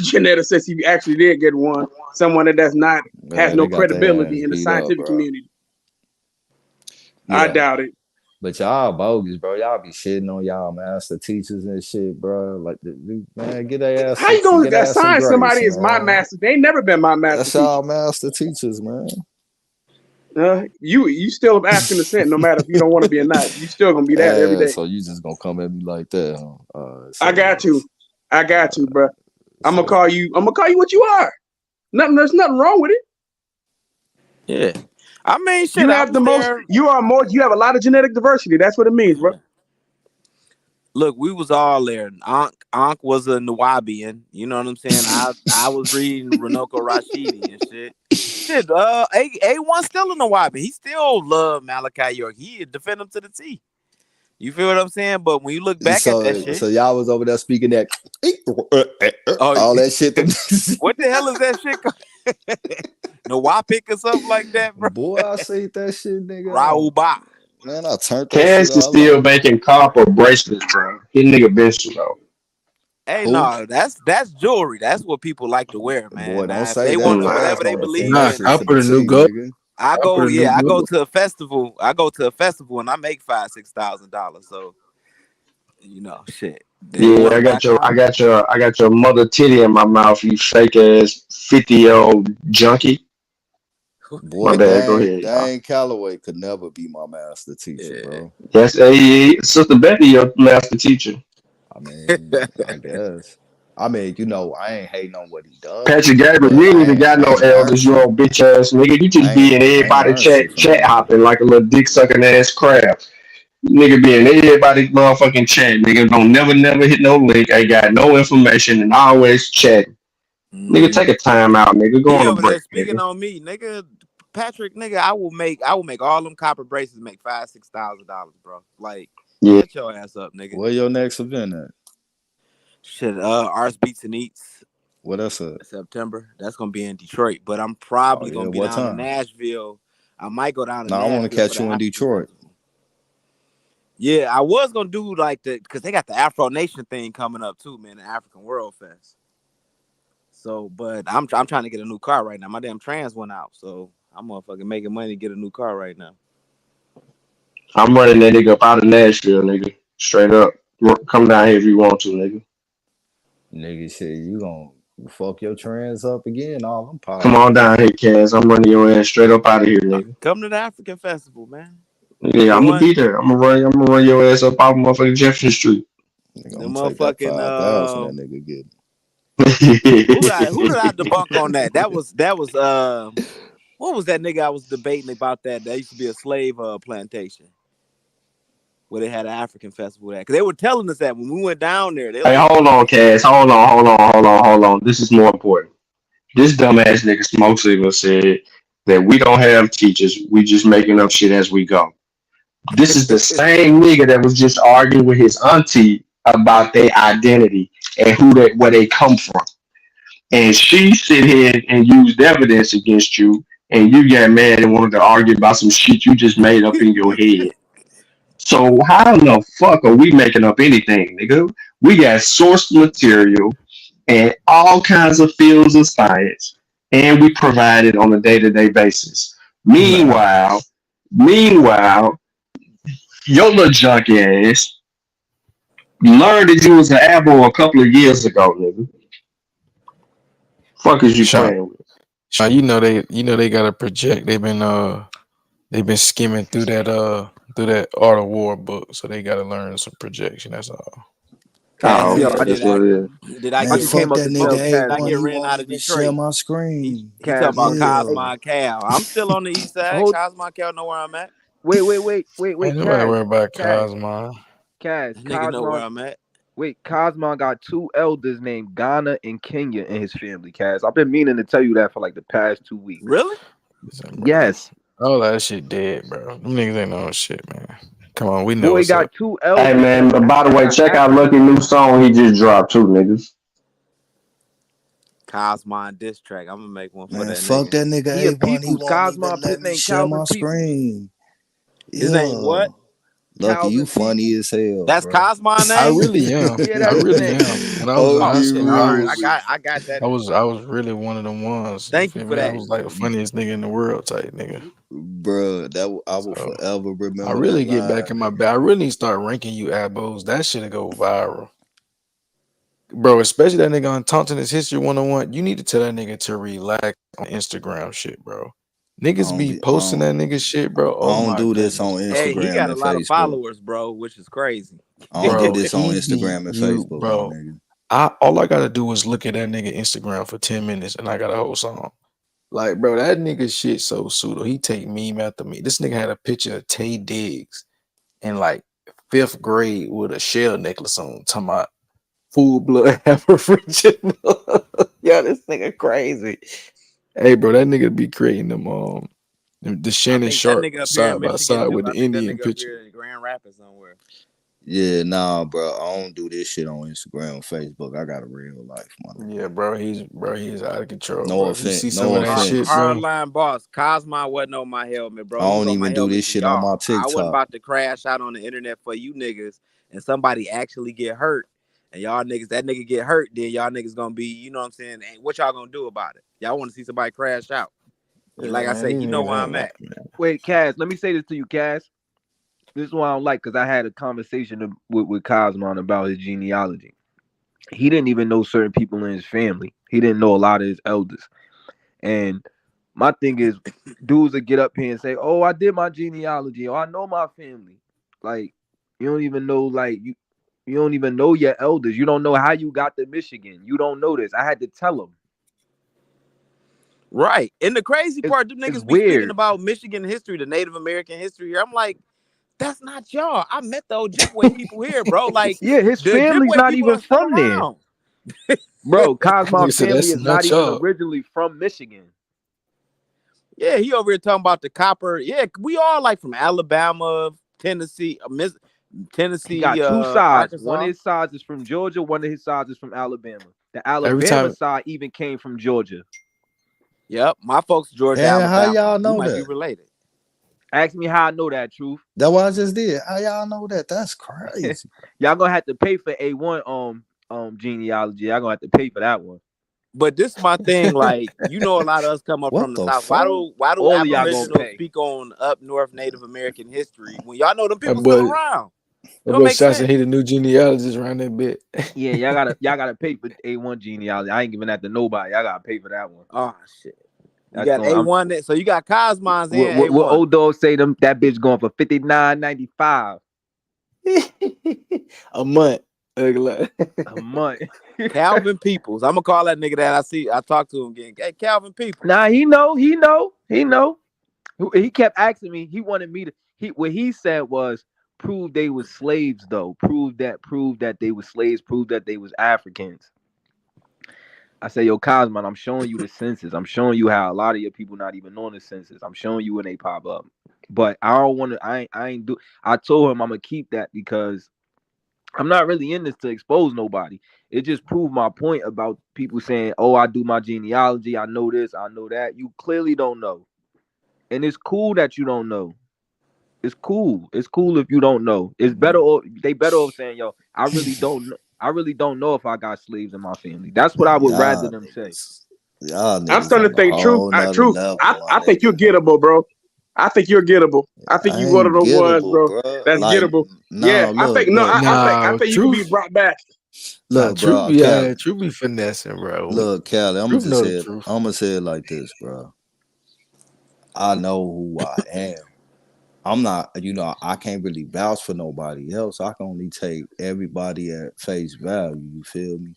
geneticist. He actually did get one. Someone that's not has Man, no they got their ass credibility in the beat up, scientific bro. community. I Yeah. doubt it. But y'all bogus, bro. Y'all be shitting on y'all master teachers and shit, bro. Like, man, How you gonna get ass some assign grace, somebody as my man. master? They ain't never been my master That's y'all teachers. master teachers, man. You still asking to sent, no matter if you don't want to be or not. You still gonna be that every day. So you just gonna come at me like that, huh? I got to. I got to, bro. I'm gonna so call you what you are. There's nothing wrong with it. Yeah, I mean, shit. You I have was the most. there. You have a lot of genetic diversity. That's what it means, bro. Look, we was all there. Ankh was a Nawabian. You know what I'm saying? I was reading Runoko Rashidi and shit. Shit, A1 still a Nawabi. He still love Malachi York. He defend him to the T. You feel what I'm saying? But when you look back at that shit, y'all was over there speaking that all that shit. What the hell is that shit called? No Wapik or something like that, bro. Boy, I see that shit, nigga. Raul Ba. Man, I turned that shit Cass is off. still making copper bracelets, bro. His nigga been though. Hey, Who? no, that's jewelry. That's what people like to wear, man. Boy, don't Now, if say they that. want Your ass whatever they gonna believe defend that Nah, in, shit to the copper the new T, gold. nigga. I Copper go, the new I go gold. to a festival. I go to a festival and I make $5,000-$6,000. So, shit. They Yeah, want to buy copper. I got your mother titty in my mouth, you fake ass 50-year-old junkie. My Boy, bad, go ahead, y'all. Dane Calloway could never be my master teacher, Yeah. bro. Yes, Sister Betty, your master teacher. I mean, I guess. I mean, I ain't hating on what he done, Patrick Gabriel, but you ain't even got I no ain't learned elders, you shit. old bitch ass nigga. You just be in I ain't everybody learned shit from chat that nigga. hopping like a little dick sucking ass crab. Nigga be in everybody motherfucking chat, nigga. Don't never hit no link, ain't got no information and always chatting. Nigga, take a time out, nigga. Go He on a over there break, speaking nigga. on me, nigga. Patrick, nigga, I will make all them copper bracelets make $5,000-$6,000, bro. Like, Yeah. shut your ass up, nigga. Where your next event at? Shit, Arts Beats and Eats. What else up? September. That's gonna be in Detroit, but I'm Oh probably yeah, gonna be what down in time? Nashville. I might go down to No, I want to Nashville for catch the you in African Detroit. Festival. Yeah, I was gonna do because they got the Afro Nation thing coming up too, man, the African World Fest. So, but I'm trying to get a new car right now. My damn trans went out, so I'm motherfucking making money to get a new car right now. I'm running that nigga up out of Nashville, nigga. Straight up. Come down here if you want to, nigga. Nigga, shit, you gonna fuck your trans up again? All them Come on politics. down here, Cass. I'm running your ass straight up out of here, nigga. Come to the African Festival, man. Yeah, The I'm gonna one, be there. I'm gonna run your ass up off motherfucking Jefferson Street. Nigga, the I'm gonna take that motherfucking 5,000 that nigga get. who did I debunk on that? That was what was that nigga I was debating about that used to be a slave plantation where they had an African festival at? Because they were telling us that when we went down there, they Hey, like, hold on, Cass. Hold on. This is more important. This dumbass nigga Smoke Signal said that we don't have teachers. We just making up shit as we go. This is the same nigga that was just arguing with his auntie about their identity and where they come from. And she sit here and used evidence against you, and you got mad and wanted to argue about some shit you just made up in your head. So how in the fuck are we making up anything, nigga? We got source material and all kinds of fields of science, and we provide it on a day-to-day basis. Meanwhile, your little junkie ass learned that you was an apple a couple of years ago, nigga. Fuck is you Sean, playing with? they gotta project. They've been skimming through that Art of War book, so they gotta learn some projection. That's all. Cass, Oh, did, okay, I that's did just I what it is. did I Man, I get just fuck came up that to nigga tell did I Cass. A1. get He ran won't out of even share Detroit? my He screen. he talking Cass, about hey, Yeah. Cosmo Cal. I'm still on the east side. hold. Cosmo Cal know where I'm at. Wait, Ain't nobody Cass, worry about Cass, Cosmo. Cass, That nigga know where Cosmo. I'm at. Wait, Cosmo got two elders named Ghana and Kenya in his family, Cass. I've been meaning to tell you that for like the past 2 weeks. Really? Listen, bro. Yes. All that shit dead, bro. Them niggas ain't no shit, man. Come on, we know Boy what's up. got two Hey elders man, but by the that way, are check out Lucky African. new song he just dropped too, niggas. Cosmo diss track. I'm gonna make one for Man, that fuck nigga. that He a nigga A1. He peoples. won't Cosmo even let his me name share Calvin my Peoples. screen. His name Yeah. what? Lucky, you Calvin funny Peoples. as hell, That's bro. Cosmo I name? really am. Yeah, I that's his really name. am. And I was Oh, Oh be shit! All right, real I with got me. I got that. I was really one of them ones. You Thank you feel for me? I that. was like the funniest nigga in the world type nigga. Bro, I will So forever I remember that really get line, back in my nigga. bag. I really need to start ranking you abos. That shit'll go viral. Bro, especially that nigga on Taunting His History 101. You need to tell that nigga to relax on Instagram shit, bro. I Niggas don't be be I posting don't, that nigga shit, bro. I Oh don't my do this goodness, on Hey, bro. he Instagram got a and lot of Facebook. followers, bro, which is crazy. I don't do Bro, this on he be Instagram and you, Facebook, my bro. nigga. All I gotta do is look at that nigga Instagram for 10 minutes and I got a whole song. Like, bro, that nigga shit so pseudo. He take meme after me. This nigga had a picture of Tay Diggs in like 5th grade with a shell necklace on, talking about full blood Aboriginal. Yeah, this nigga crazy. Hey, bro, that nigga be creating the I Shannon think that Sharp nigga up here in side by Michigan side too. with I the think that Indian nigga up picture. here in Grand Rapids somewhere. Yeah, nah, bro. I don't do this shit on Instagram, Facebook. I got a real life, man. Yeah, bro, he's out of control, No bro. If you offense, see some no of that shit, offense. bro. Hardline boss. Cosmo wasn't on my helmet, bro. I He was don't on my even do helmet this for shit on my y'all. I wasn't TikTok. about to crash out on the internet for you niggas and somebody actually get hurt. And y'all niggas, that nigga get hurt, then y'all niggas gonna be, you know what I'm saying? And what y'all gonna do about it? Y'all want to see somebody crash out. Yeah, Like I man, said, these you know niggas where ain't I'm lying, at. man. Wait, Cass, let me say this to you, Cass. This is what I don't like, because I had a conversation with Cosmon about his genealogy. He didn't even know certain people in his family. He didn't know a lot of his elders. And my thing is, dudes that get up here and say, "Oh, I did my genealogy. Oh, I know my family." Like, you don't even know, like, you don't even know your elders. You don't know how you got to Michigan. You don't know this. I had to tell him. Right. And the crazy part, them It's niggas be speaking weird. about Michigan history, the Native American history here. I'm like, that's not y'all. I met the Ojibwe people here, bro. Like, Yeah, his the family's Ojibwe not people even are still from there. around. Bro, Cosmon Nigga said family that's is not not even y'all. originally from Michigan. Yeah, he over here talking about the copper. Yeah, we all like from Alabama, Tennessee, He got Tennessee, two sides. One of Arkansas. his sides is from Georgia. One of his sides is from Alabama. The Every Alabama time, side even came from Georgia. Yep, my folks Georgia, Damn, how Alabama. y'all We know might be that? related. Ask me how I know that, Truth. That's what I just did. How y'all know that? That's crazy. Y'all gonna have to pay for A1 genealogy. Y'all gonna have to pay for that one. But this is my thing. Like, you know, a lot of us come up from What the the South. Why fuck? do All of y'all gonna Aboriginals pay. speak on up north Native American history when y'all know them my people still boy, around? It my don't boy make Shasta, sense. he the new genealogist around that bit. Yeah, y'all gotta pay for A1 genealogy. I ain't giving that to nobody. Y'all gotta pay for that one. Oh shit. You That's got going. A1. So you got Cosmons and What A1. old dog say them that bitch going for $59.95 A month. a month. Calvin Peoples. I'm gonna call that nigga that I see. I talked to him again. Hey, Calvin Peoples. Nah, he know. He kept asking me. He wanted me to. What he said was prove they was slaves though. Prove that they was slaves. Prove that they was Africans. I say, yo, Cosman, I'm showing you the census. I'm showing you how a lot of your people not even on the census. I'm showing you when they pop up. But I don't want to. I ain't do. I told him I'm gonna keep that because I'm not really in this to expose nobody. It just proved my point about people saying, "Oh, I do my genealogy. I know this. I know that." You clearly don't know, and it's cool that you don't know. It's cool. It's cool if you don't know. It's better. They better off saying, "Yo, I really don't know. I really don't know if I got slaves in my family." That's what I would rather Y'all them say. niggas. Y'all I'm niggas starting on to a think truth. whole nother Truth. level, my I think you're nigga. gettable, bro. I think you're gettable. I think I you one of ain't the ones, gettable, bro. bro. That's Like, gettable. nah, Yeah, I look, think no. look, look, I Nah, think you can be truth. brought back. Nah, look, truth bro, be Cali. truth be finessing, bro. Look, Cali, Truth know the truth. I'm gonna say it like this, bro. I know who I am. I'm not, I can't really vouch for nobody else. I can only take everybody at face value, you feel me?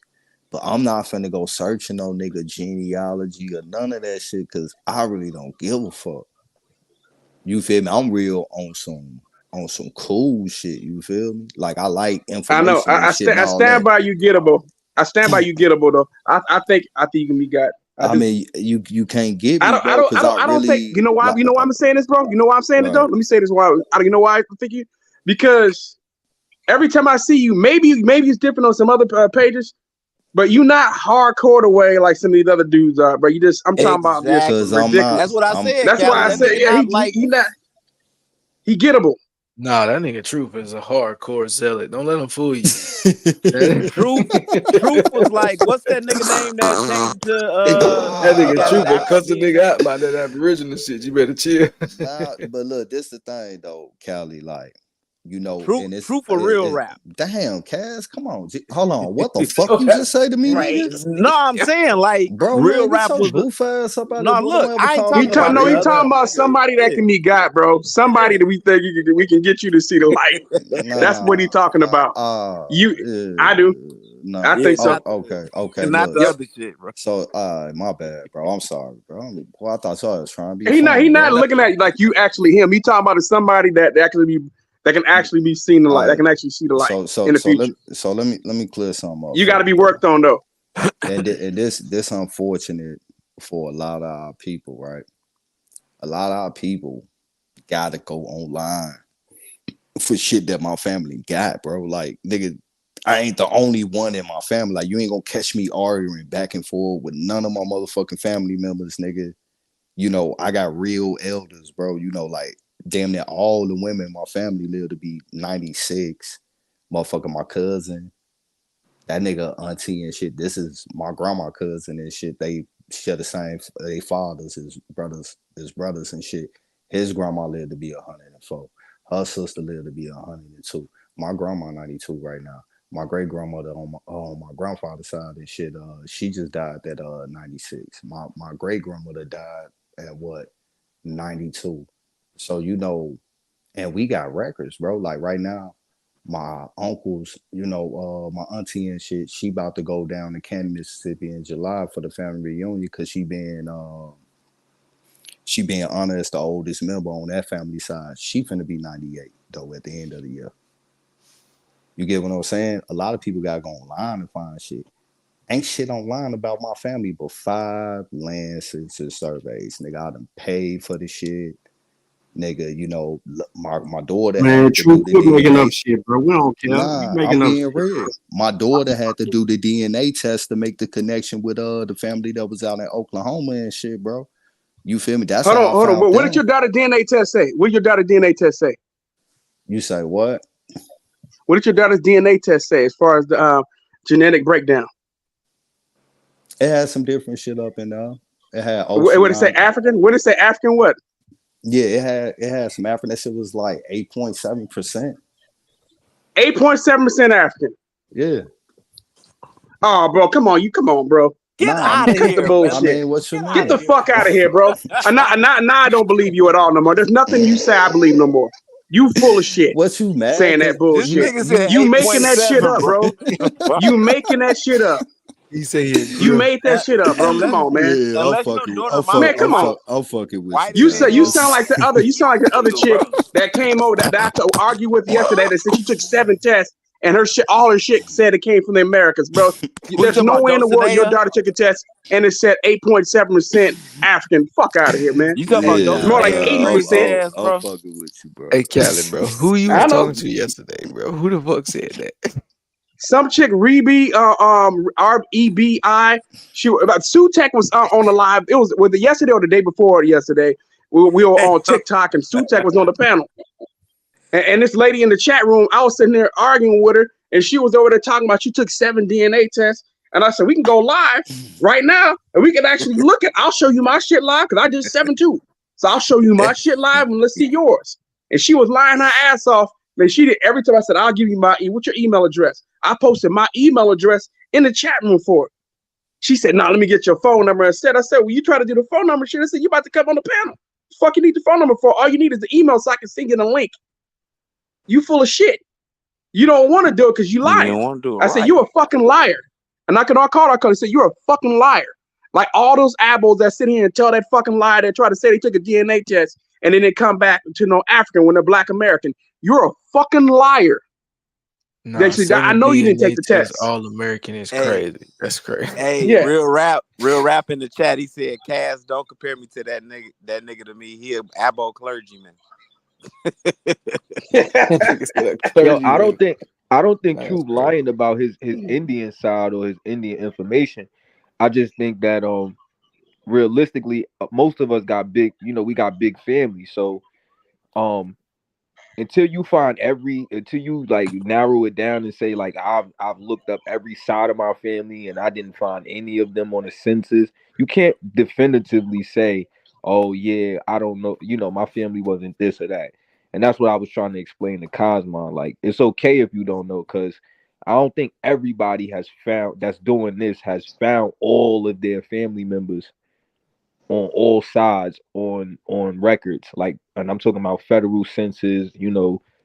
But I'm not finna go searching no nigga genealogy or none of that shit because I really don't give a fuck. You feel me? I'm real on some cool shit, you feel me? Like I like I know. information and shit and I all stand that. by you gettable. I stand by you gettable though. I think you can be got. I I do. mean, you can't get me, bro, because I I don't think really you know why like I'm saying this, bro. You know why I'm saying it though. right. Let me say this. Why you know why I think you? Because every time I see you, maybe it's different on some other pages, but you not hardcore the way like some of these other dudes are. But you just I'm talking about just Cause Exactly. I'm not That's what I I'm said, That's why Callie. I That yeah. said nigga yeah. not like He not he gettable. Nah, that nigga Truth is a hardcore zealot. Don't let him fool you. Truth. Truth was like, what's that nigga name that changed to That he nigga got his Truth will cuss a Afrobeat nigga out name? by that Aboriginal shit. You better chill. Nah, but look, this the thing though, Cali, like, and Truth for real rap. damn, Cass, come on. Hold on. What the fuck Yo, you just that's say to me, nigga? crazy. No, I'm saying like Bro, real man, get rap your was the goof ass up out of no here, boy. Don't look, ever I ain't call me talking about He real nigga. talking rap, about nigga. somebody that can be God, bro. Somebody that we think we can get you to see the light. That's what Nah, he talking about. You, I do. nah. I Yeah, think so. not Okay, not look. the Yep. other shit, bro. So, my bad, bro. I'm sorry, bro. Well, I thought y'all was trying to be He funny, not bro. looking at you like you actually him. He talking about somebody that can actually be seen the light. All That right. can actually see the light So, in so, the so future. let me clear something up You for got to you, be bro. worked on though. And this unfortunate for a lot of our people, right? A lot of our people gotta go online for shit that my family got, bro. Like, nigga, I ain't the only one in my family. Like, you ain't gonna catch me arguing back and forth with none of my motherfucking family members, nigga. You know, I got real elders, bro. You know, like damn near all the women in my family live to be 96. Motherfucker, my cousin, that nigga auntie and shit. This is my grandma cousin and shit. They share the same they fathers, his brothers and shit. His grandma lived to be 104. Her sister lived to be 102. My grandma 92 right now. My great grandmother on my grandfather's side and shit, she just died at 96. My great grandmother died at what, 92. So you know, and we got records, bro. Like right now, my uncles, you know, my auntie and shit, she about to go down to Canton, Mississippi in July for the family reunion because she being honored as the oldest member on that family side. She finna be 98 though at the end of the year. You get what I'm saying? A lot of people gotta go online and find shit. Ain't shit online about my family but 5 land census surveys. Nigga, I done paid for the shit. Nigga, you know, my daughter Man, had to true, do the quit making up DNA. shit, bro. We don't care. You Nah, I'm making up being shit, real. bro. My daughter had to do the DNA test to make the connection with the family that was out in Oklahoma and shit, bro. You feel me? That's how I Hold on. found What did them. your daughter DNA test say? What did your daughter DNA test say? You say what? What did your daughter's DNA test say as far as the genetic breakdown? It had some different shit up in there. It had What did it say? oceanic. African? What did it say? African what? Yeah, it had some African. That shit was like 8.7%. 8.7% African. Yeah. Oh, bro, come on, bro. Get Nah, out of Cut the here, man. I bullshit. mean, what you Get out Get of the mean? here. fuck out of here, bro. Now I don't believe you at all no more. There's nothing you say I believe no more. You full of shit What you mad? saying Cause that This bullshit. nigga said You making that shit 8.7, up, bro. bro. You making that shit up. He say he You agree. made that shit up, bro. Come Unless, on, man. yeah, unless your daughter Man, mama come on. I'm fucking with you, white You as say child. you hell. sound like the other. You sound like the other Nigga, chick bro. that came over that I had to argue with yesterday. That said she took 7 tests and her shit, all her shit said it came from the Americas, bro. Who you There's talking no about, way in the world your Dulcinea? daughter took a test and it said 8.7% African. Fuck out of here, man. You talking about It's more like Dulcinea, you Yeah, crazy 80%. ass, I'm bro? fucking with you, bro. Hey, Callie, bro. Who you was I talking know. to yesterday, bro? Who the fuck said that? Some chick Rebi, REBI. She about Sutek was on the live. It was with yesterday or the day before yesterday. We were on TikTok and Sutek was on the panel. And this lady in the chat room, I was sitting there arguing with her, and she was over there talking about she took 7 DNA tests. And I said, we can go live right now, and we can actually look at. I'll show you my shit live because I did 7 too. So I'll show you my shit live, and let's see yours. And she was lying her ass off. Man, she did every time I said, I'll give you what's your email address? I posted my email address in the chat room for her. She said, nah, let me get your phone number instead. I said, well, you try to do the phone number shit. I said, you about to come on the panel. Fuck you need the phone number for? All you need is the email so I can send you the link. You full of shit. You don't want to do it because you You lying. didn't want to do it I said, right. you a fucking liar. And I called her and said, you're a fucking liar. Like all those abos that sit here and tell that fucking lie that try to say they took a DNA test and then they come back to no African when they're Black American. You're a fucking liar. Nah, I 7 know you didn't take DNA the test test. all American is Hey, crazy. That's crazy. hey, Yeah. real rap in the chat. He said, Cass, don't compare me to that nigga to me. He a abo clergyman. Yo, I don't think That's Truth crazy. lying about his Indian side or his Indian information. I just think that realistically, most of us got big, we got big families. So um until you like narrow it down and say like I've looked up every side of my family and I didn't find any of them on the census, you can't definitively say, oh yeah, I don't know, my family wasn't this or that. And that's what I was trying to explain to Cosmon. Like, it's okay if you don't know, because I don't think everybody that's doing this has found all of their family members on all sides on records, like, and I'm talking about federal census,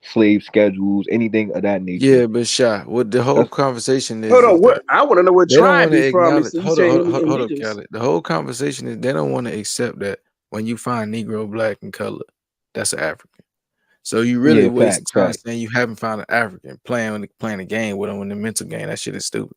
slave schedules, anything of that nature. Yeah, but Shy, what the whole That's conversation Hold is on, that I want to know what they don't tribe want to he from. acknowledge. You Hold up, saying hold up, indigenous. Khaled. The whole conversation is they don't want to accept that when you find Negro, Black, and color, that's an African. So you really Yeah, wasting time fact. saying you haven't found an African playing the game with them in the mental game. That shit is stupid.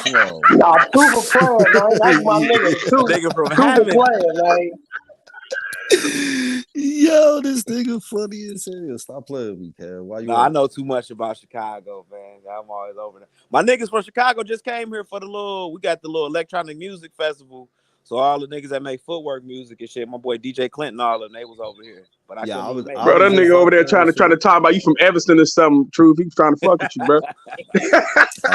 What's wrong? Nah, two for playing, man. That's my nigga. Two Nigga from for Hammond. playing, man. Yo, this nigga funny as hell. Stop playing with me, Kev. Why you? No, I know too much about Chicago, man. I'm always over there. My niggas from Chicago just came here for we got the little electronic music festival. So all the niggas that make footwork music and shit, my boy DJ Clinton, all of them, they was over here. But I couldn't even make it. Bro, that nigga over there trying to talk about you from Evanston or something. Truth, he trying to fuck with you, bro.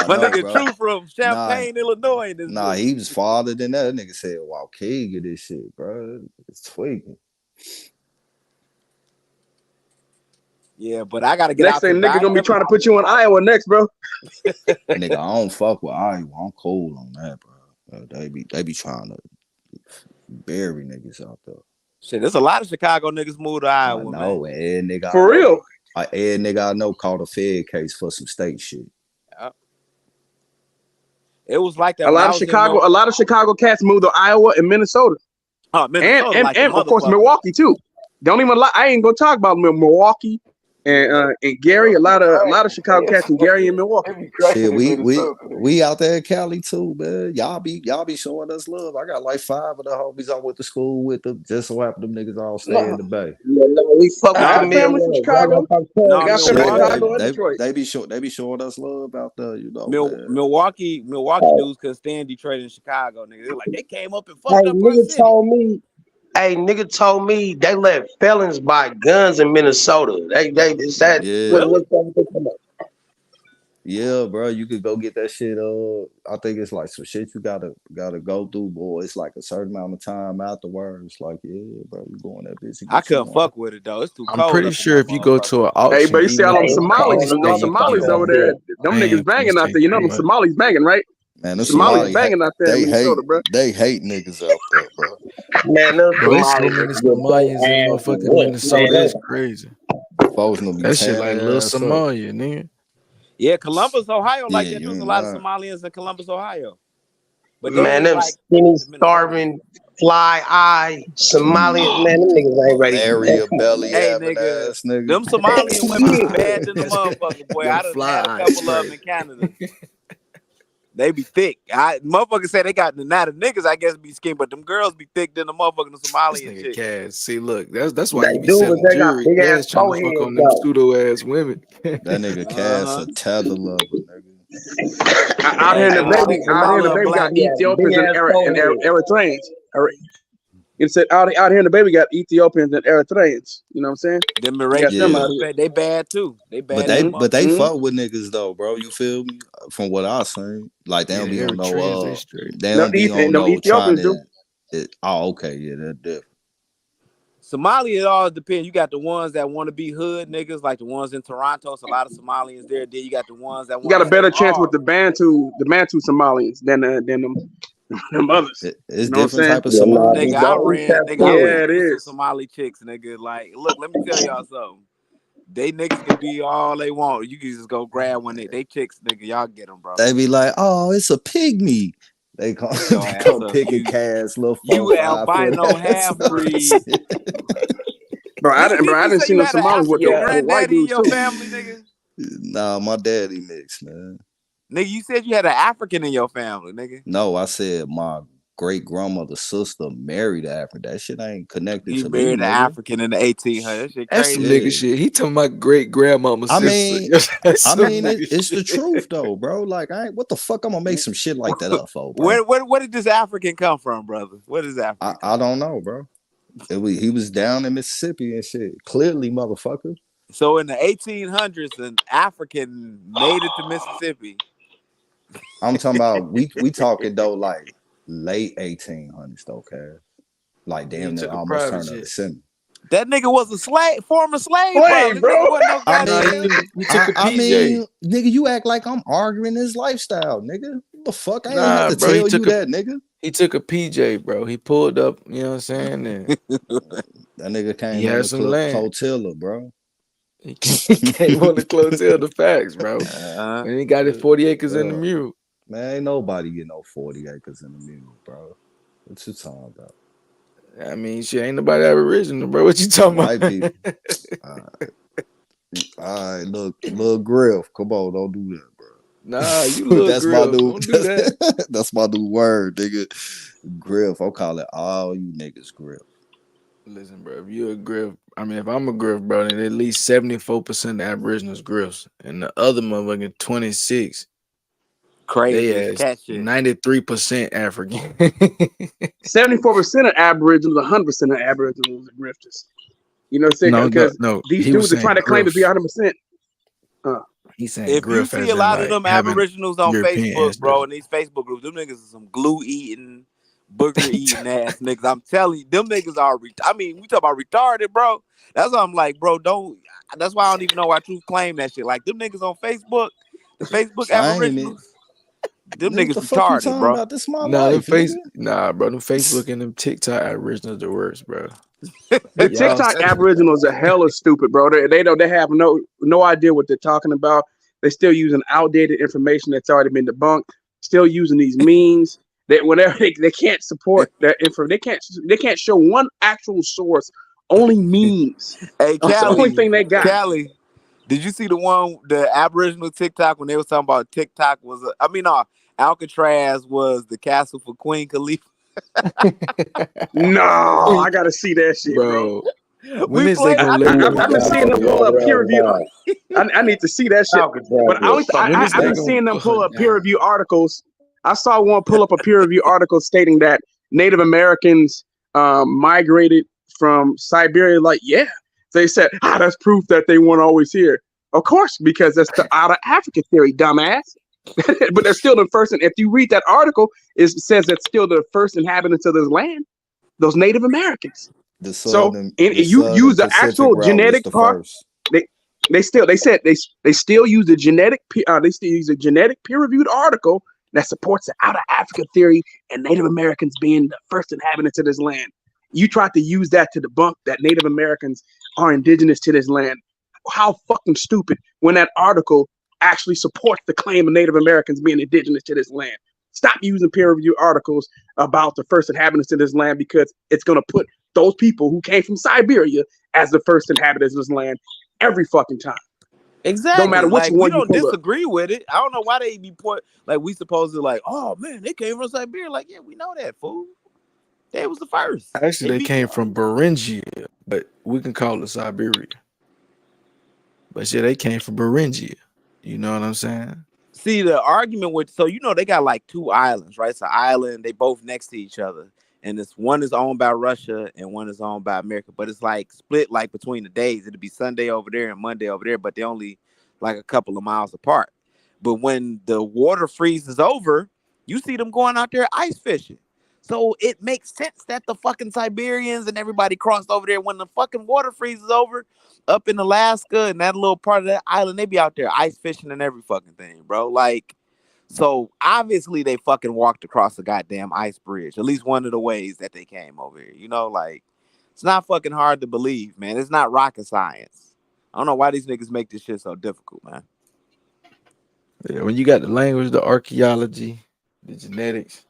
My nigga True from Champaign, Illinois. Nah, he was farther than that. That nigga said, "Wow, King of this shit, bro. It's tweaking." Yeah, but I gotta get next out thing there. Nigga gonna be trying to put you in Iowa next, bro. Nigga, I don't fuck with Iowa. I'm cool on that, bro. They be trying to bury niggas out there. Shit, there's a lot of Chicago niggas moved to Iowa, I know, man. Nigga, for real. Every nigga I know caught a Fed case for some state shit. Yep. It was like that. A lot of Chicago cats moved to Iowa and Minnesota. Minnesota, and of course Milwaukee too. Don't even lie. I ain't gonna talk about Milwaukee and Gary. A lot of Chicago cats in Gary and Milwaukee. Shit, we out there in Cali too, man. Y'all be showing us love. I got like 5 of the homies I went to school with them. Just so happen them niggas all stay in the Bay. Yeah, no, we fuck with the family from Chicago. They be showing us love out there, you know. Milwaukee dudes couldn't stand Detroit and Chicago, nigga. They're like, they came up and fucked up our city. Nigga told me they let felons buy guns in Minnesota. Is that Yeah, bro, you could go get that shit. I think it's like some shit you gotta go through, boy. It's like a certain amount of time afterwards. Like, yeah, bro, you going that bitch. I couldn't fuck with it though. It's too cold. I'm pretty sure if you go to an auction, hey, but you see all them Somalis, Somalis over there. Them niggas banging out there. You know them Somalis banging, right? Man, them Somalis banging out there in Minnesota, bro. They hate niggas out there, bro. Man, there's so many Somalians in motherfucking Minnesota. That's crazy. That shit like little Somalia, nigga. Yeah, Columbus, Ohio, like that. There's a lot of Somalians in Columbus, Ohio. But man, them skinny, starving, fly eye Somalians, man, them niggas ain't ready. Area belly, nigga, ass nigga. Them Somalian women be bad than the motherfucker, boy. I done had a couple of them in Canada. They be thick. Motherfuckers say they got the niggas, I guess, be skinny, but them girls be thick than the motherfucking Somalian shit. Cass. See, look, that's why you be selling jewelry. Cass trying to fuck on them pseudo ass women. That nigga Cass a tether lover, nigga. Out here in the baby got Ethiopians and Eritreans. It said out here in the baby got Ethiopians and Eritreans. You know what I'm saying? Them Eritreans, they bad too. They bad. But they fuck with niggas though, bro. You feel me? From what I seen, like they don't be on no. They don't be on no trying to. Okay, yeah, that's different. Somalia, it all depends. You got the ones that want to be hood niggas, like the ones in Toronto. It's a lot of Somalians there. Then you got the ones that want. You got a better chance with the Bantu Somalians than them others. It's different type of Somali. Nigga, I ran it is. Somali chicks, nigga. Like, look, let me tell y'all something. They niggas can be all they want. You can just go grab one. They chicks, nigga. Y'all get them, bro. They be like, oh, it's a pygmy. They come pick a Cass, little. You albino half breed. Bro, I didn't see no Somalis with the white dudes in your family, nigga. Nah, my daddy mixed, man. Nigga, you said you had an African in your family, nigga. No, I said my great grandmother's sister married an African. That shit ain't connected to me. He married an African in the 1800s. That shit That's crazy. some nigga shit. He talking about great grandmama's sister. It's the truth though, bro. Like, what the fuck? I'm gonna make some shit like that up for, bro. Where did this African come from, brother? What is African? I don't know, bro. He was down in Mississippi and shit. Clearly, motherfucker. So in the 1800s, an African made it to Mississippi. I'm talking about we talking though like late 1800s though, Cass. Like damn near almost turn of the century. That nigga was a former slave, bro. I mean, nigga, you act like I'm arguing his lifestyle, nigga. What the fuck? I ain't have to tell you that, nigga. He took a PJ, bro. He pulled up, you know what I'm saying? And that nigga came on the Clotilla, bro. He came on the Clotilla, the facts, bro. And he got his 40 acres in the mule. Man, ain't nobody get no 40 acres in the mule, bro. What you talking about? I mean, shit, ain't nobody Aboriginal, bro. What you talking about? White people. All right, look, little Griff. Come on, don't do that, bro. Nah, you little that's Griff. My new, don't do that. That's my new word, nigga. Griff. I'm calling all you niggas Griff. Listen, bro. If you're a griff, I mean, if I'm a griff, bro, then at least 74% of Aboriginals griffs, and the other motherfucking 26, Crazy. they It's ass cat shit. 93% African. 74% of Aboriginals, 100% of Aboriginals are grifters. You know what I'm saying? No, Because these he was dudes are saying trying to claim to be griff. 100%. He's saying If you griff see as a in lot of like them having Aboriginals on European Facebook, bro, ancestry. in these Facebook groups, them niggas are some glue eating, booger eating ass niggas. I'm telling you, them niggas are. I mean, we talk about retarded, bro. That's why I'm like, bro, don't. That's why I don't even know why Truth claim that shit. Like them niggas on Facebook, the Facebook Claim it. Aboriginals, them Nigga, what niggas the fuck you retarded, talking bro. about? This is my Nah, life, nigga. bro, them Facebook and them TikTok Aboriginals the worst, bro. The Y'all, TikTok Aboriginals are hella stupid, bro. They have no idea what they're talking about. They're still using outdated information that's already been debunked. Still using these memes that whenever they can't support that info, they can't show one actual source. Only memes. Hey, That's the only thing they got. Callie, did you see the Aboriginal TikTok when they was talking about TikTok was? Alcatraz was the castle for Queen Khalifa. No, I gotta see that shit, bro. bro. When We is they played. gonna I let think we people I've been played it seeing on them here. pull up peer review. Nah, I need to see that shit. But when is I've they been gonna seeing them pull up peer down? review articles. I saw one pull up a peer review article stating that Native Americans migrated from Siberia. Like, yeah, they said, that's proof that they weren't always here. Of course, because that's the out of Africa theory, dumbass. But they're still the first. And if you read that article, it says that's still the first inhabitants of this land, those Native Americans. The So, southern and the you southern use the Pacific actual route was genetic the part. first. They still use the genetic they still use a genetic peer reviewed article that supports the out of Africa theory and Native Americans being the first inhabitants of this land. You tried to use that to debunk that Native Americans are indigenous to this land. How fucking stupid when that article actually supports the claim of Native Americans being indigenous to this land. Stop using peer reviewed articles about the first inhabitants of this land because it's going to put those people who came from Siberia as the first inhabitants of this land every fucking time. Exactly. Don't matter which Like we one you don't pull up. disagree with it. I don't know why they be like we supposed to like. Oh man, they came from Siberia. Like yeah, we know that fool. They was the first. Actually, they came from Beringia, but we can call it Siberia. But yeah, they came from Beringia. You know what I'm saying? See the argument with they got like two islands, right? It's an island. They both next to each other, and this one is owned by Russia and one is owned by America. But it's like split like between the days. It'd be Sunday over there and Monday over there, but they only like a couple of miles apart. But when the water freezes over, you see them going out there ice fishing. So it makes sense that the fucking Siberians and everybody crossed over there when the fucking water freezes over up in Alaska and that little part of that island. They be out there ice fishing and every fucking thing, bro. Like, so obviously they fucking walked across the goddamn ice bridge. At least one of the ways that they came over here. You know, like it's not fucking hard to believe, man. It's not rocket science. I don't know why these niggas make this shit so difficult, man. Yeah, when you got the language, the archaeology, the genetics,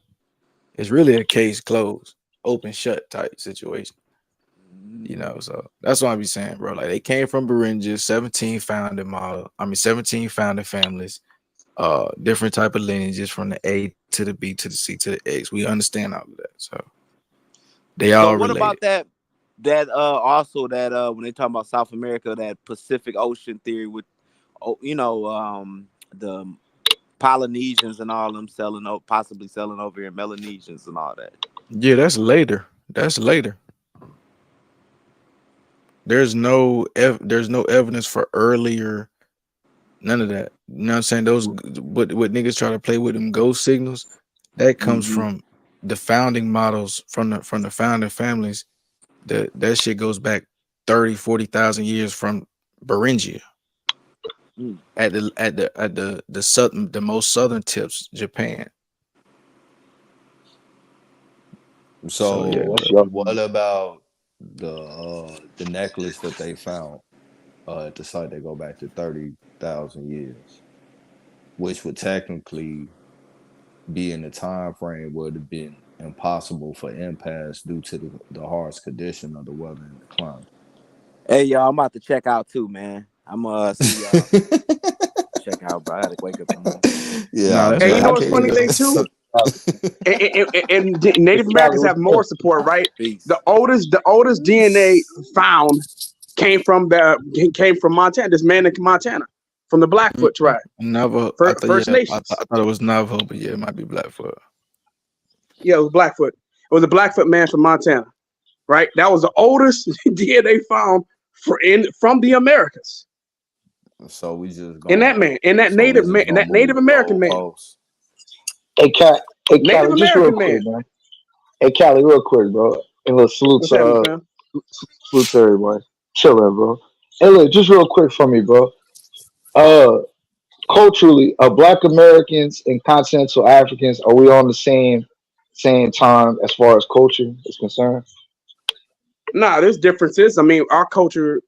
it's really a case closed, open shut type situation. You know, so that's what I be saying, bro. Like they came from Beringia, 17 founding families, different type of lineages from the A to the B to the C to the X. We understand all of that. So they all So what related. about that also that when they talk about South America, that Pacific Ocean theory with the Polynesians and all them possibly selling over here, Melanesians and all that. Yeah, that's later. There's no evidence for earlier, none of that. You know what I'm saying? Those what niggas try to play with them ghost signals, that comes from the founding models from the founding families. That shit goes back 30,000-40,000 years from Beringia. At the most southern tips, Japan. So yeah, what about the necklace that they found at the site? They go back to 30,000 years, which would technically be in the time frame where it would have been impossible for impasse due to the harsh condition of the weather and the climate. Hey y'all, I'm about to check out too, man. I'm see y'all. Check out, bro. I gotta wake up in the morning. Yeah, Hey, you know what's funny thing too? And Native Americans have more support, right? The oldest DNA found came from Montana. This man in Montana, from the Blackfoot tribe. Navajo. First I Nations. thought it was Navajo, but yeah, it might be Blackfoot. Yeah, it was Blackfoot. It was a Blackfoot man from Montana, right? That was the oldest DNA found from the Americas. So we just And that man, and that Native man, and that Native American man. Hey, Native Callie, just real American quick, man. man. Hey, Callie, real quick, bro. And look, salute What's to happening, fam? salute to everybody. Chilling, bro. Hey, look, just real quick for me, bro. Culturally, Black Americans and continental Africans, are we on the same time as far as culture is concerned? Nah, there's differences. I mean, our culture,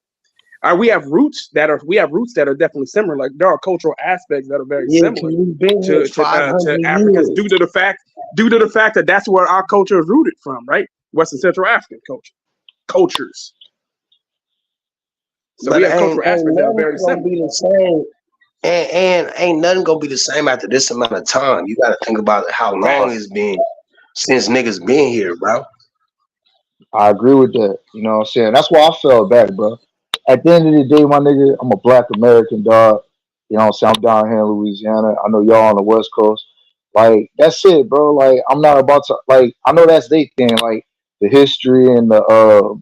we have roots that are definitely similar. Like there are cultural aspects that are very Yeah, similar we've been here to 500 Africans years. due to the fact that that's where our culture is rooted from, right? Western Central African cultures. So But we have cultural ain't aspects that are nothing very gonna similar. be the same. And ain't nothing gonna be the same after this amount of time. You gotta think about how long it's been since niggas been here, bro. I agree with that. You know what I'm saying? That's why I fell back, bro. At the end of the day, my nigga, I'm a Black American dog. You know what I'm saying? I'm down here in Louisiana. I know y'all on the West Coast. Like, that's it, bro. Like, I'm not about to, like, I know that's their thing, like the history and the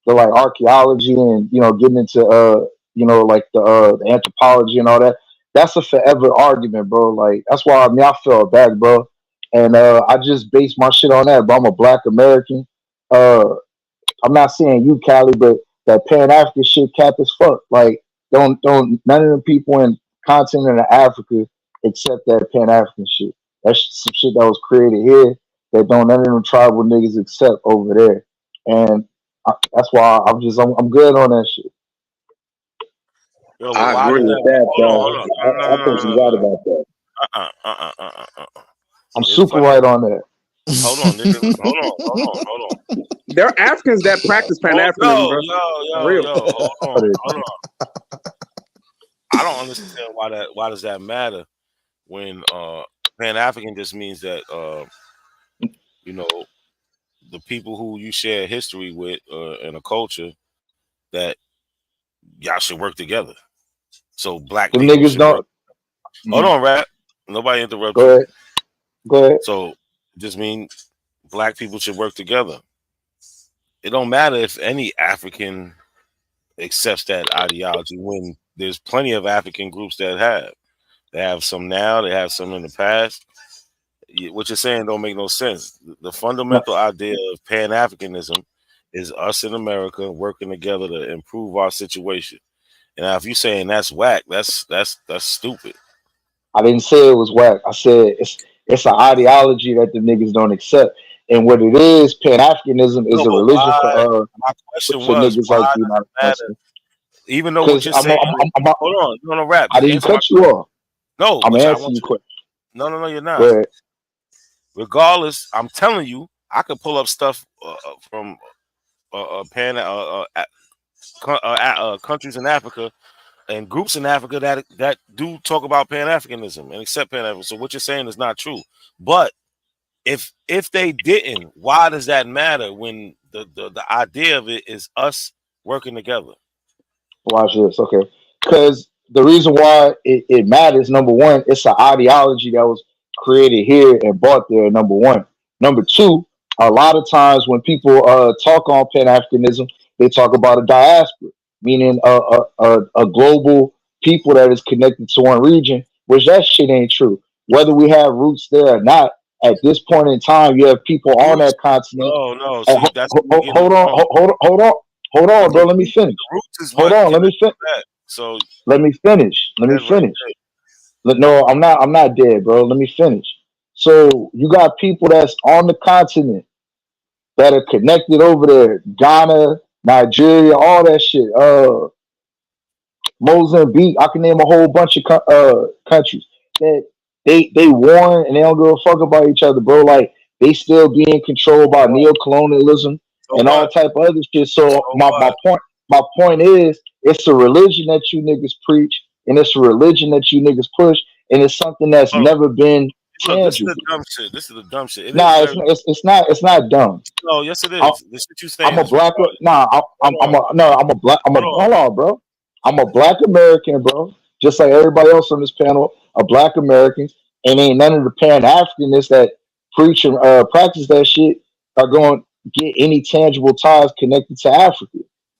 like archaeology and getting into like the anthropology and all that. That's a forever argument, bro. Like, that's why I fell back, bro. And I just base my shit on that, but I'm a Black American. uh I'm not saying you, Cali, but that Pan African shit cap as fuck. Like, don't none of the people in continent of Africa accept that Pan African shit. That's some shit that was created here that don't none of them tribal niggas accept over there. And that's why I'm good on that shit. Yo, but I why agree does with that? that, Hold dog. on. No, no, I no, think no, you no, right no. about that. I'm It's super funny. right on that. Hold on, nigga. Hold on. There are Africans that practice Pan Oh, Africanism, bro. For real. Hold on. I don't understand why does that matter when Pan African just means that you know the people who you share history with and a culture that y'all should work together. So black Them people niggas should work. don't. Hold Mhm. on, rap. Nobody interrupt Go you. ahead. Go ahead. So just mean black people should work together. It don't matter if any African accepts that ideology when there's plenty of African groups that have. They have some now, they have some in the past. What you're saying don't make no sense. The No, fundamental idea of Pan Africanism is us in America working together to improve our situation. And now if you're saying that's whack, that's stupid. I didn't say it was whack. I said it's an ideology that the niggas don't accept. And what it is, Pan Africanism is No, a but religion why? My question for was, niggas why like the does United it matter? States. Even though what Because you're saying, hold on, no, rap. I Just didn't answer my cut you question. off. No, I'm but I answering want you you to. quick. No, you're Go not. ahead. Regardless, I'm telling you, I could pull up stuff from countries in Africa and groups in Africa that do talk about Pan Africanism and accept Pan Africanism. So what you're saying is not true. But if they didn't, why does that matter when the idea of it is us working together? Watch this, okay? Because the reason why it matters, number one, it's an ideology that was created here and brought there. Number one. Number two, a lot of times when people talk on Pan Africanism, they talk about a diaspora, meaning a global people that is connected to one region, which that shit ain't true. Whether we have roots there or not, at this point in time, you have people on Roots? that continent. No. See, that's where you're getting Hold it on, wrong. hold on, bro. Let me finish. The roots is Hold what on, let me connects finish. that. So Let me finish. Let me that right finish. No, I'm not dead, bro. Let me finish. So you got people that's on the continent that are connected over there, Ghana, Nigeria, all that shit. Mozambique. I can name a whole bunch of countries that they warn and they don't give a fuck about each other, bro. Like, they still being controlled by neo-colonialism So and all what? type of other shit. So So what? my point is, it's a religion that you niggas preach, and it's a religion that you niggas push, and it's something that's Hold on. never been Look, this is the tangible. dumb shit. This is the dumb shit. It is Nah, very. it's not dumb. No, yes, it I, is. The shit you I'm saying a is black. retarded. Nah, Hold on. I'm a black. Hold on. Hold on, bro. I'm a black American, bro. Just like everybody else on this panel, a black American, and ain't none of the Pan Africanists that preach and practice that shit are going to get any tangible ties connected to Africa.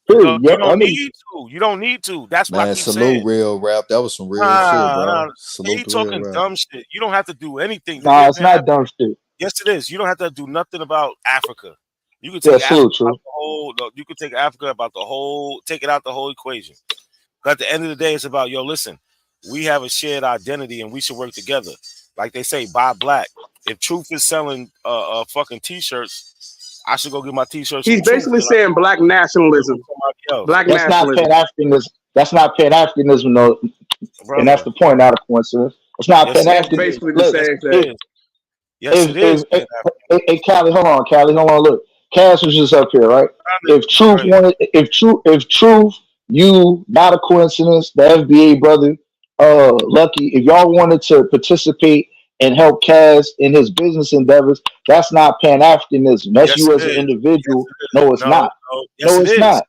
No, Period. you Yeah, don't need to. You don't need to. That's what I Man, keep saying. salute real rap. That was some real shit, Nah, nah. bro. He Salute the real talking rap. dumb shit. You don't have to do anything to nah, get it's Pan not African. dumb shit. Yes, it is. You don't have to do nothing about Africa. You can Yeah, take Africa salute, out true. the whole. No, you can take Africa about the whole. Take it out the whole equation. But at the end of the day, it's about yo. Listen, we have a shared identity and we should work together. Like they say, buy black. If Truth is selling fucking t-shirts, I should go get my t-shirts He's from Truth. basically And I saying black work with nationalism. somebody else, Black That's not Pan nationalism. Africanism. That's not Pan Africanism, though. And that's brother. the point, not a coincidence. It's not Yes, Pan it That's African. is. basically the Look, Yes, same it thing. is. Yes, it is. Pan African. hey, Callie, hold on, Callie, hold on. Look, Cass was just up here, right? Crazy. If Truth, you, not a coincidence, the FBA brother, Lucky, if y'all wanted to participate and help Cass in his business endeavors, that's not Pan Africanism. That's Yes, you it as an is. Yes, individual. it is. No, it's No, not. no. Yes, No, it it's is. not.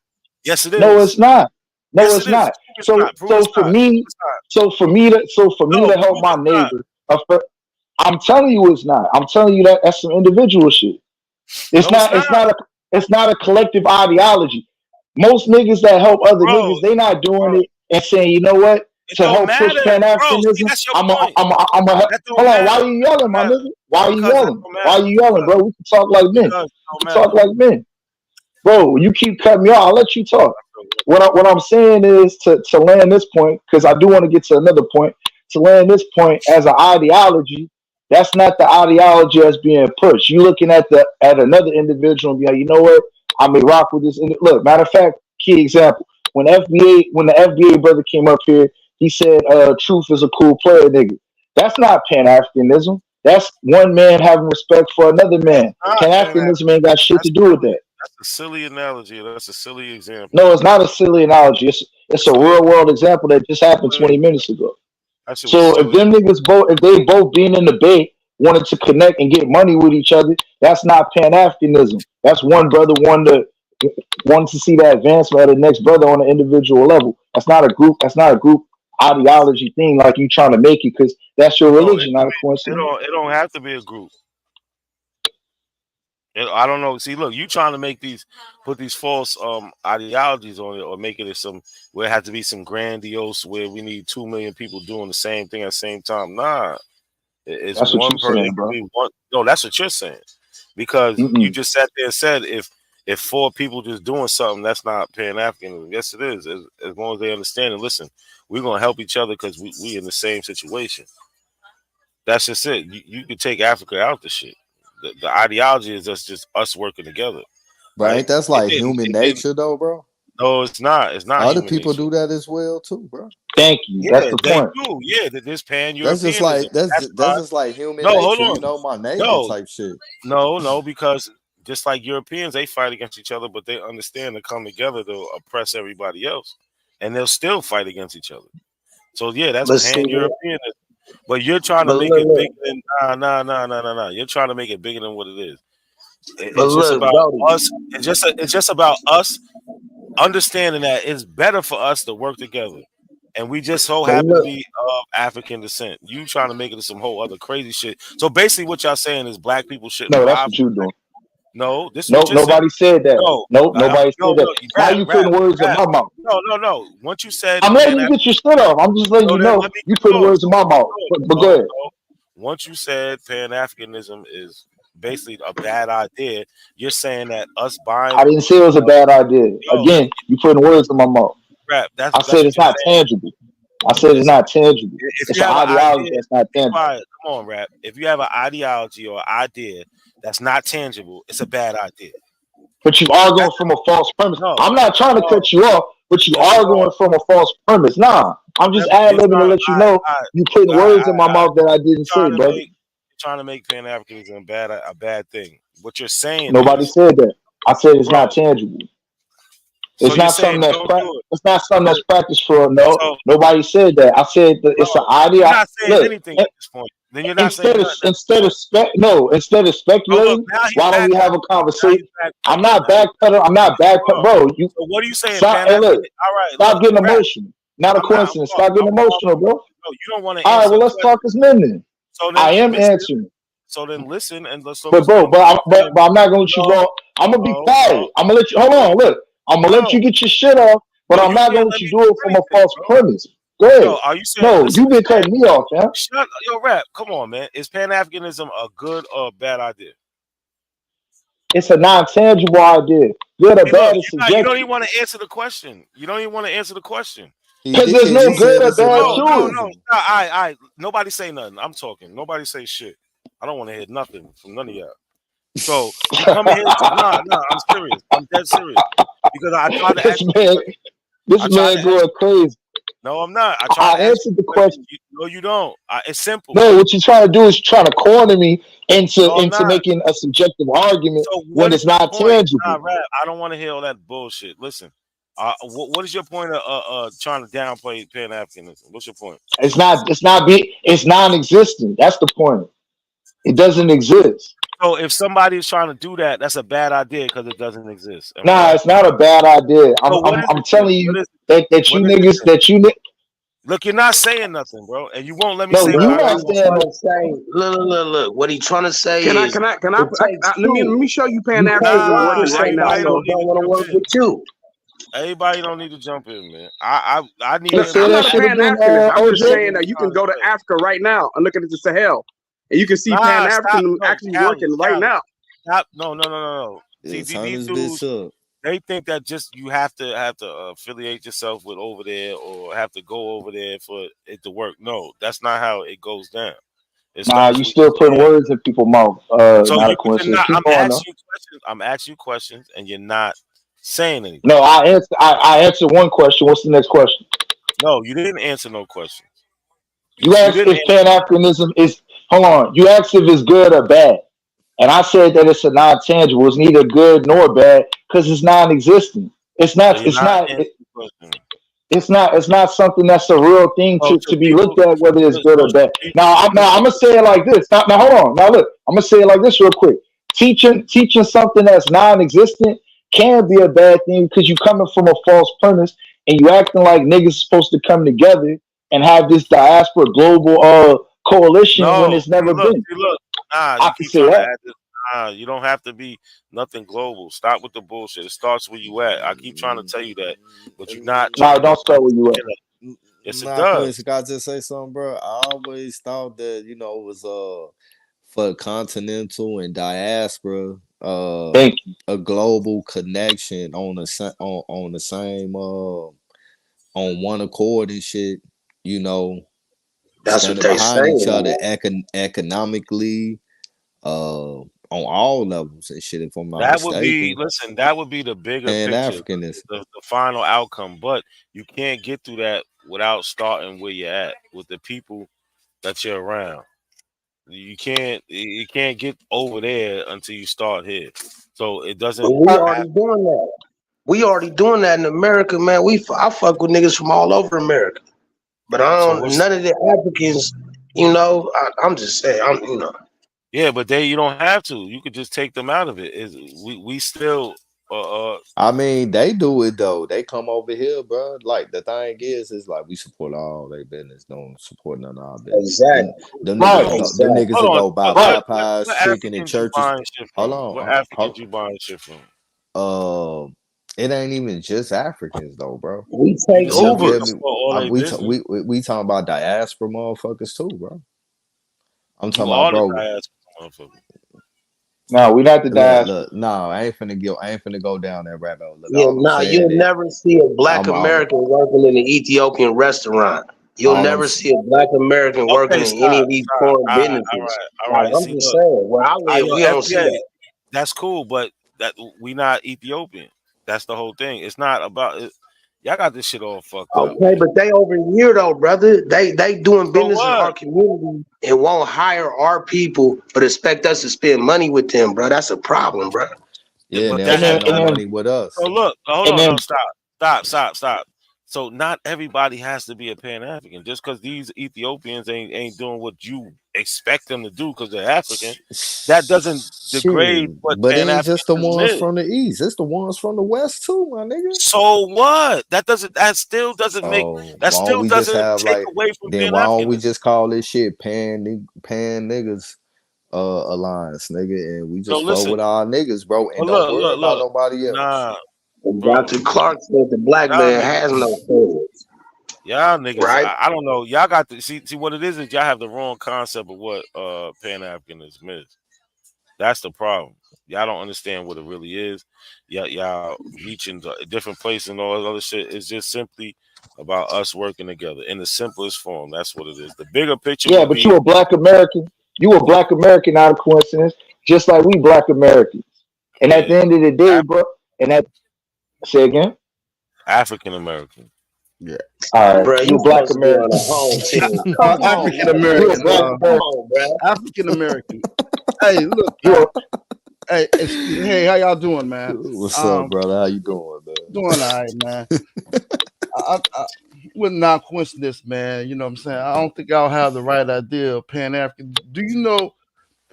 Yes, it No, it's is. not. No, Yes, it it's is. not. Prove it's So, not. Prove so it's for not. Prove me, it's not. so for me No, to help prove my it's not. neighbor, I'm telling you, it's not. I'm telling you that's some individual shit. It's No, it's not. not, It's not a collective ideology. Most niggas that help other bro. niggas, they not doing Bro, it and saying, you know what? it To don't help push matter, Pan bro. See, Africanism, that's your I'm a, point. I'm a. That don't Hold on, why matter. you That yelling, don't my matter nigga? Why you because that yelling? don't Why matter you yelling, bro? We can talk like men. because it don't We can talk matter. like men, bro. You keep cutting me off. I'll let you talk. What I'm saying is to land this point, because I do want to get to another point. To land this point as an ideology, that's not the ideology that's being pushed. You looking at another individual and be like, you know what? I may rock with this. Look, matter of fact, key example. When the FBA brother came up here, he said, "Truth is a cool player, nigga." That's not Pan Africanism. That's one man having respect for another man. Not Pan Pan Africanism ain't got Africanism. shit to That's do with silly. that. That's a silly analogy. That's a silly example. No, it's not a silly analogy. It's Yes, a it is. real world example that just happened No, it 20 ain't. minutes ago. That shit was So if silly. them niggas if they both being in the bay wanted to connect and get money with each other, that's not Pan Africanism. That's one brother wanted to see that advancement of the next brother on an individual level. That's not a group. That's not a group ideology thing like you trying to make it because that's your No, religion, not a it coincidence. don't. It don't have to be a group. I don't know. See, look, you trying to put these false ideologies on it, or make it as some where it has to be some grandiose where we need 2 million people doing the same thing at the same time. Nah, it's That's what one you're person. saying, It could bro. be one. No, that's what you're saying because you Mm-mm. just sat there and said if 4 people just doing something, that's not Pan African. Yes, it is. As long as they understand and listen, we're gonna help each other because we in the same situation. That's just it. You can take Africa out the shit. The ideology is just us working together, But right? ain't that's It like didn't. human It didn't. nature though, bro? No, it's not. It's not Other human people nature. do that as well too, bro. Thank you. That's Yeah, the they point. do. Yeah, this pan That's just Europeanism. like that's That's why. just like human No, hold nature, you on. know, my neighbor No, type shit. no, because just like Europeans, they fight against each other, but they understand to come together to oppress everybody else, and they'll still fight against each other. So yeah, that's But see, pan Europeanism. But you're trying to but make look, it look, bigger than nah. You're trying to make it bigger than what it is. but It's just look, about Brody. us. It's just about us understanding that it's better for us to work together. And we just so But happen to look, be of African descent. You trying to make it some whole other crazy shit. So basically, what y'all saying is black people shouldn't no, that's buy. what you're doing. No, this is what Nope, you're saying. nobody said that. No, Nope, nobody no, said that. no. Now you putting words in Rap. my mouth. No. Once you said I'm Pan letting you African, get your shit off. I'm just letting no, you then know let me you get putting off. words in my mouth. But go ahead. No. Once you said Pan Africanism is basically a bad idea, you're saying that us buying I didn't say it was a bad idea. yo, Again, you putting words in my mouth. rap. I That's said what it's you're not saying. tangible. I said it's Listen, not tangible. if It's you an have an ideology idea, that's not be tangible. quiet. Come on, rap. If you have an ideology or idea that's not tangible, it's a bad idea. But you are going from a false premise. No, I'm not trying to no. cut you off, but you Yes, are you going are. from a false premise. Nah, I'm just ad You're libbing to trying. let you know I, you putting words in my mouth that I didn't say, trying to brother. make Pan Africanism a bad thing. What you're saying Nobody is, said that. I said it's not bro. tangible. So It's you're not saying something that's don't do it. it's not something that's practiced for no. So Nobody said that. I said that it's an bro, idea. you're not saying Look, anything at this point. Then you're not saying nothing. instead of Oh, look, speculating, now he's why don't we have a backpedaling. Now conversation? he's I'm backpedaling. not backpedaling. I'm not backpedaling, bro. You So what are you saying, stop. Pan Hey, look, African? All right, stop look, getting rap. emotional. Not a I'm not. coincidence. Stop getting I'm pausing. emotional, bro. No, you don't want to All right, answer well, the let's question. talk as men then. So I then am listen. answering. So then listen, and let's talk But as bro, men. but I'm not gonna let you No, go. I'm gonna be no, quiet. I'm gonna let you hold on. Look, I'm gonna let you no. get your shit off, but Yo, I'm you not gonna can't let let you me do do it from a anything, false bro. premise. Go ahead. Yo, are you saying? No, Listen, you've been cutting me off, man. shut. Yo, rap. Come on, man. Is Pan Africanism a good or a bad idea? It's a non-tangible idea. Good or See, look, bad is you don't subjective. even want to answer the question. You don't even want to answer the question. He Because there's did. no He good said or it's a bad No, to no, it. no. non-tangible. I. Nobody say nothing. I'm talking. Nobody say shit. I don't want to hear nothing from none of y'all. So you come in here. Nah. I'm serious. I'm dead serious. Because I tried to this ask you a man, question. this I tried man to ask. going crazy. No, I'm not. I tried I to ask you answered a the question. question. No, you don't. It's simple. No, what you're trying to do is trying to corner me No, I'm into not. making a subjective argument So when what is it's your not point? Nah, tangible. rap. I don't want to hear all that bullshit. Listen. What is your point of trying to downplay Pan Africanism? What's your point? It's non-existent. That's the point. It doesn't exist. So if somebody is trying to do that, that's a bad idea because it doesn't exist. Am I Nah, right? it's not a bad idea. So what is I'm it then? telling you What is it then? that you What is it niggas then? Look, you're not saying nothing, bro, and you won't let me no, say Bro, what you I what not really he want to saying say. trying to say, look. What he trying to say Can I is can I can I, it takes let me two. show you Pan You can't Africanism work Nah, working with right now. somebody everybody that So don't need don't to want to jump work in. with you. Everybody don't need to jump in, man. I need Hey, to no, hear say I'm what that not a Pan shit Pan again, Africanist. I'm just OJ. saying Africanism that is you can trying to go to say. Africa right now and look at the Sahel, and you can see Pan Nah, stop. Africanism No, actually working right Cali. now. Stop. No. See, Yeah, turn these this dudes, bitch up. they think that just you have to affiliate yourself with over there or have to go over there for it to work. No, that's not how it goes down. It Nah, starts you with still you putting here. words in people's mouth. So Not a you're coincidence. not. Keep going though. I'm asking you questions, and you're not saying No, anything. I answered one question. What's the next question? No, you didn't answer no questions. You You asked didn't if answer. Pan Africanism is hold on. You asked if it's good or bad. And I said that it's a non-tangible. It's neither good nor bad because it's non-existent. It's So not. you're It's not not. answering the question. It's not. It's not something that's a real thing So to should be people? looked at whether it's good or bad. Should people? Now I'm gonna say it like this. Now hold on. Now look, I'm gonna say it like this real quick. Teaching something that's non-existent can be a bad thing because you coming from a false premise and you acting like niggas supposed to come together and have this diaspora global coalition when No. it's never been. See, look. Nah, I you can keep say trying to that. add this. Nah, you don't have to be nothing global. Stop with the bullshit. It starts where you at. I keep trying to tell you that, but you're not No, trying to don't start where you at. hear that. Yes, it Malcolm, does. can I just say something, bro? I always thought that it was for continental and diaspora Thank you. a global connection on on the same on one accord and shit. You know, That's what standing they behind each saying, other man. economically, on all levels and shit. If I'm not That would be, mistaken, listen, that would be the bigger Pan picture, Africanism. the final outcome. But you can't get through that without starting where you're at with the people that you're around. You can't get over there until you start here. So it But doesn't we happen. already doing that. We already doing that in America, man. I fuck with niggas from all over America, but I So don't. what's None of the Africans, I'm just saying, yeah, but you don't have to. You could just take them out of it. We still I mean, they do it though. They come over here, bro. Like the thing is like we support all their business, don't support none of our business. Them, exactly, them niggas Right. will go. Them exactly. niggas hold will on. go buy What Popeyes what chicken in Africans you churches. buying shit Hold from? What Africans on. you buying shit from? It ain't even just Africans though, bro. We You take just said You we feel Ubers. me? support all their business. We talking about diaspora motherfuckers too, bro. I'm You talking about, are the bro. diaspora motherfucker. No, we not the diaspora. Look, no, I ain't finna go down that rabbit hole. Look, Yeah, all I'm nah, saying you'll is, never see a black I'm American working in an Ethiopian restaurant. You'll all I'm never see a black American working Okay, in any stop, of these stop. foreign All businesses. right, all Like right. I'm See, just look, saying, where I live, yo, we don't see FBA, that. that's cool, but that we not Ethiopian. That's the whole thing. It's not about it. Y'all got this shit all fucked up, Okay, man. but they over here though, brother. They doing So business in what? our community and won't hire our people, but expect us to spend money with them, bro. That's a problem, bro. yeah, and But they don't that And has then spend no and nothing. then money with us. So look, hold and on, no, then stop. So not everybody has to be a Pan African. Just because these Ethiopians ain't doing what you expect them to do because they're African, that doesn't degrade Shit, what but it Pan ain't just the Africanism ones is. from the east. It's the ones from the west too, my nigga. So what? That still doesn't make So that why don't still we just doesn't have take like away from then Pan why don't we Africanism. just call this shit pan niggas alliance, nigga, and we So just fuck listen, with our niggas, bro, and but don't look, worry look, about look. nobody else. Nah, And bro. Dr. Clark said the black Y'all man niggas has no is friends, y'all niggas. right? I don't know. Y'all got to see what it is y'all have the wrong concept of what Pan Africanism is. That's the problem. Y'all don't understand what it really is. Y'all reaching a different place and all that other shit. It's just simply about us working together in the simplest form. That's what it is. The bigger picture Yeah, would but you be a black American. You a black American out of coincidence, just like we black Americans. And at yeah, the end of the day, bro, and that say again. African American. Yeah. All right, Bro, you you a black supposed to be on American. a home team. Come on, African man. You a American. black Come American. on, bro. African American. Hey, look, You a hey, how y'all doing, man? What's up, brother? How you doing, man? Doing all right, man. I with not coincidence, man. You know what I'm saying? I don't think I'll have the right idea of Pan African. Do you know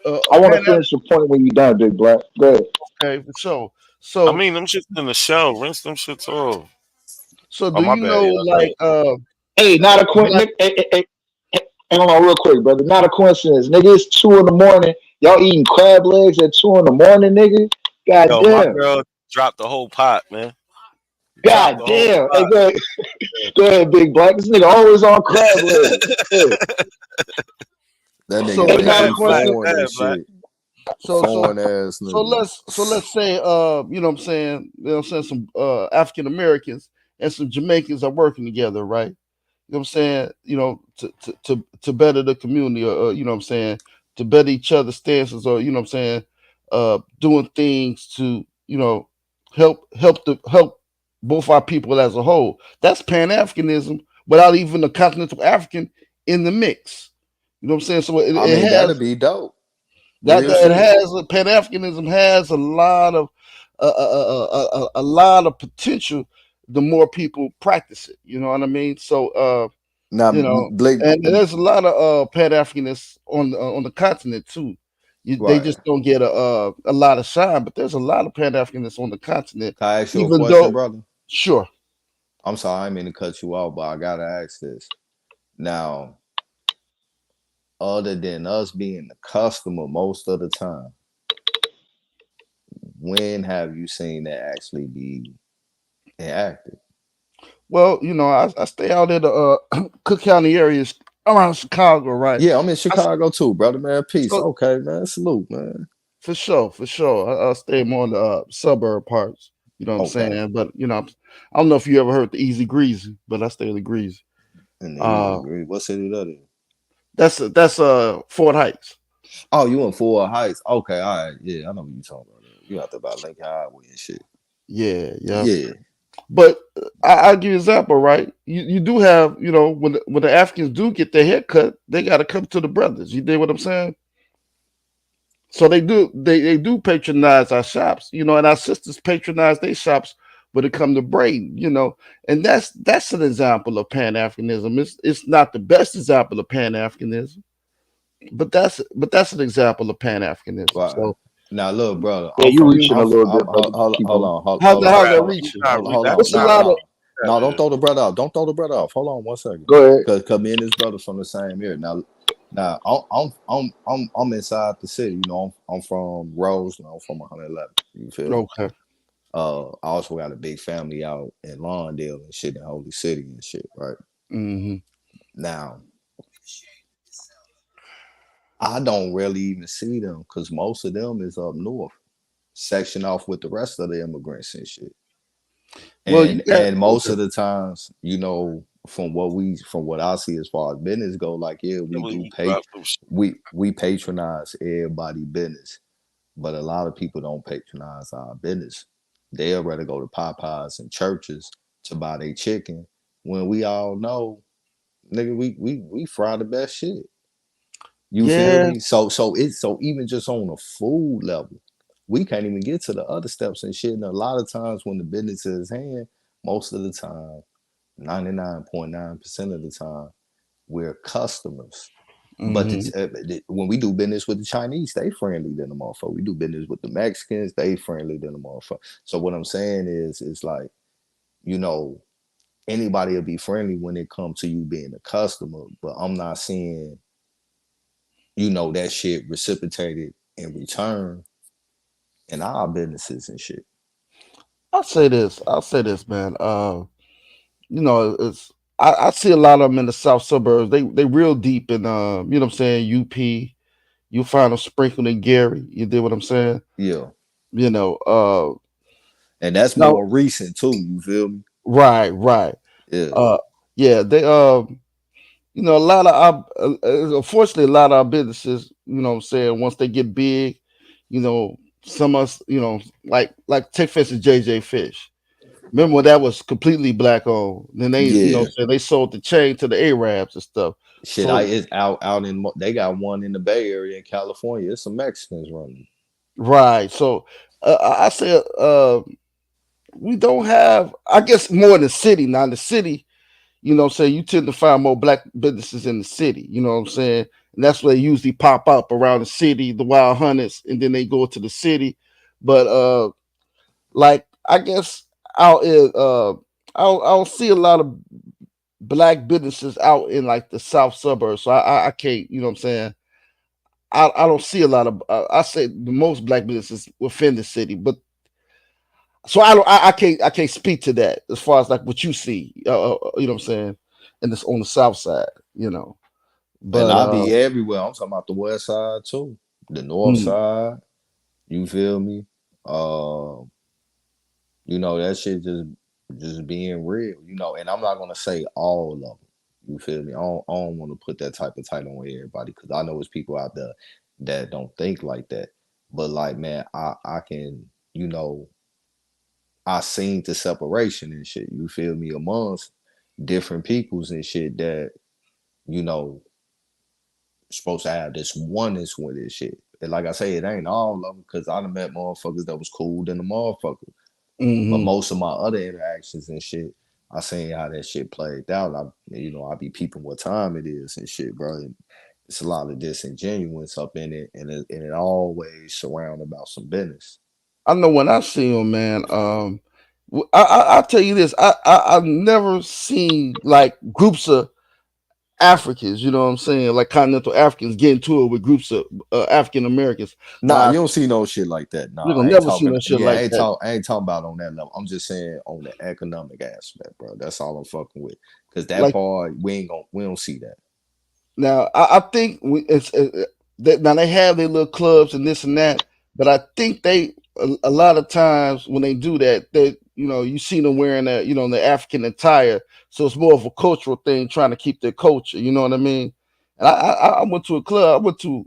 I want to Pan finish the point when you done, Big Black. Go ahead. Okay, for sure. I So mean, them shits in the shell. Rinse them shits off. so Oh, do my you bad, know y'all. Go like ahead. Hey, not a black coincidence. Hang on real quick, brother. Not a coincidence. Nigga, it's 2 in the morning. Y'all eating crab legs at 2 in the morning, nigga? God Yo, my damn. girl dropped the whole pot, man. Dropped God the whole damn. Hey, pot. go ahead, Big Black. This nigga always on crab legs. Go That so nigga Hey, it's think not a not he coincidence. foreign and Bad, black. shit. so Foreign ass so nigga. let's say you know what I'm saying, you know what I'm saying, some African Americans and some Jamaicans are working together, right? You know what I'm saying? You know, to better the community, or you know what I'm saying, to better each other's stances, or you know what I'm saying, doing things to, you know, help both our people as a whole. That's Pan Africanism without even the continental African in the mix. You know what I'm saying? So I it mean, that'd has be dope. that Real it shit. has Pan Africanism has a lot of a lot of potential the more people practice it. You know what I mean? So Now, you know, Blake, and there's a lot of Pan Africanists on the continent too. They right. just don't get a lot of shine, but there's a lot of Pan Africanists on the continent. Can I ask you a Even question, though, brother? sure, I'm sorry, I didn't mean to cut you off, but I gotta ask this. Now, other than us being the customer most of the time, when have you seen that actually be enacted? well, you know, I stay out in the Cook County areas around Chicago, right? Yeah, I'm in I, s- Chicago too, brother, man. Peace. so Okay, man. Salute, man. for sure, I stay more in the suburb parts. You know what I'm Okay. saying? But you know, I don't know if you ever heard the Easy Greasy, but I stay in the Greasy. In the easy Uh, agree. What city that is? that's Fort Heights. Oh, you in Fort Heights. Okay, all right. Yeah, I know what you talking about. You out there about Lincoln Highway and shit. Yeah, yeah. Yeah. But I'll give you an example, right? You do have, you know, when the Africans do get their hair cut, they got to come to the brothers. You dig what I'm saying? So they do patronize our shops, you know, and our sisters patronize their shops when it come to braiding, you know, and that's an example of Pan Africanism. It's not the best example of Pan Africanism, but that's an example of Pan Africanism. Right. So Now, look, brother. Yeah, you you know, reaching a little bit, brother. Keep Hold going. on, hold, how's hold that on, how's that Crap, hold, you reaching? not read. hold That's on. It's a not Nah, lot of reading. nah. That No, don't is. throw the brother out. Don't throw the brother off. Hold on one second. Go ahead. Cause me and this brother from the same area. Now, I'm inside the city. You know, I'm from Rose. You know, I'm from 111. You feel me? okay. I also got a big family out in Lawndale and shit in Holy City and shit. Right Hmm. now, I don't really even see them because most of them is up north, section off with the rest of the immigrants and shit. Well, you got And most okay. of the times, you know, from what I see as far as business go, like yeah, Can't we believe do you pay dropped some shit. we patronize everybody business, but a lot of people don't patronize our business. They'll rather go to Popeyes and churches to buy their chicken when we all know, nigga, we fry the best shit. You feel Yeah, me? So even just on a food level, we can't even get to the other steps and shit. And a lot of times when the business is hand, most of the time 99.9% of the time, we're customers. But Mm-hmm. when we do business with the Chinese, they friendly than the motherfucker. We do business with the Mexicans, they friendly than the motherfucker. So what I'm saying is, it's like, you know, anybody will be friendly when it comes to you being a customer, but I'm not seeing, you know, that shit reciprocated in return in our businesses and shit. I'll say this. I'll say this, man. You know, it's I see a lot of them in the south suburbs. They real deep in you know what I'm saying, UP. You find them sprinkled in Gary. You did what I'm saying? Yeah. You know, And that's now more recent too, you feel me? right, right. Yeah. Uh yeah, they you know, a lot of our unfortunately a lot of our businesses, you know what I'm saying, once they get big, you know, some of us, you know, like take for instance JJ Fish. Remember when that was completely black owned? Then they, you know, Yeah. so they sold the chain to the Arabs and stuff. Shit, I So it's out in they got one in the Bay Area in California. It's some Mexicans running. right, so I said we don't have, I guess, more in the city. Now in the city, you know what I'm saying, you tend to find more black businesses in the city. You know what I'm saying, and that's where they usually pop up around the city, the Wild Hunters, and then they go to the city. But like I guess out in I don't see a lot of black businesses out in like the south suburbs. So I can't, you know what I'm saying? I don't see a lot of I say the most black businesses within the city, but so I can't speak to that as far as like what you see, you know what I'm saying, and this on the south side, you know. And But I be everywhere. I'm talking about the west side too. The north mm, side. You feel me? Uh, you know, that shit just being real, you know, and I'm not gonna say all of them. You feel me? I don't want to put that type of title on everybody because I know there's people out there that don't think like that. But like, man, I can, you know, I seen the separation and shit. You feel me? Amongst different peoples and shit that, you know, supposed to have this oneness with this shit. And like I say, it ain't all of them because I done met motherfuckers that was cool than the motherfucker. But hmm most of my other interactions and shit, I seen how that shit played out. You know, I be peeping what time it is and shit, bro. And it's a lot of disingenuous up in it, and it always surround about some business. I know when I see them, man. I'll tell you this. I've never seen like groups of Africans, you know what I'm saying, like continental Africans get into it with groups of African Americans. Nah, Now you don't see no shit like that. you're Nah, gonna I ain't never see talking. no shit Yeah, like that. I ain't talking about on that level. I'm just saying on the economic aspect, bro. That's all I'm fucking with. Cause that Like part we don't see that. now, I think it's that now they have their little clubs and this and that, but I think they a lot of times when they do that, they, you know, you see them wearing that, you know, the African attire, so it's more of a cultural thing, trying to keep their culture. You know what I mean? And I went to a club. I went to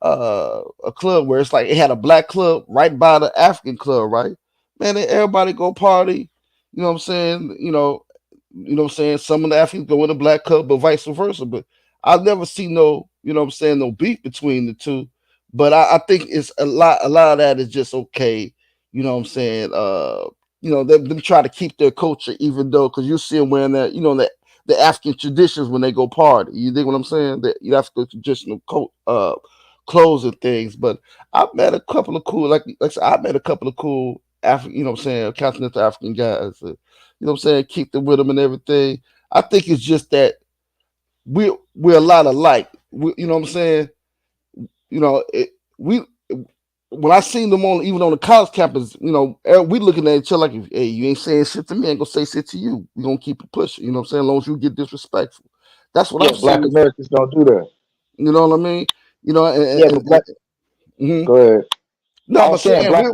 a club where it's like it had a black club right by the African club, right? Man, everybody go party. You know what I'm saying? You know what I'm saying? Some of the Africans go in the black club, but vice versa. But I've never seen no, you know what I'm saying, no beef between the two. But I think it's a lot of that is just okay. You know what I'm saying? You know, them try to keep their culture, even though because you see them wearing that, you know, the African traditions when they go party. You dig what I'm saying? The African traditional coat clothes and things. But I've met a couple of cool, like I said, I met a couple of cool African, you know what I'm saying, continental African guys. You know what I'm saying, keep them with them and everything. I think it's just that we're a lot alike. You know what I'm saying? You know, we when I seen them on even on the college campus, you know, we looking at each other like, hey, you ain't saying shit to me, I ain't gonna say shit to you. We gonna keep it pushing. You know what I'm saying? As long as you get disrespectful. That's what Yeah, I've black seen. Americans don't do that. You know what I mean? You know, Yeah, but black. mhm. Go ahead. No, I I'm was saying saying black.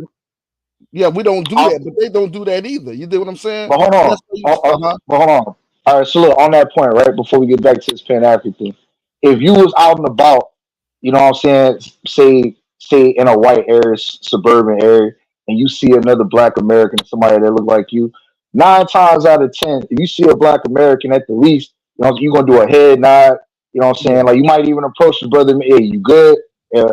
we don't do I, that, but they don't do that either. You do what I'm saying? but hold And on. that's what you, uh-huh. But hold on. All right. So look on that point, right before we get back to this Pan African thing, if you was out and about, you know what I'm saying, say in a white area, suburban area, and you see another black American, somebody that look like you, 9 times out of 10, if you see a black American at the least, you know, you're gonna do a head nod. You know what I'm Yeah. saying? Like you might even approach the brother, hey, you good?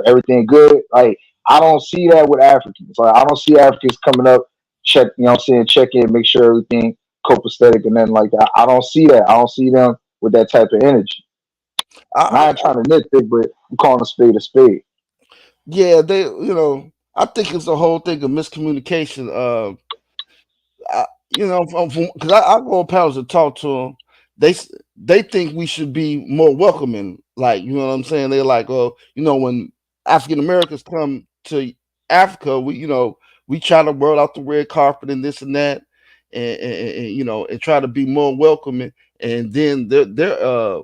Everything good? Like I don't see that with Africans. Like I don't see Africans coming up, check, you know what I'm saying, check in, make sure everything copacetic and nothing like that. I don't see that. I don't see them with that type of energy. And I ain't trying to nitpick, but I'm calling a spade a spade. Yeah, they, I think it's a whole thing of miscommunication. Because I go on panels and talk to them, they think we should be more welcoming. Like, you know what I'm saying? They're like, oh, when African Americans come to Africa, we try to roll out the red carpet and this and that, and try to be more welcoming. And then their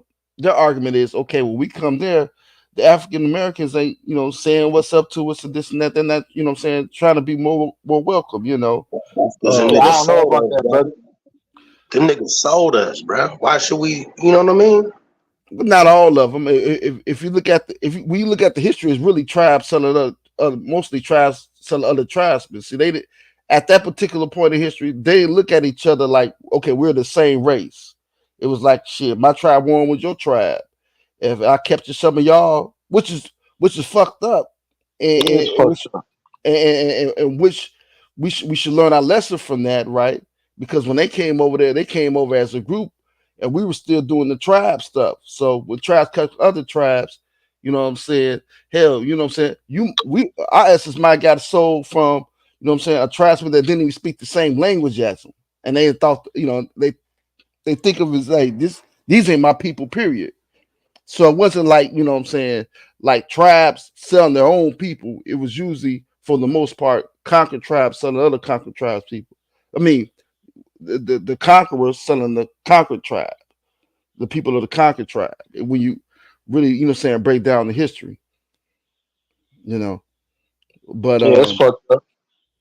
argument is, okay, well, we come there, the African Americans ain't, saying what's up to us and this and that. They're not, what I'm saying, trying to be more welcome. Because the I niggas don't know sold about us, that, bro. brother. Them niggas sold us, bro. Why should we? You know what I mean? But not all of them. If you look at we look at the history, it's really tribes selling mostly tribes selling other tribes. But see, at that particular point in history, they look at each other like, okay, we're the same race. It was like, shit, my tribe won with your tribe. If I capture some of y'all, which is fucked up, and, It is and, and fucked which up. and which we should learn our lesson from that, right? Because when they came over there, they came over as a group, and we were still doing the tribe stuff. So when tribes cut other tribes, you know what I'm saying? Hell, you know what I'm saying? Our essence might got sold from, you know what I'm saying, a tribesman that didn't even speak the same language as them, and they thought, they think of it as like these ain't my people, period. So it wasn't like, you know what I'm saying, like tribes selling their own people. It was usually, for the most part, conquered tribes selling other conquered tribes people. I mean, the conquerors selling the conquered tribe, the people of the conquered tribe. When you really, you know what I'm saying, break down the history, you know. But Yeah, it's fucked up.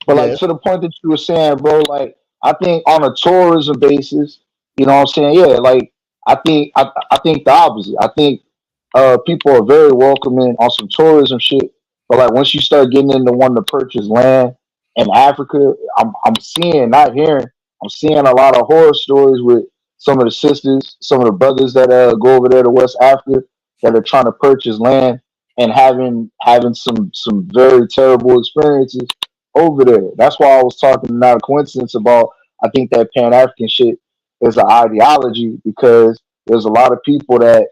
But like yeah, to the point that you were saying, bro, like I think on a tourism basis, you know what I'm saying? Yeah, like I think the opposite. I think people are very welcoming on some tourism shit. But like once you start getting into wanting to purchase land in Africa, I'm seeing, not hearing, I'm seeing a lot of horror stories with some of the sisters, some of the brothers that go over there to West Africa that are trying to purchase land and having some very terrible experiences over there. That's why I was talking, not a coincidence, about I think that Pan African shit is an ideology, because there's a lot of people that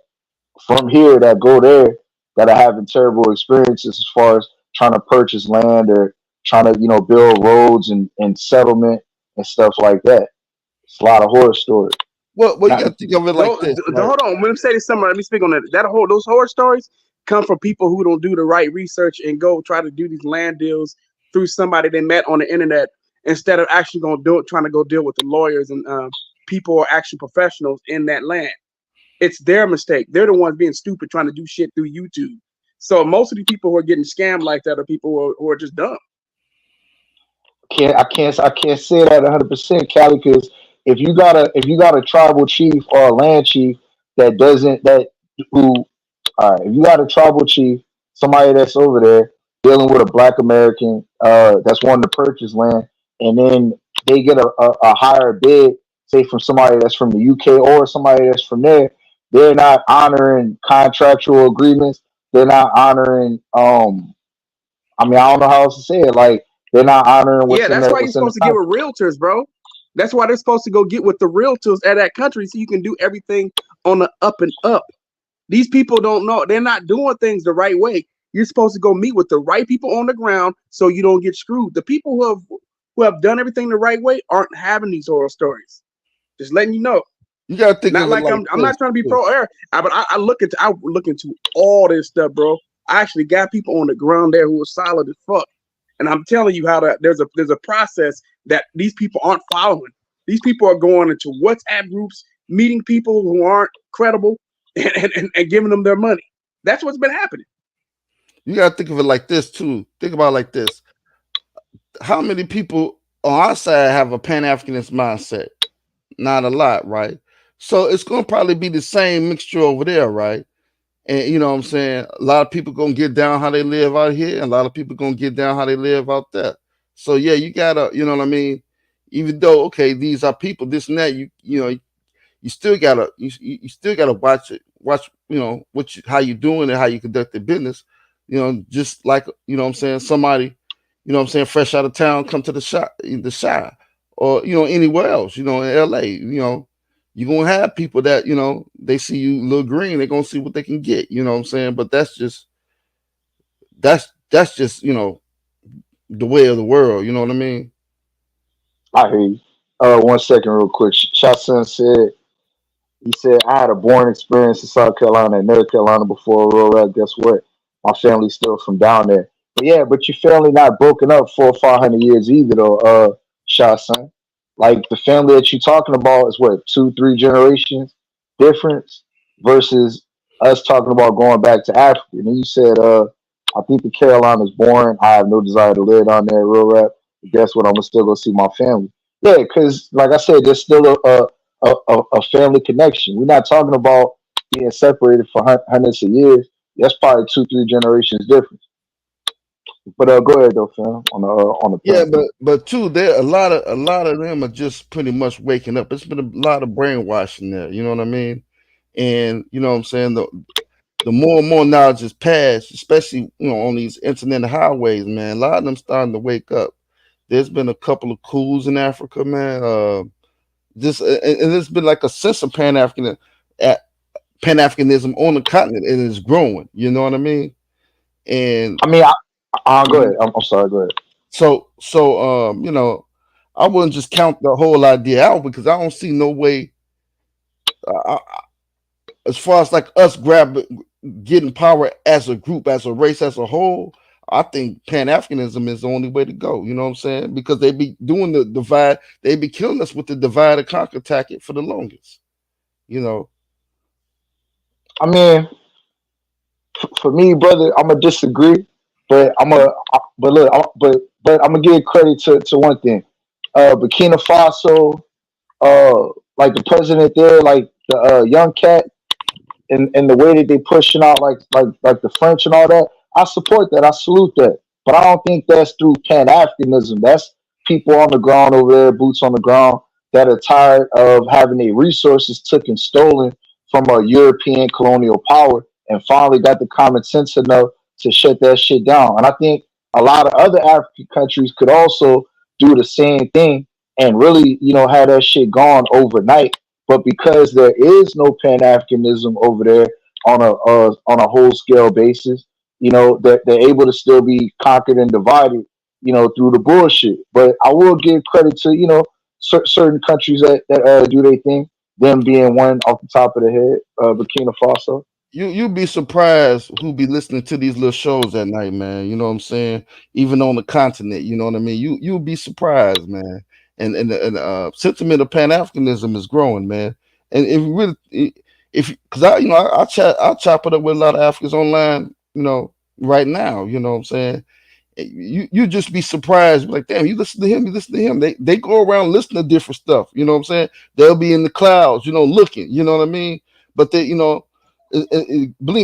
from here that go there that are having terrible experiences as far as trying to purchase land or trying to, build roads and settlement and stuff like that. It's a lot of horror stories. well, you Not, got to think of it like this, right? Hold on. Let me say this somewhere. Let me speak on that. Those horror stories come from people who don't do the right research and go try to do these land deals through somebody they met on the internet, instead of actually trying to go deal with the lawyers and people who are actually professionals in that land. It's their mistake. They're the ones being stupid trying to do shit through YouTube. So most of the people who are getting scammed like that are people who are just dumb. I can't say that 100%, Cali, because if you got a tribal chief or a land chief that doesn't that who all right, if you got a tribal chief, somebody that's over there dealing with a black American that's wanting to purchase land, and then they get a higher bid, say from somebody that's from the UK or somebody that's from there, they're not honoring contractual agreements. They're not honoring I mean, I don't know how else to say it. Like they're not honoring Yeah, that's why you're what's in the supposed to get with contract. realtors, bro. That's why they're supposed to go get with the realtors at that country so you can do everything on the up and up. These people don't know. They're not doing things the right way. You're supposed to go meet with the right people on the ground so you don't get screwed. The people who have done everything the right way aren't having these horror stories. Just letting you know. You got to think Not of it like like I'm this. not trying to be pro air, but I look into all this stuff, bro. I actually got people on the ground there who are solid as fuck, and I'm telling you how there's a process that these people aren't following. These people are going into WhatsApp groups, meeting people who aren't credible, and giving them their money. That's what's been happening. You got to think of it like this too. Think about it like this. How many people on our side have a Pan Africanist mindset? Not a lot, right? So it's gonna probably be the same mixture over there, right? And you know what I'm saying? A lot of people gonna get down how they live out here, and a lot of people gonna get down how they live out there. So yeah, you gotta, you know what I mean? Even though, okay, these are people, this and that, you still gotta you still gotta watch, how you doing and how you conduct the business. Just like, you know what I'm saying, somebody, you know what I'm saying, fresh out of town come to the shop, or anywhere else, in LA, you're gonna have people that, they see you look green, they're gonna see what they can get, you know what I'm saying? But that's just the way of the world, you know what I mean? I hear you. 1 second, real quick. Shotson said he said I had a born experience in South Carolina and North Carolina before Aurora. Guess what? My family's still from down there. But yeah, but your family not broken up 400 or 500 years either, though. Shotson. Like the family that you're talking about is what 2, 3 generations difference versus us talking about going back to Africa. And then you said, I think the Carolinas born. I have no desire to live down there, real rap. But guess what? I'm gonna still go see my family. Yeah, because like I said, there's still a family connection. We're not talking about being separated for hundreds of years. That's probably 2, 3 generations difference. But go ahead though, fam. On the Yeah, point. but too, there a lot of them are just pretty much waking up. It's been a lot of brainwashing there, you know what I mean? And you know what I'm saying? The more and more knowledge is passed, especially on these internet highways, man. A lot of them starting to wake up. There's been a couple of coups in Africa, man. Just and it's been like a sense of Pan Africanism on the continent, and it's growing. You know what I mean? And I mean, go Mhm. ahead. I'm sorry. Go ahead. So I wouldn't just count the whole idea out because I don't see no way. I, as far as like us getting power as a group, as a race, as a whole, I think Pan Africanism is the only way to go. You know what I'm saying? Because they be doing the divide, they be killing us with the divide and conquer tactic for the longest. You know. I mean, for me, brother, I'm gonna disagree, but but look, but I'm gonna give credit to one thing. Burkina Faso, like the president there, like the young cat, and the way that they pushing out like the French and all that, I support that. I salute that. But I don't think that's through Pan Africanism. That's people on the ground over there, boots on the ground, that are tired of having their resources taken stolen from a European colonial power and finally got the common sense enough to shut that shit down. And I think a lot of other African countries could also do the same thing and really, have that shit gone overnight, but because there is no Pan Africanism over there on a whole scale basis, that they're able to still be conquered and divided, through the bullshit. But I will give credit to certain countries that do their thing. Them being one off the top of the head, Burkina Faso. You'd be surprised who be listening to these little shows at night, man. You know what I'm saying? Even on the continent, you know what I mean? You'll be surprised, man. And the sentiment of Pan Africanism is growing, man. And if you really, if because I chop it up with a lot of Africans online, right now. You know what I'm saying? You just be surprised, like, damn, you listen to him, you listen to him. They go around listening to different stuff. You know what I'm saying? They'll be in the clouds, looking. You know what I mean? But believe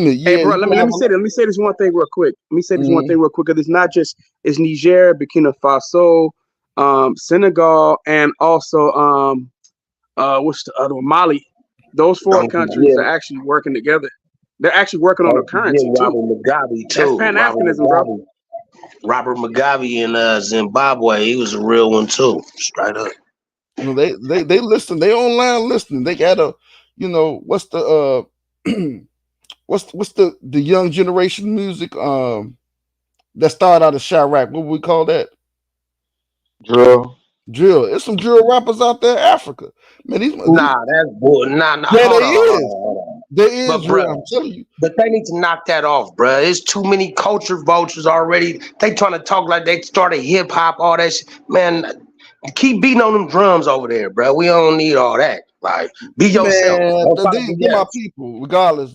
me, Hey, yeah, bro, you let gonna me let have me a say lot. this. Let me say this one thing real quick. Let me say this one Mhm. thing real quick. 'Cause it's Niger, Burkina Faso, Senegal, and also what's the other one? Mali. Those four countries Yeah, are actually working together. They're actually working on the yeah, currency too. Robert Mugabe That's too. Pan Africanism, bro. Robert Mugabe in Zimbabwe, he was a real one too, straight up. They listen. They online listening. They got what's the what's the young generation music that started out of Chirac? What would we call that? Drill. Drill. There's some drill rappers out there in Africa. Man, these Nah, that's bull. Nah, yeah, they hold on, hold on, is. hold on. There is But drill. bruh, I'm telling you. but they need to knock that off, bruh. There's too many culture vultures already. They trying to talk like they started hip hop, all that shit. Man, keep beating on them drums over there, bruh. We don't need all that. Like, be yourself. Man, Don't try to be they're my us. people. Regardless,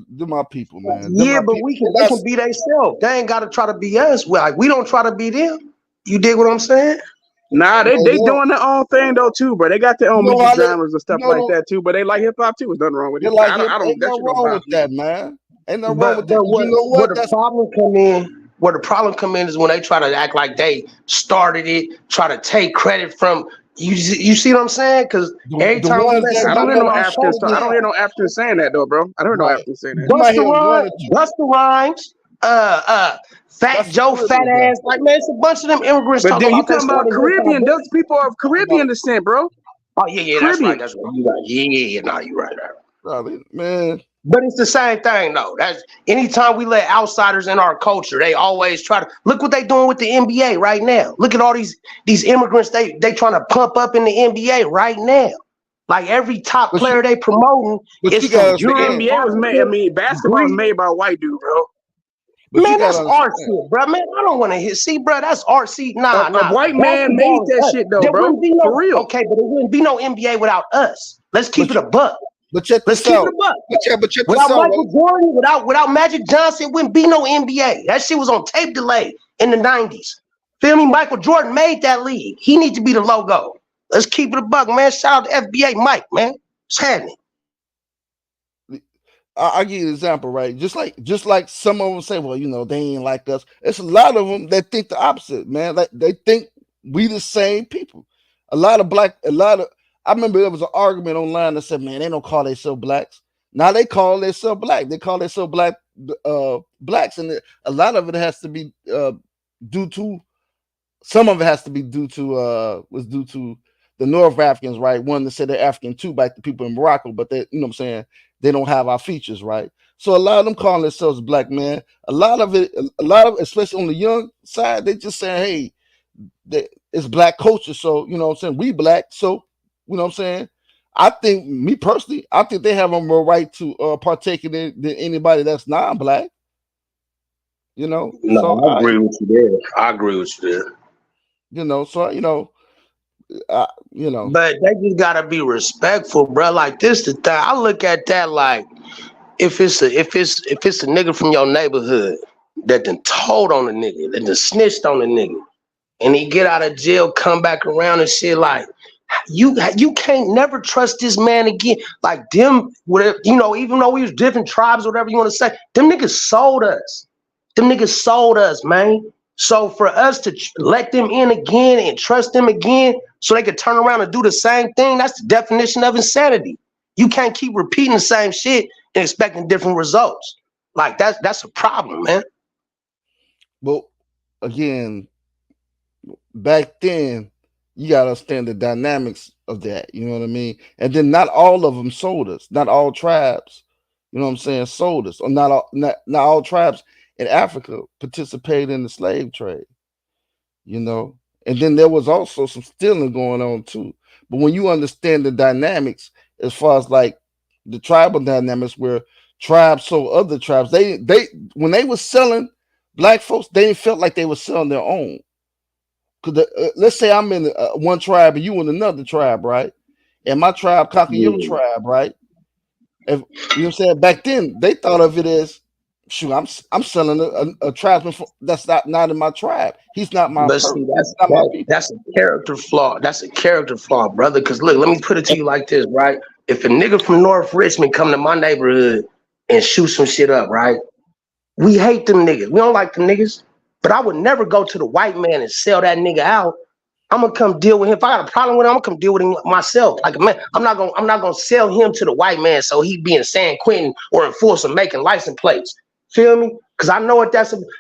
they're my people, man. They're Yeah, my but people. And they can that's be themselves. They ain't gotta try to be us. Like, we don't try to be them. You dig what I'm saying? Nah, man, they they don't. doing their own thing though too, bro. They got their You own know music how they? genres and You stuff like know that too. But they like hip hop too. There's nothing wrong with they it. like hip. I don't. Ain't That nothing shit don't wrong with bother me. that, man. Ain't nothing wrong with But that. Cause you know where what? the That's problem come in, where the problem come in is when they try to act like they started it, try to take credit from you. You see what I'm saying? Because every the time we ones let that I don't somebody hear on no that our Africans. show, I listen. don't hear no Africans saying that though, bro. I don't hear no Right. Africans saying that. You might Busta hear one or Rhymes, two. Busta Rhymes, Fat That's a Joe, clear fat ass. example. Like, man, it's a bunch of them immigrants But talking then you about they talking about started here. Caribbean? Those people of Caribbean descent, bro. Oh yeah, that's right. Caribbean. That's right. You right. Yeah, no, you right. Man. But it's the same thing though. That's anytime we let outsiders in our culture, they always try to look what they doing with the NBA right now. Look at all these immigrants they trying to pump up in the NBA right now. Like every top But player they promoting you is from gotta The Europe, understand. NBA was made. I Africa, mean, basketball was Greece. made by a white dude, bro. But you Man, that's gotta art understand. shit, bro. Man, I don't want to hear. See, bro, that's art. See, A, nah, a nah. white man made Basketball is that us. shit, though, There bro. wouldn't be For no real. okay, but there wouldn't be no NBA without us. Let's keep But it a buck. but check Let's this keep it out. a buck. But check Without this out, Michael right? Jordan, without Magic Johnson, it wouldn't be no NBA. That shit was on tape delay in the 90s. Feel me? Michael Jordan made that league. He needs to be the logo. Let's keep it a buck, man. Shout out to FBA Mike, man. What's happening? I'll give you an example, right? Just like some of them say, well, they ain't like us. It's a lot of them that think the opposite, man. Like they think we the same people. A lot of I remember there was an argument online that said, man, they don't call themselves blacks. Now they call themselves black. They call themselves blacks, and a lot of it has to be due to some of it has to be due to the North Africans, right? One that said they're African too, like the people in Morocco, but they, what I'm saying, they don't have our features, right? So a lot of them calling themselves black, man. A lot of, especially on the young side, they just saying, hey, it's black culture. So, what I'm saying, we black. So, what I'm saying, I think, me personally, I think they have a more right to partake in it than anybody that's non-black. No, So I agree with you there. I agree with you there. So But they just gotta be respectful, bro. Like this, the thing. I look at that like if it's a nigga from your neighborhood that done told on the nigga, that done snitched on the nigga, and he get out of jail, come back around and shit like you can't never trust this man again. Like them, whatever, even though we was different tribes, whatever you want to say, them niggas sold us. Them niggas sold us, man. So for us to let them in again and trust them again so they could turn around and do the same thing, that's the definition of insanity. You can't keep repeating the same shit and expecting different results. Like that's a problem, man. Well, again, back then, you gotta understand the dynamics of that. You know what I mean? And then not all of them sold us. Not all tribes, sold us. Or not all tribes in Africa participated in the slave trade. And then there was also some stealing going on too. But when you understand the dynamics, as far as like the tribal dynamics, where tribes sold other tribes, they when they were selling black folks, they felt like they were selling their own. Because let's say I'm in one tribe and you in another tribe, right? And my tribe conquer your Yeah. tribe, right? If, you know what I'm saying? Back then, they thought of it as, shoot, I'm selling a tribesman that's not in my tribe. He's not my But person. see, He's not my people. that's a character flaw. That's a character flaw, brother. Because look, let me put it to you like this, right? If a nigga from North Richmond come to my neighborhood and shoot some shit up, right? We hate them niggas. We don't like them niggas. But I would never go to the white man and sell that nigga out. I'm gonna come deal with him. If I got a problem with him, I'm gonna come deal with him myself. Like man, I'm not gonna sell him to the white man so he be in San Quentin or in Folsom making license plates. Feel me? Because I know what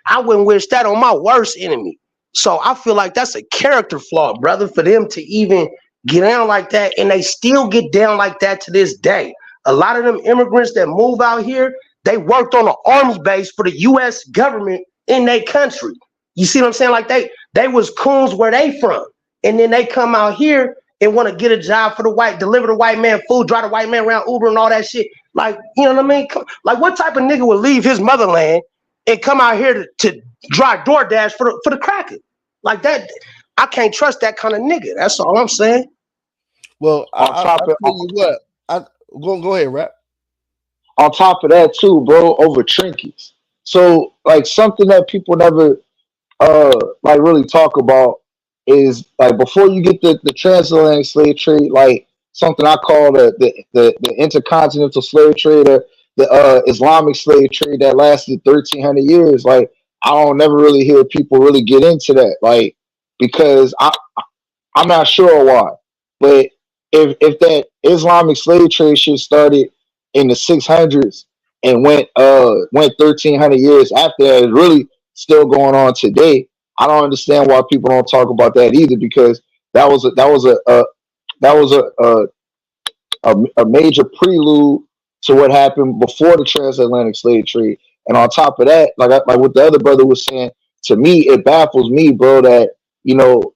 I wouldn't wish that on my worst enemy. So I feel like that's a character flaw, brother, for them to even get down like that, and they still get down like that to this day. A lot of them immigrants that move out here, they worked on an army base for the U.S. government in their country. You see what I'm saying? Like they was coons where they from. And then they come out here and want to get a job for deliver the white man food, drive the white man around Uber and all that shit. Like, you know what I mean? Like, what type of nigga would leave his motherland and come out here to drive DoorDash for the cracker? Like that, I can't trust that kind of nigga. That's all I'm saying. Well, On I top tell of you what, go ahead, rap. on top of that too, bro, over trinkets. So like something that people never like really talk about is like before you get the transatlantic slave trade, like something I call the intercontinental slave trade, or the Islamic slave trade that lasted 1,300 years. Like I don't never really hear people really get into that, like because I'm not sure why, but if that Islamic slave trade shit started in the 600s and went 1,300 years after that is really still going on today. I don't understand why people don't talk about that either, because that was a major prelude to what happened before the transatlantic slave trade. And on top of that, like what the other brother was saying, to me it baffles me, bro, that you know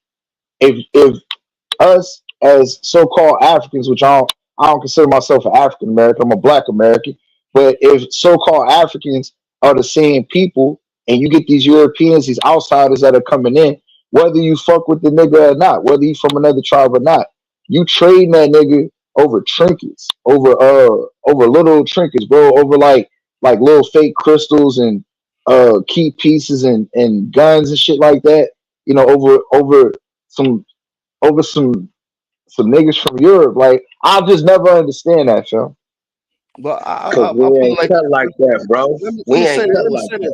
if us as so-called Africans, which I don't consider myself an African American, I'm a Black American, but if so-called Africans are the same people, and you get these Europeans, these outsiders that are coming in, whether you fuck with the nigga or not, whether you from another tribe or not, you trading that nigga over trinkets, over little trinkets, bro, over like little fake crystals and key pieces and guns and shit like that, over some some niggas from Europe. Like, I'll just never understand that, yo. But Cause I we feel ain't like cut like that, bro. let We me say ain't that. cut Let me like say this.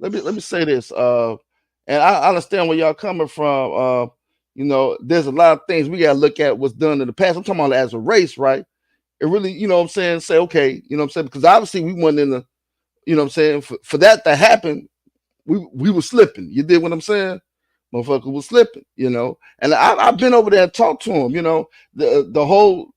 that. Let me say this. And I understand where y'all coming from. There's a lot of things we gotta look at what's done in the past. I'm talking about as a race, right? It really, you know what I'm saying, say, okay, you know what I'm saying? Because obviously we weren't in the, you know what I'm saying, for that to happen, we were slipping. You did what I'm saying? Motherfucker was slipping, And I've been over there and talked to him, the whole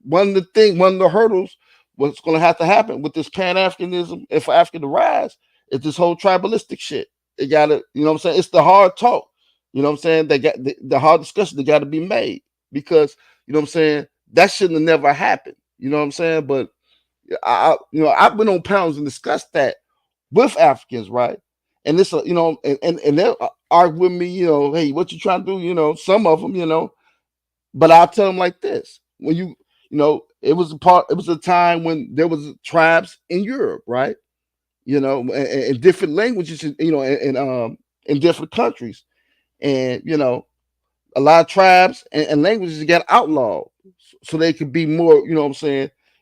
one of the hurdles what's going to have to happen with this Pan-Africanism and for Africa to rise is this whole tribalistic shit. It got to, you know what I'm saying? It's the hard talk. You know what I'm saying? They got the hard discussion that got to be made because, you know what I'm saying? That shouldn't have never happened. You know what I'm saying? But I've been on panels and discussed that with Africans, right? And this, and they'll argue with me, hey, what you trying to do? Some of them, but I'll tell them like this: when it was a time when there was tribes in Europe, right? And different languages, in different countries, and a lot of tribes and languages got outlawed so they could be more,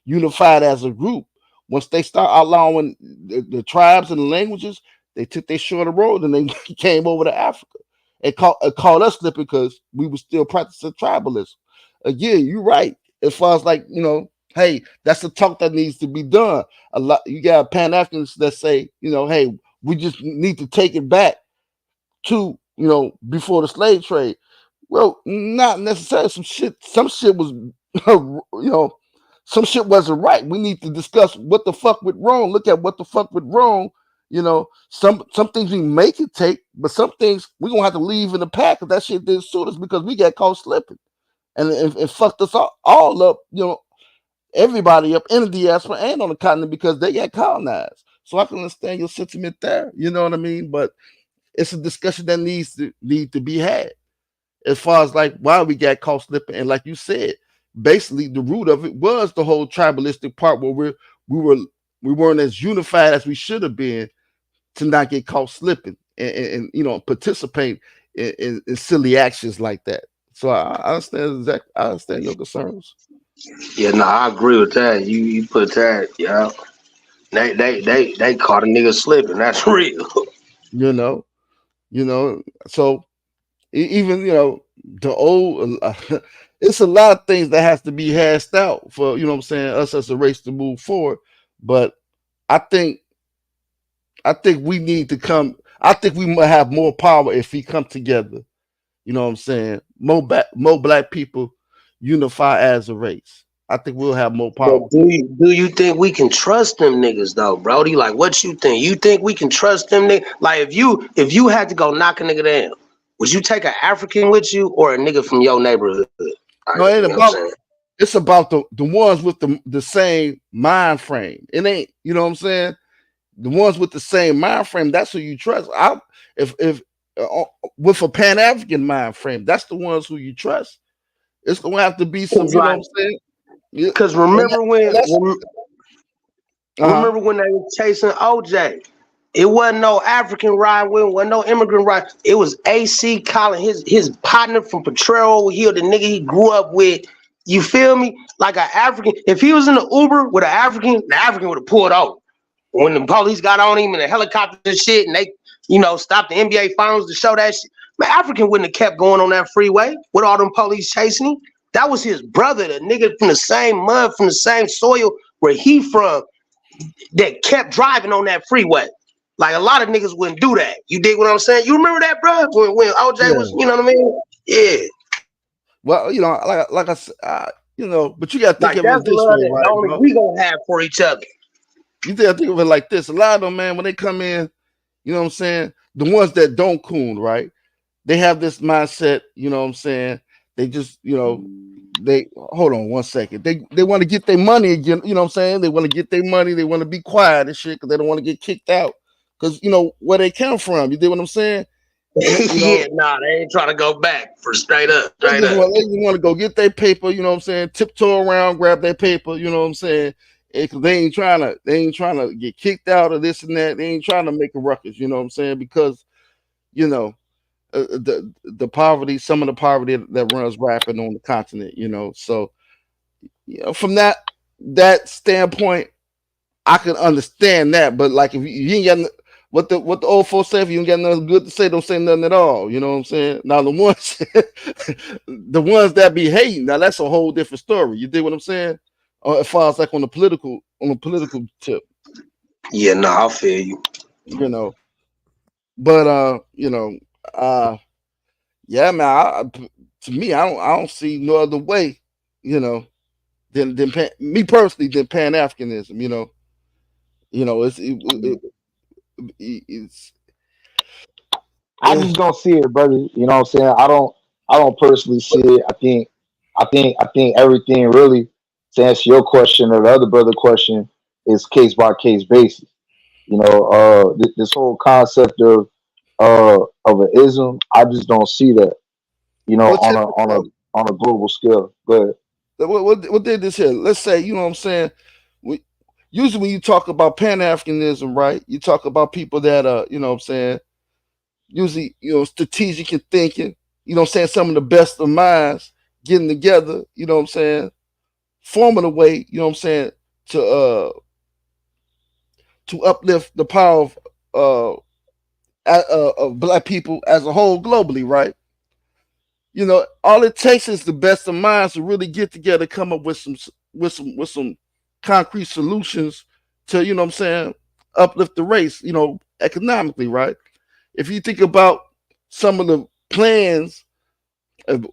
unified as a group. Once they start outlawing the tribes and the languages, they took their shorter road and they came over to Africa. It called us slipping because we were still practicing tribalism. Again, you're right. As far as like, hey, that's the talk that needs to be done. A lot you got Pan Africans that say, hey, we just need to take it back to before the slave trade. Well, not necessarily. Some shit was some shit wasn't right. We need to discuss what the fuck went wrong. Look at what the fuck went wrong. Some things we make it take, but some things we gonna have to leave in the pack because that shit didn't suit us because we got caught slipping. And it fucked us all up, everybody up in the diaspora and on the continent because they got colonized. So I can understand your sentiment there. You know what I mean? But it's a discussion that need to be had as far as like why we got caught slipping. And like you said, basically the root of it was the whole tribalistic part where we weren't as unified as we should have been to not get caught slipping and participate in silly actions like that. So I understand your concerns. Yeah, no, I agree with that. You put that, yeah. They caught a nigga slipping. That's real. You know, so even the old it's a lot of things that has to be hashed out for what I'm saying, us as a race to move forward. But I think we need to come. I think we might have more power if we come together. You know what I'm saying? More black people unify as a race. I think we'll have more But power. do you think we can trust them niggas though, Brody? Like, what you think? You think we can trust them niggas? Like, if you had to go knock a nigga down, would you take an African with you or a nigga from your neighborhood? No, it You ain't know what I'm about. saying? It's about the ones with the same mind frame. It ain't. You know what I'm saying? The ones with the same mind frame. That's who you trust. If with a Pan African mind frame, that's the ones who you trust. It's gonna have to be some. Cause You know what like, I'm saying? Yeah. cause And remember when that's uh-huh. remember when they were chasing OJ? It wasn't no African ride with, wasn't no immigrant ride. It was AC calling his partner from Potrero over here, the nigga he grew up with. You feel me? Like an African. If he was in the Uber with an African, the African would have pulled out. When the police got on him in the helicopter and shit, and they, stopped the NBA finals to show that shit, man, African wouldn't have kept going on that freeway with all them police chasing him. That was his brother, the nigga from the same mud, from the same soil where he from. that kept driving on that freeway. Like a lot of niggas wouldn't do that. You dig what I'm saying? You remember that, bro? When OJ Yeah. was, you know what I mean? Yeah. Well, like I said, but you gotta think Like of that's it the this love way, that right, only bro? we gonna have for each other. You gotta think of it like this. A lot of them, man, when they come in, you know what I'm saying? The ones that don't coon, right? They have this mindset, you know what I'm saying? They just, they hold on one second. They want to get their money again, you know what I'm saying? They want to get their money, they want to be quiet and shit because they don't want to get kicked out. Because where they come from. You dig what I'm saying? And Yeah, nah, they ain't trying to go back for straight up, they straight just up. want to go get their paper, you know what I'm saying? Tiptoe around, grab their paper, you know what I'm saying? Because they ain't trying to get kicked out of this and that. They ain't trying to make a ruckus, you know what I'm saying? Because you know the poverty, some of the poverty that runs rapid on the continent, So from that standpoint, I can understand that. But like if you ain't got what the old folks say, if you ain't got nothing good to say, don't say nothing at all. You know what I'm saying? Now the ones the ones that be hating, now that's a whole different story. You dig what I'm saying? As far as like on the political tip, Yeah, nah, I feel you. you know. But uh yeah, man. To me, I don't see no other way, you know, than me personally than Pan Africanism. It's I just don't see it, brother. You know what I'm saying? I don't personally see it. I think everything really, to answer your question or the other brother question, is case by case basis. This whole concept of an ism, I just don't see that. well, On check a this on out. a on a global scale. Go ahead. What did this here? Let's say, you know what I'm saying? We, usually when you talk about Pan Africanism, right? You talk about people that you know what I'm saying, usually, strategic and thinking, you know what I'm saying, some of the best of minds getting together, you know what I'm saying, forming a way, you know what I'm saying, to uh to uplift the power of black people as a whole globally, right? All it takes is the best of minds to really get together, come up with some concrete solutions to, you know what I'm saying, uplift the race, economically, right? If you think about some of the plans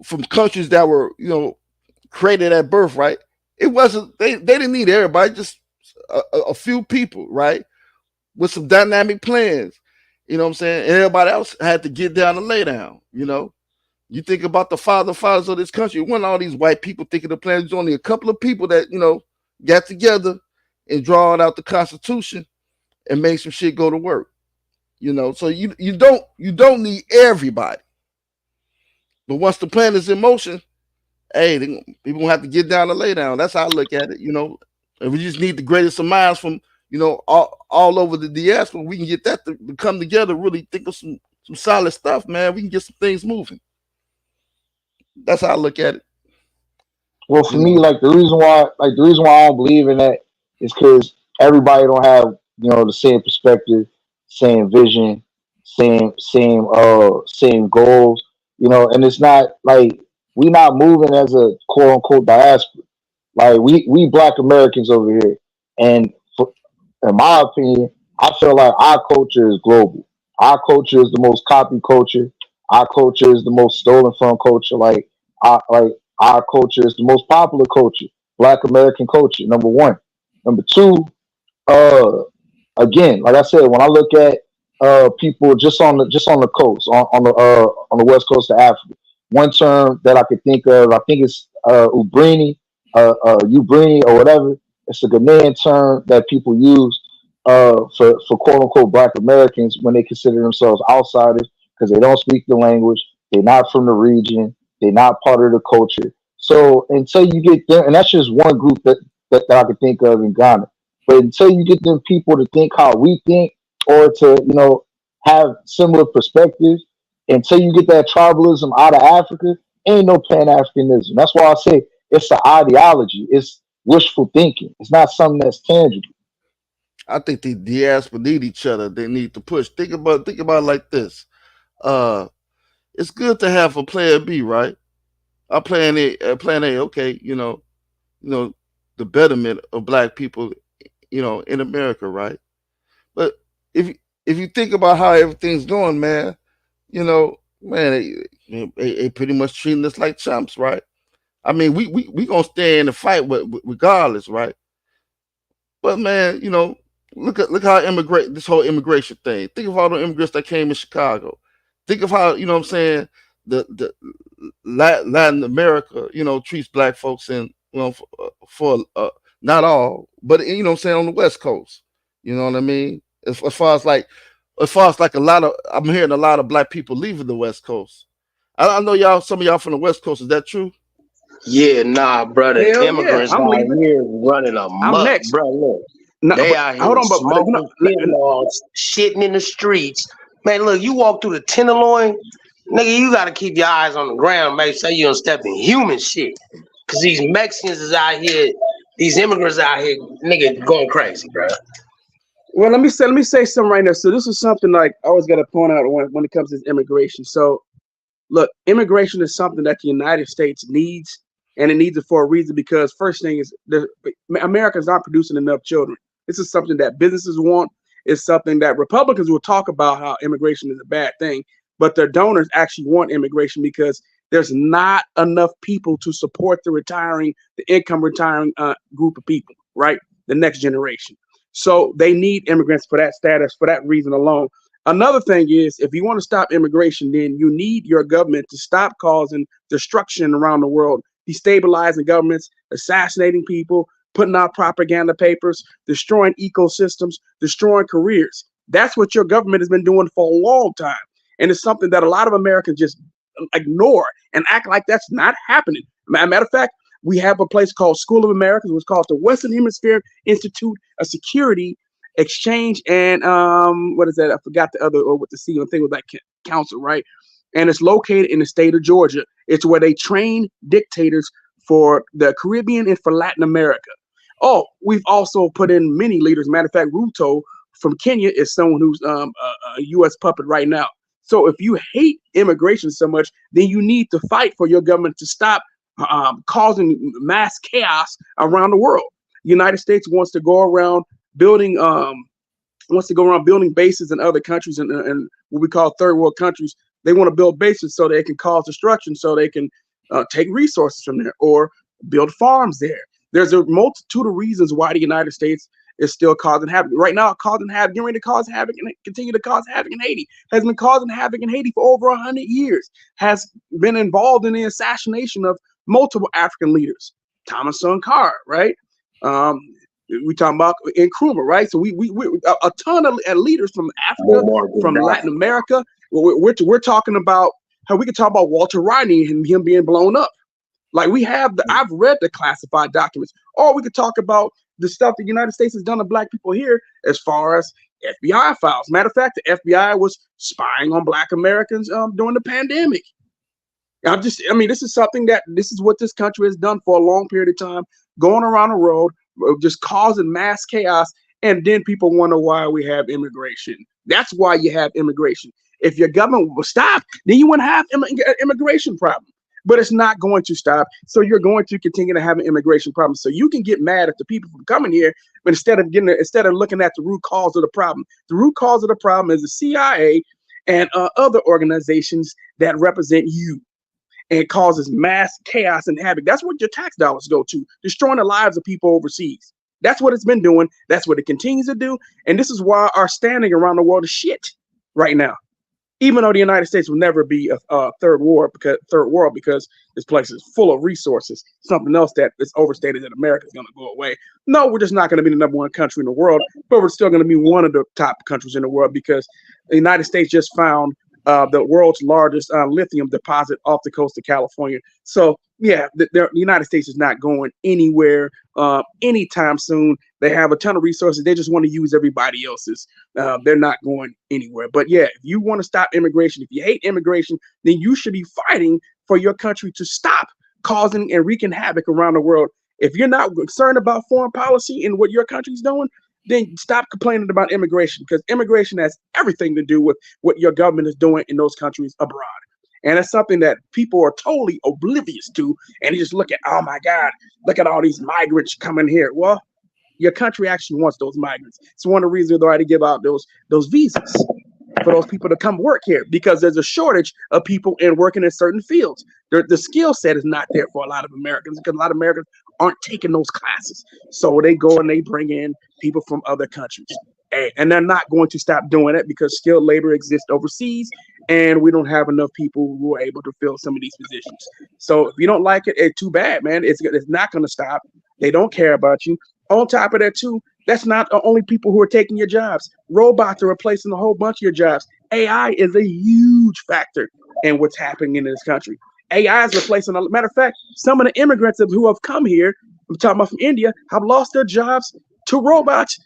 from countries that were, created at birth, right? It wasn't they didn't need everybody, just a few people, right? With some dynamic plans. You know what I'm saying? And everybody else had to get down and lay down. You think about the fathers of this country. It wasn't all these white people thinking the plans. There's only a couple of people that, got together and drawing out the Constitution and made some shit go to work. So you don't need everybody. But once the plan is in motion, hey, people gonna have to get down and lay down. That's how I look at it. And we just need the greatest of minds from, all over the diaspora. We can get that to come together, really think of some solid stuff, man. We can get some things moving. That's how I look at it. Well, for me, like the reason why I don't believe in that is because everybody don't have the same perspective, same vision, same goals. And it's not like we not moving as a quote unquote diaspora. Like we Black Americans over here, and in my opinion, I feel like our culture is global. Our culture is the most copied culture. Our culture is the most stolen from culture. Like our culture is the most popular culture. Black American culture, number one. Number two, uh, again, like I said, when I look at people just on the coast, on the west coast of Africa, one term that I could think of, I think it's Ubrini or whatever. It's a Ghanaian term that people use for quote unquote Black Americans when they consider themselves outsiders because they don't speak the language, they're not from the region, they're not part of the culture. So until you get there, and that's just one group that I could think of in Ghana. But until you get them people to think how we think, or to have similar perspectives, until you get that tribalism out of Africa, ain't no Pan Africanism. That's why I say it's an ideology. It's wishful thinking. It's not something that's tangible. I think the diaspora need each other. They need to push. Think about it like this. Uh, it's good to have a plan B, right? Our plan A, okay, the betterment of black people in America, right? But if you think about how everything's going, man, man, they pretty much treating us like chumps, right? I mean, we gonna stay in the fight regardless, right? But man, look how this whole immigration thing. Think of all the immigrants that came in Chicago. Think of how what I'm saying the Latin America, treats black folks and for not all, but what I'm saying on the West Coast. You know what I mean? As far as like a lot of, I'm hearing a lot of black people leaving the West Coast. I know some of y'all from the West Coast. Is that true? Yeah, nah, brother. Hell yeah, Immigrants I'm out leaving. here running I'm amok, next. bro. Look, No, they but out here hold on, but smoking, fentanyl, shitting in the streets. Man, look, you walk through the Tenderloin, nigga, you gotta keep your eyes on the ground, make sure you don't step in human shit. Cause these Mexicans is out here, these immigrants out here, nigga, going crazy, bro. well, let me say something right now. So this is something like I always got to point out when it comes to immigration. So look, immigration is something that the United States needs, and it needs it for a reason. Because first thing is, Americans aren't producing enough children. This is something that businesses want. It's something that Republicans will talk about how immigration is a bad thing, but their donors actually want immigration because there's not enough people to support the income retiring group of people, right? The next generation. So they need immigrants for that status, for that reason alone. Another thing is, if you want to stop immigration, then you need your government to stop causing destruction around the world, destabilizing governments, assassinating people, putting out propaganda papers, destroying ecosystems, destroying careers. That's what your government has been doing for a long time. And it's something that a lot of Americans just ignore and act like that's not happening. Matter of fact, we have a place called School of Americans, which is called the Western Hemisphere Institute of Security, Exchange, and what is that? I forgot the other, or what the C thing was, like council, right? And it's located in the state of Georgia. It's where they train dictators for the Caribbean and for Latin America. Oh, we've also put in many leaders. Matter of fact, Ruto from Kenya is someone who's a U.S. puppet right now. So if you hate immigration so much, then you need to fight for your government to stop causing mass chaos around the world. The United States wants to go around building bases in other countries and what we call third world countries. They want to build bases so they can cause destruction, so they can take resources from there or build farms there. There's a multitude of reasons why the United States is still causing havoc. Right now, getting ready to cause havoc and continue to cause havoc in Haiti. Has been causing havoc in Haiti for over 100 years. Has been involved in the assassination of multiple African leaders. Thomas Sankara, right? We talking about Nkrumah, right? So we a ton of leaders from Africa, from Latin America. We're talking about how we can talk about Walter Rodney and him being blown up. Like I've read the classified documents. Or we could talk about the stuff the United States has done to black people here as far as FBI files. Matter of fact, the FBI was spying on black Americans during the pandemic. This is what this country has done for a long period of time, going around the world, just causing mass chaos. And then people wonder why we have immigration. That's why you have immigration. If your government will stop, then you wouldn't have immigration problem. But it's not going to stop. So you're going to continue to have an immigration problem. So you can get mad at the people from coming here, but instead of looking at the root cause of the problem is the CIA and other organizations that represent you and causes mass chaos and havoc. That's what your tax dollars go to, destroying the lives of people overseas. That's what it's been doing. That's what it continues to do. And this is why our standing around the world is shit right now. Even though the United States will never be a third world because this place is full of resources, something else that is overstated that America is going to go away. No, we're just not going to be the number one country in the world, but we're still going to be one of the top countries in the world because the United States just found the world's largest lithium deposit off the coast of California. So yeah, the United States is not going anywhere anytime soon. They have a ton of resources. They just want to use everybody else's. They're not going anywhere. But yeah, if you want to stop immigration, if you hate immigration, then you should be fighting for your country to stop causing and wreaking havoc around the world. If you're not concerned about foreign policy and what your country's doing, then stop complaining about immigration, because immigration has everything to do with what your government is doing in those countries abroad. And it's something that people are totally oblivious to. And you just look at, oh my God, look at all these migrants coming here. Well, your country actually wants those migrants. It's one of the reasons they're already give out those visas for those people to come work here, because there's a shortage of people in working in certain fields. The skill set is not there for a lot of Americans, because a lot of Americans aren't taking those classes. So they go and they bring in people from other countries. And they're not going to stop doing it because skilled labor exists overseas, and we don't have enough people who are able to fill some of these positions. So if you don't like it, it's too bad, man. It's not going to stop. They don't care about you. On top of that, too, that's not the only people who are taking your jobs. Robots are replacing a whole bunch of your jobs. AI is a huge factor in what's happening in this country. AI is replacing, matter of fact, some of the immigrants who have come here, I'm talking about from India, have lost their jobs to robots.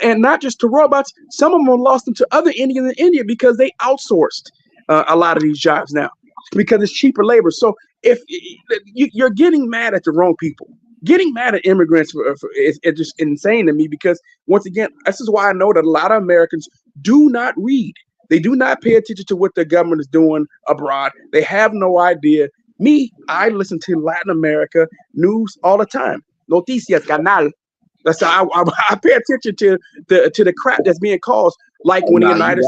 And not just to robots, some of them have lost them to other Indians in India because they outsourced a lot of these jobs now because it's cheaper labor. So if you're getting mad at the wrong people, getting mad at immigrants is just insane to me, because once again, this is why I know that a lot of Americans do not read. They do not pay attention to what the government is doing abroad. They have no idea. Me, I listen to Latin America news all the time. Noticias, canal. That's how I pay attention to the crap that's being caused. Like when the United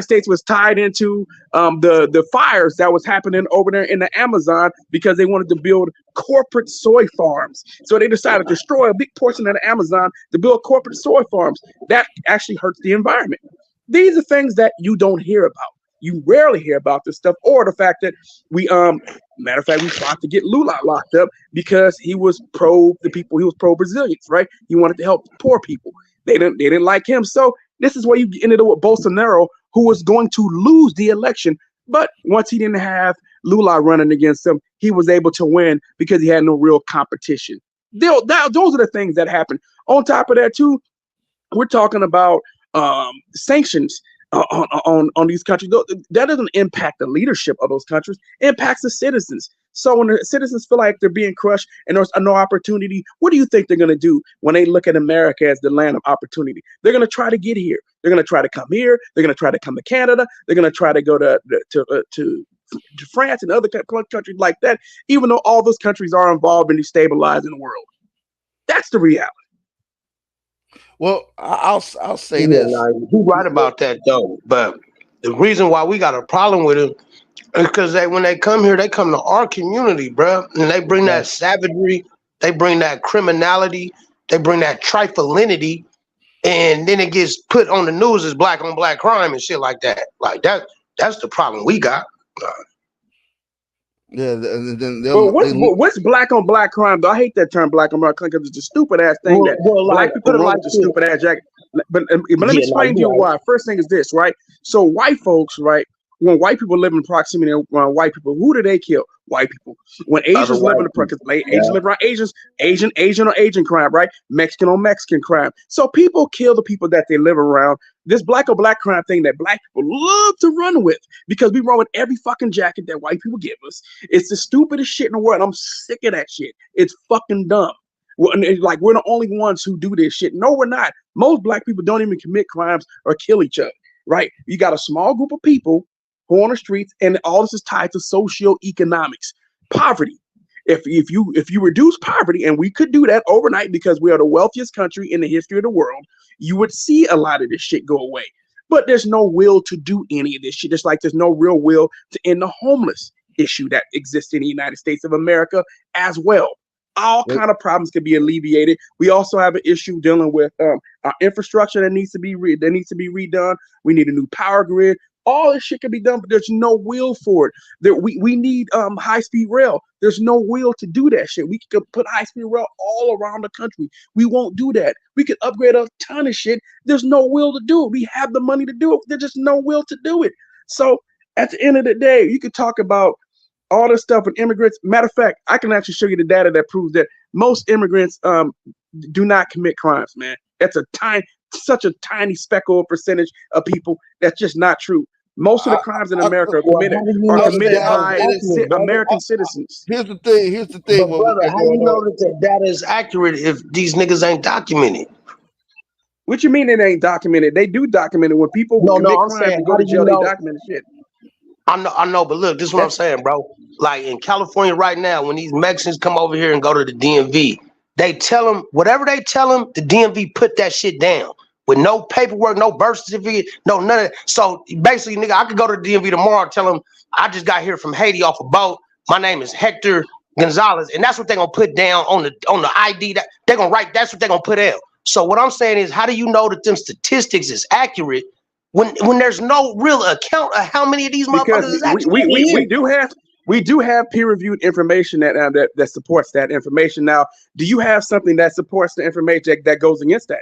States was tied into the fires that was happening over there in the Amazon because they wanted to build corporate soy farms. So they decided to destroy a big portion of the Amazon to build corporate soy farms. That actually hurts the environment. These are things that you don't hear about. You rarely hear about this stuff, or the fact that we matter of fact, we fought to get Lula locked up because he was pro Brazilians, right? He wanted to help poor people. They didn't like him. So this is where you ended up with Bolsonaro, who was going to lose the election. But once he didn't have Lula running against him, he was able to win because he had no real competition. Those are the things that happen. On top of that, too, we're talking about sanctions on these countries. That doesn't impact the leadership of those countries. It impacts the citizens. So when the citizens feel like they're being crushed and there's no opportunity, what do you think they're going to do when they look at America as the land of opportunity? They're going to try to get here. They're going to try to come here. They're going to try to come to Canada. They're going to try to go to France and other countries like that, even though all those countries are involved in destabilizing the world. That's the reality. Well, I'll say Yeah, this. you're right about that though. But the reason why we got a problem with it is because when they come here, they come to our community, bro, and they bring that savagery, they bring that criminality, they bring that triflinity, and then it gets put on the news as black on black crime and shit like that. Like that's the problem we got. Yeah, But what's black on black crime? Though I hate that term, black on black crime, because it's a stupid ass thing that black people don't like the stupid ass jacket. But let me explain to you why. First thing is this, right? So white folks, right? When white people live in proximity to white people, who do they kill? White people. When Asians live in the proximity, Asians live around Asians, Asian on Asian crime, right? Mexican on Mexican crime. So people kill the people that they live around. This black on black crime thing that black people love to run with, because we run with every fucking jacket that white people give us. It's the stupidest shit in the world. I'm sick of that shit. It's fucking dumb. Like, we're the only ones who do this shit. No, we're not. Most black people don't even commit crimes or kill each other, right? You got a small group of people who are on the streets, and all this is tied to socioeconomics, poverty. If you reduce poverty, and we could do that overnight because we are the wealthiest country in the history of the world, you would see a lot of this shit go away. But there's no will to do any of this shit. Just like there's no real will to end the homeless issue that exists in the United States of America as well. All kind of problems can be alleviated. We also have an issue dealing with our infrastructure that needs to be redone. We need a new power grid. All this shit can be done, but there's no will for it. We need high-speed rail. There's no will to do that shit. We could put high-speed rail all around the country. We won't do that. We could upgrade a ton of shit. There's no will to do it. We have the money to do it. There's just no will to do it. So at the end of the day, you could talk about all this stuff with immigrants. Matter of fact, I can actually show you the data that proves that most immigrants do not commit crimes, man. That's such a tiny speckle percentage of people. That's just not true. Most of the crimes in America are committed by American citizens. Here's the thing. But brother, how you know that the data is accurate if these niggas ain't documented? What you mean it ain't documented? They do document it. When people commit crimes and go to jail, they document shit. I know, but look, this is what I'm saying, bro. Like in California right now, when these Mexicans come over here and go to the DMV, They tell them whatever they tell them, the DMV put that shit down with no paperwork, no birth certificate, no none of that. So basically, nigga, I could go to the DMV tomorrow and tell them I just got here from Haiti off a boat. My name is Hector Gonzalez, and that's what they're gonna put down on the ID. That they're gonna write. That's what they're gonna put out. So what I'm saying is, how do you know that them statistics is accurate when there's no real account of how many of these motherfuckers Because is actually we do have peer-reviewed information that supports that information. Now, do you have something that supports the information that goes against that?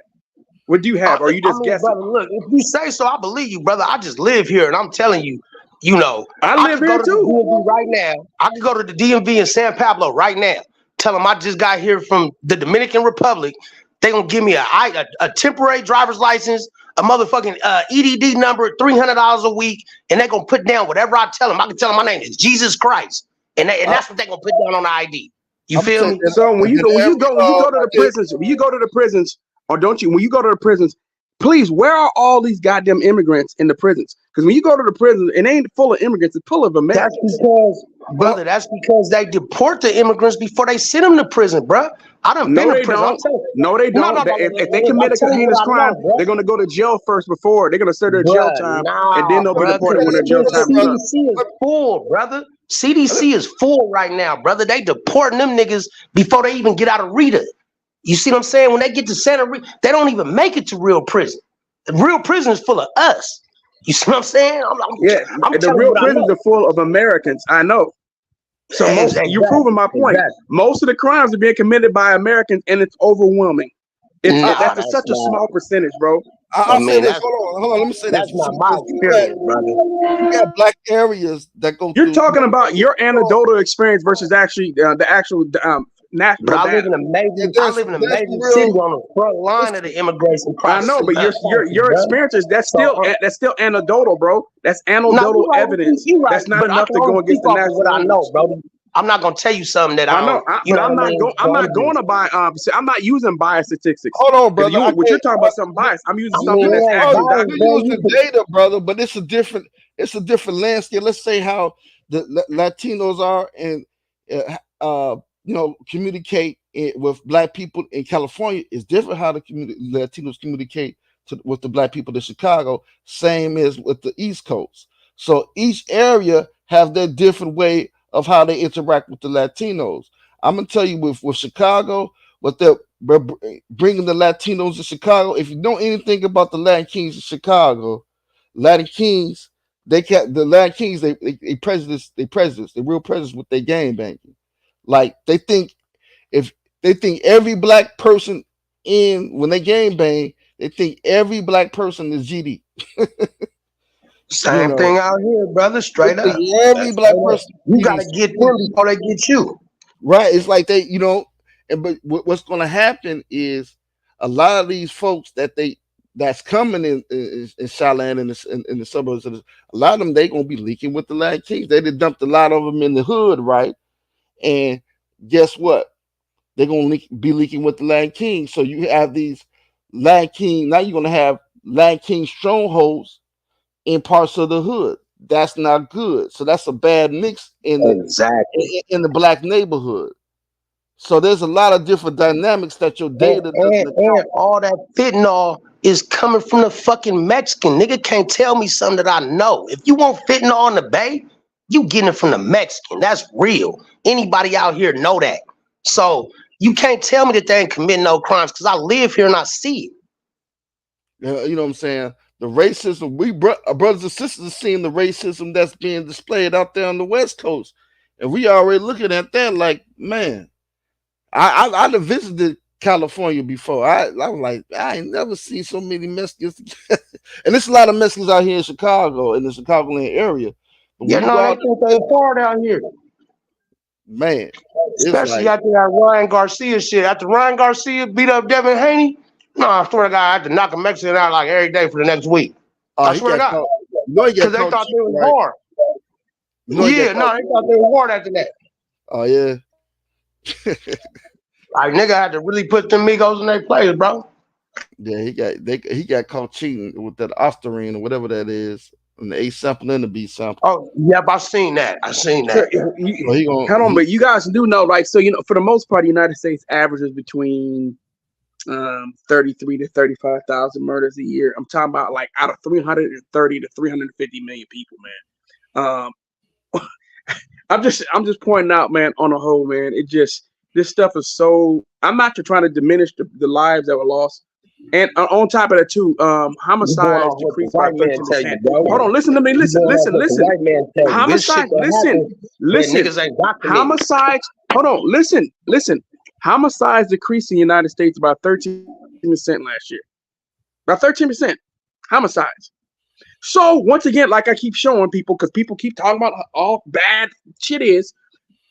What do you have? Or are you just guessing? Brother, look, if you say so, I believe you, brother. I just live here, and I'm telling you, you know, I live could here go to too. the DMV right now. I could go to the DMV in San Pablo right now. Tell them I just got here from the Dominican Republic. They gonna give me a temporary driver's license, a motherfucking EDD number, $300 a week, and they gonna put down whatever I tell them. I can tell them my name is Jesus Christ, and that's what they gonna put down on the ID. You feel me? So when you go to the prisons, or don't you? When you go to the prisons, please, where are all these goddamn immigrants in the prisons? Because when you go to the prison, it ain't full of immigrants; it's full of Americans. That's because, brother, that's because they deport the immigrants before they send them to prison, bro. I done been to prison. No, they don't. If they commit a heinous crime, they're gonna go to jail first before they're gonna serve their jail time, and then they'll be deported when their jail time is up. CDC is full, brother. CDC is full right now, brother. They deporting them niggas before they even get out of Rita. You see what I'm saying? When they get to Santa Rita, they don't even make it to real prison. The real prison is full of us. You see what I'm saying? The real prisons are full of Americans. I know. So you're proving my point. Exactly. Most of the crimes are being committed by Americans, and it's overwhelming. That's such a small percentage, bro. I'll say this. Hold on. Let me say that's this. That's not my experience, brother. You got black areas that go. You're talking about your anecdotal experience versus actually the actual national. I live in a major city on the front line of the immigration process. I know, but your experiences that's still anecdotal, bro. That's anecdotal evidence. That's not enough to go against the national. What I know, bro. I'm not gonna tell you something that I know. I'm not going to buy. I'm not using bias statistics. Hold on, brother. What you're talking about something biased. I'm using something that's actually documented. You're using data, brother, but it's a different landscape. Let's say how the Latinos are and communicate with black people in California is different. How the Latinos communicate with the black people in Chicago, same as with the East Coast. So each area have their different way of how they interact with the Latinos. I'm gonna tell you with Chicago, what they're bringing the Latinos to Chicago. If you know anything about the Latin Kings in Chicago, Latin Kings, they presidents, they real presidents with their game banking. Like they think every black person when they game bang, they think every black person is GD. Same thing out here, brother. Straight up. Every black person, you gotta get them before they get you. Right. It's like they, but what's gonna happen is a lot of these folks that's coming in Chelan in the suburbs, a lot of them they gonna be leaking with the Latin Kings. They done dumped a lot of them in the hood, right? And guess what? They're gonna be leaking with the Latin Kings. So you have these Latin King. Now you're gonna have Latin King strongholds in parts of the hood. That's not good. So that's a bad mix in the black neighborhood. So there's a lot of different dynamics that your data and all that fentanyl is coming from the fucking Mexican. Nigga can't tell me something that I know. If you want fentanyl on the bay, you getting it from the Mexican. That's real. Anybody out here know that. So you can't tell me that they ain't committing no crimes because I live here and I see it. You know what I'm saying? The racism, brothers and sisters are seeing the racism that's being displayed out there on the West Coast. And we already looking at that like, man, I've visited California before. I was like, I ain't never seen so many Mexicans. And there's a lot of Mexicans out here in Chicago, in the Chicagoland area. But they think they far down here. Man. Especially after that Ryan Garcia shit. After Ryan Garcia beat up Devin Haney, no, I swear to God, I had to knock a Mexican out like every day for the next week. I swear to God. Because they thought they was hard. They thought they was hard after that. Oh, yeah. Like, nigga had to really put them Migos in their place, bro. Yeah, he got caught cheating with that Osterine or whatever that is. and the A sample and the B sample. Oh, yep, I seen that. I seen So, that. So he hold gonna on, but you guys do know, like, so for the most part, the United States averages between 33 to 35,000 murders a year. I'm talking about like out of 330 to 350 million people, man. I'm just pointing out, man, on the whole, man, this stuff is so. I'm not trying to diminish the lives that were lost. And on top of that too, homicides decreased by 13%. Hold on, listen to me. Listen. Homicide. Listen. Homicides. Hold on. Listen. Homicides decreased in the United States about 13% last year. About 13%. Homicides. So once again, like I keep showing people, because people keep talking about how all bad shit is,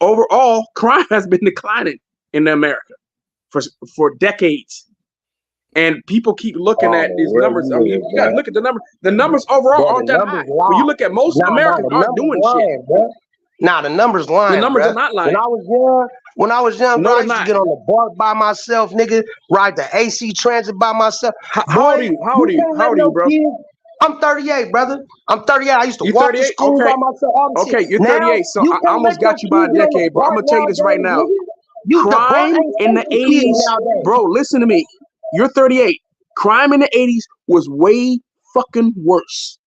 overall crime has been declining in America for decades. And people keep looking at these numbers. I mean, you gotta look at the numbers. The numbers overall aren't that high. When you look at most Americans aren't doing shit. Nah, the numbers lying. The numbers bruh. are not lying. When I was young, No, bro, I they're used to not. get on the BART by myself, nigga. Ride the AC transit by myself. How old are you? How old are you? How old are you, bro? Kids. I'm 38, brother. I'm 38. I used to You walk to 38? school Okay. by myself. All this Okay, shit. you're Now, 38, so you I can't almost let your got you by a kids get on the decade, bro. I'm BART gonna tell you this right nowadays, now. nigga. The BART Crime ain't in the safe for kids 80s, nowadays. bro, listen to me. You're 38. Crime in the 80s was way fucking worse.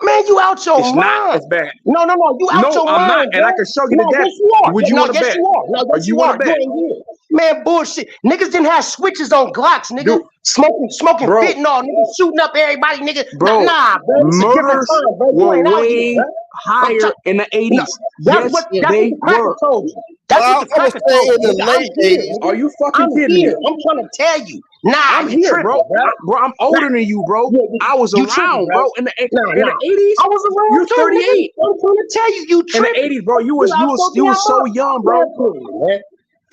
Man, you out your It's mind. not as bad. No, you out No, your I'm mind, not, and bro. I can show you No, the data. yes, you are. Would you No, want to yes, bet? you are. No, Or yes, you you want are. to bet? You ain't here. Man, bullshit. Niggas didn't have switches on Glocks, nigga. Dude, Smoking bro, fentanyl, nigga, shooting up everybody, nigga. bro, Nah, bro, it's a different murders time, bro. You were ain't out here, way bro. higher in the 80s. No, that's Yes, what they the cracker were. told you. That's what the I would cracker say told in you, the nigga. I'm late here, 80s. nigga. Are you fucking I'm kidding here. me? I'm trying to tell you. Nah, I'm you here, tripping, bro. bro. I'm older than you, bro. I was You tripping, around, bro. bro. In the Nah. 80s, I was around you're too, 38. nigga. I'm trying to tell you, you In the tripping. 80s, bro, you was so young, bro. Man.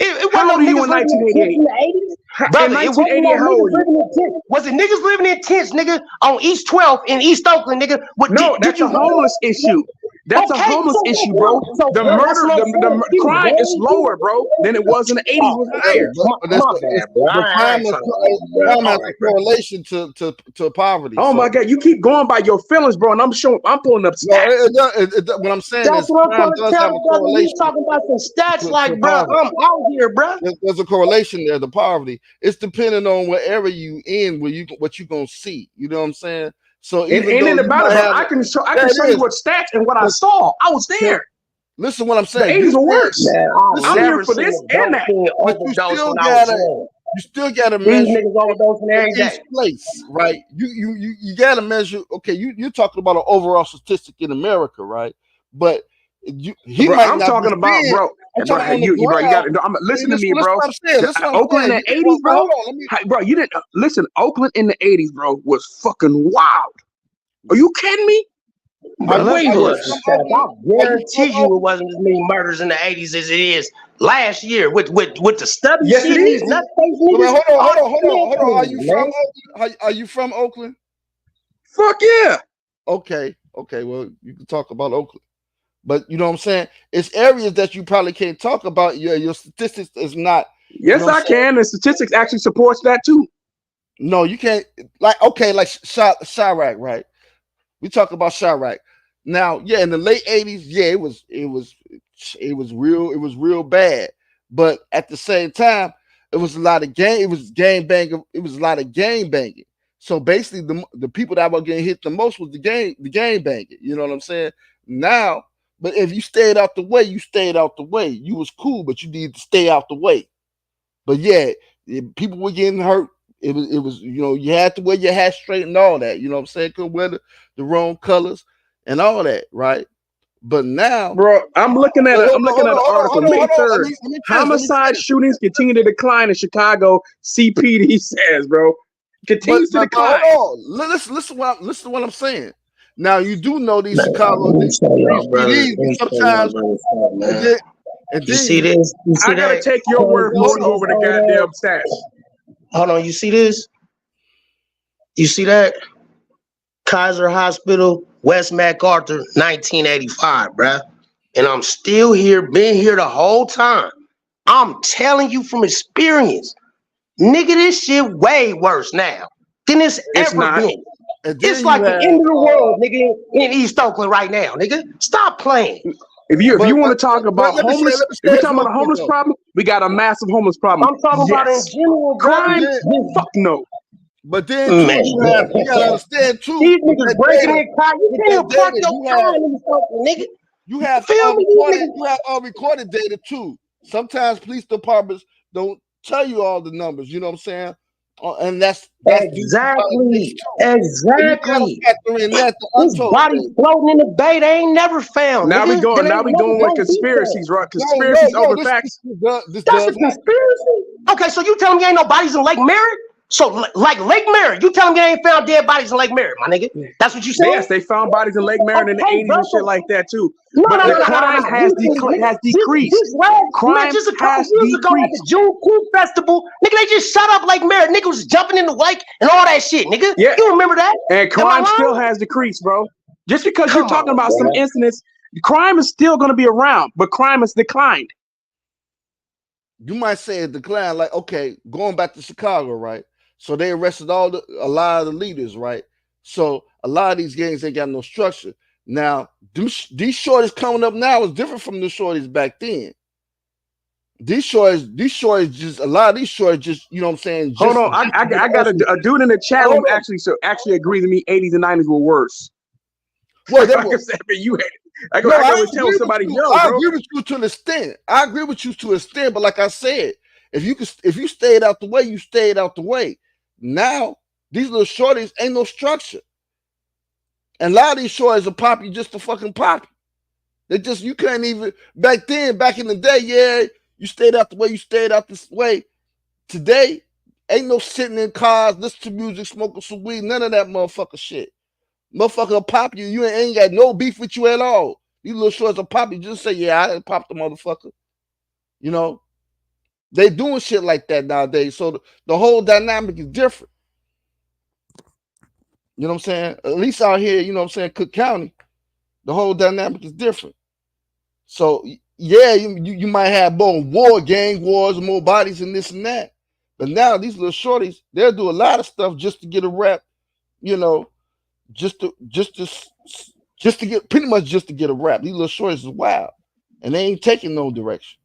It How wasn't old no are you niggas in living in tents 1988? in the 80s. In Brother, it wasn't 1988, no how old niggas are you? living in tents. Was it niggas living in tents, nigga, on East 12th in East Oakland, nigga? What, No, did that's you a homeless issue. That's a homeless issue, bro. The that's murder, what I'm saying. the crime is lower, bro, than it was in the 80s. Was higher. But that's My bad, bro. but I ain't trying to argue, bro. crime has All right, a bro. correlation to poverty. Oh my So God, you keep going by your feelings, bro, and I'm pulling up no, stats. what I'm saying That's is what I'm crime trying to does tell have a you, brother. You correlation talking about some stats to like, bro, poverty. I'm out here, bro. There's a correlation there to poverty. It's depending on wherever you in, what you gonna see. You know what I'm saying? So And even ain't though it you about might it, bro? have I can show it you is. what stats and what I saw. I was So there. listen, what I'm The saying. 80s were worse. Man, I've I'm Listen, here never for seen this a and dope that. fiend but you overdose still when I was gotta young. These measure niggas overdosing every each day. place, right? You gotta measure. Okay, you're talking about an overall statistic in America, right? But he Bro, might I'm not be talking about, seeing. bro. I'm Bro, talking on the you got. ground. Listen to Listen, me, listen bro. what I'm saying. Listen what I'm Oakland in saying. the 80s, bro. Hold on, let me. Bro, you didn't listen. Oakland in the 80s, bro, was fucking wild. Are you kidding me? Way Are you worse. from I Oakland? Are you from guarantee you it Oakland? wasn't as many murders in the 80s as it is last year with the stubby Yes, shit it and these is. nutface Well, niggas. man, Man, hold come on. Are on, you man. from Oakland? Are you from Oakland? Fuck yeah. Okay. Well, you can talk about Oakland, but you know what I'm saying. It's areas that you probably can't talk about. Your statistics is not. You Yes, know what I I'm saying? can. The statistics actually supports that too. No, you can't. Like Chirac, right? We talk about Chirac. Now, yeah, in the late 80s, yeah, it was real bad. But at the same time, it was a lot of gang banging. It was a lot of gang banging. So basically, the people that were getting hit the most was the gang banging. You know what I'm saying? Now, but if you stayed out the way, you stayed out the way. You was cool, but you need to stay out the way. But yeah, people were getting hurt. It was you had to wear your hat straight and all that. You know what I'm saying? Couldn't wear the wrong colors and all that, right? But now, Bro, I'm looking at an article, May hold on. 3rd. Homicide shootings continue to decline in Chicago. CPD says, bro, continues to decline. Hold on. Listen to what I'm saying. Now you do know these Man, Chicago let me tell y'all, brothers. PDs Let me tell sometimes, y'all, brothers, man. and You then see this? You see I gotta that? take your word You for see it this over the old goddamn ass? stats. Hold on. You see this? You see that? Kaiser Hospital, West MacArthur, 1985, bruh. And I'm still here, been here the whole time. I'm telling you from experience. Nigga, this shit way worse now than it's It's ever not. been. And It's then like you the have end of the world, nigga, in East Oakland right now, nigga. Stop playing. If you but want to talk about let me say homeless, if we're this talking real about a quick homeless though. problem, we got a massive homeless problem. I'm talking about in Yes. general, But Crime? brother. then, Fuck no. but then too, Man, you gotta understand too these with niggas that breaking data. their car. You With can't that even park data, your car in East Oakland, nigga. you have Feel me? These niggas. unrecorded data too. Sometimes police departments don't tell you all the numbers. You know what I'm saying? And that's due to politics Exactly. too. So you gotta Exactly. factor in that the This untold body data. floating in the bay they ain't never found, Now we nigga. going. That Now ain't we never going with gonna be found. conspiracies, right? No, Conspiracies over this facts. this That's a does happen. conspiracy. Okay, so you telling me ain't no bodies in Lake Merritt? So like Lake Merritt, you telling me they ain't found dead bodies in Lake Merritt, my nigga? That's what you saying? Yes, they found bodies in Lake Merritt in the Okay, 80s bro. and shit like that too. No, But no, the no, no, no, no, crime no. has Recently, nigga, decreased. this last, man, Crime just a couple has years ago at the decreased. Juneteenth festival, nigga, they just shut up Lake Merritt. Nigga was jumping in the lake and all that shit, nigga. Yeah, You remember that? and Am I crime still lying? has decreased, bro. Just because you're Come talking on, about some bro. incidents, crime is still going to be around, but crime has declined. You might say it declined, like, okay, going back to Chicago, right? So they arrested a lot of the leaders, right? So a lot of these gangs ain't got no structure. Now, these shorties coming up now is different from the shorties back then. These shorties just a lot of these shorties just, you know what I'm saying, Hold just on, I got a dude in the chat room actually agrees with me. 80s and 90s were worse. Well, they like were. I said, man, you had. I No, go I and tell agree with somebody, you. yo, I bro. agree with you to an extent. I agree with you to an extent, but like I said, if you stayed out the way, you stayed out the way. Now these little shorties ain't no structure, and a lot of these shorties are poppy just to fucking pop. They just you can't even back then. Back in the day, yeah, you stayed out the way. You stayed out this way. Today, ain't no sitting in cars, listening to music, smoking some weed, none of that motherfucker shit. Motherfucker will pop you. You ain't got no beef with you at all. These little shorts will pop you. Just say, yeah, I popped the motherfucker. You know, they doing shit like that nowadays. So the whole dynamic is different. You know what I'm saying? At least out here, you know what I'm saying, Cook County, the whole dynamic is different. So yeah, you might have more gang wars, more bodies and this and that. But now these little shorties, they'll do a lot of stuff just to get a rep, you know, just to get pretty much just to get a rap. These little shorties is wild, and they ain't taking no direction.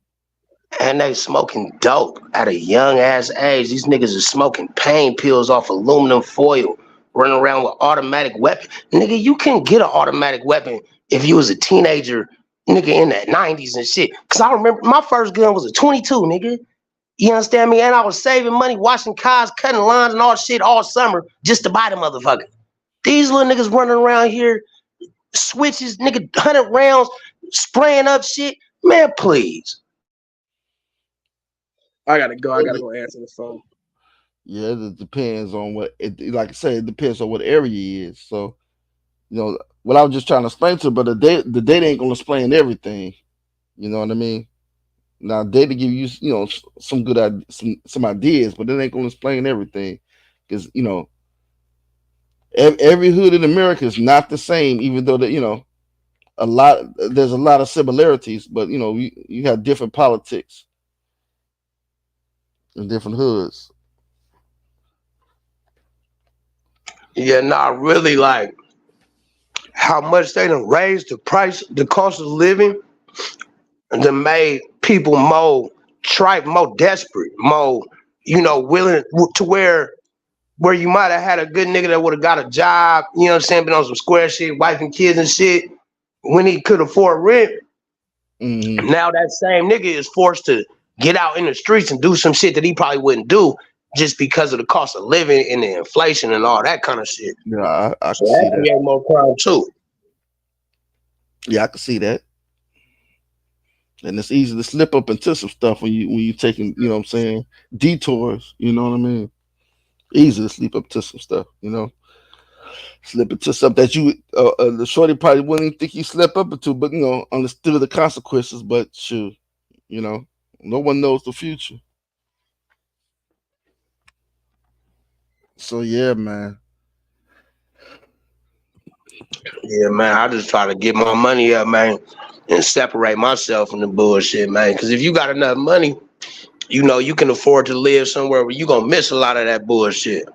And they smoking dope at a young ass age. These niggas is smoking pain pills off aluminum foil, running around with automatic weapon. Nigga, you can get an automatic weapon if you was a teenager, nigga, in the 90s and shit. Cause I remember my first gun was a 22, nigga. You understand me? And I was saving money, washing cars, cutting lines and all shit all summer just to buy the motherfucker. These little niggas running around here, switches, nigga, 100 rounds, spraying up shit. Man, please. I gotta go. I gotta go answer the phone. Yeah, it depends on like I said, it depends on what area it is. So, you know, what I was just trying to explain to, but the data ain't gonna explain everything. You know what I mean? Now, data give you, you know, some good some ideas, but it ain't gonna explain everything, because you know, every hood in America is not the same, even though that, you know, there's a lot of similarities, but you know, you have different politics in different hoods. Yeah, not really like how much they done raised the price, the cost of living, and then made people more trite, more desperate, more, you know, willing to where you might have had a good nigga that would have got a job, you know what I'm saying, been on some square shit, wife and kids and shit, when he could afford rent. Mm-hmm. Now that same nigga is forced to get out in the streets and do some shit that he probably wouldn't do just because of the cost of living and the inflation and all that kind of shit. Yeah, I So can see that that. create more crime too. Yeah, I can see that. And it's easy to slip up into some stuff when you taking, you know what I'm saying, detours. You know what I mean? Easy to slip up to some stuff. You know, slip into something that you the shorty probably wouldn't even think you slip up into, but you know, understood the consequences. But shoot, you know, no one knows the future. So yeah, man. Yeah, man. I just try to get my money up, man, and separate myself from the bullshit, man. Because if you got enough money, you know you can afford to live somewhere where you gonna miss a lot of that bullshit.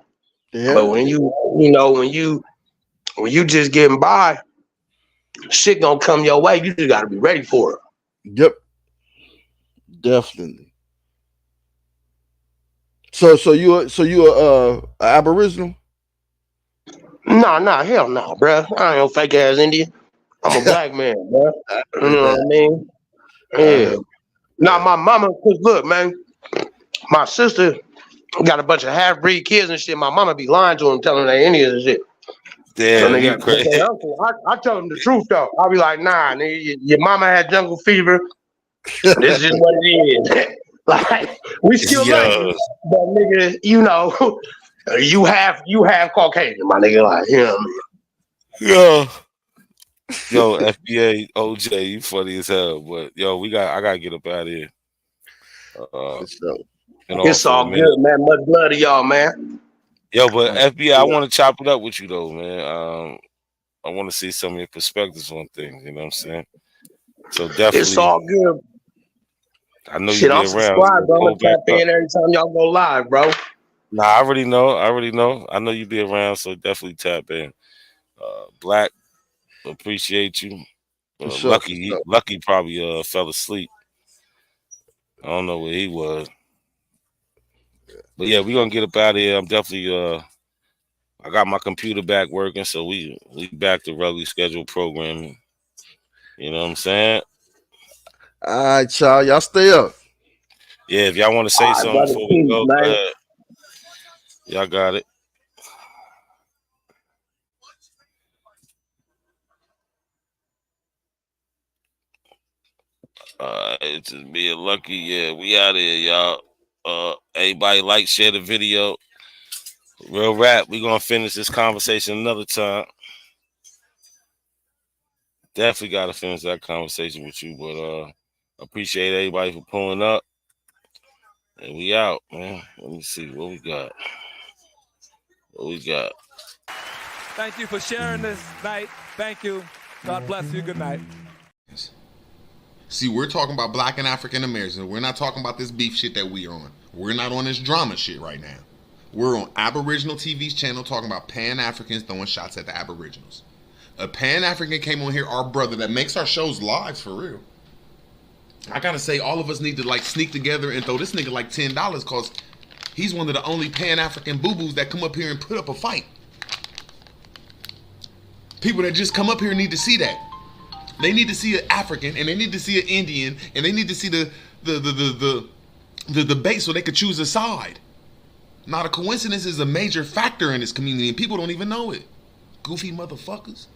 Yeah. But when you know, when you when you just getting by, shit gonna come your way. You just gotta be ready for it. Yep. Definitely. So you Aboriginal? Nah, hell no, bruh. I ain't no fake ass Indian. I'm a black man, bruh. You know what I mean? Yeah. Now my mama, cause look, man, my sister got a bunch of half breed kids and shit. My mama be lying to them, telling them they Indians and shit. So Damn, you nigga, crazy. I tell them the truth though. I'll be like, nah, nigga, your mama had jungle fever. This is what it is. Like we still love Yo, you, but nigga, you know, you have Caucasian, my nigga. Like, you know what I mean? yo, FBA, OJ, you funny as hell. But yo, I gotta get up out of here. And off It's for a all minute. good, man. Much blood to y'all, man. Yo, but FBI, I want to chop it up with you though, man. I want to see some of your perspectives on things. You know what I'm saying? So It's definitely, all good. I know Shit, you be I'm around. subscribed, So bro. I'm pull gonna back tap up. in every time y'all go live, bro. Nah, I already know. I know you be around, so definitely tap in. Black, appreciate you. For sure. Lucky probably fell asleep. I don't know where he was. But yeah, we gonna get up out of here. I'm definitely I got my computer back working, so we back to regularly scheduled programming. You know what I'm saying? All right, y'all. Y'all stay up. Yeah, if y'all want to say All right, something brother. before we Peace, go man. ahead. Y'all got it. It's just being lucky. Yeah, we out here, y'all. Everybody like, share the video. Real rap. We gonna finish this conversation another time. Definitely gotta finish that conversation with you, but appreciate everybody for pulling up. And we out, man. Let me see what we got. Thank you for sharing this night. Thank you. God bless you. Good night. See, we're talking about Black and African Americans. We're not talking about this beef shit that we are on. We're not on this drama shit right now. We're on Aboriginal TV's channel talking about Pan-Africans throwing shots at the Aboriginals. A Pan-African came on here, our brother, that makes our shows live for real. I gotta say, all of us need to like sneak together and throw this nigga like $10 because he's one of the only Pan-African boo-boos that come up here and put up a fight. People that just come up here need to see that. They need to see an African, and they need to see an Indian, and they need to see the debate so they could choose a side. Not a coincidence is a major factor in this community, and people don't even know it. Goofy motherfuckers.